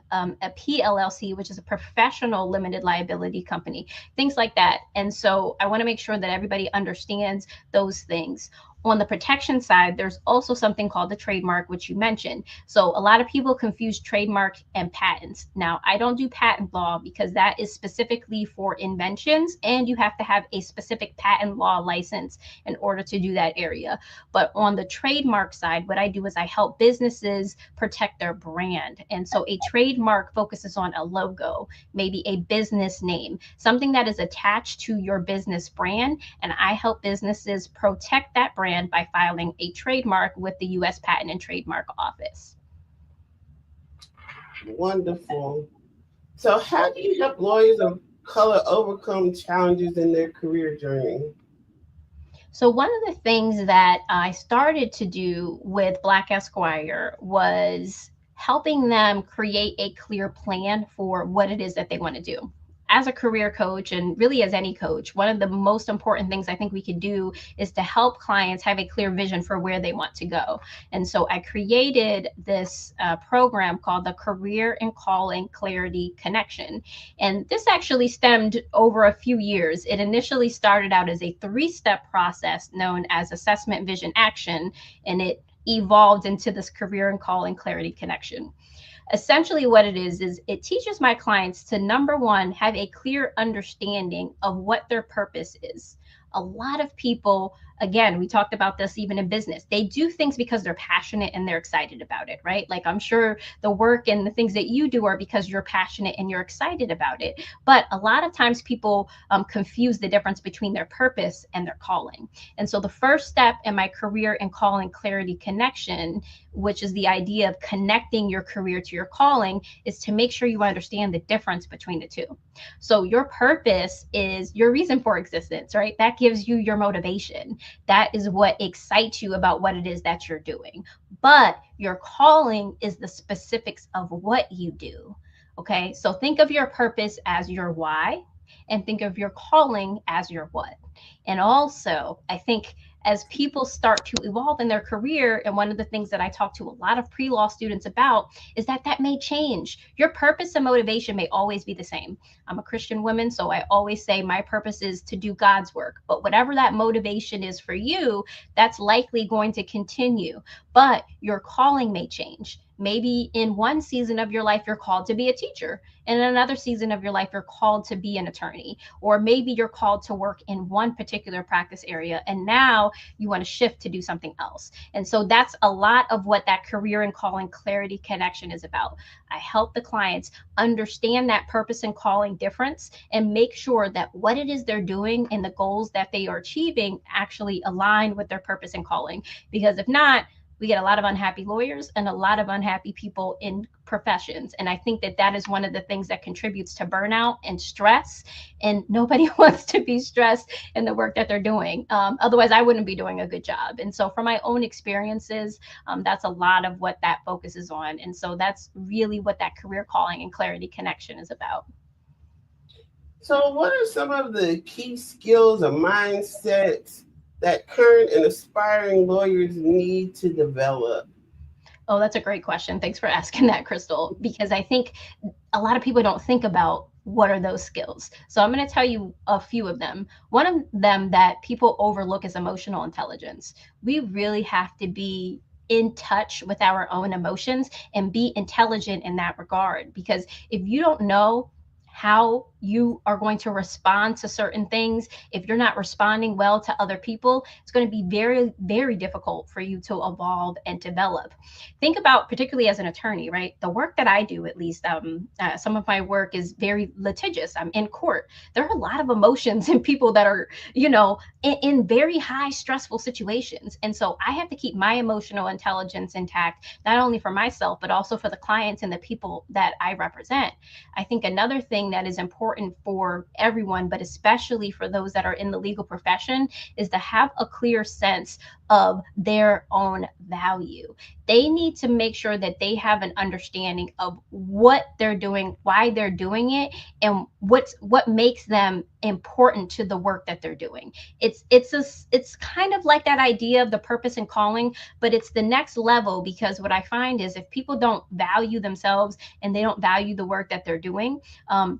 PLLC, which is a professional limited liability company, things like that. And so I want to make sure that everybody understands those things. On the protection side, there's also something called the trademark, which you mentioned. So a lot of people confuse trademark and patents. Now, I don't do patent law because that is specifically for inventions, and you have to have a specific patent law license in order to do that area. But on the trademark side, what I do is I help businesses protect their brand. And so a trademark focuses on a logo, maybe a business name, something that is attached to your business brand. And I help businesses protect that brand by filing a trademark with the U.S. Patent and Trademark Office. Wonderful. So how do you help lawyers of color overcome challenges in their career journey? So one of the things that I started to do with Black Esquire was helping them create a clear plan for what it is that they want to do. As a career coach, and really as any coach, one of the most important things I think we could do is to help clients have a clear vision for where they want to go. And so I created this program called the Career and Calling Clarity Connection. And this actually stemmed over a few years. It initially started out as a 3-step process known as Assessment, Vision, Action, and it evolved into this Career and Calling Clarity Connection. Essentially what it is it teaches my clients to, number one, have a clear understanding of what their purpose is. A lot of people, again, we talked about this even in business, they do things because they're passionate and they're excited about it, right? Like I'm sure the work and the things that you do are because you're passionate and you're excited about it. But a lot of times people confuse the difference between their purpose and their calling. And so the first step in my Career and Calling Clarity Connection, which is the idea of connecting your career to your calling, is to make sure you understand the difference between the two. So your purpose is your reason for existence, right? That gives you your motivation. That is what excites you about what it is that you're doing. But your calling is the specifics of what you do. Okay, so think of your purpose as your why, and think of your calling as your what. And also, I think as people start to evolve in their career, and one of the things that I talk to a lot of pre-law students about is that may change. Your purpose and motivation may always be the same. I'm a Christian woman, so I always say my purpose is to do God's work. But whatever that motivation is for you, that's likely going to continue. But your calling may change. Maybe in one season of your life, you're called to be a teacher. And in another season of your life, you're called to be an attorney. Or maybe you're called to work in one particular practice area, and now you want to shift to do something else. And so that's a lot of what that Career and Calling Clarity Connection is about. I help the clients understand that purpose and calling difference and make sure that what it is they're doing and the goals that they are achieving actually align with their purpose and calling. Because if not, we get a lot of unhappy lawyers and a lot of unhappy people in professions. And I think that is one of the things that contributes to burnout and stress. And nobody wants to be stressed in the work that they're doing. Otherwise, I wouldn't be doing a good job. And so from my own experiences, that's a lot of what that focuses on. And so that's really what that Career Calling and Clarity Connection is about. So what are some of the key skills or mindsets that current and aspiring lawyers need to develop? Oh, that's a great question. Thanks for asking that, Crystal, because I think a lot of people don't think about what are those skills. So I'm going to tell you a few of them. One of them that people overlook is emotional intelligence. We really have to be in touch with our own emotions and be intelligent in that regard, because if you don't know how you are going to respond to certain things, if you're not responding well to other people, it's going to be very, very difficult for you to evolve and develop. Think about, particularly as an attorney, right? The work that I do, at least, some of my work is very litigious. I'm in court. There are a lot of emotions in people that are, in very high stressful situations. And so I have to keep my emotional intelligence intact, not only for myself, but also for the clients and the people that I represent. I think another thing that is important for everyone, but especially for those that are in the legal profession, is to have a clear sense of their own value. They need to make sure that they have an understanding of what they're doing, why they're doing it, and what makes them important to the work that they're doing. It's kind of like that idea of the purpose and calling, but it's the next level, because what I find is if people don't value themselves and they don't value the work that they're doing,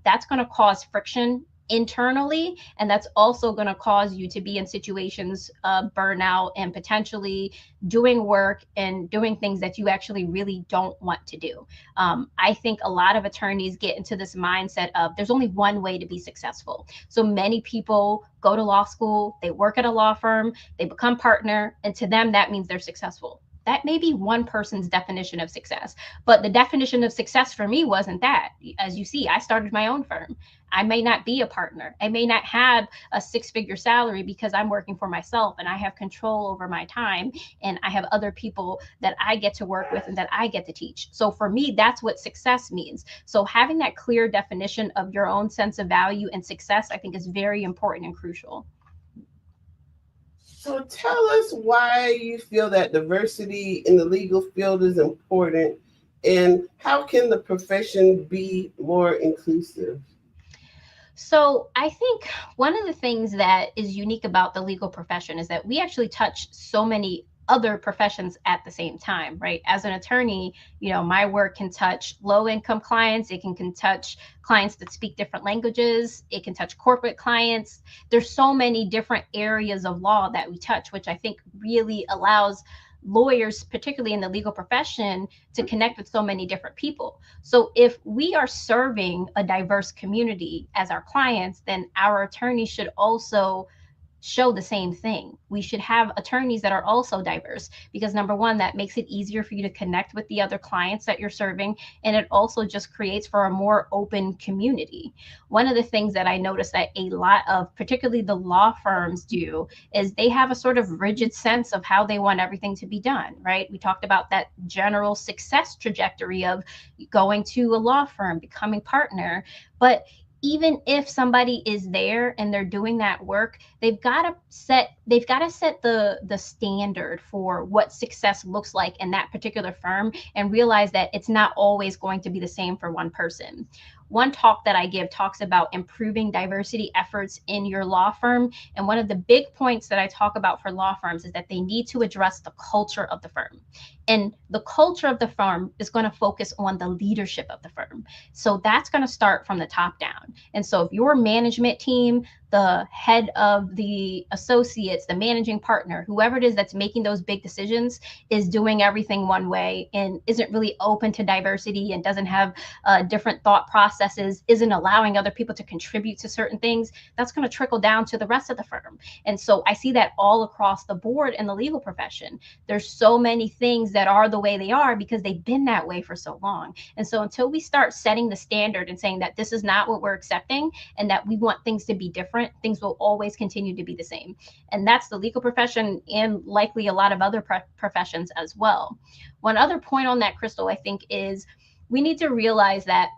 that's going to cause friction internally, and that's also going to cause you to be in situations of burnout and potentially doing work and doing things that you actually really don't want to do. I think a lot of attorneys get into this mindset of there's only one way to be successful. So many people go to law school, they work at a law firm, they become partner, and to them that means they're successful. That may be one person's definition of success, but the definition of success for me wasn't that. As you see, I started my own firm. I may not be a partner. I may not have a 6-figure salary because I'm working for myself and I have control over my time and I have other people that I get to work with and that I get to teach. So for me, that's what success means. So having that clear definition of your own sense of value and success, I think, is very important and crucial. So tell us why you feel that diversity in the legal field is important, and how can the profession be more inclusive? So I think one of the things that is unique about the legal profession is that we actually touch so many other professions at the same time, right? As an attorney, my work can touch low-income clients. It can touch clients that speak different languages. It can touch corporate clients. There's so many different areas of law that we touch, which I think really allows lawyers, particularly in the legal profession, to connect with so many different people. So if we are serving a diverse community as our clients, then our attorneys should also show the same thing. We should have attorneys that are also diverse because, number one, that makes it easier for you to connect with the other clients that you're serving. And it also just creates for a more open community. One of the things that I noticed that a lot of, particularly the law firms, do is they have a sort of rigid sense of how they want everything to be done, right? We talked about that general success trajectory of going to a law firm, becoming partner, but even if somebody is there and they're doing that work, they've got to set the standard for what success looks like in that particular firm and realize that it's not always going to be the same for one person. One talk that I give talks about improving diversity efforts in your law firm. And one of the big points that I talk about for law firms is that they need to address the culture of the firm. And the culture of the firm is going to focus on the leadership of the firm. So that's going to start from the top down. And so if your management team, the head of the associates, the managing partner, whoever it is that's making those big decisions, is doing everything one way and isn't really open to diversity and doesn't have different thought processes, isn't allowing other people to contribute to certain things, that's going to trickle down to the rest of the firm. And so I see that all across the board in the legal profession. There's so many things that are the way they are because they've been that way for so long. And so until we start setting the standard and saying that this is not what we're accepting and that we want things to be different, things will always continue to be the same. And that's the legal profession and likely a lot of other professions as well. One other point on that, Crystal, I think is we need to realize that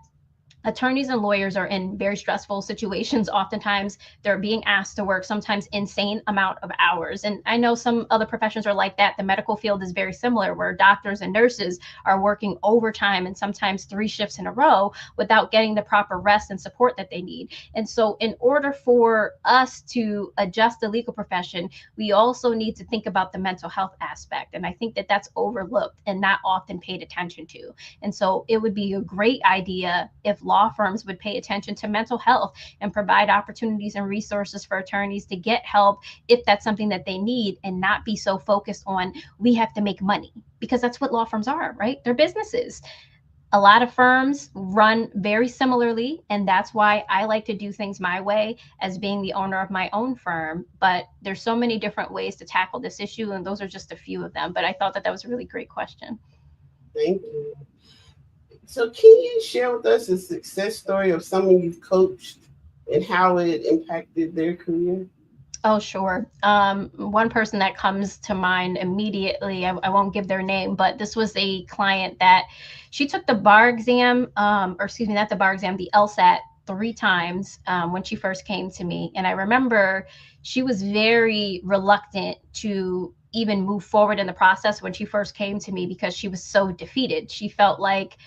attorneys and lawyers are in very stressful situations. Oftentimes they're being asked to work sometimes insane amount of hours. And I know some other professions are like that. The medical field is very similar, where doctors and nurses are working overtime and sometimes 3 shifts in a row without getting the proper rest and support that they need. And so in order for us to adjust the legal profession, we also need to think about the mental health aspect. And I think that that's overlooked and not often paid attention to. And so it would be a great idea if law firms would pay attention to mental health and provide opportunities and resources for attorneys to get help if that's something that they need, and not be so focused on we have to make money, because that's what law firms are, right? They're businesses. A lot of firms run very similarly, and that's why I like to do things my way as being the owner of my own firm. But there's so many different ways to tackle this issue, and those are just a few of them. But I thought that was a really great question. Thank you. So can you share with us a success story of someone you've coached and how it impacted their career? Oh, sure. One person that comes to mind immediately, I won't give their name, but this was a client that she took the bar exam, or excuse me, not the bar exam, the LSAT 3 times when she first came to me. And I remember she was very reluctant to even move forward in the process when she first came to me because she was so defeated. She felt like,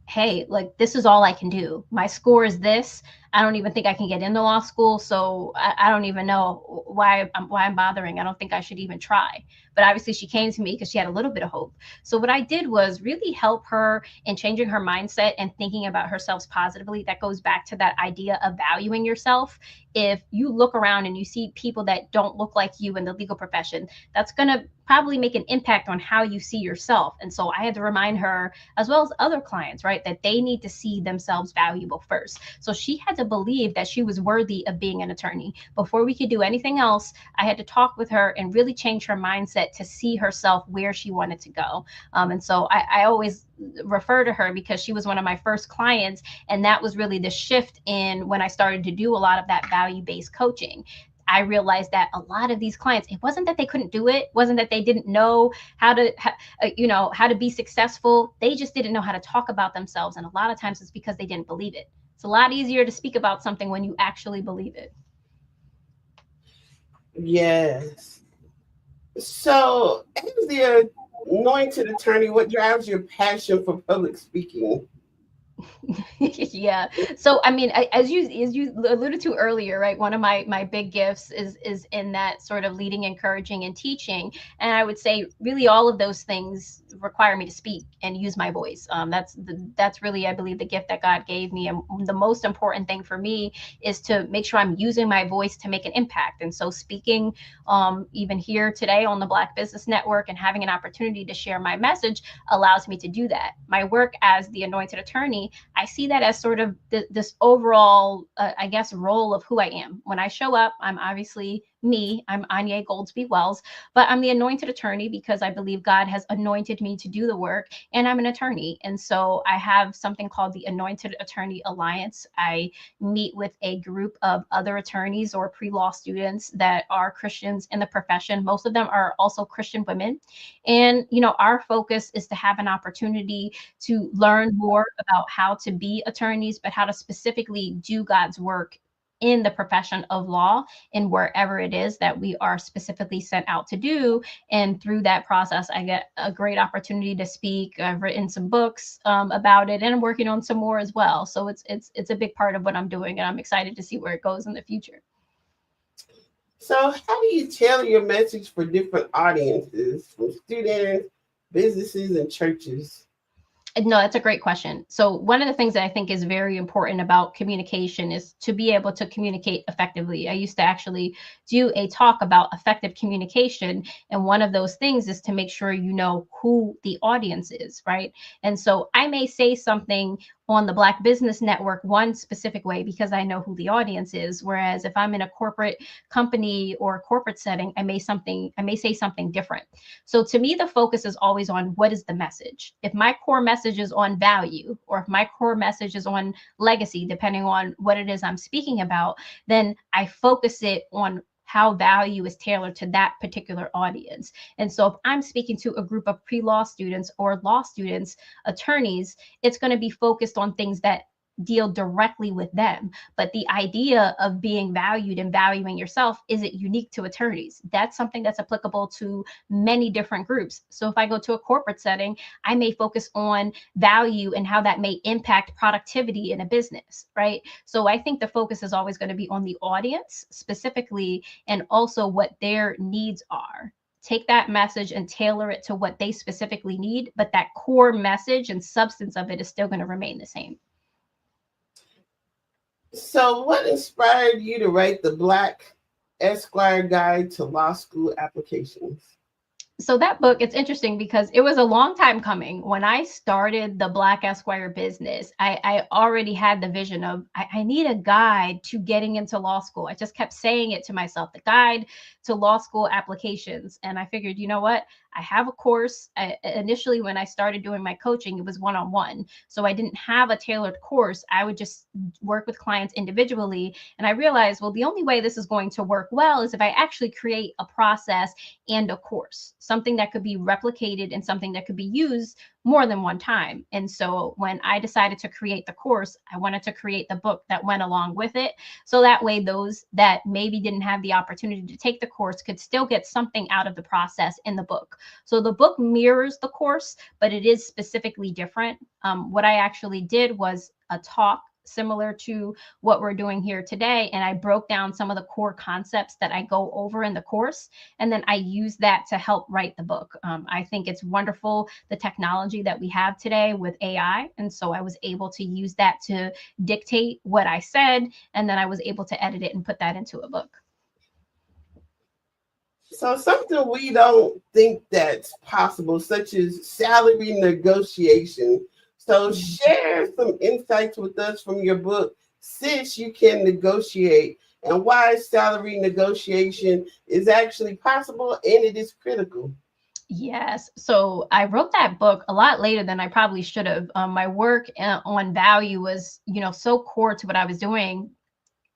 hey, like, this is all I can do. My score is this. I don't even think I can get into law school. So I don't even know why I'm bothering. I don't think I should even try. But obviously she came to me because she had a little bit of hope. So what I did was really help her in changing her mindset and thinking about herself positively. That goes back to that idea of valuing yourself. If you look around and you see people that don't look like you in the legal profession, that's going to probably make an impact on how you see yourself. And so I had to remind her, as well as other clients, right, that they need to see themselves valuable first. So she had to believe that she was worthy of being an attorney. Before we could do anything else, I had to talk with her and really change her mindset to see herself where she wanted to go. And so I always refer to her because she was one of my first clients. And that was really the shift in when I started to do a lot of that value-based coaching. I realized that a lot of these clients, it wasn't that they couldn't do it, wasn't that they didn't know how to be successful. They just didn't know how to talk about themselves. And a lot of times it's because they didn't believe it. It's a lot easier to speak about something when you actually believe it. Yes. So, as the anointed attorney, what drives your passion for public speaking? Yeah. So, I mean, as you alluded to earlier, right? One of my big gifts is in that sort of leading, encouraging, and teaching. And I would say really all of those things require me to speak and use my voice. That's really, I believe, the gift that God gave me. And the most important thing for me is to make sure I'm using my voice to make an impact. And so speaking even here today on the Black Business Network and having an opportunity to share my message allows me to do that. My work as the anointed attorney, I see that as sort of this overall, I guess, role of who I am. When I show up, I'm obviously me. I'm Anya Goldsby Wells, but I'm the anointed attorney because I believe God has anointed me to do the work, and I'm an attorney. And so I have something called the Anointed Attorney Alliance. I meet with a group of other attorneys or pre-law students that are Christians in the profession. Most of them are also Christian women. And, our focus is to have an opportunity to learn more about how to be attorneys, but how to specifically do God's work in the profession of law and wherever it is that we are specifically sent out to do. And through that process, I get a great opportunity to speak. I've written some books about it, and I'm working on some more as well. So it's a big part of what I'm doing, and I'm excited to see where it goes in the future. So how do you tailor your message for different audiences, from students, businesses, and churches? No, that's a great question. So one of the things that I think is very important about communication is to be able to communicate effectively. I used to actually do a talk about effective communication. And one of those things is to make sure you know who the audience is, right? And so I may say something on the Black Business Network one specific way because I know who the audience is. Whereas if I'm in a corporate company or corporate setting, I may say something different. So to me, the focus is always on what is the message. If my core message is on value, or if my core message is on legacy, depending on what it is I'm speaking about, then I focus it on how value is tailored to that particular audience. And so if I'm speaking to a group of pre-law students or law students, attorneys, it's going to be focused on things that deal directly with them. But the idea of being valued and valuing yourself isn't unique to attorneys. That's something that's applicable to many different groups. So if I go to a corporate setting, I may focus on value and how that may impact productivity in a business, right? So I think the focus is always going to be on the audience specifically, and also what their needs are. Take that message and tailor it to what they specifically need, but that core message and substance of it is still going to remain the same. So what inspired you to write the Black Esquire Guide to Law School Applications? So that book, it's interesting because it was a long time coming. When I started the Black Esquire business, I already had the vision of, I need a guide to getting into law school. I just kept saying it to myself, the guide to law school applications. And I figured, you know what? I have a course. Initially, when I started doing my coaching, it was one-on-one. So I didn't have a tailored course. I would just work with clients individually. And I realized, well, the only way this is going to work well is if I actually create a process and a course, something that could be replicated and something that could be used more than one time. And so when I decided to create the course, I wanted to create the book that went along with it. So that way, those that maybe didn't have the opportunity to take the course could still get something out of the process in the book. So the book mirrors the course, but it is specifically different. What I actually did was a talk similar to what we're doing here today. And I broke down some of the core concepts that I go over in the course. And then I use that to help write the book. I think it's wonderful, the technology that we have today with AI. And so I was able to use that to dictate what I said. And then I was able to edit it and put that into a book. So something we don't think that's possible, such as salary negotiation. So share some insights with us from your book, Sis, You Can Negotiate, and why salary negotiation is actually possible and it is critical. Yes. So I wrote that book a lot later than I probably should have. My work on value was, so core to what I was doing,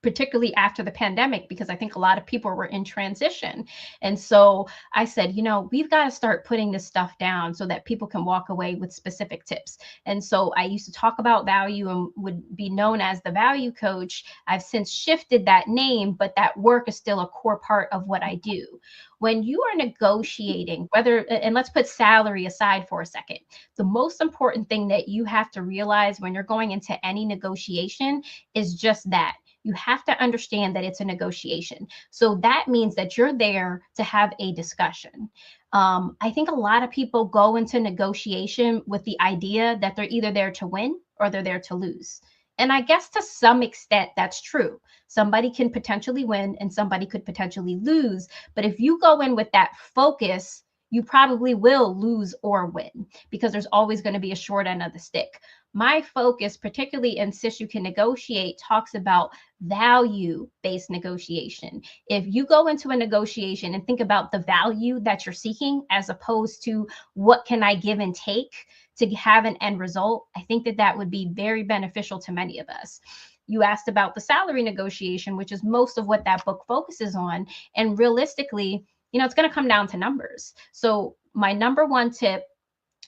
particularly after the pandemic, because I think a lot of people were in transition. And so I said, we've got to start putting this stuff down so that people can walk away with specific tips. And so I used to talk about value and would be known as the value coach. I've since shifted that name, but that work is still a core part of what I do. When you are negotiating, and let's put salary aside for a second, the most important thing that you have to realize when you're going into any negotiation is just that. You have to understand that it's a negotiation. So that means that you're there to have a discussion. I think a lot of people go into negotiation with the idea that they're either there to win or they're there to lose. And I guess to some extent, that's true. Somebody can potentially win and somebody could potentially lose. But if you go in with that focus, you probably will lose or win because there's always going to be a short end of the stick. My focus, particularly in Sis You Can Negotiate, talks about value-based negotiation. If you go into a negotiation and think about the value that you're seeking as opposed to what can I give and take to have an end result, I think that would be very beneficial to many of us. You asked about the salary negotiation, which is most of what that book focuses on. And realistically, it's going to come down to numbers. So my number one tip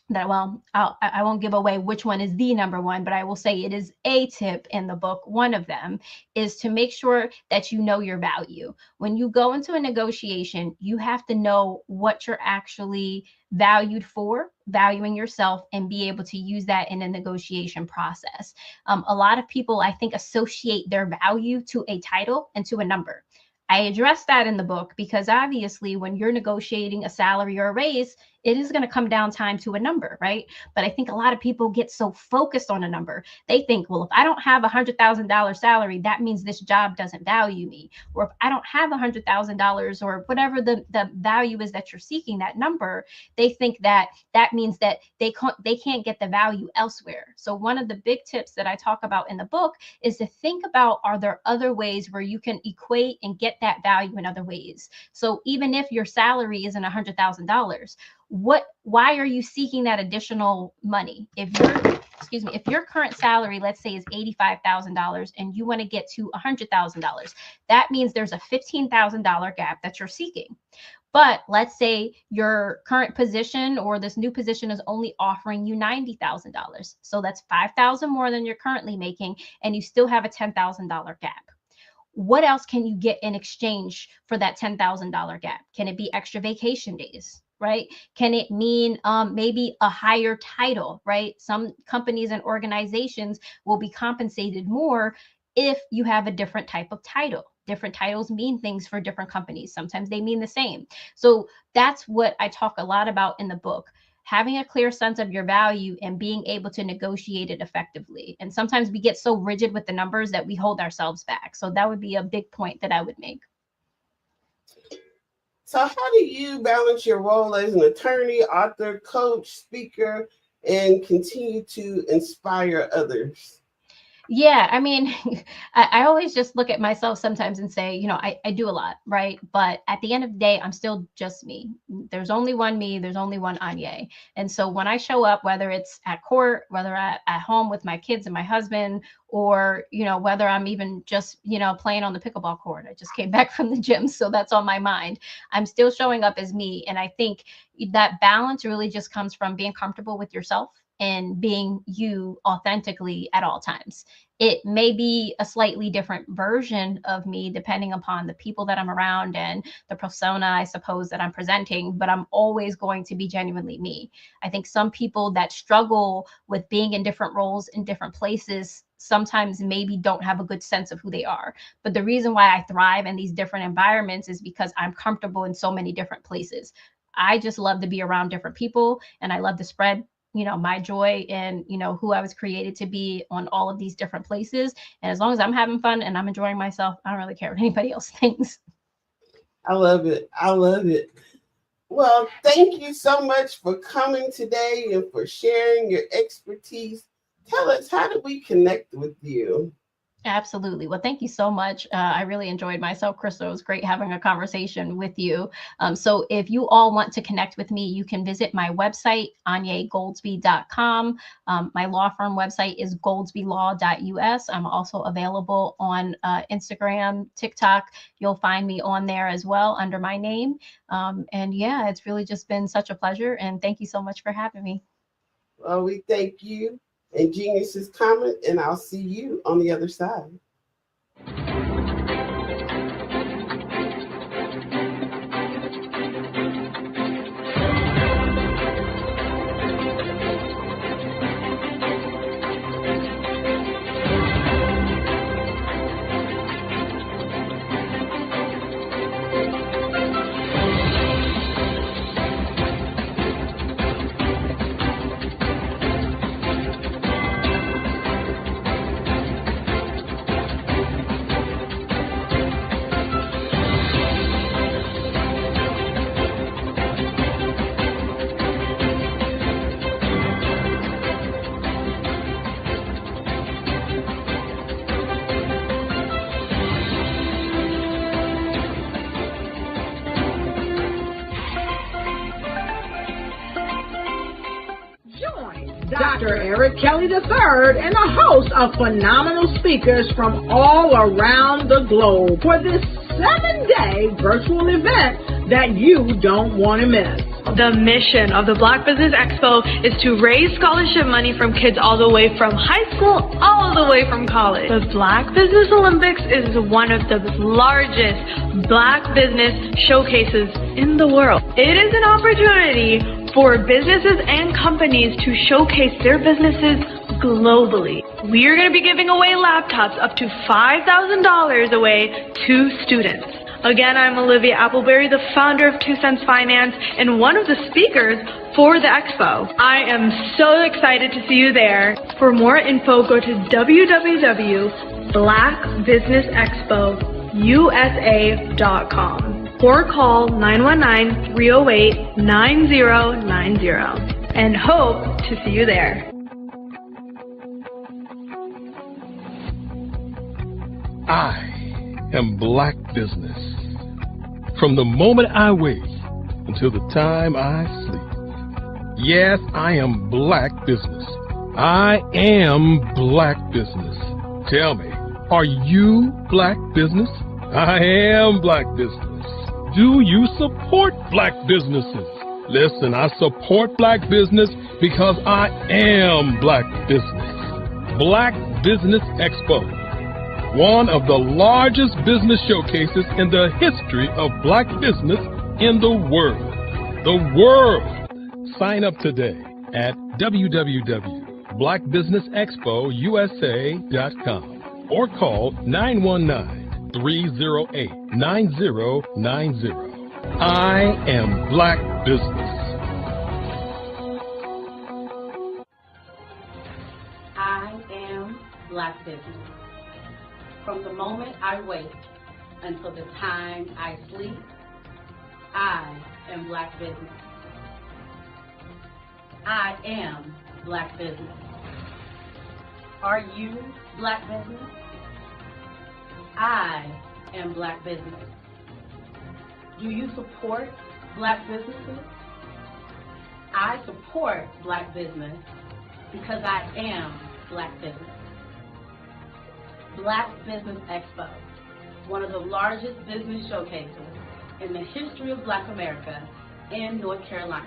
that, I won't give away which one is the number one, but I will say it is a tip in the book. One of them is to make sure that you know your value. When you go into a negotiation, you have to know what you're actually valued for, valuing yourself, and be able to use that in a negotiation process. A lot of people, I think, associate their value to a title and to a number. I address that in the book because obviously when you're negotiating a salary or a raise, it is going to come down time to a number, right? But I think a lot of people get so focused on a number. They think, well, if I don't have $100,000 salary, that means this job doesn't value me. Or if I don't have $100,000 or whatever the value is that you're seeking, that number, they think that means that they can't get the value elsewhere. So one of the big tips that I talk about in the book is to think about, are there other ways where you can equate and get that value in other ways? So even if your salary isn't $100,000, why are you seeking that additional money? If your current salary, let's say, is $85,000 and you want to get to $100,000, that means there's a $15,000 gap that you're seeking. But let's say your current position or this new position is only offering you $90,000. So that's $5,000 more than you're currently making, and you still have a $10,000 gap. What else can you get in exchange for that $10,000 gap? Can it be extra vacation days? Right? Can it mean maybe a higher title, right? Some companies and organizations will be compensated more if you have a different type of title. Different titles mean things for different companies. Sometimes they mean the same. So that's what I talk a lot about in the book. Having a clear sense of your value and being able to negotiate it effectively. And sometimes we get so rigid with the numbers that we hold ourselves back. So that would be a big point that I would make. So how do you balance your role as an attorney, author, coach, speaker, and continue to inspire others? Yeah, I mean, I always just look at myself sometimes and say, I do a lot, right? But at the end of the day, I'm still just me. There's only one me, there's only one Anya. And so when I show up, whether it's at court, whether at home with my kids and my husband, or, whether I'm even just, playing on the pickleball court. I just came back from the gym, so that's on my mind. I'm still showing up as me. And I think that balance really just comes from being comfortable with yourself and being you authentically at all times. It may be a slightly different version of me depending upon the people that I'm around and the persona, I suppose, that I'm presenting, but I'm always going to be genuinely me. I think some people that struggle with being in different roles in different places sometimes maybe don't have a good sense of who they are. But the reason why I thrive in these different environments is because I'm comfortable in so many different places. I just love to be around different people, and I love to spread, my joy and, who I was created to be on all of these different places. And as long as I'm having fun and I'm enjoying myself, I don't really care what anybody else thinks. I love it. I love it. Well, thank you so much for coming today and for sharing your expertise. Tell us, how do we connect with you? Absolutely. Well, thank you so much. I really enjoyed myself, Crystal. It was great having a conversation with you. So if you all want to connect with me, you can visit my website, anyagoldsby.com. My law firm website is goldsbylaw.us. I'm also available on Instagram, TikTok. You'll find me on there as well under my name. And yeah, it's really just been such a pleasure. And thank you so much for having me. Well, we thank you. And Genius's comment, and I'll see you on the other side. Dr. Eric Kelly III and a host of phenomenal speakers from all around the globe for this 7-day virtual event that you don't want to miss. The mission of the Black Business Expo is to raise scholarship money from kids all the way from high school, all the way from college. The Black Business Olympics is one of the largest Black business showcases in the world. It is an opportunity for businesses and companies to showcase their businesses globally. We are going to be giving away laptops up to $5,000 away to students. Again, I'm Olivia Appleberry, the founder of 2 Cents Finance and one of the speakers for the expo. I am so excited to see you there. For more info, go to www.blackbusinessexpousa.com or call 919-308-9090 and hope to see you there. I am Black Business. From the moment I wake until the time I sleep. Yes, I am Black Business. I am Black Business. Tell me, are you Black Business? I am Black Business. Do you support Black businesses? Listen, I support Black business because I am Black Business. Black Business Expo, one of the largest business showcases in the history of Black business in the world. The world! Sign up today at www.blackbusinessexpousa.com or call 919-308-9090. I am Black Business. I am Black Business. From the moment I wake until the time I sleep, I am Black Business. I am Black Business. Are you Black Business? I am Black Business. Do you support Black businesses? I support Black business because I am Black Business. Black Business Expo, one of the largest business showcases in the history of Black America in North Carolina.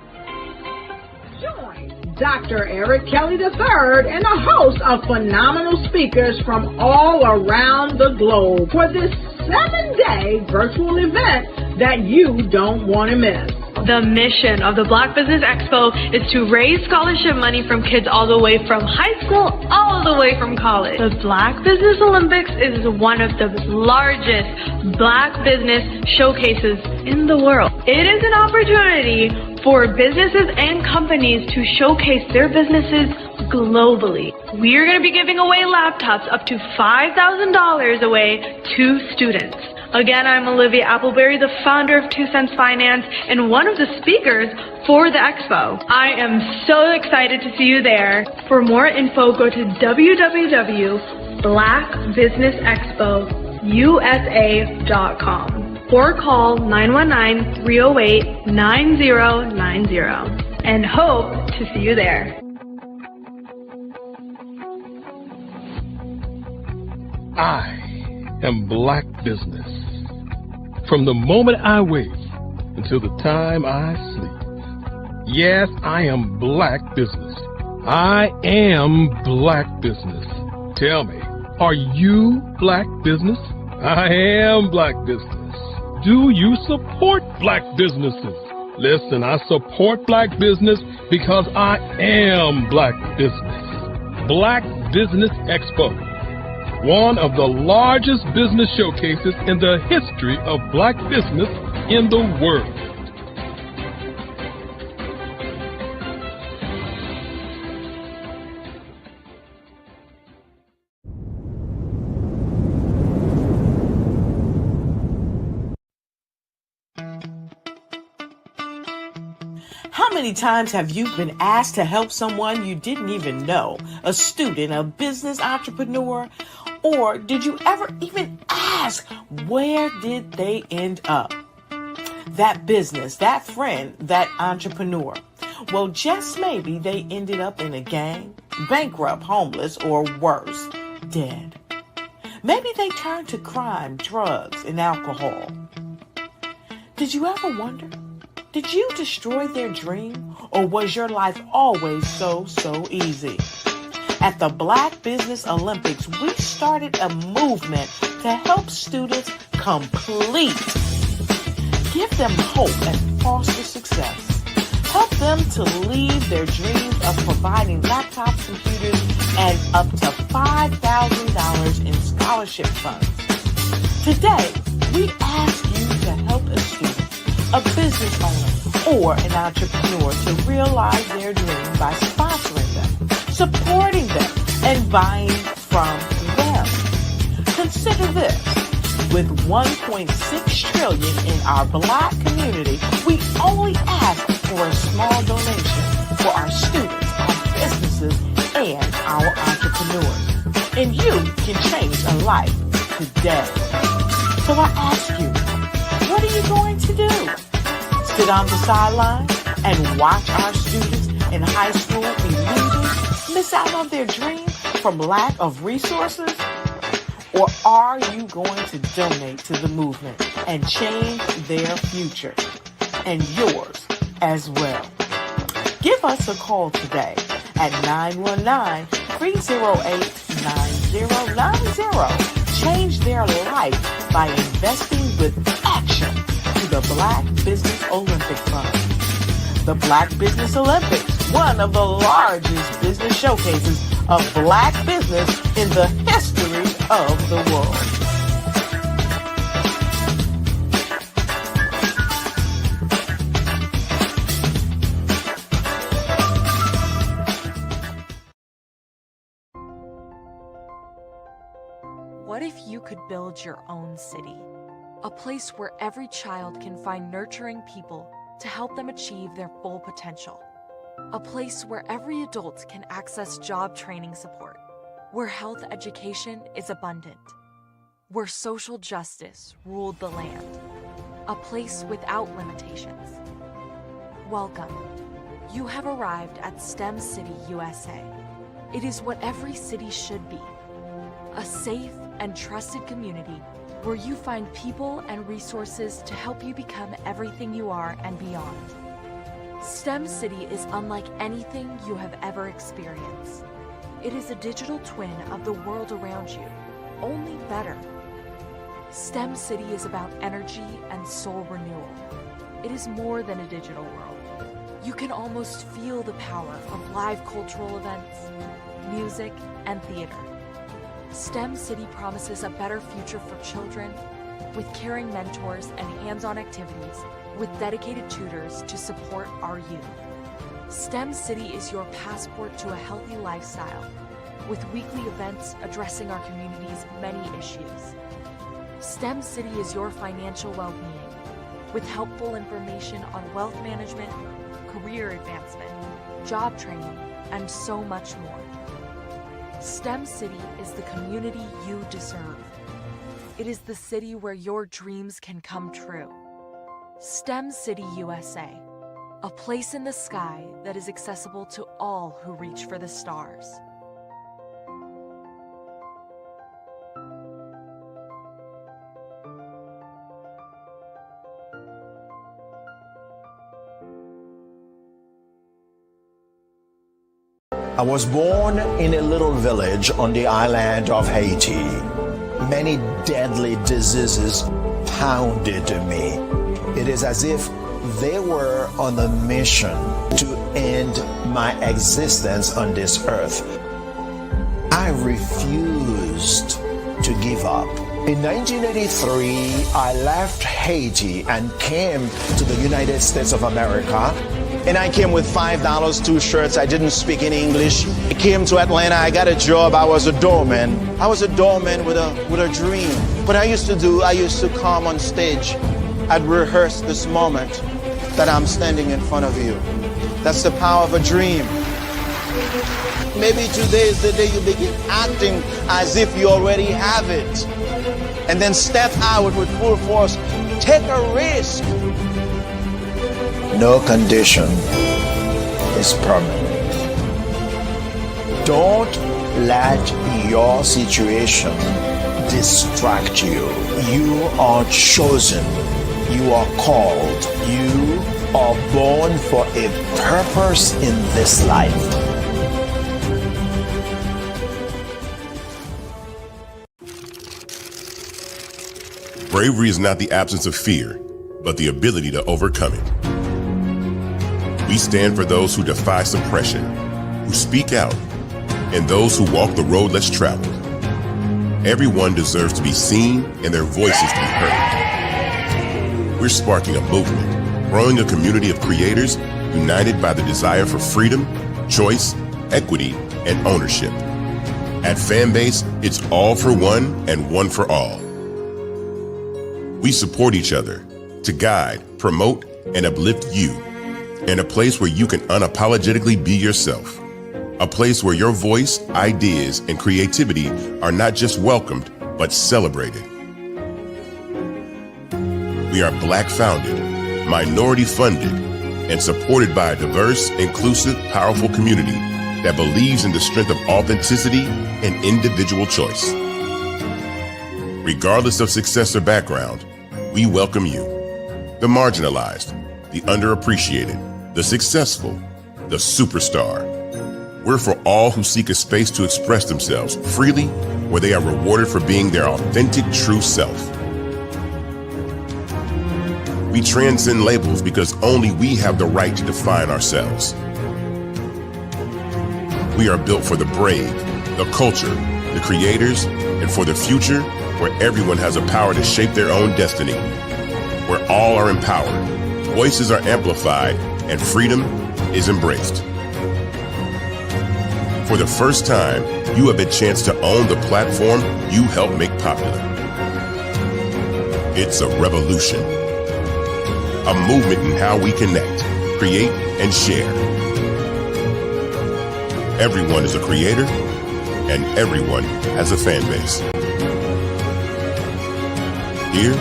Join Dr. Eric Kelly III and a host of phenomenal speakers from all around the globe for this 7-day virtual event that you don't want to miss. The mission of the Black Business Expo is to raise scholarship money from kids all the way from high school, all the way from college. The Black Business Olympics is one of the largest Black business showcases in the world. It is an opportunity for businesses and companies to showcase their businesses globally. We are going to be giving away laptops up to $5,000 away to students. Again, I'm Olivia Appleberry, the founder of 2 Cents Finance and one of the speakers for the expo. I am so excited to see you there. For more info, go to www.blackbusinessexpousa.com or call 919-308-9090 and hope to see you there. I am Black Business. From the moment I wake until the time I sleep. Yes, I am Black Business. I am Black Business. Tell me, are you Black Business? I am Black Business. Do you support Black businesses? Listen, I support Black business because I am Black Business. Black Business Expo, one of the largest business showcases in the history of Black business in the world. How many times have you been asked to help someone you didn't even know? A student, a business entrepreneur? Or did you ever even ask, where did they end up? That business, that friend, that entrepreneur. Well, just maybe they ended up in a gang, bankrupt, homeless, or worse, dead. Maybe they turned to crime, drugs, and alcohol. Did you ever wonder? Did you destroy their dream, or was your life always so easy? At the Black Business Olympics, we started a movement to help students complete. Give them hope and foster success. Help them to leave their dreams of providing laptops, computers, and up to $5,000 in scholarship funds. Today, we ask you to help a student, a business owner, or an entrepreneur to realize their dream by sponsoring them, supporting them, and buying from them. Consider this. With $1.6 trillion in our Black community, we only ask for a small donation for our students, our businesses, and our entrepreneurs. And you can change a life today. So I ask you, what are you going to do? Sit on the sideline and watch our students in high school be losers, miss out on their dream from lack of resources? Or are you going to donate to the movement and change their future and yours as well? Give us a call today at 919-308-9090. Change their life by investing with action to the Black Business Olympic Fund. The Black Business Olympics, one of the largest business showcases of Black business in the history of the world. What if you could build your own city? A place where every child can find nurturing people to help them achieve their full potential. A place where every adult can access job training support, where health education is abundant, where social justice ruled the land. A place without limitations. Welcome. You have arrived at STEM City USA. It is what every city should be. A safe and trusted community where you find people and resources to help you become everything you are and beyond. STEM City is unlike anything you have ever experienced. It is a digital twin of the world around you, only better. STEM City is about energy and soul renewal. it is more than a digital world. You can almost feel the power of live cultural events, music, and theater. STEM City promises a better future for children with caring mentors and hands-on activities with dedicated tutors to support our youth. STEM City is your passport to a healthy lifestyle with weekly events addressing our community's many issues. STEM City is your financial well-being with helpful information on wealth management, career advancement, job training, and so much more. STEM City is the community you deserve. It is the city where your dreams can come true. STEM City USA, a place in the sky that is accessible to all who reach for the stars. I was born in a little village on the island of Haiti. Many deadly diseases pounded me. It is as if they were on a mission to end my existence on this earth. I refused to give up. In 1983, I left Haiti and came to the United States of America. And I came with $5, 2 shirts. I didn't speak any English. I came to Atlanta. I got a job. I was a doorman. I was a doorman with a dream. What I used to come on stage. I'd rehearse this moment that I'm standing in front of you. That's the power of a dream. Maybe today is the day you begin acting as if you already have it. And then step out with full force. Take a risk. No condition is permanent. Don't let your situation distract you. You are chosen. You are called. You are born for a purpose in this life. Bravery is not the absence of fear, but the ability to overcome it. We stand for those who defy suppression, who speak out, and those who walk the road less traveled. Everyone deserves to be seen and their voices to be heard. We're sparking a movement, growing a community of creators united by the desire for freedom, choice, equity, and ownership. At Fanbase, it's all for one and one for all. We support each other to guide, promote, and uplift you in a place where you can unapologetically be yourself. A place where your voice, ideas, and creativity are not just welcomed, but celebrated. We are Black founded, minority funded, and supported by a diverse, inclusive, powerful community that believes in the strength of authenticity and individual choice. Regardless of success or background, we welcome you, the marginalized, the underappreciated, the successful, the superstar. We're for all who seek a space to express themselves freely, where they are rewarded for being their authentic, true self. We transcend labels because only we have the right to define ourselves. We are built for the brave, the culture, the creators, and for the future where everyone has a power to shape their own destiny, where all are empowered, voices are amplified, and freedom is embraced. For the first time, you have a chance to own the platform you helped make popular. It's a revolution, a movement in how we connect, create, and share. Everyone is a creator, and everyone has a fan base. Here,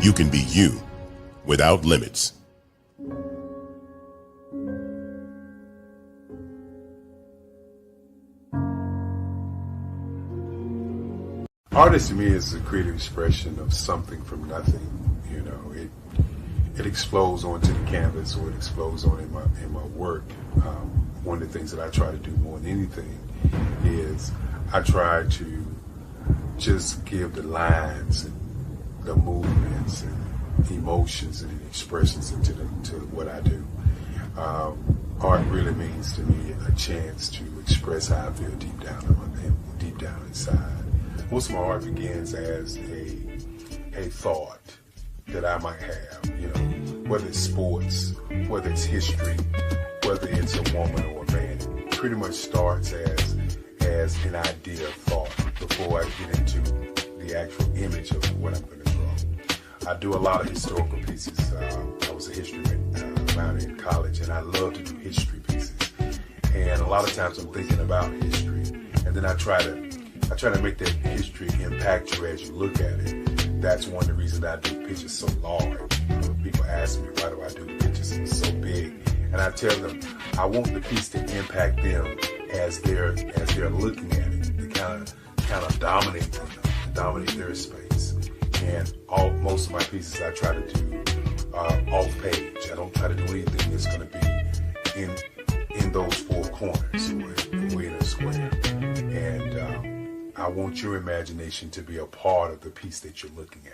you can be you without limits. Artist to me is a creative expression of something from nothing. You know, it explodes onto the canvas, or it explodes on in my work. One of the things that I try to do more than anything is I try to just give the lines and the movements and emotions and expressions into to what I do. Art really means to me a chance to express how I feel deep down inside. Most of my art begins as a thought that I might have, you know, whether it's sports, whether it's history, whether it's a woman or a man. It pretty much starts as an idea of thought before I get into the actual image of what I'm going to draw. I do a lot of historical pieces. I was a history minor in college, and I love to do history pieces. And a lot of times I'm thinking about history, and then I try to make that history impact you as you look at it. That's one of the reasons I do pictures so large. People ask me, why do I do pictures so big? And I tell them, I want the piece to impact them as they're looking at it. To kind of dominate them, dominate their space. And most of my pieces I try to do off page. I don't try to do anything that's going to be in those four corners or in a square. And I want your imagination to be a part of the piece that you're looking at.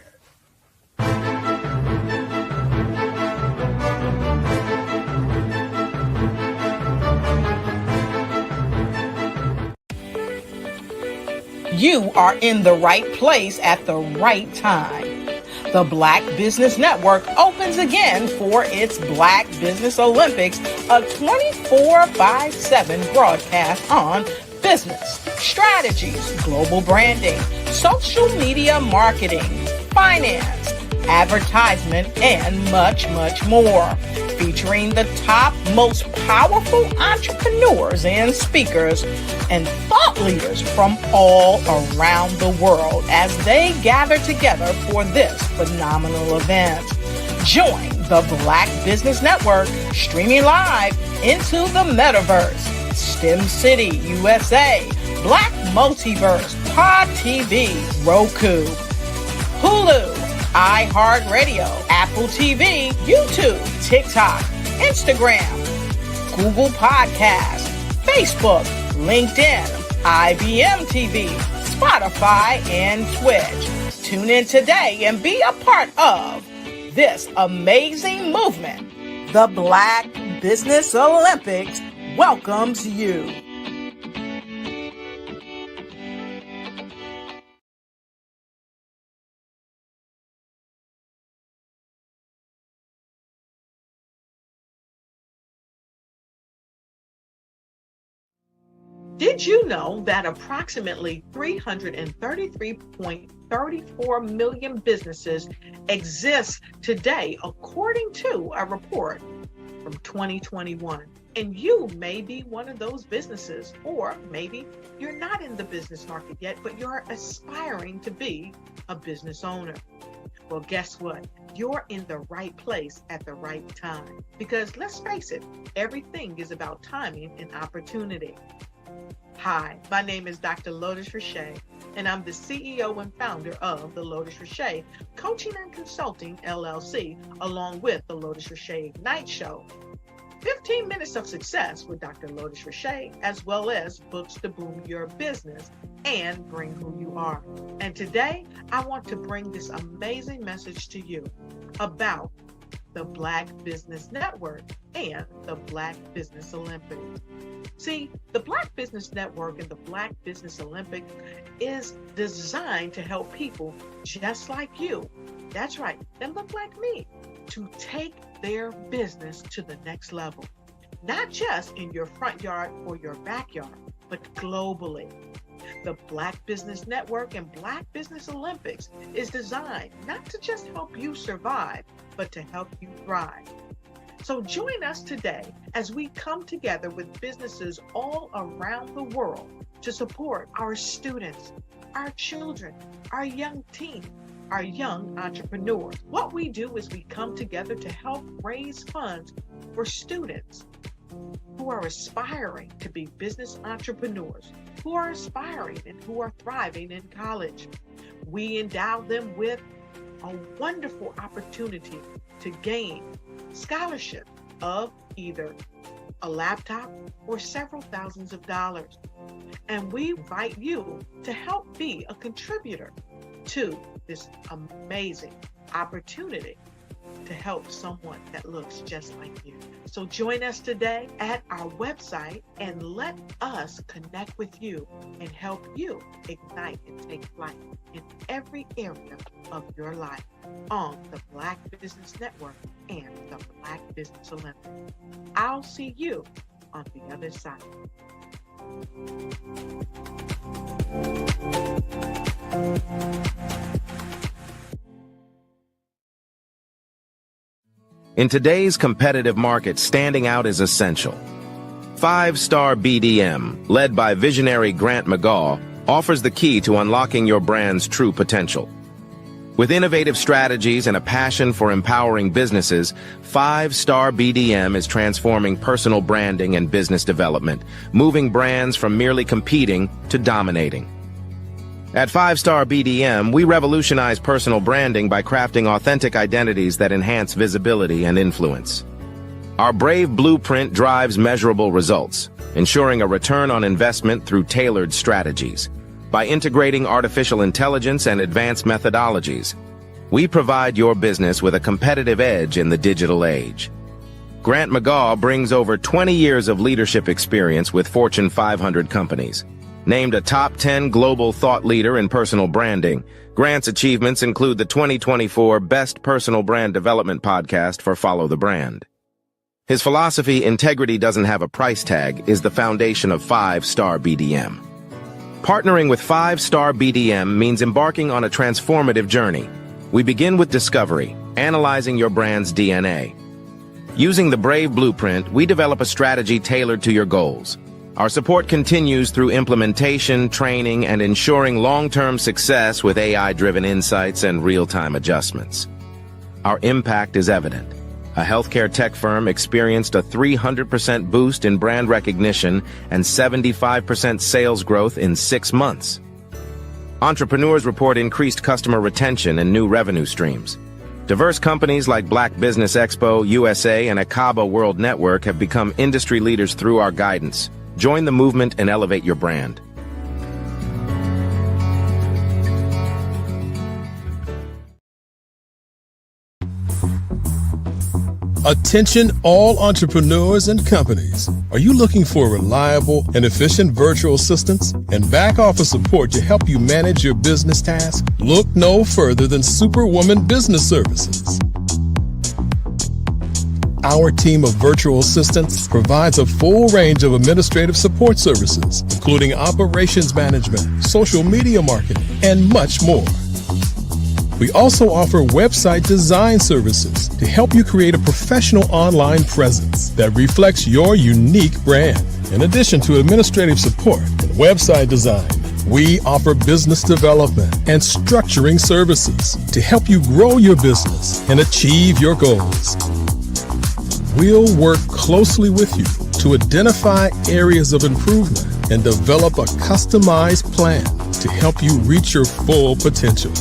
You are in the right place at the right time. The Black Business Network opens again for its Black Business Olympics, a 24/7 broadcast on business, strategies, global branding, social media marketing, finance, advertisement, and much, much more. Featuring the top, most powerful entrepreneurs and speakers and thought leaders from all around the world as they gather together for this phenomenal event. Join the Black Business Network streaming live into the metaverse, STEM City USA, Black Multiverse, Pod TV, Roku, Hulu, iHeartRadio, Apple TV, YouTube, TikTok, Instagram, Google Podcasts, Facebook, LinkedIn, IBM TV, Spotify, and Twitch. Tune in today and be a part of this amazing movement. The Black Business Olympics welcomes you. Did you know that approximately 333.34 million businesses exist today, according to a report from 2021? And you may be one of those businesses, or maybe you're not in the business market yet, but you're aspiring to be a business owner. Well, guess what? You're in the right place at the right time. Because let's face it, everything is about timing and opportunity. Hi, my name is Dr. Lotus Richey, and I'm the CEO and founder of the Lotus Richey Coaching and Consulting LLC, along with the Lotus Richey Ignite Show. 15 minutes of success with Dr. Lotus Richey, as well as books to boom your business and bring who you are. And today, I want to bring this amazing message to you about the Black Business Network and the Black Business Olympics. See, the Black Business Network and the Black Business Olympics is designed to help people just like you, that's right, that look like me, to take their business to the next level. Not just in your front yard or your backyard, but globally. The Black Business Network and Black Business Olympics is designed not to just help you survive, but to help you thrive. So join us today as we come together with businesses all around the world to support our students, our children, our young teens, our young entrepreneurs. What we do is we come together to help raise funds for students who are aspiring to be business entrepreneurs, who are aspiring and who are thriving in college. We endow them with a wonderful opportunity to gain scholarship of either a laptop or several thousands of dollars. And we invite you to help be a contributor to this amazing opportunity to help someone that looks just like you. So join us today at our website and let us connect with you and help you ignite and take flight in every area of your life on the Black Business Network and the Black Business Olympics. I'll see you on the other side. In today's competitive market, standing out is essential. 5-Star BDM, led by visionary Grant McGaw, offers the key to unlocking your brand's true potential. With innovative strategies and a passion for empowering businesses, 5-Star BDM is transforming personal branding and business development, moving brands from merely competing to dominating. At 5-Star BDM, we revolutionize personal branding by crafting authentic identities that enhance visibility and influence. Our Brave Blueprint drives measurable results, ensuring a return on investment through tailored strategies. By integrating artificial intelligence and advanced methodologies, we provide your business with a competitive edge in the digital age. Grant McGaw brings over 20 years of leadership experience with Fortune 500 companies. Named a top 10 global thought leader in personal branding, Grant's achievements include the 2024 Best Personal Brand Development Podcast for Follow the Brand. His philosophy, integrity doesn't have a price tag, is the foundation of 5-Star BDM. Partnering with 5-Star BDM means embarking on a transformative journey. We begin with discovery, analyzing your brand's DNA. Using the Brave Blueprint, we develop a strategy tailored to your goals. Our support continues through implementation, training, and ensuring long-term success with AI-driven insights and real-time adjustments. Our impact is evident. A healthcare tech firm experienced a 300% boost in brand recognition and 75% sales growth in 6 months. Entrepreneurs report increased customer retention and new revenue streams. Diverse companies like Black Business Expo USA and Akaba World Network have become industry leaders through our guidance. Join the movement and elevate your brand. Attention all entrepreneurs and companies. Are you looking for reliable and efficient virtual assistants and back office support to help you manage your business tasks? Look no further than Superwoman Business Services. Our team of virtual assistants provides a full range of administrative support services, including operations management, social media marketing, and much more. We also offer website design services to help you create a professional online presence that reflects your unique brand. In addition to administrative support and website design, we offer business development and structuring services to help you grow your business and achieve your goals. We'll work closely with you to identify areas of improvement and develop a customized plan to help you reach your full potential.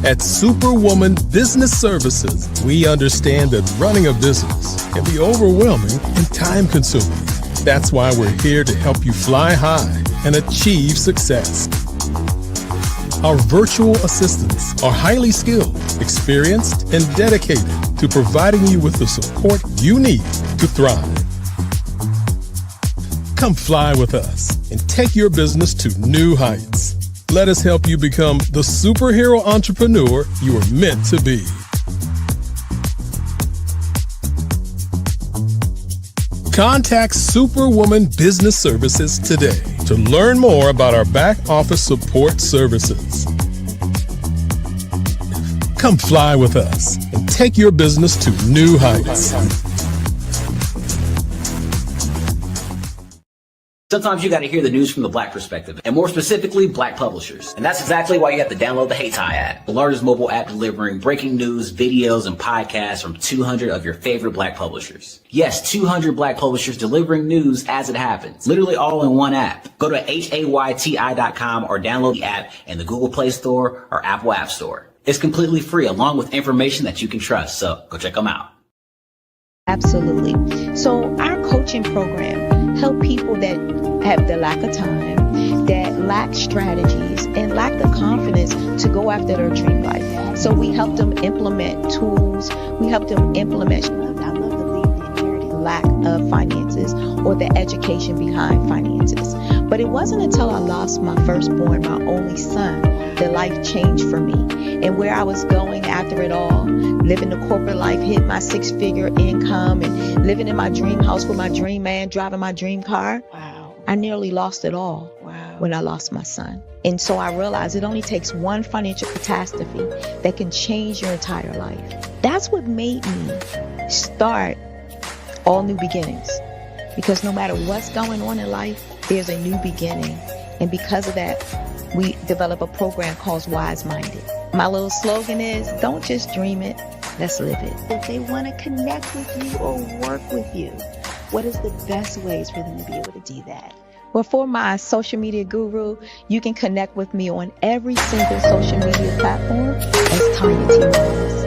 At Superwoman Business Services, we understand that running a business can be overwhelming and time-consuming. That's why we're here to help you fly high and achieve success. Our virtual assistants are highly skilled, experienced, and dedicated to providing you with the support you need to thrive. Come fly with us and take your business to new heights. Let us help you become the superhero entrepreneur you are meant to be. Contact Superwoman Business Services today to learn more about our back office support services. Come fly with us and take your business to new heights. Sometimes you got to hear the news from the Black perspective, and more specifically, Black publishers. And that's exactly why you have to download the HeyTie app, the largest mobile app delivering breaking news, videos, and podcasts from 200 of your favorite Black publishers. Yes, 200 Black publishers delivering news as it happens, literally all in one app. Go to HAYTI.com or download the app in the Google Play Store or Apple App Store. It's completely free, along with information that you can trust, so go check them out. Absolutely. So our coaching program help people that have the lack of time, that lack strategies and lack the confidence to go after their dream life. So we help them implement tools. We help them implement lack of finances or the education behind finances. But it wasn't until I lost my firstborn, my only son, that life changed for me. And where I was going after it all, living the corporate life, hit my 6-figure income and living in my dream house with my dream man, driving my dream car. Wow. I nearly lost it all when I lost my son. And so I realized it only takes one financial catastrophe that can change your entire life. That's what made me start All New Beginnings. Because no matter what's going on in life, there's a new beginning. And because of that, we develop a program called Wise Minded. My little slogan is, don't just dream it, let's live it. If they want to connect with you or work with you, what is the best ways for them to be able to do that? Well, for my social media guru, you can connect with me on every single social media platform as Tanya T. Rose.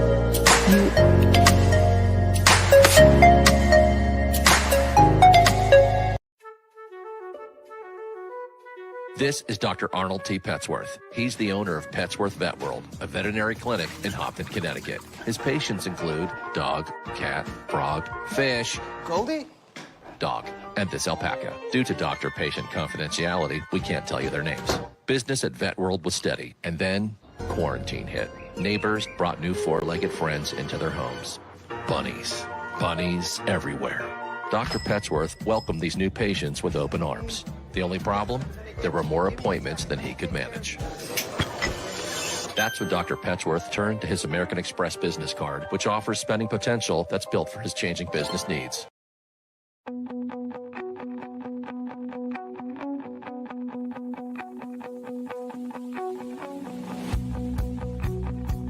This is Dr. Arnold T. Petsworth. He's the owner of Petsworth Vet World, a veterinary clinic in Hopton, Connecticut. His patients include dog, cat, frog, fish, Goldie, dog, and this alpaca. Due to doctor-patient confidentiality, we can't tell you their names. Business at Vet World was steady, and then quarantine hit. Neighbors brought new four-legged friends into their homes. Bunnies everywhere. Dr. Petsworth welcomed these new patients with open arms. The only problem? There were more appointments than he could manage. That's when Dr. Petsworth turned to his American Express business card, which offers spending potential that's built for his changing business needs.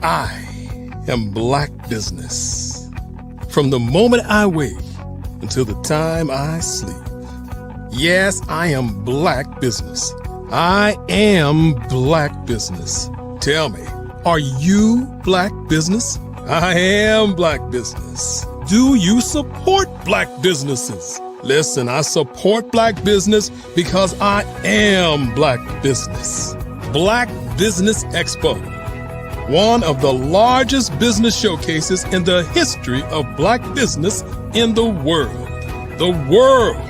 I am Black Business. From the moment I wake until the time I sleep. Yes, I am Black Business. I am Black Business. Tell me, are you Black Business? I am Black Business. Do you support Black businesses? Listen, I support Black business because I am Black Business. Black Business Expo, one of the largest business showcases in the history of Black business in the world. The world!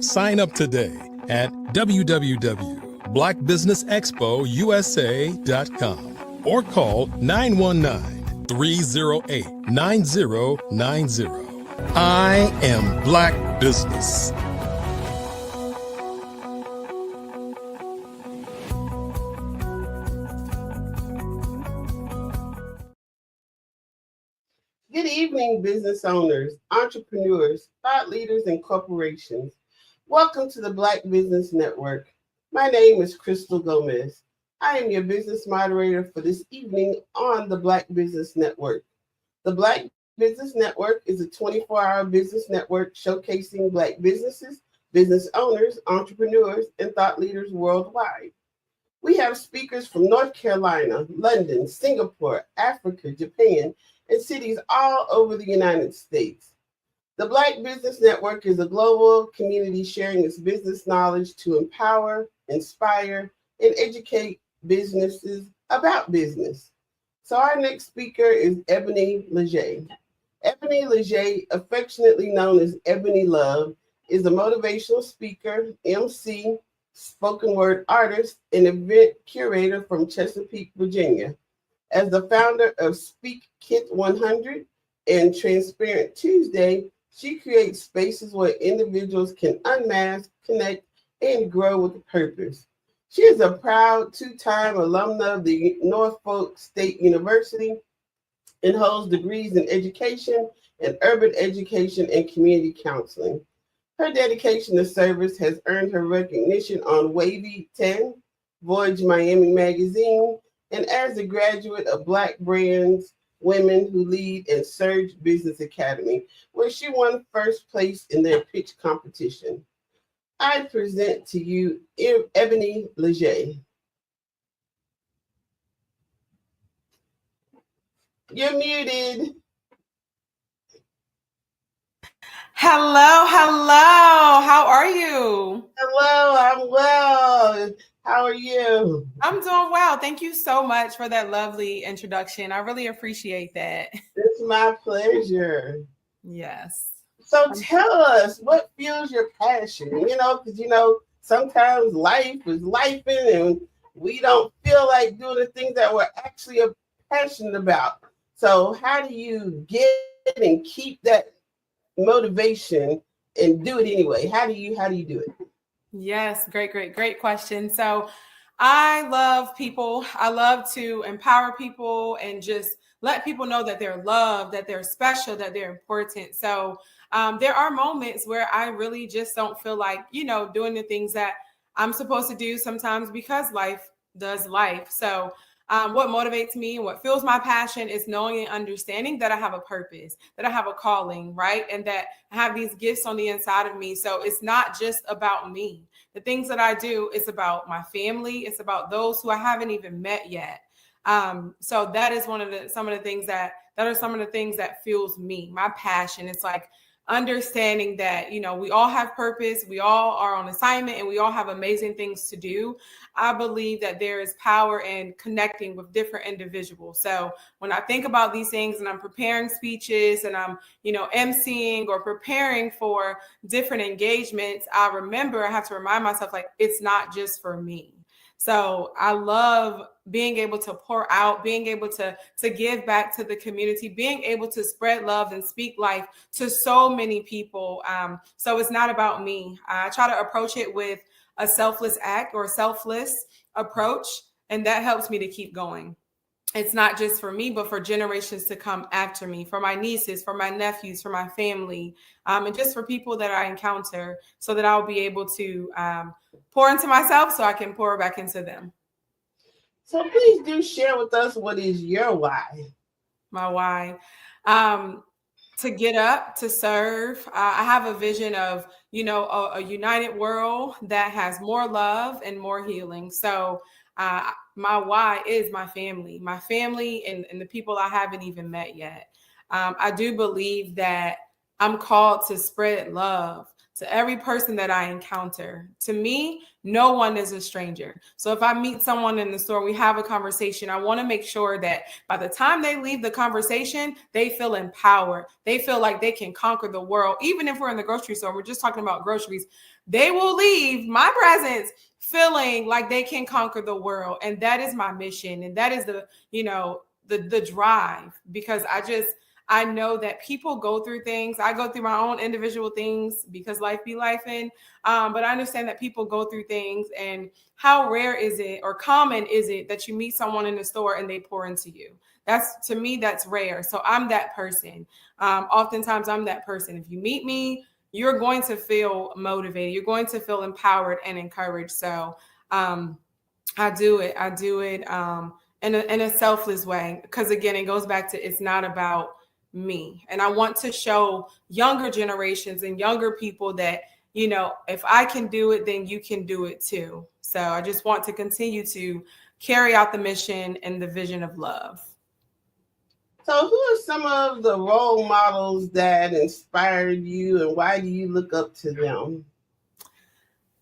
Sign up today at www.blackbusinessexpousa.com or call 919-308-9090. I am Black Business. Good evening, business owners, entrepreneurs, thought leaders, and corporations. Welcome to the Black Business Network. My name is Crystal Gomez. I am your business moderator for this evening on the Black Business Network. The Black Business Network is a 24-hour business network showcasing Black businesses, business owners, entrepreneurs, and thought leaders worldwide. We have speakers from North Carolina, London, Singapore, Africa, Japan, and cities all over the United States. The Black Business Network is a global community sharing its business knowledge to empower, inspire, and educate businesses about business. So our next speaker is Ebony Leger. Ebony Leger, affectionately known as Ebony Love, is a motivational speaker, MC, spoken word artist, and event curator from Chesapeake, Virginia. As the founder of Speak Kit 100 and Transparent Tuesday, she creates spaces where individuals can unmask, connect, and grow with purpose. She is a proud two-time alumna of the Norfolk State University and holds degrees in education and urban education and community counseling. Her dedication to service has earned her recognition on Wavy 10, Voyage Miami Magazine, and as a graduate of Black Brands Women Who Lead and Surge Business Academy, where she won first place in their pitch competition. I present to you Ebony Leger. You're muted. Hello. How are you? Hello, I'm well. Carla. How are you? I'm doing well. Thank you so much for that lovely introduction. I really appreciate that. It's my pleasure. Yes. So tell us, what fuels your passion? Because sometimes life is lifing and we don't feel like doing the things that we're actually passionate about. So how do you get and keep that motivation and do it anyway? How do you do it? Yes, great question. So I love people. I love to empower people and just let people know that they're loved, that they're special, that they're important. So there are moments where I really just don't feel like, doing the things that I'm supposed to do sometimes because life does life. So what motivates me and what fuels my passion is knowing and understanding that I have a purpose, that I have a calling, right? And that I have these gifts on the inside of me. So it's not just about me. The things that I do is about my family. It's about those who I haven't even met yet. So that is some of the things that fuels me, my passion. It's like understanding that, we all have purpose, we all are on assignment, and we all have amazing things to do. I believe that there is power in connecting with different individuals. So when I think about these things and I'm preparing speeches and I'm, emceeing or preparing for different engagements, I have to remind myself, like, it's not just for me. So I love being able to pour out, being able to give back to the community, being able to spread love and speak life to so many people. So it's not about me. I try to approach it with a selfless act or selfless approach, and that helps me to keep going. It's not just for me, but for generations to come after me, for my nieces, for my nephews, for my family, and just for people that I encounter, so that I'll be able to pour into myself so I can pour back into them. So please do share with us, what is your why? My why? To get up, to serve. I have a vision of, a united world that has more love and more healing. So my why is my family and the people I haven't even met yet. I do believe that I'm called to spread love to every person that I encounter. To me, no one is a stranger. So if I meet someone in the store, we have a conversation, I want to make sure that by the time they leave the conversation, they feel empowered. They feel like they can conquer the world. Even if we're in the grocery store, we're just talking about groceries, they will leave my presence feeling like they can conquer the world. And that is my mission. And that is the drive, because I know that people go through things. I go through my own individual things because life be lifing. But I understand that people go through things, and how rare is it or common is it that you meet someone in the store and they pour into you? To me, that's rare. So I'm that person. Oftentimes I'm that person. If you meet me, you're going to feel motivated. You're going to feel empowered and encouraged. So I do it in a selfless way. Because again, it goes back to, it's not about me. And I want to show younger generations and younger people that, if I can do it, then you can do it too. So I just want to continue to carry out the mission and the vision of love. So who are some of the role models that inspired you, and why do you look up to them?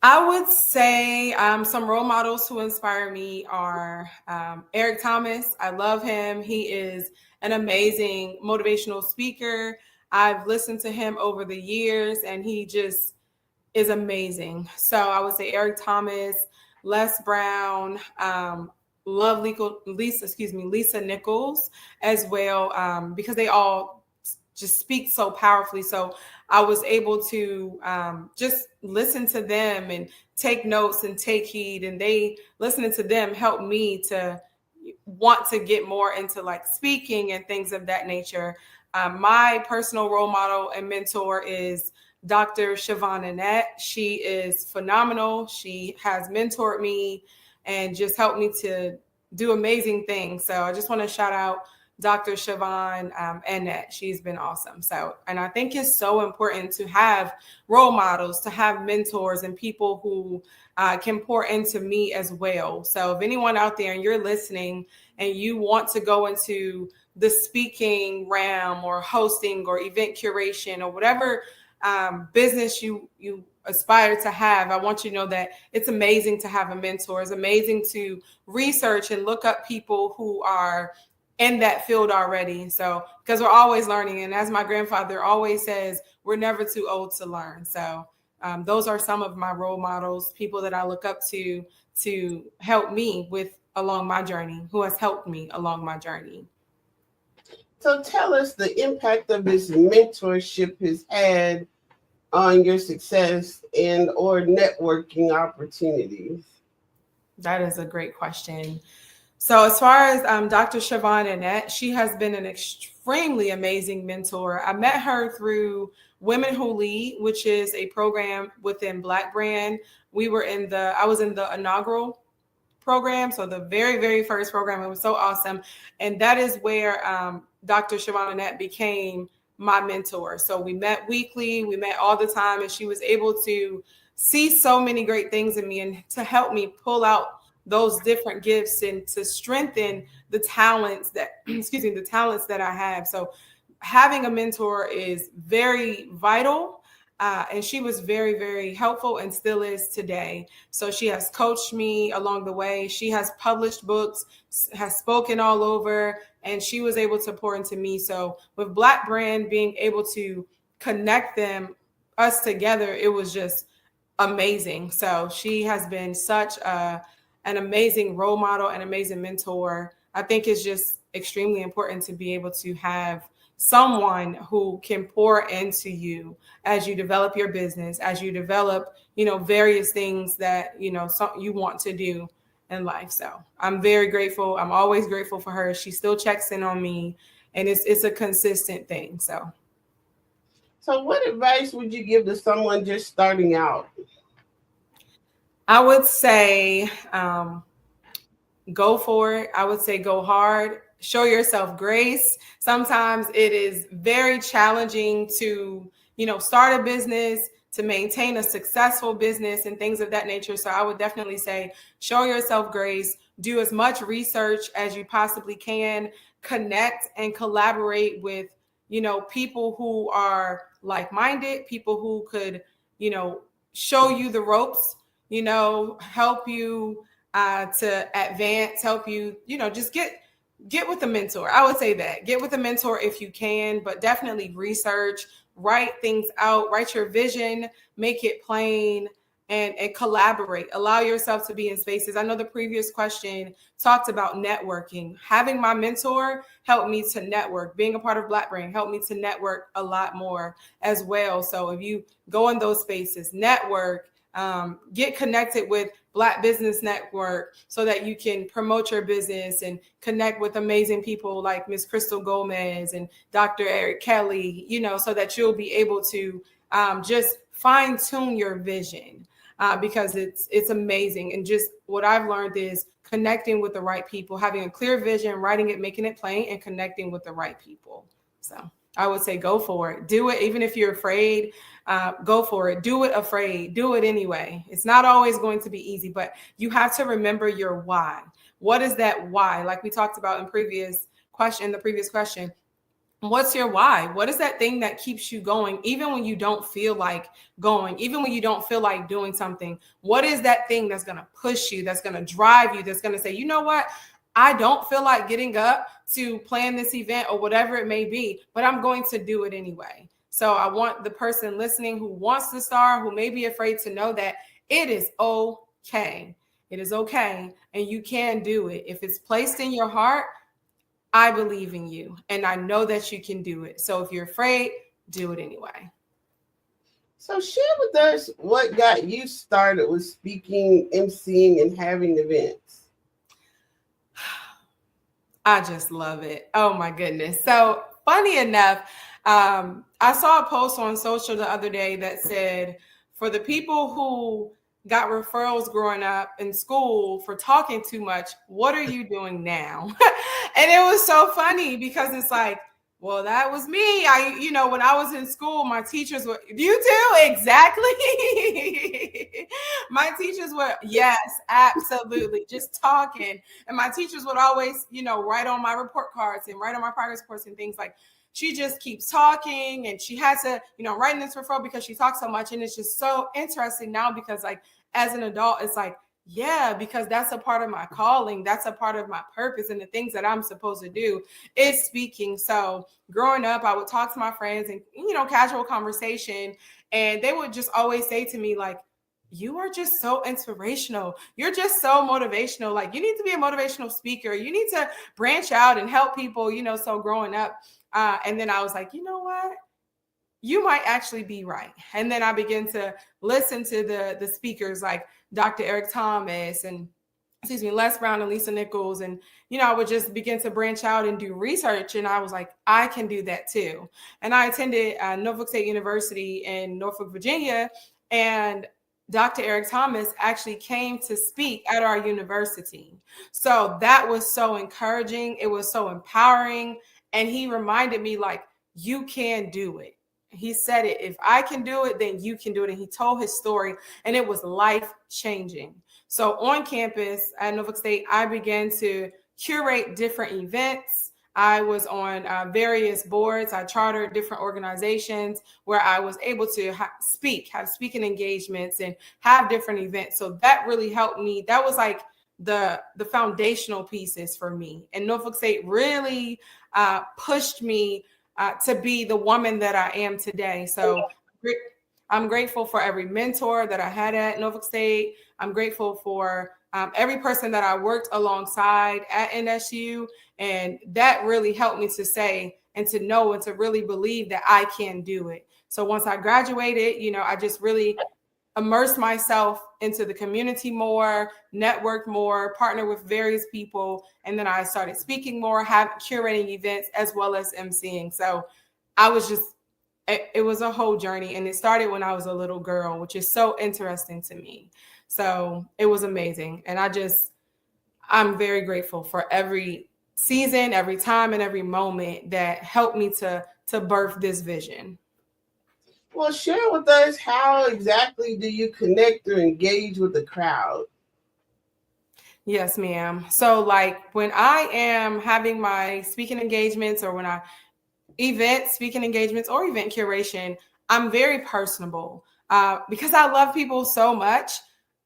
I would say some role models who inspire me are Eric Thomas. I love him. He is an amazing motivational speaker. I've listened to him over the years, and he just is amazing. So I would say Eric Thomas, Les Brown, love Lisa Nichols as well, because they all just speak so powerfully. So I was able to just listen to them and take notes and take heed, and listening to them helped me to want to get more into like speaking and things of that nature. My personal role model and mentor is Dr. Siobhan Annette. She is phenomenal. She has mentored me and just helped me to do amazing things. So I just want to shout out Dr. Siobhan Annette. She's been awesome. And I think it's so important to have role models, to have mentors and people who can pour into me as well. So if anyone out there and you're listening and you want to go into the speaking realm or hosting or event curation or whatever business you aspire to have, I want you to know that it's amazing to have a mentor. It's amazing to research and look up people who are in that field already. So, because we're always learning. And as my grandfather always says, we're never too old to learn. So those are some of my role models, people that I look up to help me along my journey, who has helped me along my journey. So tell us the impact of this mentorship has had on your success and or networking opportunities. That is a great question. So as far as Dr. Siobhan Annette, she has been an extremely amazing mentor. I met her through Women Who Lead, which is a program within Black Brand. I was in the inaugural program, so the very, very first program. It was so awesome. And that is where Dr. Siobhan Annette became my mentor. So we met weekly, we met all the time, and she was able to see so many great things in me and to help me pull out those different gifts and to strengthen the talents that, the talents that I have. So having a mentor is very vital. And she was very, very helpful and still is today. So she has coached me along the way. She has published books, has spoken all over, and she was able to pour into me. So with Black Brand, being able to connect us together, it was just amazing. So she has been such an amazing role model, an amazing mentor. I think it's just extremely important to be able to have someone who can pour into you as you develop your business, as you develop, various things that, you want to do in life. So I'm very grateful. I'm always grateful for her. She still checks in on me, and it's a consistent thing. So what advice would you give to someone just starting out? I would say, go for it. I would say go hard. Show yourself grace. Sometimes it is very challenging to, start a business, to maintain a successful business and things of that nature. So I would definitely say, show yourself grace, do as much research as you possibly can, connect and collaborate with, people who are like-minded, people who could, show you the ropes, help you to advance, help you, just get with a mentor. I would say that. Get with a mentor if you can, but definitely research, write things out, write your vision, make it plain, and collaborate. Allow yourself to be in spaces. I know the previous question talked about networking. Having my mentor helped me to network. Being a part of Black Brand helped me to network a lot more as well. So if you go in those spaces, network, get connected with Black Business Network so that you can promote your business and connect with amazing people like Ms. Crystal Gomez and Dr. Eric Kelly, so that you'll be able to just fine tune your vision because it's amazing. And just what I've learned is connecting with the right people, having a clear vision, writing it, making it plain, and connecting with the right people. So I would say go for it. Do it. Even if you're afraid, go for it. Do it afraid. Do it anyway. It's not always going to be easy, but you have to remember your why. What is that why? Like we talked about in the previous question, what's your why? What is that thing that keeps you going, even when you don't feel like going, even when you don't feel like doing something? What is that thing that's going to push you, that's going to drive you, that's going to say, you know what? I don't feel like getting up to plan this event or whatever it may be, but I'm going to do it anyway. So I want the person listening who wants to start, who may be afraid, to know that it is okay. It is okay. And you can do it. If it's placed in your heart, I believe in you and I know that you can do it. So if you're afraid, do it anyway. So share with us what got you started with speaking, emceeing, and having events. I just love it. Oh my goodness. So funny enough, I saw a post on social the other day that said, for the people who got referrals growing up in school for talking too much, what are you doing now? And it was so funny because it's like, well, that was me. When I was in school, my teachers were, you too? Exactly. My teachers were, yes, absolutely, just talking. And my teachers would always, write on my report cards and write on my progress reports and things like, she just keeps talking, and she had to, write this referral because she talks so much. And it's just so interesting now because like as an adult, it's like, yeah, because that's a part of my calling. That's a part of my purpose, and the things that I'm supposed to do is speaking. So growing up, I would talk to my friends and, casual conversation, and they would just always say to me like, you are just so inspirational. You're just so motivational. Like you need to be a motivational speaker. You need to branch out and help people, so growing up. And then I was like, you know what? You might actually be right. And then I began to listen to the speakers like Dr. Eric Thomas and Les Brown and Lisa Nichols. And, I would just begin to branch out and do research. And I was like, I can do that too. And I attended Norfolk State University in Norfolk, Virginia. And Dr. Eric Thomas actually came to speak at our university. So that was so encouraging. It was so empowering. And he reminded me like, you can do it. He said it, if I can do it, then you can do it. And he told his story, and it was life changing. So on campus at Norfolk State, I began to curate different events. I was on various boards. I chartered different organizations where I was able to have speaking engagements and have different events. So that really helped me. That was like the foundational pieces for me. And Norfolk State really pushed me to be the woman that I am today. So I'm grateful for every mentor that I had at Norfolk State. I'm grateful for every person that I worked alongside at NSU. And that really helped me to say and to know and to really believe that I can do it. So once I graduated, I just really immersed myself into the community more, networked more, partnered with various people. And then I started speaking more, curating events as well as emceeing. So it was a whole journey. And it started when I was a little girl, which is so interesting to me. So it was amazing. And I'm very grateful for every season, every time, and every moment that helped me to birth this vision. Well, share with us, how exactly do you connect or engage with the crowd? Yes, ma'am. So like when I am having my speaking engagements or when speaking engagements or event curation, I'm very personable because I love people so much.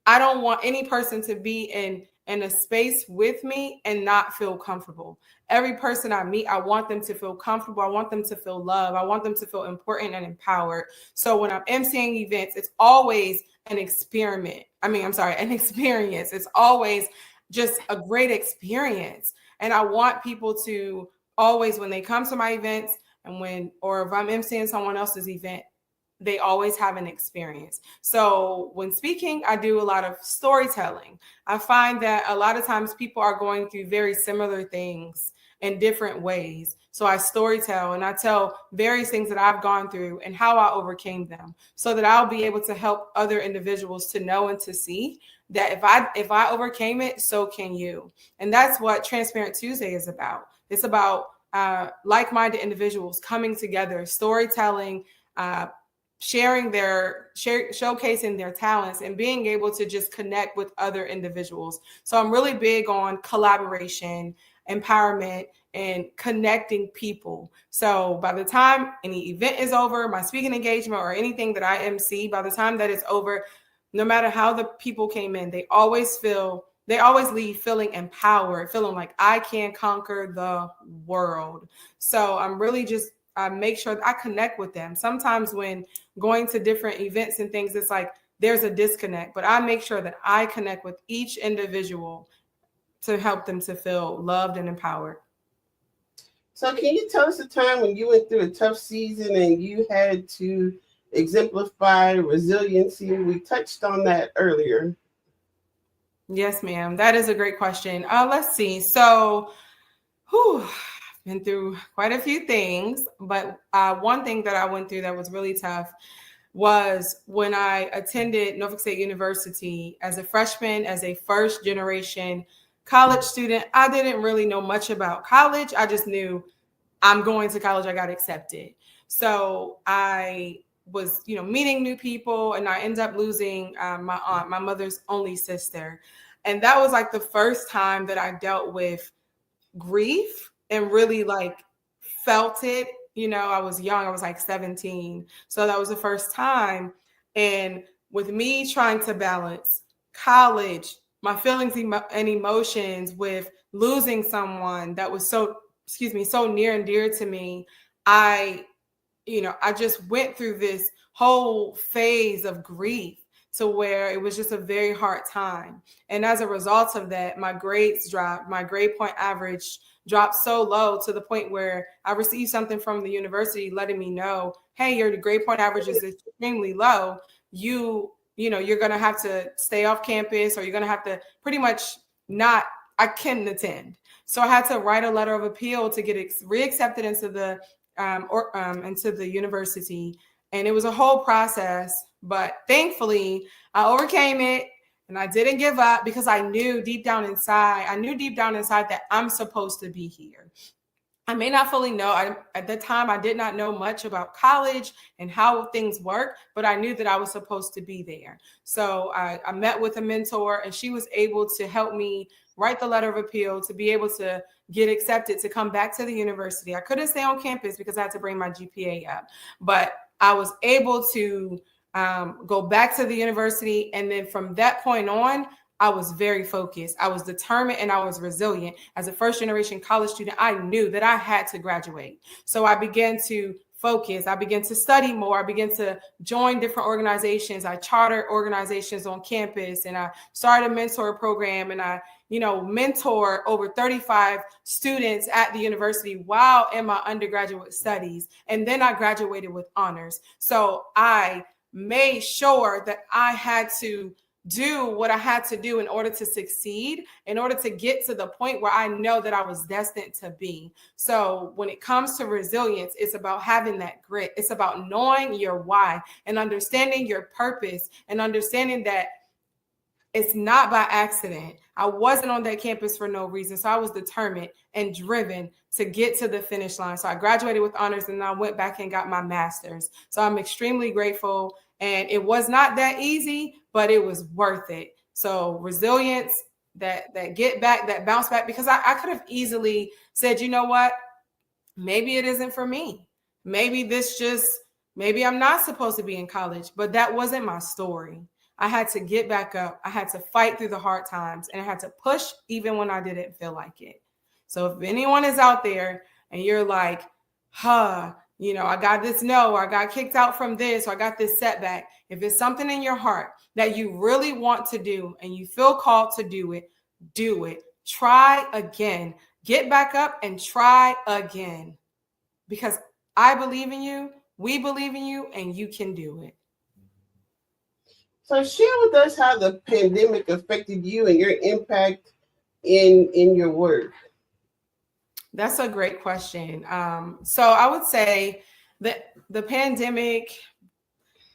I don't want any person to be in a space with me and not feel comfortable. Every person I meet, I want them to feel comfortable. I want them to feel love. I want them to feel important and empowered. So when I'm emceeing events, it's always an experience. It's always just a great experience. And I want people to always, when they come to my events or if I'm emceeing someone else's event, they always have an experience. So when speaking, I do a lot of storytelling. I find that a lot of times people are going through very similar things in different ways. So I storytell and I tell various things that I've gone through and how I overcame them so that I'll be able to help other individuals to know and to see that if I overcame it, so can you. And that's what Transparent Tuesday is about. It's about like-minded individuals coming together, storytelling, showcasing their talents and being able to just connect with other individuals. So I'm really big on collaboration, empowerment, and connecting people. So by the time any event is over, my speaking engagement or anything that I MC, by the time that it's over, no matter how the people came in, they always leave feeling empowered, feeling like I can conquer the world. So I'm really I make sure that I connect with them. Sometimes when going to different events and things, it's like there's a disconnect, but I make sure that I connect with each individual to help them to feel loved and empowered. So can you tell us a time when you went through a tough season and you had to exemplify resiliency? We touched on that earlier. Yes, ma'am. That is a great question. Let's see. So, I've been through quite a few things, but one thing that I went through that was really tough was when I attended Norfolk State University as a freshman, as a first generation college student. I didn't really know much about college. I just knew I'm going to college. I got accepted. So I was, meeting new people, and I ended up losing my aunt, my mother's only sister. And that was like the first time that I dealt with grief and really like felt it I was young. I was like 17. So that was the first time. And with me trying to balance college, my feelings and emotions with losing someone that was so near and dear to me, I just went through this whole phase of grief to where it was just a very hard time. And as a result of that, my grades dropped. My grade point average dropped so low to the point where I received something from the university letting me know, hey, your grade point average is extremely low. You're going to have to stay off campus, or you're going to have to pretty much I couldn't attend. So I had to write a letter of appeal to get reaccepted into the into the university. And it was a whole process, but thankfully I overcame it and I didn't give up, because I knew deep down inside that I'm supposed to be here. I may not fully know. At the time, I did not know much about college and how things work, but I knew that I was supposed to be there. So I met with a mentor, and she was able to help me write the letter of appeal to be able to get accepted to come back to the university. I couldn't stay on campus because I had to bring my GPA up, but I was able to go back to the university. And then from that point on, I was very focused. I was determined and I was resilient. As a first generation college student, I knew that I had to graduate. So I began to focus. I began to study more. I began to join different organizations. I chartered organizations on campus, and I started a mentor program, and I mentor over 35 students at the university while in my undergraduate studies. And then I graduated with honors. So I made sure that I had to do what I had to do in order to succeed, in order to get to the point where I know that I was destined to be. So when it comes to resilience, it's about having that grit. It's about knowing your why and understanding your purpose, and understanding that it's not by accident. I wasn't on that campus for no reason. So I was determined and driven to get to the finish line. So I graduated with honors, and I went back and got my master's. So I'm extremely grateful. And it was not that easy, but it was worth it. So resilience, that get back, that bounce back, because I could have easily said, you know what, maybe it isn't for me. Maybe I'm not supposed to be in college, but that wasn't my story. I had to get back up. I had to fight through the hard times, and I had to push even when I didn't feel like it. So if anyone is out there and you're like, I got this no, or I got kicked out from this, or I got this setback. If it's something in your heart that you really want to do and you feel called to do it, do it. Try again. Get back up and try again. Because I believe in you, we believe in you, and you can do it. So share with us how the pandemic affected you and your impact in your work. That's a great question. So I would say that the pandemic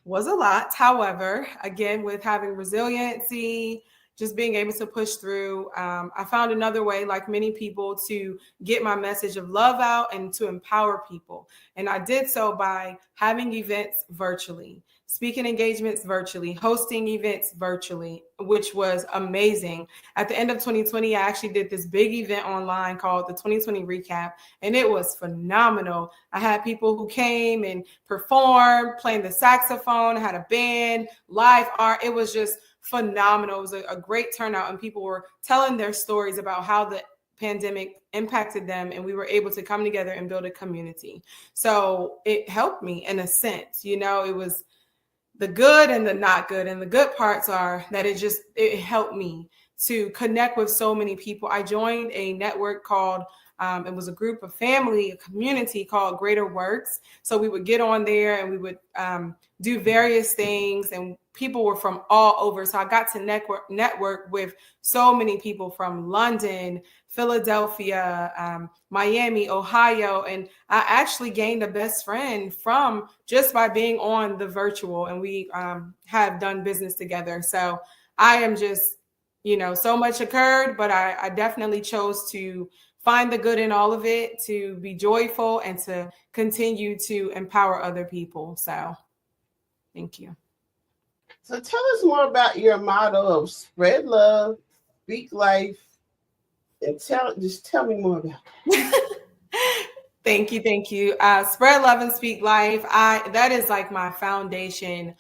was a lot. However, again, with having resiliency, just being able to push through, I found another way, like many people, to get my message of love out and to empower people. And I did so by having events virtually, speaking engagements virtually, hosting events virtually, which was amazing. At the end of 2020, I actually did this big event online called the 2020 Recap, and it was phenomenal. I had people who came and performed, playing the saxophone, I had a band, live art. It was just phenomenal. It was a great turnout, and people were telling their stories about how the pandemic impacted them, and we were able to come together and build a community. So it helped me in a sense. It was the good and the not good. And the good parts are that it helped me to connect with so many people. I joined a network called, it was a group of family, a community called Greater Works. So we would get on there and we would do various things, and people were from all over. So I got to network with so many people from London, Philadelphia, Miami, Ohio. And I actually gained a best friend from just by being on the virtual, and we have done business together. So I am just, so much occurred, but I definitely chose to find the good in all of it, to be joyful, and to continue to empower other people. So thank you. So tell us more about your motto of spread love, speak life, and tell me more about it. Thank you, thank you. Spread love and speak life. That is like my foundation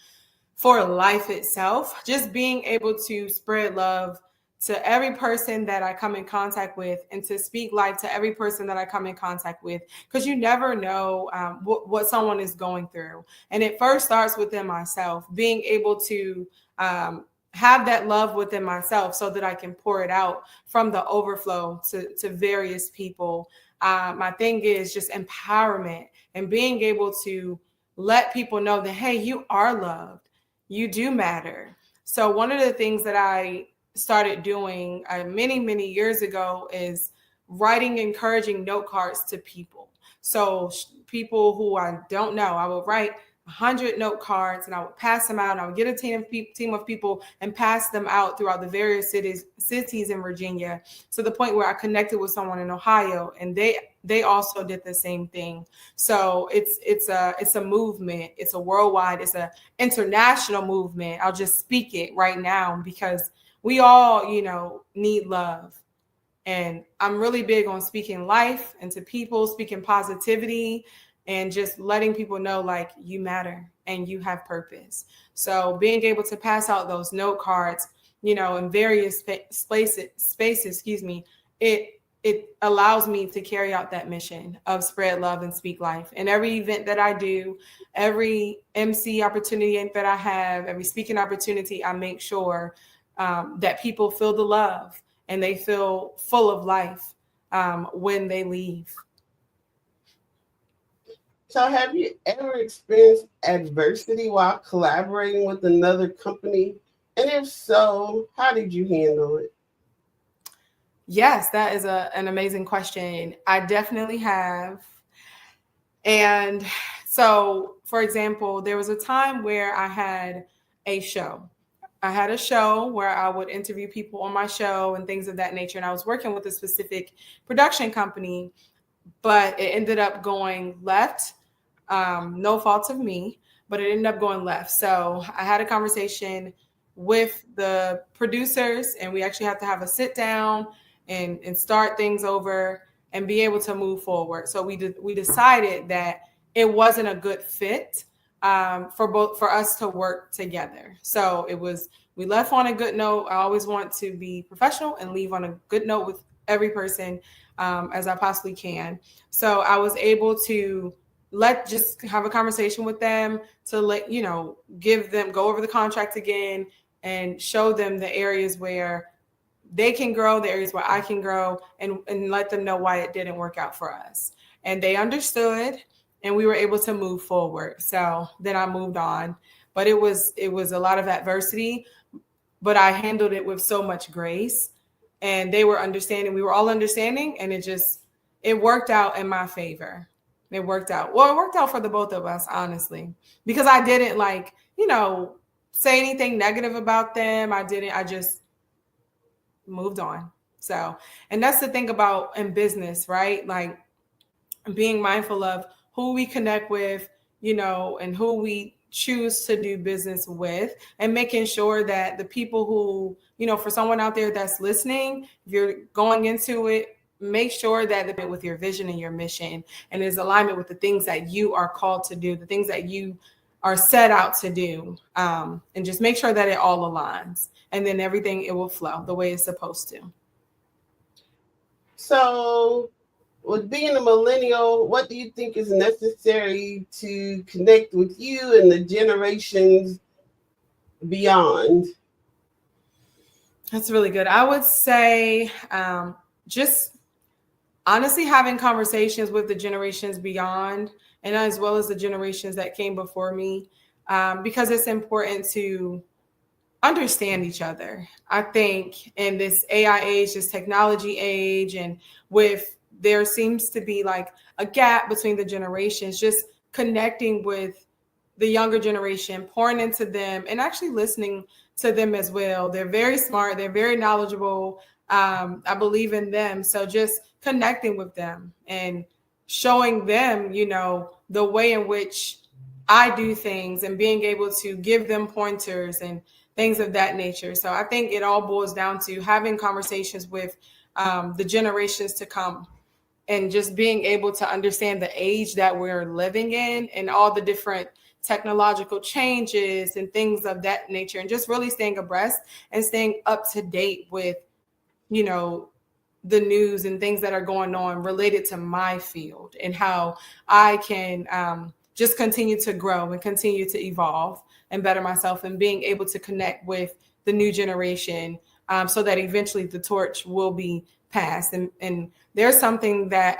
for life itself. Just being able to spread love to every person that I come in contact with, and to speak life to every person that I come in contact with, because you never know what someone is going through. And it first starts within myself, being able to have that love within myself so that I can pour it out from the overflow to various people. My thing is just empowerment and being able to let people know that, hey, you are loved. You do matter. So one of the things that I started doing many, many years ago is writing encouraging note cards to people. So people who I don't know, I would write 100 note cards and I would pass them out. And I would get a team of people and pass them out throughout the various cities in Virginia, to the point where I connected with someone in Ohio, and they also did the same thing. So it's a movement. It's a worldwide, it's a international movement. I'll just speak it right now because we all, need love. And I'm really big on speaking life into people, speaking positivity, and just letting people know, like, you matter and you have purpose. So being able to pass out those note cards, in various spaces, it allows me to carry out that mission of spread love and speak life. And every event that I do, every MC opportunity that I have, every speaking opportunity, I make sure that people feel the love and they feel full of life when they leave. So have you ever experienced adversity while collaborating with another company? And if so, how did you handle it? Yes, that is an amazing question. I definitely have. And so, for example, there was a time where I had a show. I had a show where I would interview people on my show and things of that nature. And I was working with a specific production company, but it ended up going left. No fault of me, but it ended up going left. So I had a conversation with the producers, and we actually had to have a sit down and start things over and be able to move forward. So we decided that it wasn't a good fit for us to work together. So we left on a good note. I always want to be professional and leave on a good note with every person as I possibly can. So I was able to just have a conversation with them to go over the contract again and show them the areas where they can grow, the areas where I can grow, and let them know why it didn't work out for us. And they understood, and we were able to move forward. So then I moved on, but it was a lot of adversity, but I handled it with so much grace, and they were understanding. We were all understanding, and it worked out in my favor. It worked out. Well, it worked out for the both of us, honestly, because I didn't say anything negative about them. I just moved on. So, and that's the thing about in business, right? Like being mindful of who we connect with, and who we choose to do business with, and making sure that the people who, for someone out there that's listening, if you're going into it, make sure that with your vision and your mission and is alignment with the things that you are called to do, the things that you are set out to do, and just make sure that it all aligns, and then everything, it will flow the way it's supposed to. So with being a millennial, what do you think is necessary to connect with you and the generations beyond? That's really good. I would say just honestly having conversations with the generations beyond, and as well as the generations that came before me, because it's important to understand each other. I think in this AI age, this technology age, and there seems to be like a gap between the generations, just connecting with the younger generation, pouring into them and actually listening to them as well. They're very smart. They're very knowledgeable. I believe in them. So just connecting with them and showing them, the way in which I do things, and being able to give them pointers and things of that nature. So I think it all boils down to having conversations with the generations to come and just being able to understand the age that we're living in and all the different technological changes and things of that nature, and just really staying abreast and staying up to date with, you know, the news and things that are going on related to my field and how I can just continue to grow and continue to evolve and better myself, and being able to connect with the new generation so that eventually the torch will be passed. And there's something that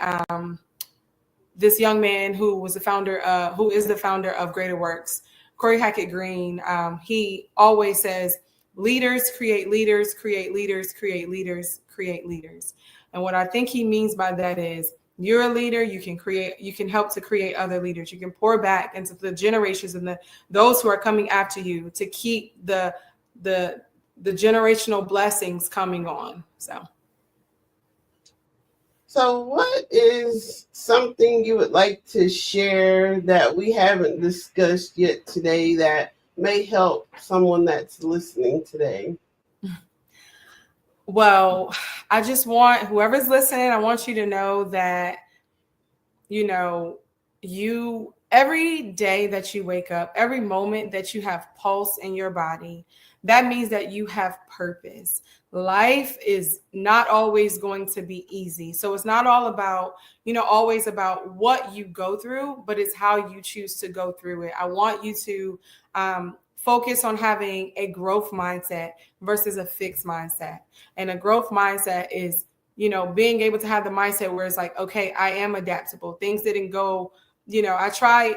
this young man who is the founder of Greater Works, Corey Hackett Green, he always says, leaders create leaders, create leaders, create leaders, create leaders. And what I think he means by that is, you're a leader, you can help to create other leaders. You can pour back into the generations and those who are coming after you to keep the generational blessings coming on. So what is something you would like to share that we haven't discussed yet today that may help someone that's listening today? Well, I just want whoever's listening, I want you to know that, you know, every day that you wake up, every moment that you have pulse in your body, that means that you have purpose. Life is not always going to be easy. So it's not all about, always about what you go through, but it's how you choose to go through it. I want you to focus on having a growth mindset versus a fixed mindset. And a growth mindset is, being able to have the mindset where it's like, okay, I am adaptable. Things didn't go, I tried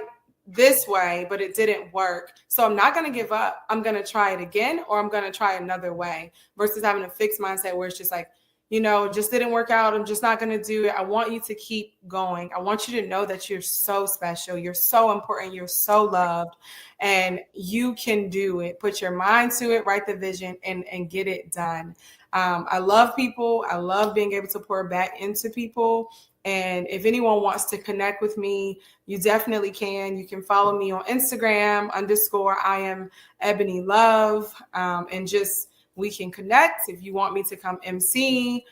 this way, but it didn't work. So I'm not going to give up. I'm going to try it again, or I'm going to try another way, versus having a fixed mindset where it's just like, just didn't work out. I'm just not going to do it. I want you to keep going. I want you to know that you're so special. You're so important. You're so loved, and you can do it. Put your mind to it, write the vision, and get it done. I love people. I love being able to pour back into people. And if anyone wants to connect with me, you definitely can. You can follow me on Instagram _I am Ebony Love. And just, we can connect. If you want me to come MC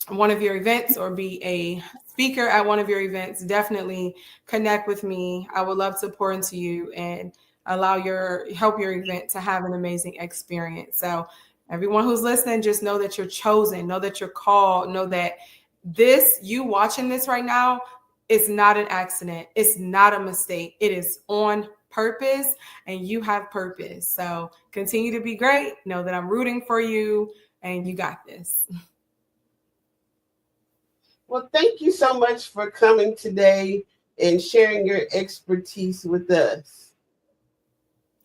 one of your events or be a speaker at one of your events, definitely connect with me. I would love to pour into you and help your event to have an amazing experience. So everyone who's listening, just know that you're chosen, know that you're called, know that you watching this right now is not an accident. It's not a mistake. It is on purpose, and you have purpose. So continue to be great. Know that I'm rooting for you, and you got this. Well, thank you so much for coming today and sharing your expertise with us.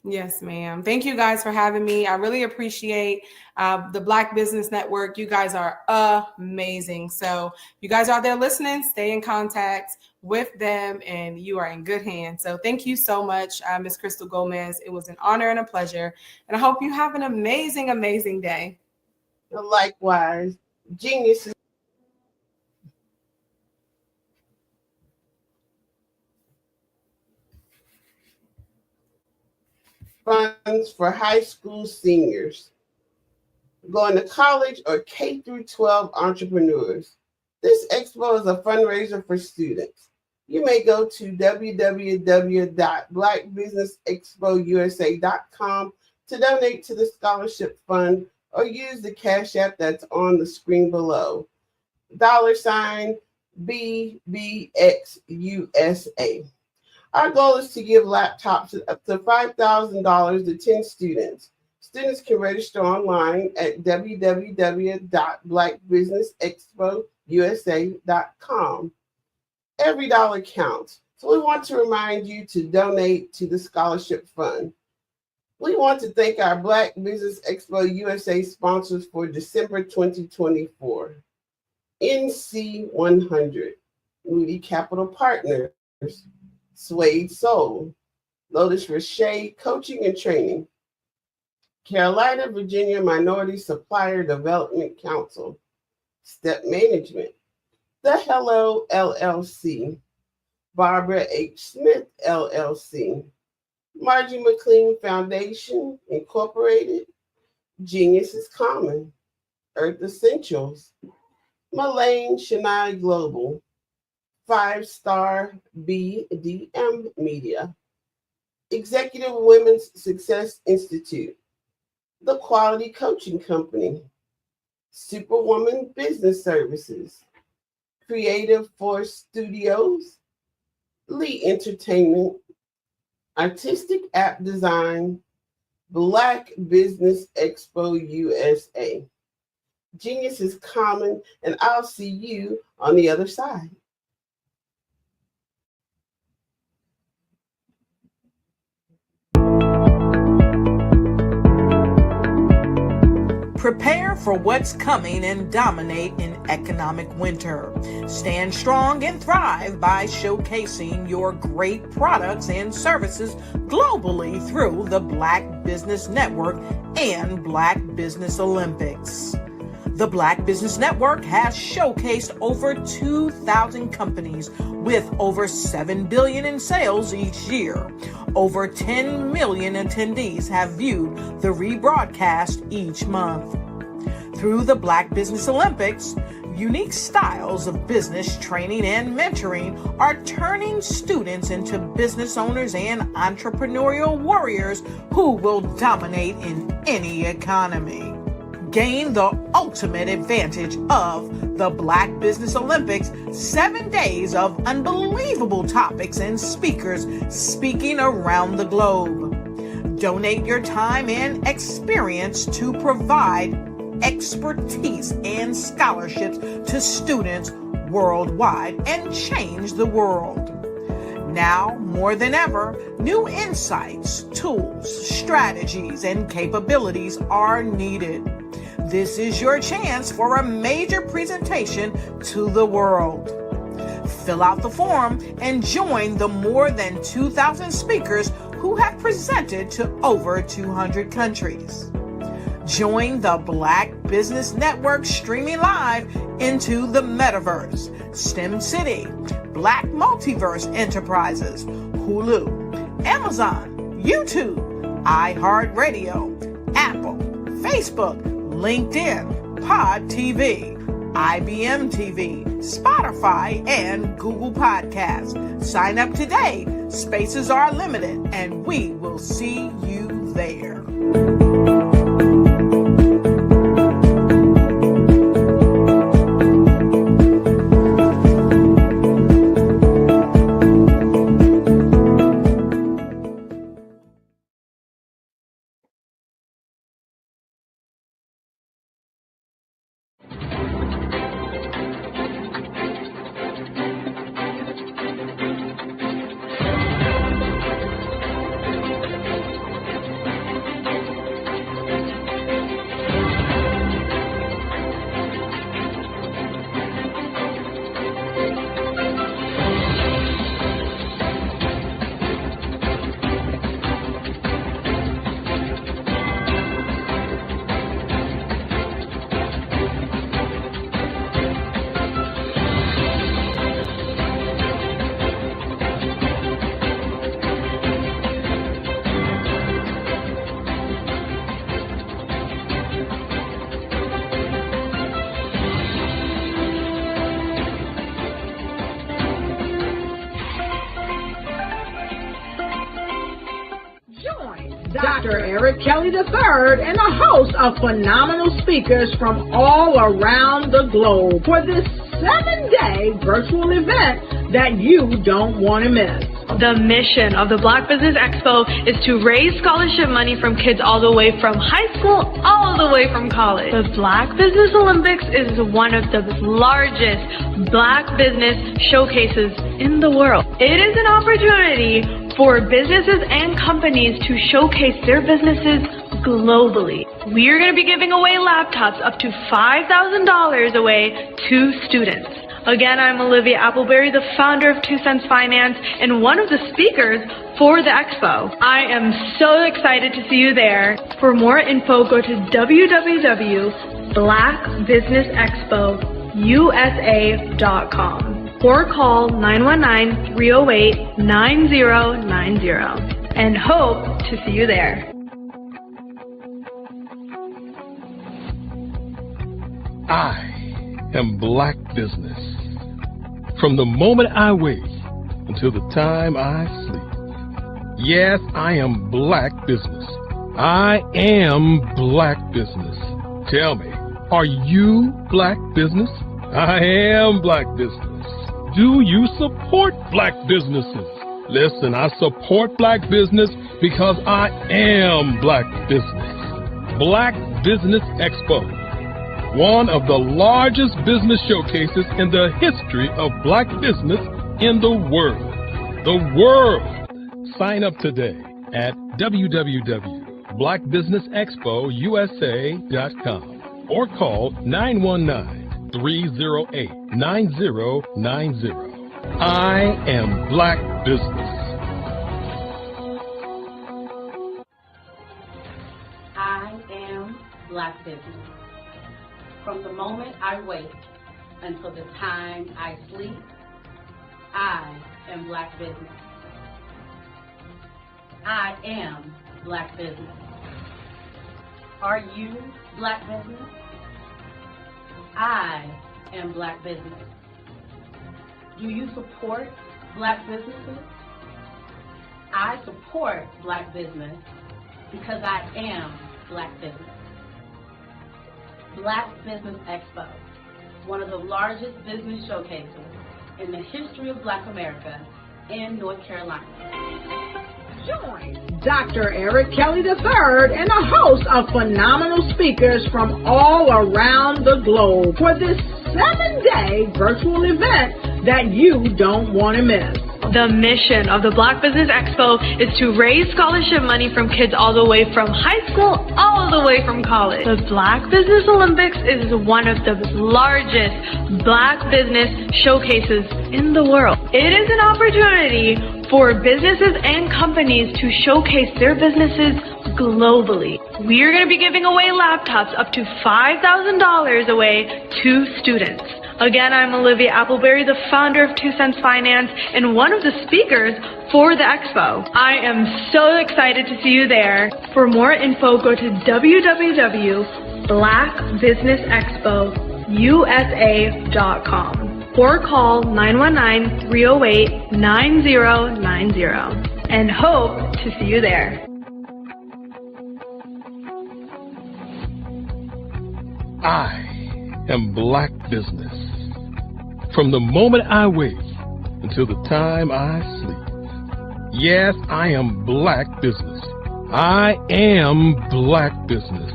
Yes, ma'am. Thank you guys for having me. I really appreciate the Black Business Network. You guys are amazing. So you guys out there listening, stay in contact with them, and you are in good hands. So thank you so much, Ms. Crystal Gomez. It was an honor and a pleasure. And I hope you have an amazing, amazing day. Likewise. Geniuses. Funds for high school seniors going to college or K through 12 entrepreneurs. This expo is a fundraiser for students. You may go to www.blackbusinessexpousa.com to donate to the scholarship fund, or use the Cash App that's on the screen below, $BBXUSA. Our goal is to give laptops up to $5,000 to 10 students. Students can register online at www.blackbusinessexpousa.com. Every dollar counts, so we want to remind you to donate to the scholarship fund. We want to thank our Black Business Expo USA sponsors for December 2024. NC 100, Moody Capital Partners, Suede Soul, Lotus Roche Coaching and Training, Carolina, Virginia Minority Supplier Development Council, Step Management, The Hello LLC, Barbara H. Smith LLC, Margie McLean Foundation Incorporated, Genius is Common, Earth Essentials, Mullane Shania Global, 5-Star BDM Media, Executive Women's Success Institute, The Quality Coaching Company, Superwoman Business Services, Creative Force Studios, Lee Entertainment, Artistic App Design, Black Business Expo USA. Genius is common, and I'll see you on the other side. Prepare for what's coming and dominate in economic winter. Stand strong and thrive by showcasing your great products and services globally through the Black Business Network and Black Business Olympics. The Black Business Network has showcased over 2,000 companies with over $7 billion in sales each year. Over 10 million attendees have viewed the rebroadcast each month. Through the Black Business Olympics, unique styles of business training and mentoring are turning students into business owners and entrepreneurial warriors who will dominate in any economy. Gain the ultimate advantage of the Black Business Olympics, 7 days of unbelievable topics and speakers speaking around the globe. Donate your time and experience to provide expertise and scholarships to students worldwide and change the world. Now, more than ever, new insights, tools, strategies, and capabilities are needed. This is your chance for a major presentation to the world. Fill out the form and join the more than 2,000 speakers who have presented to over 200 countries. Join the Black Business Network streaming live into the Metaverse, STEM City, Black Multiverse Enterprises, Hulu, Amazon, YouTube, iHeartRadio, Apple, Facebook, LinkedIn, Pod TV, IBM TV, Spotify, and Google Podcasts. Sign up today. Spaces are limited, and we will see you there. Dr. Eric Kelly III and a host of phenomenal speakers from all around the globe for this 7-day virtual event that you don't want to miss. The mission of the Black Business Expo is to raise scholarship money from kids all the way from high school all the way from college. The Black Business Olympics is one of the largest Black business showcases in the world. It is an opportunity for businesses and companies to showcase their businesses globally. We are going to be giving away laptops up to $5,000 away to students. Again, I'm Olivia Appleberry, the founder of 2 Cents Finance and one of the speakers for the expo. I am so excited to see you there. For more info, go to www.blackbusinessexpousa.com or call 919-308-9090 and hope to see you there. I am Black business. From the moment I wake until the time I sleep. Yes, I am Black business. I am Black business. Tell me, are you Black business? I am Black business. Do you support Black businesses? Listen, I support Black business because I am Black business. Black Business Expo, one of the largest business showcases in the history of Black business in the world. The world! Sign up today at www.blackbusinessexpousa.com or call 919-308-9090. I am Black business. I am Black business. From the moment I wake until the time I sleep, I am Black business. I am Black business. Are you Black business? I am Black business. Do you support Black businesses? I support Black business because I am Black business. Black Business Expo, one of the largest business showcases in the history of Black America in North Carolina. Join Dr. Eric Kelly III and a host of phenomenal speakers from all around the globe for this 7-day virtual event that you don't want to miss. The mission of the Black Business Expo is to raise scholarship money from kids all the way from high school, all the way from college. The Black Business Olympics is one of the largest Black business showcases in the world. It is an opportunity for businesses and companies to showcase their businesses globally. We are going to be giving away laptops up to $5,000 away to students. Again, I'm Olivia Appleberry, the founder of 2 Cents Finance and one of the speakers for the expo. I am so excited to see you there. For more info, go to www.blackbusinessexpousa.com or call 919-308-9090 and hope to see you there. I am Black business. From the moment I wake until the time I sleep. Yes, I am Black business. I am Black business.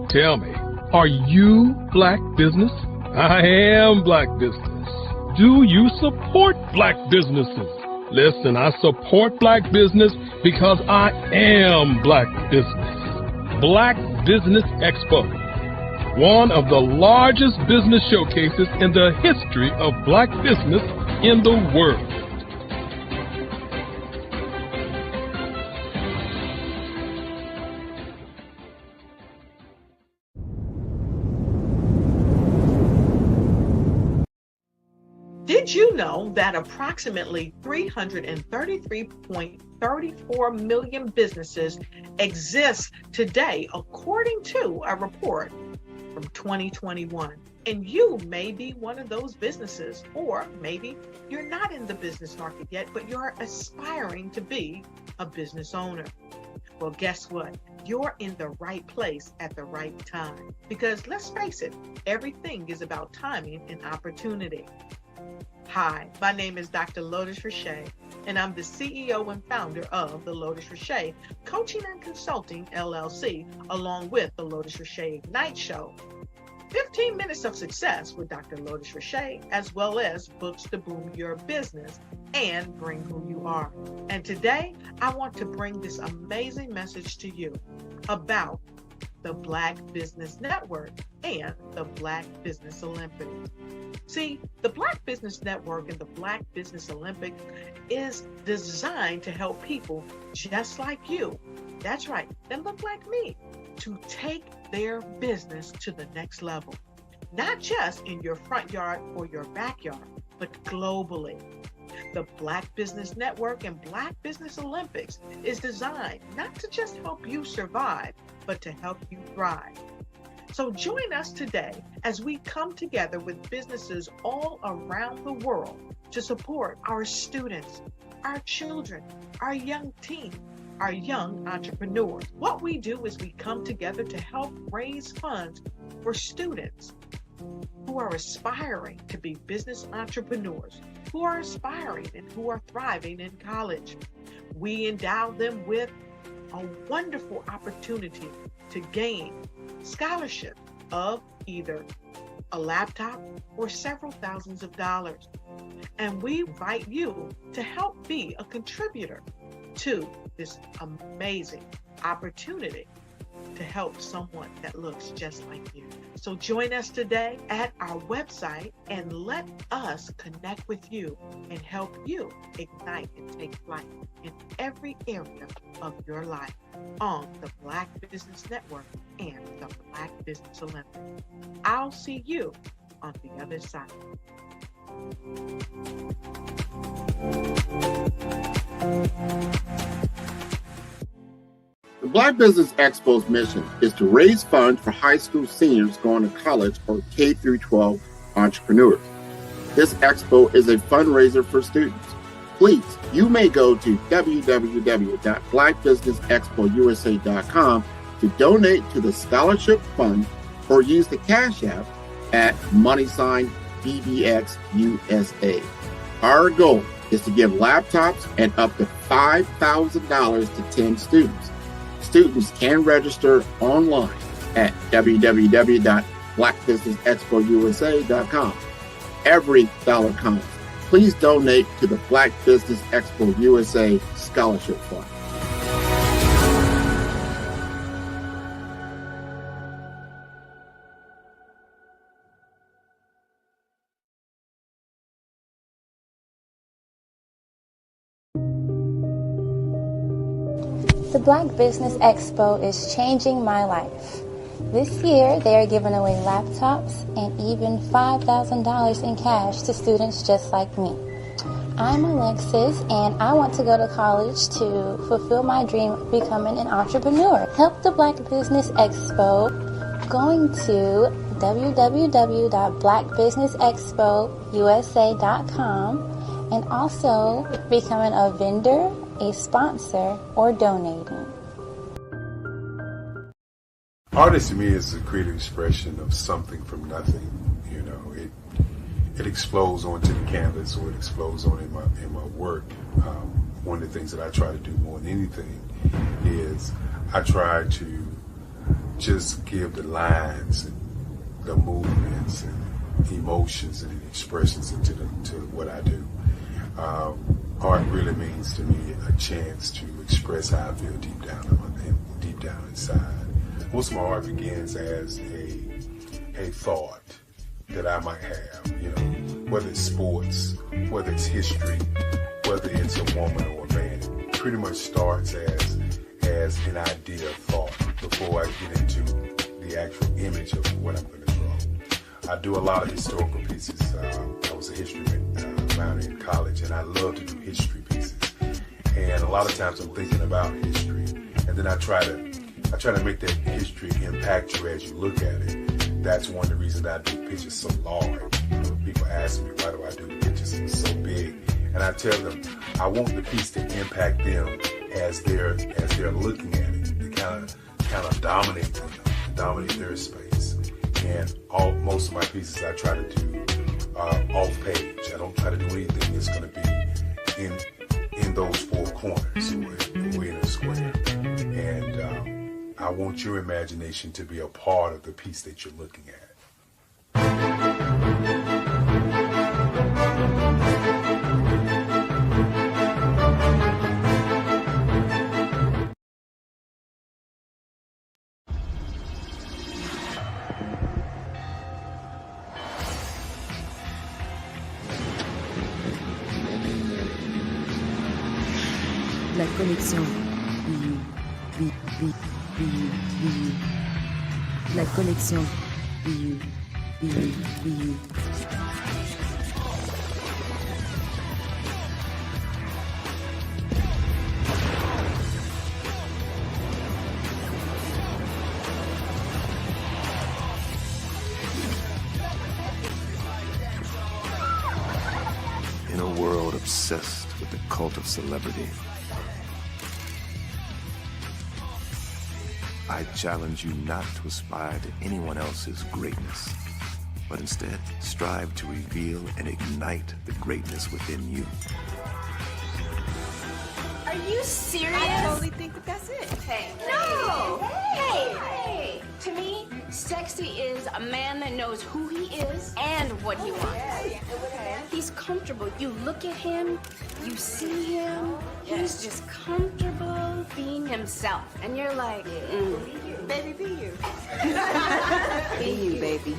Tell me, are you Black business? I am Black business. Do you support Black businesses? Listen, I support Black business because I am Black business. Black Business Expo, one of the largest business showcases in the history of Black business in the world. Did you know that approximately 333.34 million businesses exist today, according to a report from 2021? And you may be one of those businesses, or maybe you're not in the business market yet, but you're aspiring to be a business owner. Well, guess what? You're in the right place at the right time. Because let's face it, everything is about timing and opportunity. Hi, my name is Dr. Lotus Richey, and I'm the CEO and founder of the Lotus Richey Coaching and Consulting LLC, along with the Lotus Richey Ignite Show. 15 minutes of success with Dr. Lotus Richey, as well as books to boom your business and bring who you are. And today, I want to bring this amazing message to you about the Black Business Network and the Black Business Olympics. See, the Black Business Network and the Black Business Olympics is designed to help people just like you, that's right, that look like me, to take their business to the next level. Not just in your front yard or your backyard, but globally. The Black Business Network and Black Business Olympics is designed not to just help you survive, but to help you thrive. So join us today as we come together with businesses all around the world to support our students, our children, our young teens, our young entrepreneurs. What we do is we come together to help raise funds for students who are aspiring to be business entrepreneurs, who are aspiring and who are thriving in college. We endow them with a wonderful opportunity to gain scholarship of either a laptop or several thousands of dollars. And we invite you to help be a contributor to this amazing opportunity to help someone that looks just like you. So join us today at our website and let us connect with you and help you ignite and take flight in every area of your life on the Black Business Network and the Black Business Olympics. I'll see you on the other side. The Black Business Expo's mission is to raise funds for high school seniors going to college or K-12 entrepreneurs. This expo is a fundraiser for students. Please, you may go to www.blackbusinessexpousa.com to donate to the scholarship fund or use the Cash App at $BBXUSA. Our goal is to give laptops and up to $5,000 to 10 students. Students can register online at www.blackbusinessexpousa.com. Every dollar counts. Please donate to the Black Business Expo USA Scholarship Fund. The Black Business Expo is changing my life. This year, they are giving away laptops and even $5,000 in cash to students just like me. I'm Alexis, and I want to go to college to fulfill my dream of becoming an entrepreneur. Help the Black Business Expo going to www.blackbusinessexpousa.com and also becoming a vendor, a sponsor, or donating. Art to me is a creative expression of something from nothing. You know, it explodes onto the canvas, or it explodes on in my work. One of the things that I try to do more than anything is I try to just give the lines and the movements and emotions and expressions into what I do. Art really means to me a chance to express how I feel deep down inside. Most of my art begins as a thought that I might have, you know, whether it's sports, whether it's history, whether it's a woman or a man. It pretty much starts as an idea of thought before I get into the actual image of what I'm going to draw. I do a lot of historical pieces. I was a history minor in college, and I love to do history pieces. And a lot of times I'm thinking about history, and then I try to make that history impact you as you look at it. That's one of the reasons I do pictures so large. People ask me, why do I do the pictures so big? And I tell them, I want the piece to impact them as they're looking at it, to kind of dominate them, dominate their space. And most of my pieces I try to do off page. I don't try to do anything that's going to be in those four corners or in a square. And I want your imagination to be a part of the piece that you're looking at. La connexion. La connexion. obsessed with the cult of celebrity. I challenge you not to aspire to anyone else's greatness, but instead strive to reveal and ignite the greatness within you. Are you serious? I totally think that's it. Hey. No! Hey! To me, sexy is a man that knows who he is and what he wants. He's comfortable. You look at him, you see him, he's just comfortable being himself. And you're like, Baby, be you. be you, baby.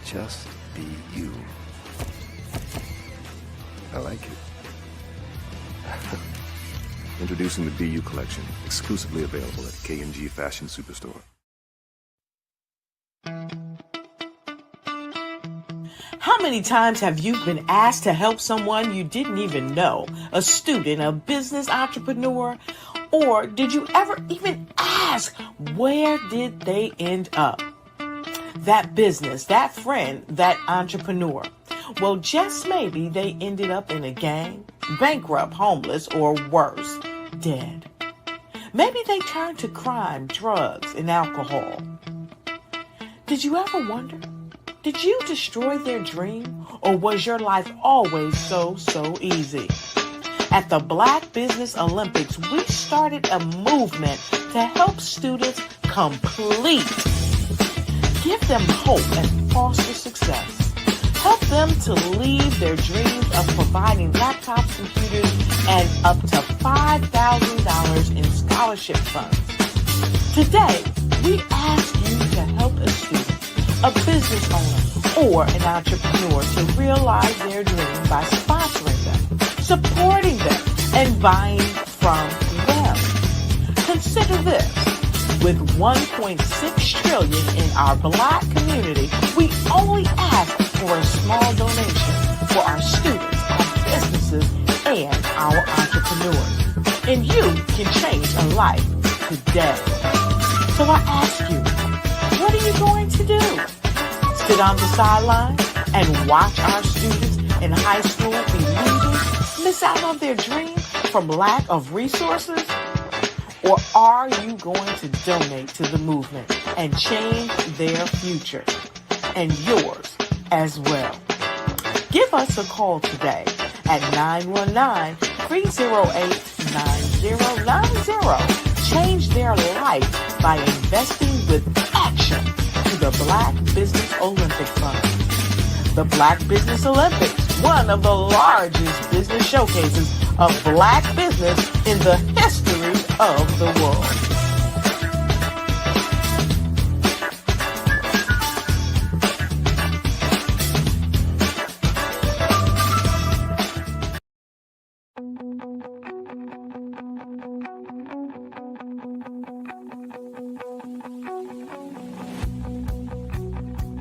Just be you. I like it. Introducing the BU collection, exclusively available at K&G Fashion Superstore. How many times have you been asked to help someone you didn't even know, a student, a business entrepreneur, or did you ever even ask, where did they end up? That business, that friend, that entrepreneur. Well, just maybe they ended up in a gang, bankrupt, homeless, or worse, dead. Maybe they turned to crime, drugs, and alcohol. Did you ever wonder? Did you destroy their dream, or was your life always so easy? At the Black Business Olympics, we started a movement to help students complete. Give them hope and foster success. Help them to leave their dreams of providing laptops, computers, and up to $5,000 in scholarship funds. Today, we ask you to help a student, a business owner, or an entrepreneur to realize their dream by sponsoring them, supporting them, and buying from them. Consider this. With $1.6 trillion in our Black community, we only ask for a small donation for our students, our businesses, and our entrepreneurs. And you can change a life today. So I ask you, what are you going to do? Sit on the sideline and watch our students in high school be losers, miss out on their dream from lack of resources? Or are you going to donate to the movement and change their future and yours as well? Give us a call today at 919-308-9090. Change their life by investing with action to the Black Business Olympic Fund. The Black Business Olympics, one of the largest business showcases of Black business in the history of the world.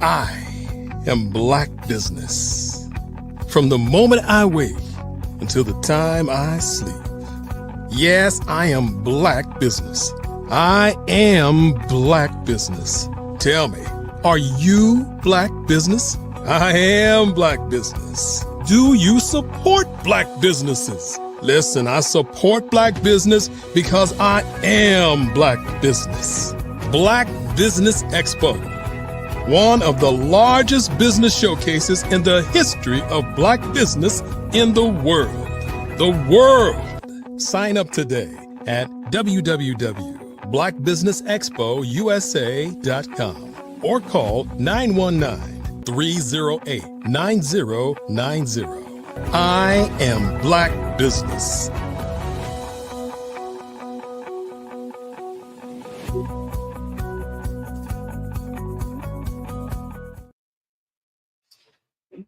I am Black Business. From the moment I wake until the time I sleep. Yes, I am Black Business. I am Black Business. Tell me, are you Black Business? I am Black Business. Do you support Black businesses? Listen, I support Black business because I am Black Business. Black Business Expo, one of the largest business showcases in the history of Black business in the world. The world. Sign up today at www.blackbusinessexpousa.com or call 919-308-9090. I am Black Business.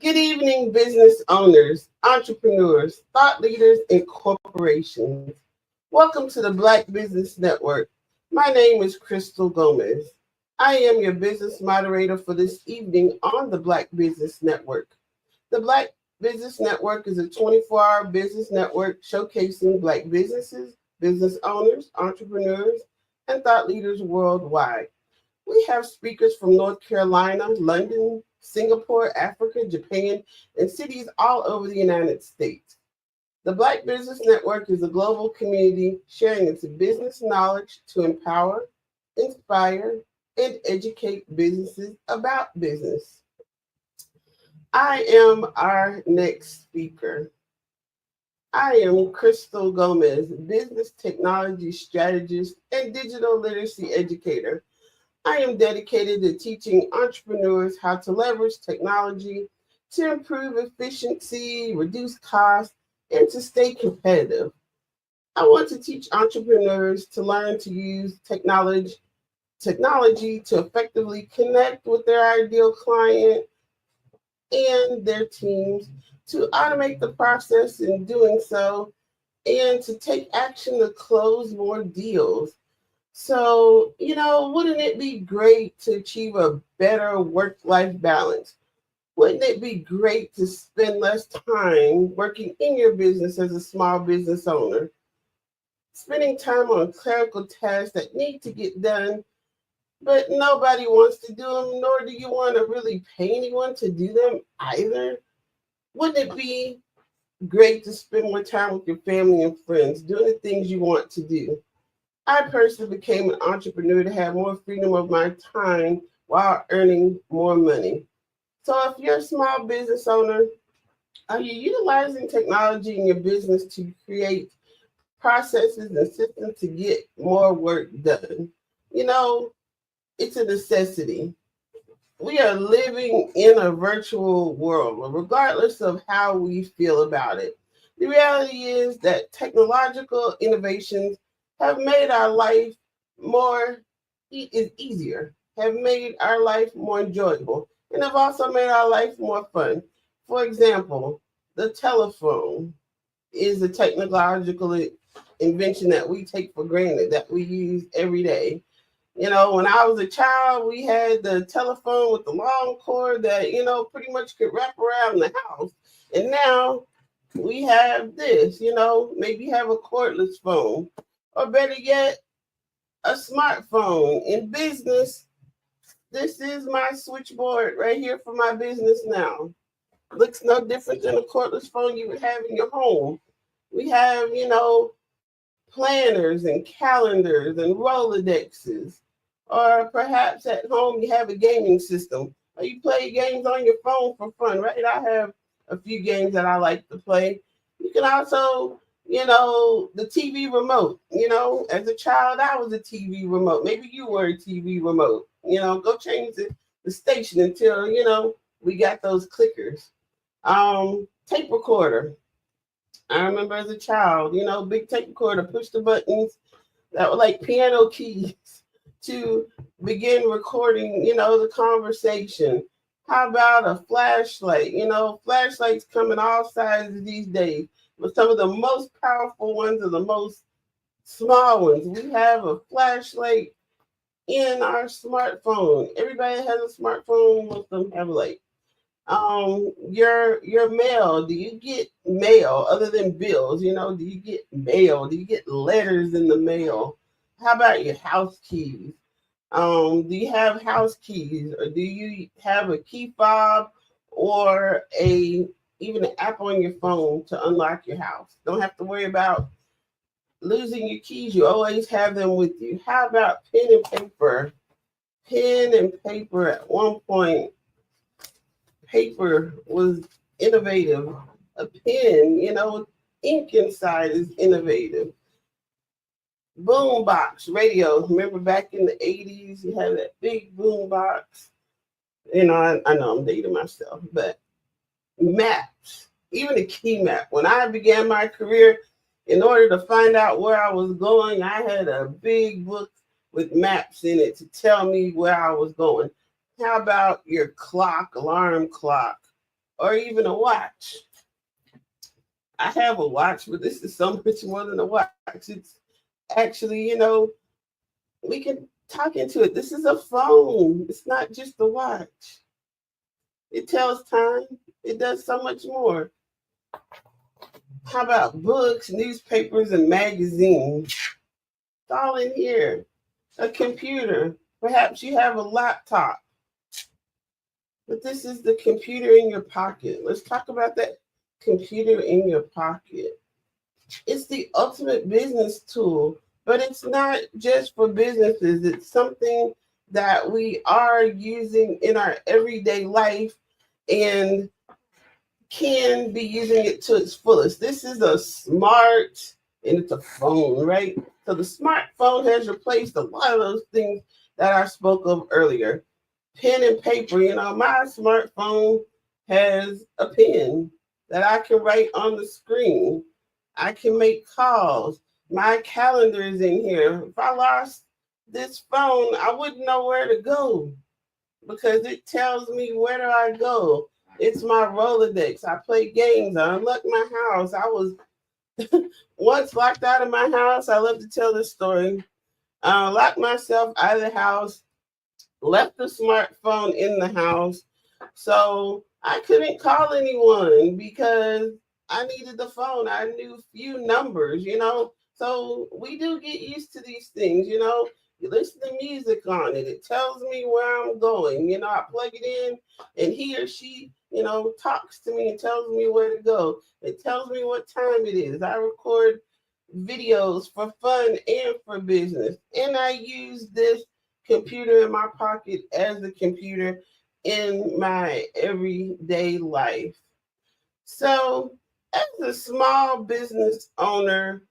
Good evening, business owners, entrepreneurs, thought leaders, and corporations. Welcome to the Black Business Network. My name is Crystal Gomez. I am your business moderator for this evening on the Black Business Network. The Black Business Network is a 24-hour business network showcasing Black businesses, business owners, entrepreneurs, and thought leaders worldwide. We have speakers from North Carolina, London, Singapore, Africa, Japan, and cities all over the United States. The Black Business Network is a global community sharing its business knowledge to empower, inspire, and educate businesses about business. I am our next speaker. I am Crystal Gomez, business technology strategist and digital literacy educator. I am dedicated to teaching entrepreneurs how to leverage technology to improve efficiency, reduce costs, and to stay competitive. I want to teach entrepreneurs to learn to use technology to effectively connect with their ideal client and their teams, to automate the process in doing so, and to take action to close more deals. So, wouldn't it be great to achieve a better work-life balance? Wouldn't it be great to spend less time working in your business as a small business owner? Spending time on clerical tasks that need to get done, but nobody wants to do them, nor do you want to really pay anyone to do them either. Wouldn't it be great to spend more time with your family and friends, doing the things you want to do? I personally became an entrepreneur to have more freedom of my time while earning more money. So if you're a small business owner, are you utilizing technology in your business to create processes and systems to get more work done? It's a necessity. We are living in a virtual world, regardless of how we feel about it. The reality is that technological innovations have made our life easier, have made our life more enjoyable, and have also made our life more fun. For example, the telephone is a technological invention that we take for granted, that we use every day. When I was a child, we had the telephone with the long cord that, pretty much could wrap around the house. And now we have this, maybe have a cordless phone, or better yet, a smartphone. In business, this is my switchboard right here for my business now. Looks no different than a cordless phone you would have in your home. We have, planners and calendars and Rolodexes. Or perhaps at home you have a gaming system, or you play games on your phone for fun, right? I have a few games that I like to play. You can also, the TV remote. As a child, I was a TV remote. Maybe you were a TV remote. Go change the station until, we got those clickers. Tape recorder. I remember as a child, big tape recorder, push the buttons that were like piano keys to begin recording, the conversation. How about a flashlight? Flashlights come in all sizes these days, but some of the most powerful ones are the most small ones. We have a flashlight in our smartphone. Everybody that has a smartphone, most of them have a light. Your mail. Do you get mail other than bills? Do you get mail? Do you get letters in the mail? How about your house keys? Do you have house keys, or do you have a key fob or even an app on your phone to unlock your house? Don't have to worry about losing your keys. You always have them with you. How about pen and paper? Pen and paper. At one point, paper was innovative. A pen, ink inside is innovative. Boom box radio. Remember back in the 80s, you had that big boom box. I know I'm dating myself, but maps, even a key map. When I began my career, in order to find out where I was going, I had a big book with maps in it to tell me where I was going. How about your clock, alarm clock, or even a watch? I have a watch, but this is so much more than a watch. It's actually, we can talk into it. This is a phone. It's not just a watch. It tells time. It does so much more. How about books, newspapers, and magazines? It's all in here. A computer. Perhaps you have a laptop. But this is the computer in your pocket. Let's talk about that computer in your pocket. It's the ultimate business tool, but it's not just for businesses. It's something that we are using in our everyday life and can be using it to its fullest. This is a smart, and it's a phone, right? So the smartphone has replaced a lot of those things that I spoke of earlier. Pen and paper, my smartphone has a pen that I can write on the screen. I can make calls. My calendar is in here. If I lost this phone, I wouldn't know where to go because it tells me where do I go. It's my Rolodex. I play games. I unlock my house. I was once locked out of my house. I love to tell this story. I locked myself out of the house, left the smartphone in the house. So I couldn't call anyone because I needed the phone. I knew few numbers, So we do get used to these things, You listen to music on it. It tells me where I'm going. I plug it in and he or she, talks to me and tells me where to go. It tells me what time it is. I record videos for fun and for business. And I use this computer in my pocket as a computer in my everyday life. So as a small business owner,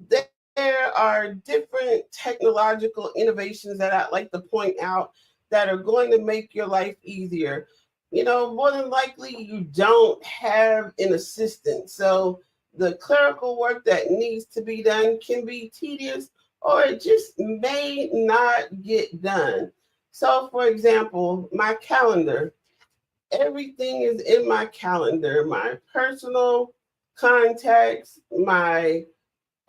there are different technological innovations that I'd like to point out that are going to make your life easier. More than likely you don't have an assistant. So the clerical work that needs to be done can be tedious or it just may not get done. So for example, my calendar, everything is in my calendar, my personal contacts, my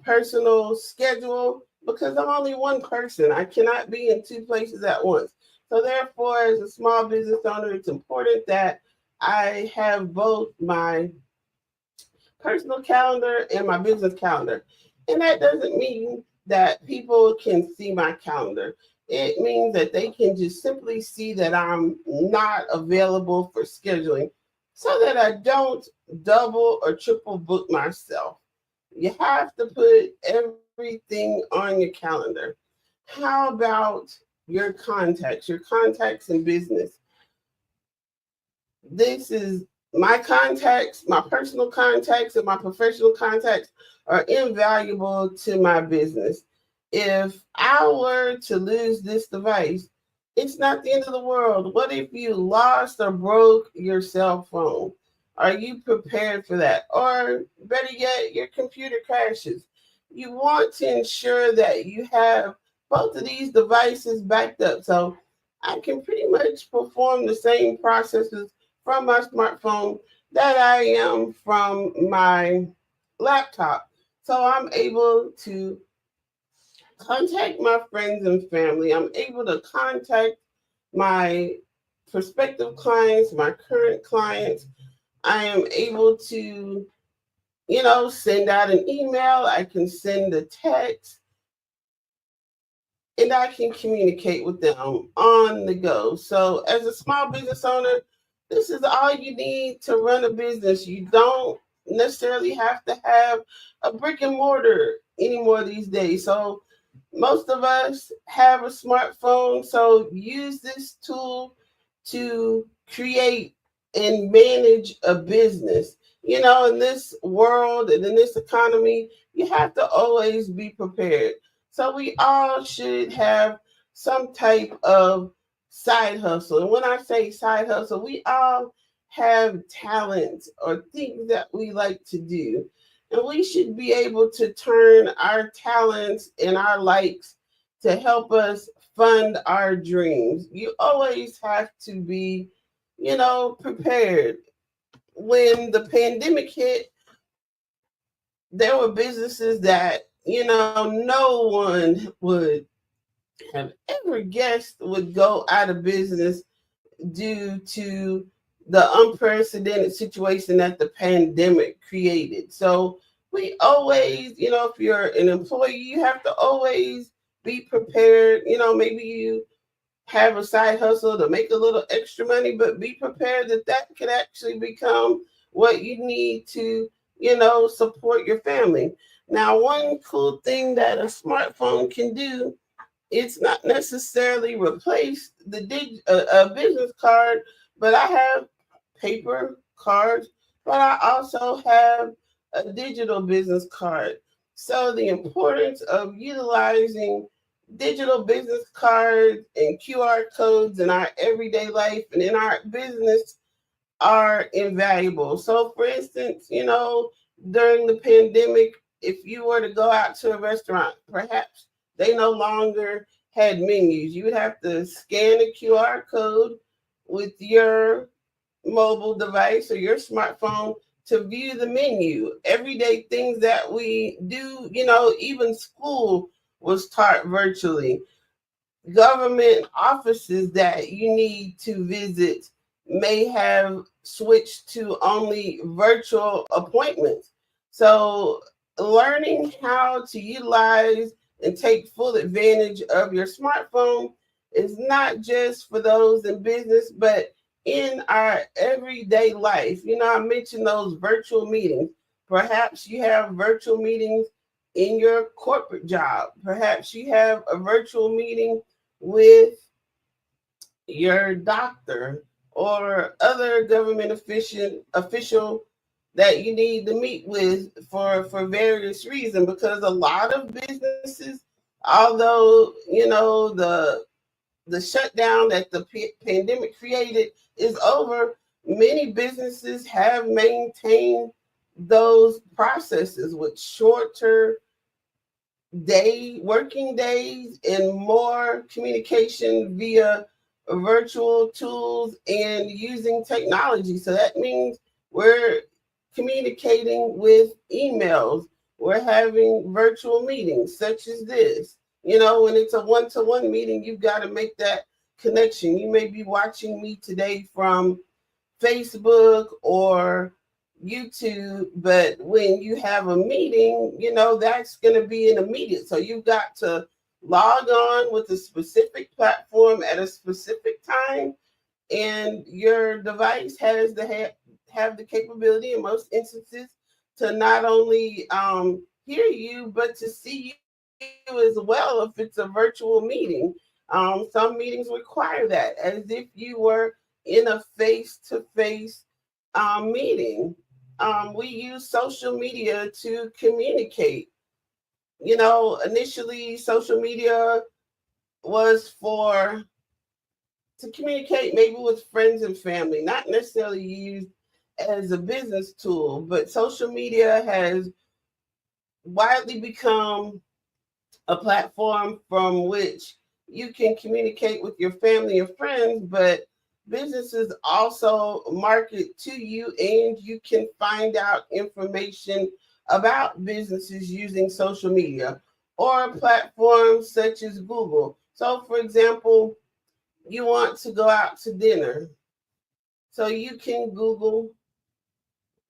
personal schedule, because I'm only one person. I cannot be in two places at once. So therefore, as a small business owner, it's important that I have both my personal calendar and my business calendar. And that doesn't mean that people can see my calendar. It means that they can just simply see that I'm not available for scheduling so that I don't double or triple book myself. You have to put everything on your calendar. How about your contacts in business? This is my contacts, my personal contacts and my professional contacts are invaluable to my business. If I were to lose this device, it's not the end of the world. What if you lost or broke your cell phone? Are you prepared for that? Or better yet, your computer crashes. You want to ensure that you have both of these devices backed up. So I can pretty much perform the same processes from my smartphone that I am from my laptop. So I'm able to contact my friends and family. I'm able to contact my prospective clients, my current clients. I am able to, send out an email. I can send a text. And I can communicate with them on the go. So as a small business owner, this is all you need to run a business. You don't necessarily have to have a brick and mortar anymore these days. So most of us have a smartphone. So use this tool to create and manage a business. In this world and in this economy, you have to always be prepared. So we all should have some type of side hustle. And when I say side hustle, we all have talents or things that we like to do. And we should be able to turn our talents and our likes to help us fund our dreams. You always have to be, prepared. When the pandemic hit, there were businesses that, no one would have ever guessed would go out of business due to the unprecedented situation that the pandemic created. So we always, if you're an employee, you have to always be prepared. Maybe you have a side hustle to make a little extra money, but be prepared that could actually become what you need to, support your family. Now, one cool thing that a smartphone can do, it's not necessarily replace a business card, but I have paper cards, but I also have a digital business card. So the importance of utilizing digital business cards and QR codes in our everyday life and in our business are invaluable. So for instance, during the pandemic, if you were to go out to a restaurant, perhaps they no longer had menus. You would have to scan a QR code with your mobile device or your smartphone to view the menu. Everyday things that we do, even school was taught virtually. Government offices that you need to visit may have switched to only virtual appointments. So, learning how to utilize and take full advantage of your smartphone is not just for those in business, but in our everyday life. I mentioned those virtual meetings. Perhaps you have virtual meetings in your corporate job. Perhaps you have a virtual meeting with your doctor or other government official that you need to meet with for various reasons, because a lot of businesses, although the shutdown that the pandemic created is over, many businesses have maintained those processes with shorter working days and more communication via virtual tools and using technology. So that means we're communicating with emails. We're having virtual meetings such as this. When it's a one-to-one meeting, you've got to make that connection. You may be watching me today from Facebook or YouTube, but when you have a meeting, that's going to be an immediate. So you've got to log on with a specific platform at a specific time, and your device has to have the capability in most instances to not only hear you, but to see you as well if it's a virtual meeting. Some meetings require that, as if you were in a face-to-face meeting. We use social media to communicate. Initially, social media was to communicate maybe with friends and family, not necessarily used as a business tool, but social media has widely become a platform from which you can communicate with your family and friends, but businesses also market to you, and you can find out information about businesses using social media or platforms such as Google. So, for example, you want to go out to dinner. So you can Google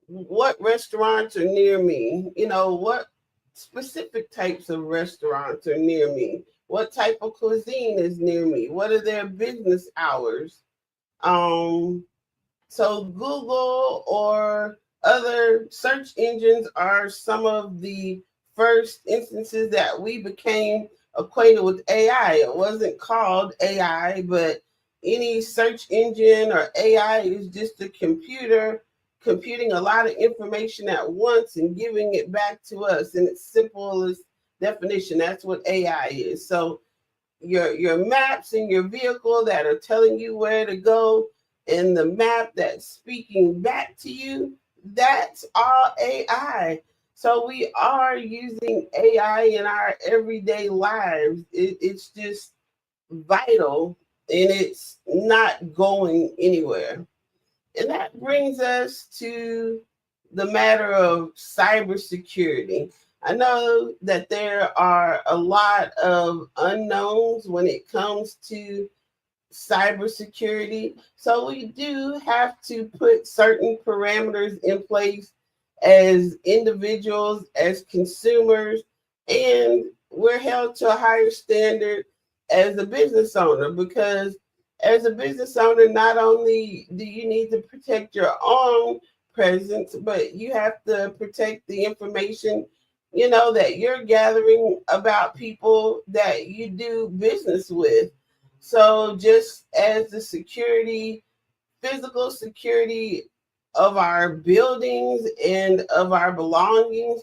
what restaurants are near me, what specific types of restaurants are near me, what type of cuisine is near me, what are their business hours. So Google or other search engines are some of the first instances that we became acquainted with AI. It wasn't called AI, but any search engine or AI is just a computer computing a lot of information at once and giving it back to us in its simplest definition. That's what AI is. So your maps in your vehicle that are telling you where to go, and the map that's speaking back to you, that's all AI. So we are using AI in our everyday lives. It's just vital, and it's not going anywhere. And that brings us to the matter of cybersecurity. I know that there are a lot of unknowns when it comes to cybersecurity. So we do have to put certain parameters in place as individuals, as consumers, and we're held to a higher standard as a business owner, because as a business owner, not only do you need to protect your own presence, but you have to protect the information that you're gathering about people that you do business with. So just as the security, physical security of our buildings and of our belongings,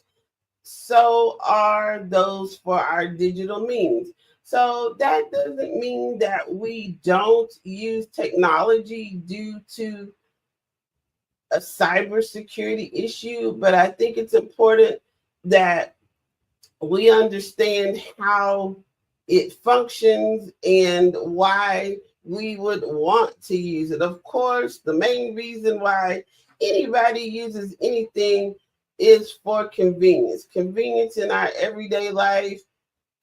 so are those for our digital means. So that doesn't mean that we don't use technology due to a cybersecurity issue, but I think it's important that we understand how it functions and why we would want to use it. Of course, the main reason why anybody uses anything is for convenience. Convenience in our everyday life,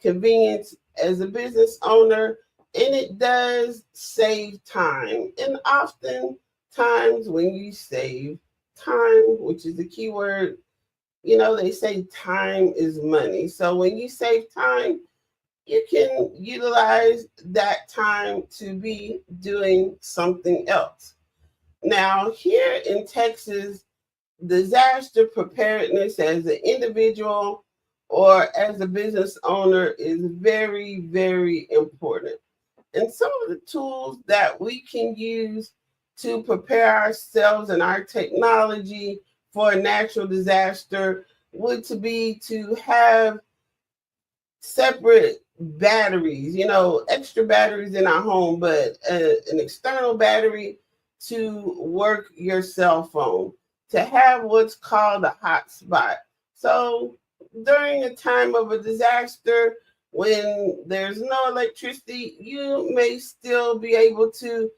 convenience as a business owner, and it does save time. And often times when you save time, which is the key word, they say time is money. So when you save time, you can utilize that time to be doing something else. Now, here in Texas, disaster preparedness as an individual or as a business owner is very, very important. And some of the tools that we can use to prepare ourselves and our technology for a natural disaster would to be to have separate batteries, extra batteries in our home, but an external battery to work your cell phone, to have what's called a hotspot. So during a time of a disaster, when there's no electricity, you may still be able to,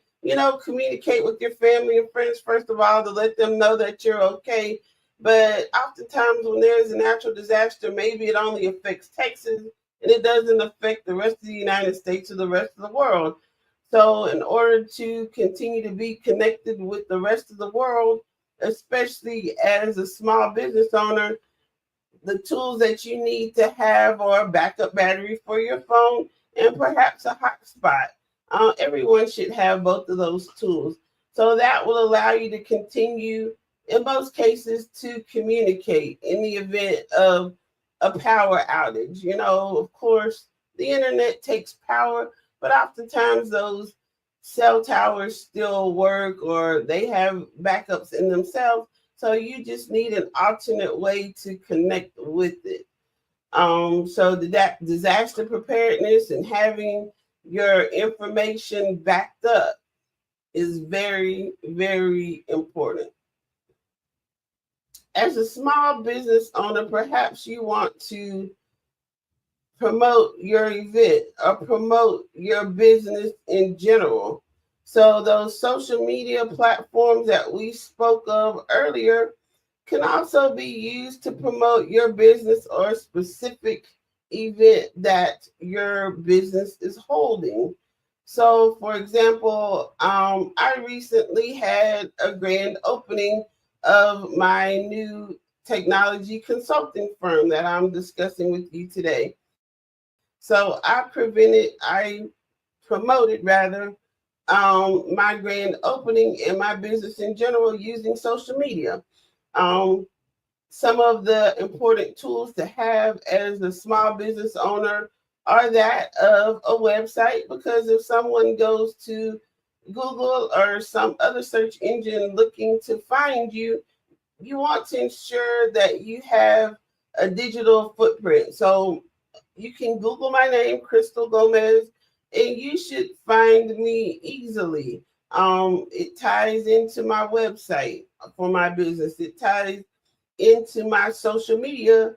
communicate with your family and friends, first of all, to let them know that you're okay. But oftentimes when there's a natural disaster, maybe it only affects Texas and it doesn't affect the rest of the United States or the rest of the world. So in order to continue to be connected with the rest of the world, especially as a small business owner, the tools that you need to have are a backup battery for your phone and perhaps a hotspot. Everyone should have both of those tools. So that will allow you to continue, in most cases, to communicate in the event of a power outage. Of course, the internet takes power, but oftentimes those cell towers still work or they have backups in themselves. So you just need an alternate way to connect with it. So that disaster preparedness and having your information backed up is very, very important. As a small business owner, perhaps you want to promote your event or promote your business in general. So those social media platforms that we spoke of earlier can also be used to promote your business or specific event that your business is holding. So, for example, I recently had a grand opening of my new technology consulting firm that I'm discussing with you today. So I promoted my grand opening and my business in general using social media. Some of the important tools to have as a small business owner are that of a website, because if someone goes to Google or some other search engine looking to find you, you want to ensure that you have a digital footprint. So you can Google my name, Crystal Gomez, and you should find me easily. It ties into my website for my business. It ties into my social media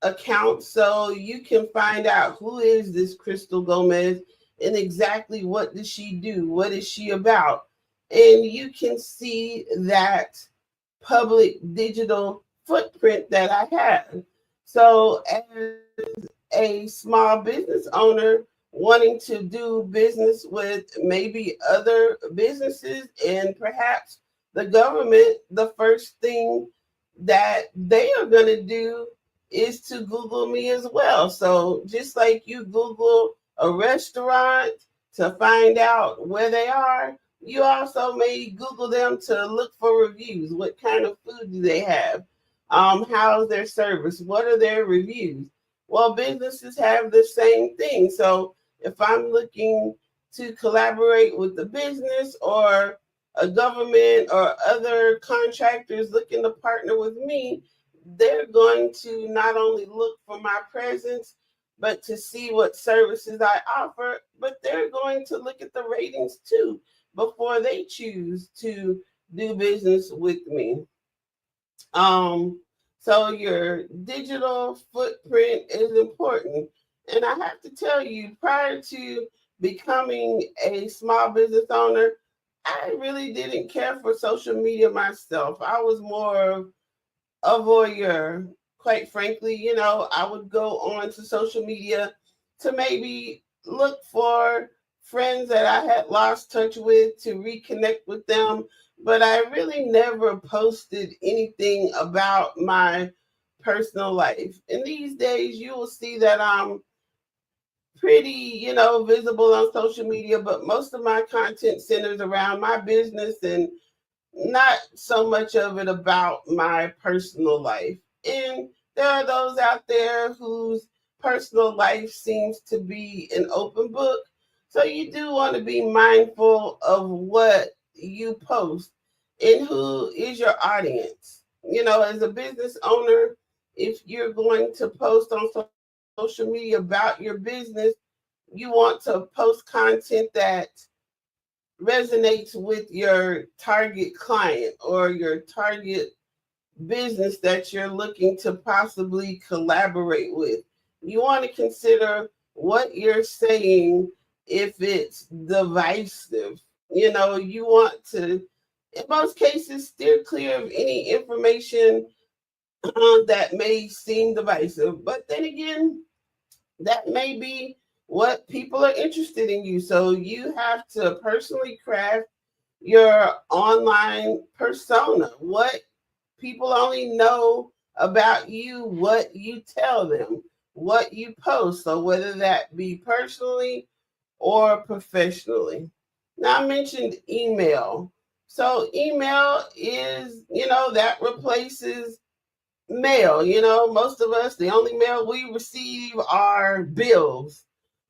account, so you can find out who is this Crystal Gomez and exactly what does she do, what is she about, and you can see that public digital footprint that I have. So as a small business owner wanting to do business with maybe other businesses and perhaps the government, the first thing that they are going to do is to Google me as well. So just like you Google a restaurant to find out where they are, you also may Google them to look for reviews. What kind of food do they have? How's their service? What are their reviews? Well, businesses have the same thing. So if I'm looking to collaborate with the business or a government or other contractors looking to partner with me, they're going to not only look for my presence, but to see what services I offer, but they're going to look at the ratings too before they choose to do business with me. So your digital footprint is important. And I have to tell you, prior to becoming a small business owner, I really didn't care for social media myself. I was more a voyeur, quite frankly. I would go on to social media to maybe look for friends that I had lost touch with, to reconnect with them, but I really never posted anything about my personal life. And these days you will see that I'm pretty, visible on social media, but most of my content centers around my business and not so much of it about my personal life. And there are those out there whose personal life seems to be an open book. So you do want to be mindful of what you post and who is your audience. As a business owner, if you're going to post on social media about your business, you want to post content that resonates with your target client or your target business that you're looking to possibly collaborate with. You want to consider what you're saying if it's divisive. You want to, in most cases, steer clear of any information that may seem divisive. But then again, that may be what people are interested in you. So you have to personally craft your online persona, what people only know about you, what you tell them, what you post. So whether that be personally or professionally. Now I mentioned email. So email is, that replaces mail. Most of us, the only mail we receive are bills.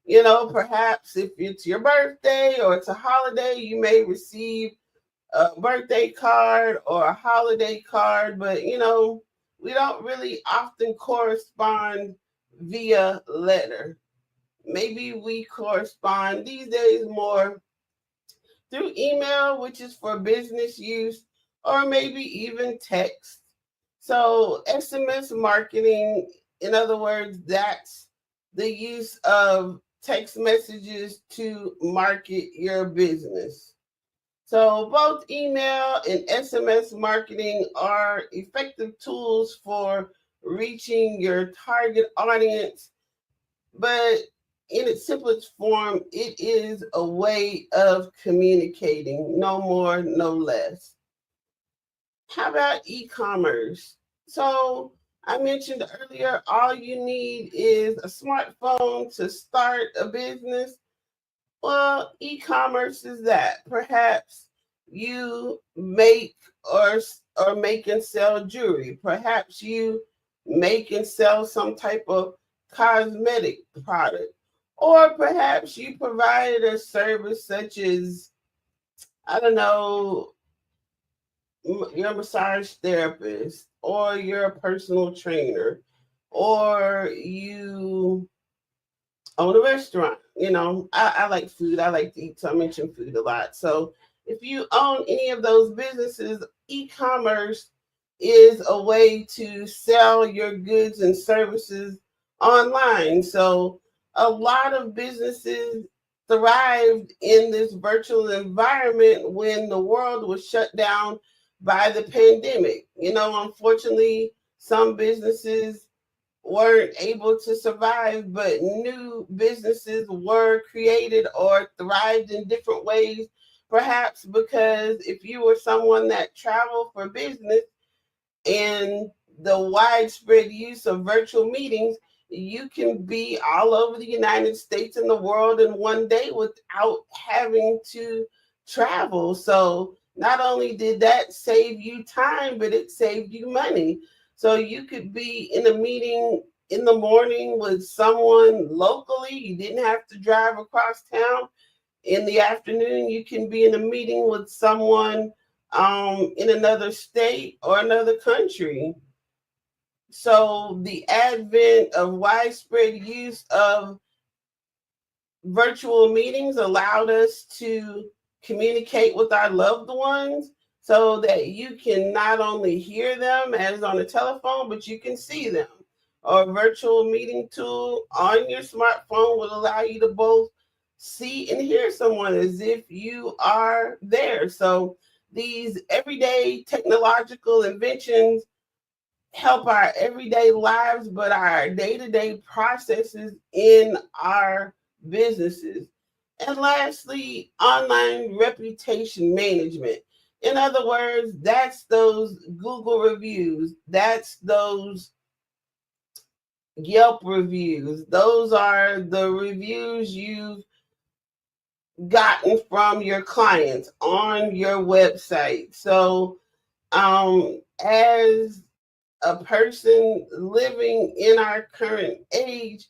Perhaps if it's your birthday or it's a holiday, you may receive a birthday card or a holiday card, but we don't really often correspond via letter. Maybe we correspond these days more through email, which is for business use, or maybe even text. So SMS marketing, in other words, that's the use of text messages to market your business. So both email and SMS marketing are effective tools for reaching your target audience, but in its simplest form, it is a way of communicating, no more, no less. How about e-commerce? So I mentioned earlier, all you need is a smartphone to start a business. Well, e-commerce is that. Perhaps you make or make and sell jewelry. Perhaps you make and sell some type of cosmetic product. Or perhaps you provide a service such as, I don't know, you're a massage therapist, or you're a personal trainer, or you own a restaurant. I like food. I like to eat, so I mention food a lot. So if you own any of those businesses, e-commerce is a way to sell your goods and services online. So a lot of businesses thrived in this virtual environment when the world was shut down by the pandemic. Unfortunately, some businesses weren't able to survive, but new businesses were created or thrived in different ways. Perhaps because if you were someone that traveled for business and the widespread use of virtual meetings, you can be all over the United States and the world in one day without having to travel. So not only did that save you time, but it saved you money. So you could be in a meeting in the morning with someone locally. You didn't have to drive across town. In the afternoon, you can be in a meeting with someone in another state or another country. So the advent of widespread use of virtual meetings allowed us to communicate with our loved ones so that you can not only hear them as on a telephone, but you can see them. Or a virtual meeting tool on your smartphone will allow you to both see and hear someone as if you are there. So these everyday technological inventions help our everyday lives, but our day-to-day processes in our businesses. And lastly, online reputation management. In other words, that's those Google reviews, that's those Yelp reviews. Those are the reviews you've gotten from your clients on your website. So as a person living in our current age,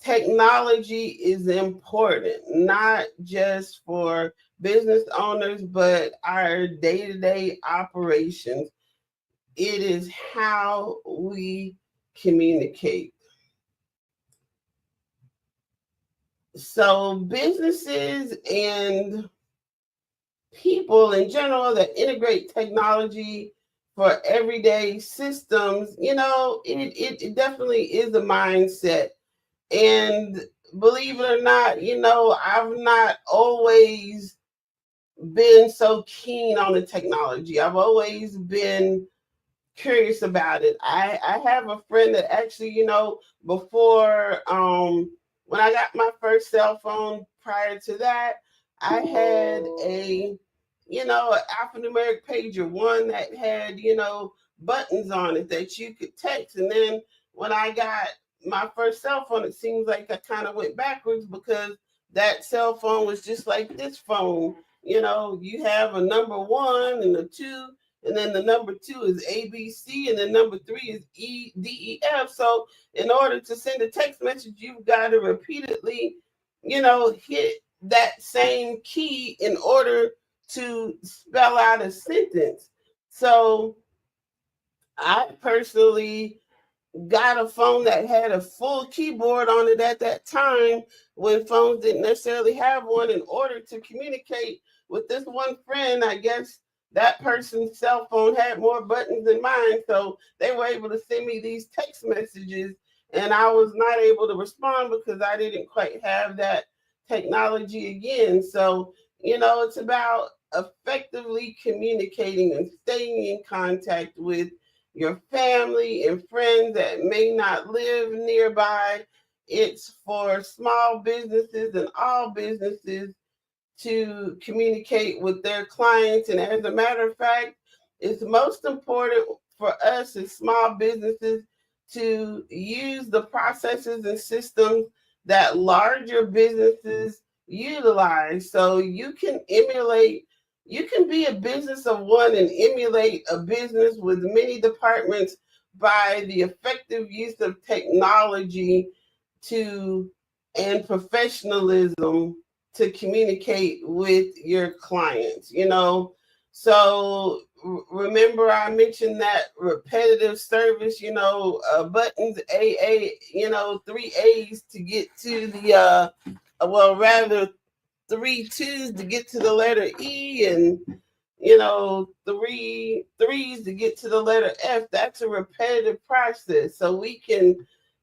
technology is important, not just for business owners, but our day-to-day operations. It is how we communicate. So businesses and people in general that integrate technology for everyday systems, it definitely is a mindset. And believe it or not, I've not always been so keen on the technology. I've always been curious about it. I have a friend that actually, before when I got my first cell phone, prior to that, I had an alphanumeric pager, one that had, buttons on it that you could text. And then when I got my first cell phone, it seems like I kind of went backwards because that cell phone was just like this phone. You have a number 1 and a 2, and then the number 2 is ABC, and then number 3 is EDEF. So in order to send a text message, you've got to repeatedly, hit that same key in order to spell out a sentence. So I personally got a phone that had a full keyboard on it at that time when phones didn't necessarily have one. In order to communicate with this one friend, I guess that person's cell phone had more buttons than mine, so they were able to send me these text messages, and I was not able to respond because I didn't quite have that technology again. So it's about effectively communicating and staying in contact with your family and friends that may not live nearby. It's for small businesses and all businesses to communicate with their clients. And as a matter of fact, it's most important for us as small businesses to use the processes and systems that larger businesses utilize. So you can be a business of one and emulate a business with many departments by the effective use of technology and professionalism to communicate with your clients. So remember I mentioned that repetitive service, buttons, AA, 3 A's to get to the, rather 3 2's to get to the letter E, and 3 3's to get to the letter F. That's a repetitive process. So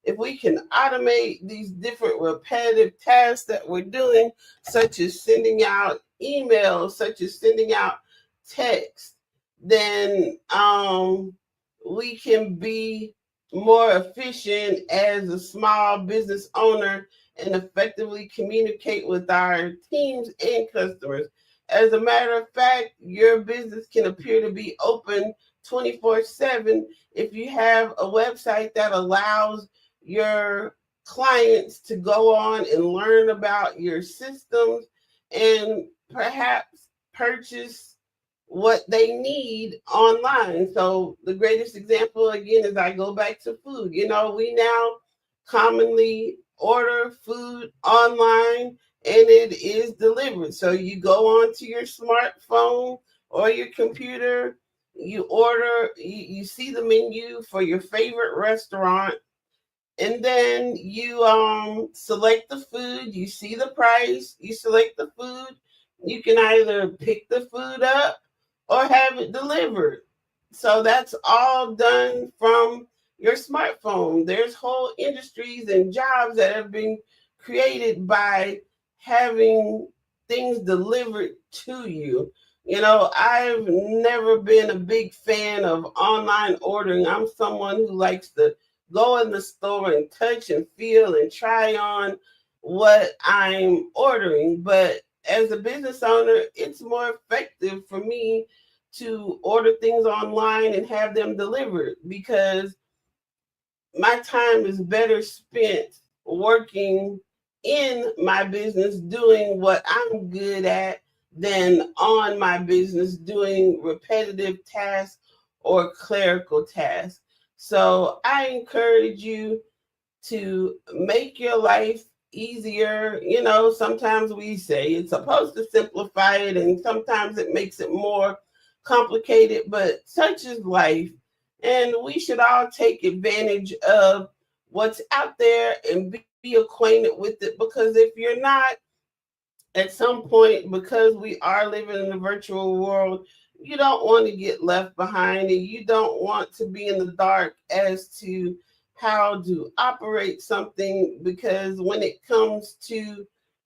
if we can automate these different repetitive tasks that we're doing, such as sending out emails, such as sending out text, then we can be more efficient as a small business owner and effectively communicate with our teams and customers. As a matter of fact, your business can appear to be open 24/7 if you have a website that allows your clients to go on and learn about your systems and perhaps purchase what they need online. So the greatest example again is I go back to food. You know, we now commonly order food online and it is delivered. So you go onto your smartphone or your computer, you order, you see the menu for your favorite restaurant, and then you select the food, you see the price, you select the food. You can either pick the food up or have it delivered. So that's all done from your smartphone. There's whole industries and jobs that have been created by having things delivered to you. You know, I've never been a big fan of online ordering. I'm someone who likes to go in the store and touch and feel and try on what I'm ordering. But as a business owner, it's more effective for me to order things online and have them delivered because my time is better spent working in my business doing what I'm good at than on my business doing repetitive tasks or clerical tasks. So I encourage you to make your life easier. You know, sometimes we say it's supposed to simplify it, and sometimes it makes it more complicated, but such is life. And we should all take advantage of what's out there and be acquainted with it, because if you're not, at some point, because we are living in a virtual world, you don't want to get left behind and you don't want to be in the dark as to how to operate something, because when it comes to,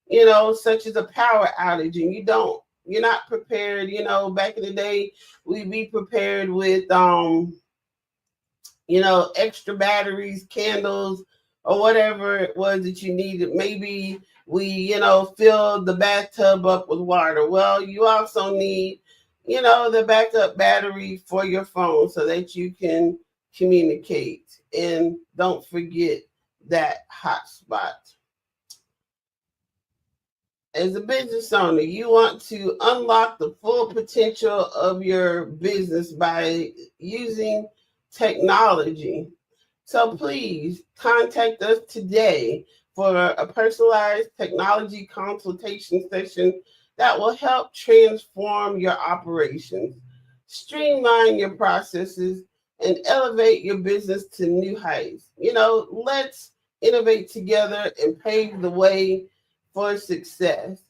you know, such as a power outage and you're not prepared. You know, back in the day, we'd be prepared with you know, extra batteries, candles, or whatever it was that you needed. Maybe we, you know, filled the bathtub up with water. Well, you also need, you know, the backup battery for your phone so that you can communicate. And don't forget that hotspot. As a business owner, you want to unlock the full potential of your business by using technology. So please contact us today for a personalized technology consultation session that will help transform your operations, streamline your processes, and elevate your business to new heights. You know, let's innovate together and pave the way for success.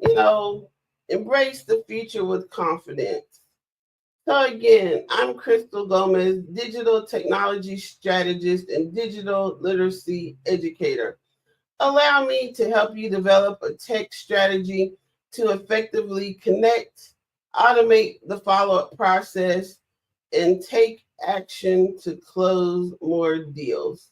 You know, embrace the future with confidence. So again, I'm Crystal Gomez, digital technology strategist and digital literacy educator. Allow me to help you develop a tech strategy to effectively connect, automate the follow-up process, and take action to close more deals.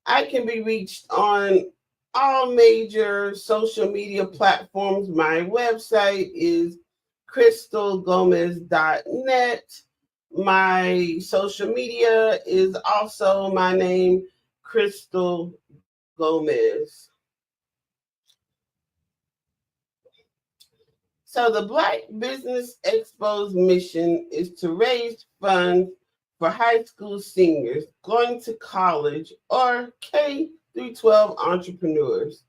I can be reached on all major social media platforms. My website is crystalgomez.net. My social media is also my name, Crystal Gomez. So the Black Business Expo's mission is to raise funds for high school seniors going to college or K through 12 entrepreneurs.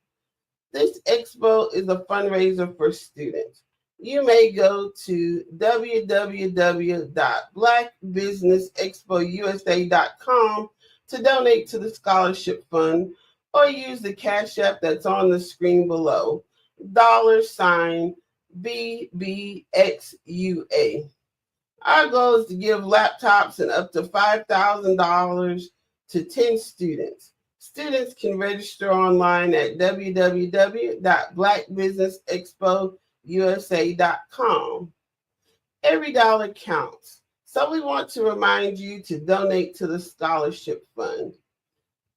This expo is a fundraiser for students. You may go to www.blackbusinessexpousa.com to donate to the scholarship fund, or use the Cash App that's on the screen below, $BBXUA. Our goal is to give laptops and up to $5,000 to 10 students. Students can register online at www.blackbusinessexpousa.com. Every dollar counts, so we want to remind you to donate to the scholarship fund.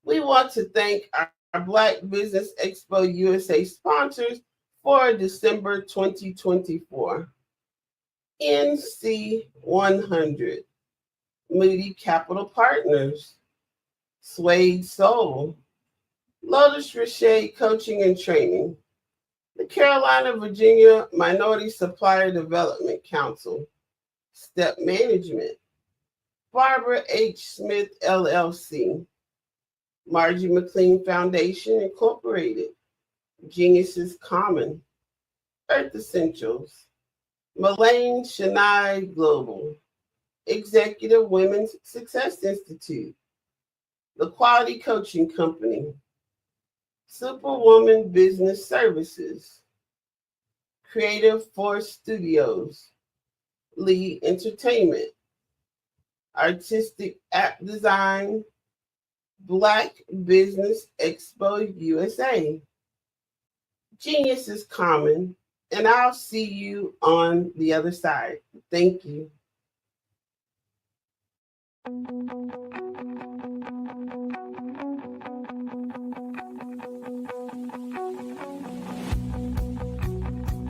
We want to thank our Black Business Expo USA sponsors for December 2024. NC 100, Moody Capital Partners, Suede Soul, Lotus Richey Coaching and Training, the Carolina, Virginia Minority Supplier Development Council, Step Management, Barbara H. Smith, LLC, Margie McLean Foundation, Incorporated, Geniuses Common, Earth Essentials, Mullane Shania Global, Executive Women's Success Institute, The Quality Coaching Company, Superwoman Business Services, Creative Force Studios, Lee Entertainment, Artistic App Design, Black Business Expo USA, Geniuses Common, and I'll see you on the other side. Thank you.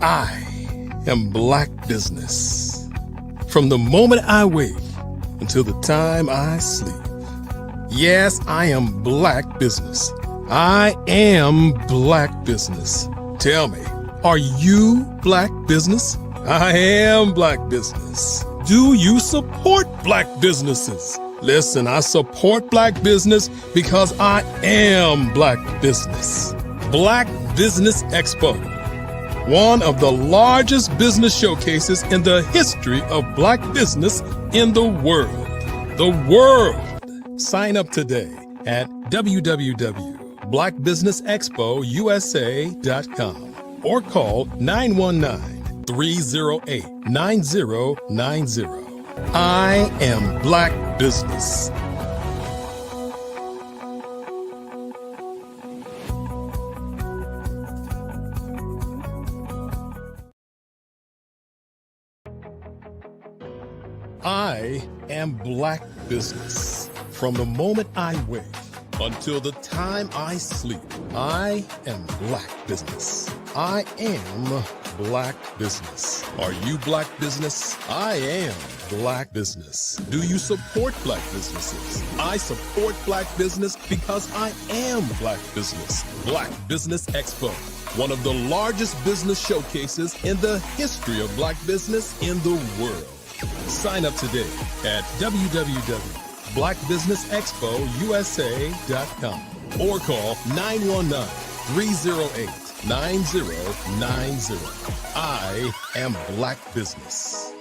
I am Black Business. From the moment I wake until the time I sleep. Yes, I am Black Business. I am Black Business. Tell me, are you Black Business? I am Black Business. Do you support Black businesses? Listen, I support Black business because I am Black Business. Black Business Expo, one of the largest business showcases in the history of Black business in the world. The world. Sign up today at www.blackbusinessexpousa.com or call 919-308-9090. I am Black Business. I am Black Business. From the moment I wake until the time I sleep, I am Black Business. I am Black Business. Are you Black Business? I am Black Business. Do you support Black businesses? I support Black business because I am Black Business. Black Business Expo, one of the largest business showcases in the history of Black business in the world. Sign up today at www.blackbusinessexpousa.com or call 919-308-9090. I am Black Business.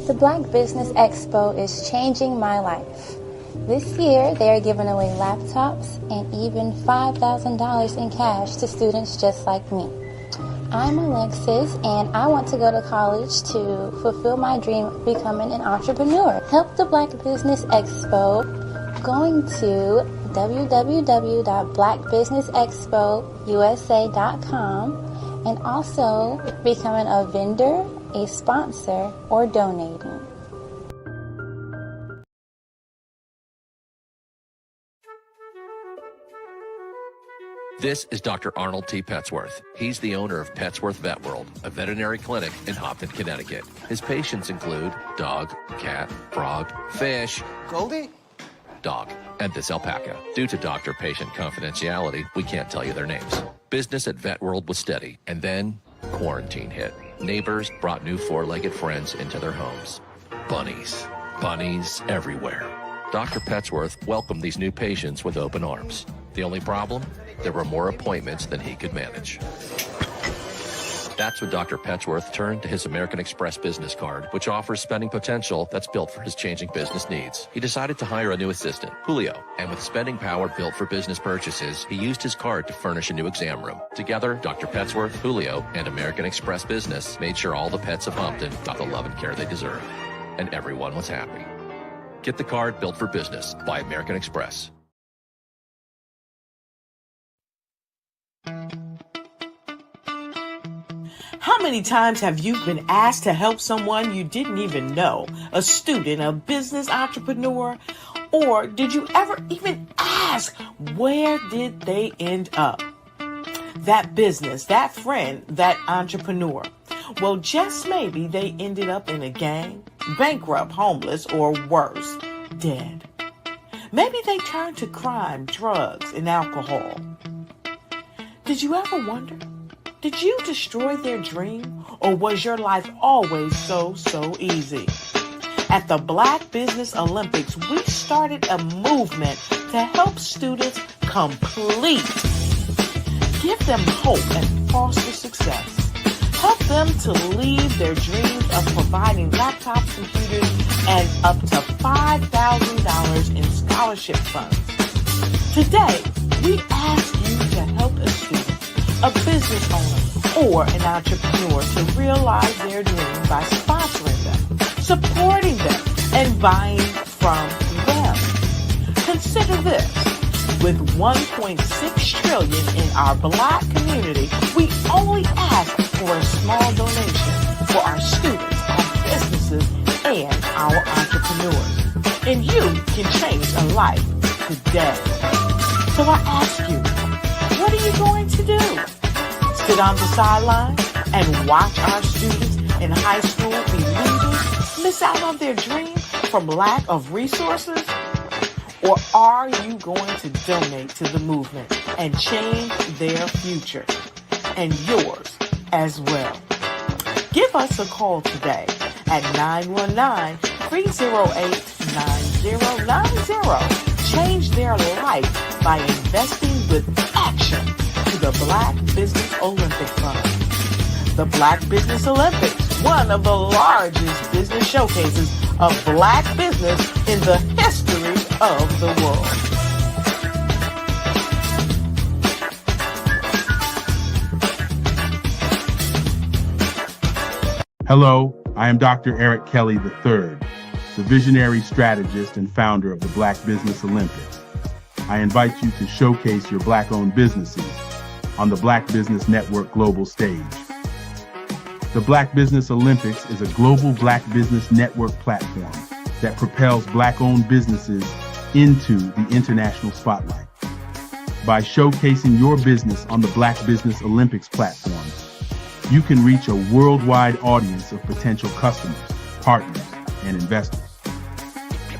The Black Business Expo is changing my life. This year, they are giving away laptops and even $5,000 in cash to students just like me. I'm Alexis, and I want to go to college to fulfill my dream of becoming an entrepreneur. Help the Black Business Expo going to www.blackbusinessexpousa.com and also becoming a vendor, a sponsor, or donating. This is Dr. Arnold T. Petsworth. He's the owner of Petsworth Vet World, a veterinary clinic in Hopton, Connecticut. His patients include dog, cat, frog, fish, Goldie, dog, and this alpaca. Due to doctor-patient confidentiality, we can't tell you their names. Business at Vet World was steady, and then quarantine hit. Neighbors brought new four-legged friends into their homes. Bunnies. Bunnies everywhere. Dr. Petsworth welcomed these new patients with open arms. The only problem? There were more appointments than he could manage. That's when Dr. Petsworth turned to his American Express business card, which offers spending potential that's built for his changing business needs. He decided to hire a new assistant, Julio, and with spending power built for business purchases, he used his card to furnish a new exam room. Together, Dr. Petsworth, Julio, and American Express Business made sure all the pets of Hopton got the love and care they deserve. And everyone was happy. Get the card built for business by American Express. How many times have you been asked to help someone you didn't even know, a student, a business entrepreneur, or did you ever even ask, where did they end up? That business, that friend, that entrepreneur. Well, just maybe they ended up in a gang, bankrupt, homeless, or worse. dead. Maybe they turned to crime, drugs, and alcohol. Did you ever wonder? Did you destroy their dream, or was your life always so easy? At the Black Business Olympics, we started a movement to help students complete. Give them hope and foster success. Help them to leave their dreams of providing laptops, computers, and up to $5,000 in scholarship funds. Today, we ask you to help a student, a business owner, or an entrepreneur to realize their dream by sponsoring them, supporting them, and buying from them. Consider this. With $1.6 trillion in our Black community, we only ask for a small donation for our students, our businesses, and our entrepreneurs. And you can change a life today. So I ask you, what are you going to do? Sit on the sideline and watch our students in high school be leaders, miss out on their dream from lack of resources? Or are you going to donate to the movement and change their future and yours as well? Give us a call today at 919-308-9090. Change their life by investing with action to the Black Business Olympic Fund. The Black Business Olympics, one of the largest business showcases of Black business in the history of the world. Hello, I am Dr. Eric Kelly III, the visionary strategist and founder of the Black Business Olympics. I invite you to showcase your Black-owned businesses on the Black Business Network global stage. The Black Business Olympics is a global Black Business Network platform that propels Black-owned businesses into the international spotlight. By showcasing your business on the Black Business Olympics platform, you can reach a worldwide audience of potential customers, partners, and investors.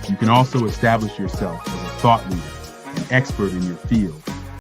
You can also establish yourself as a thought leader and expert in your field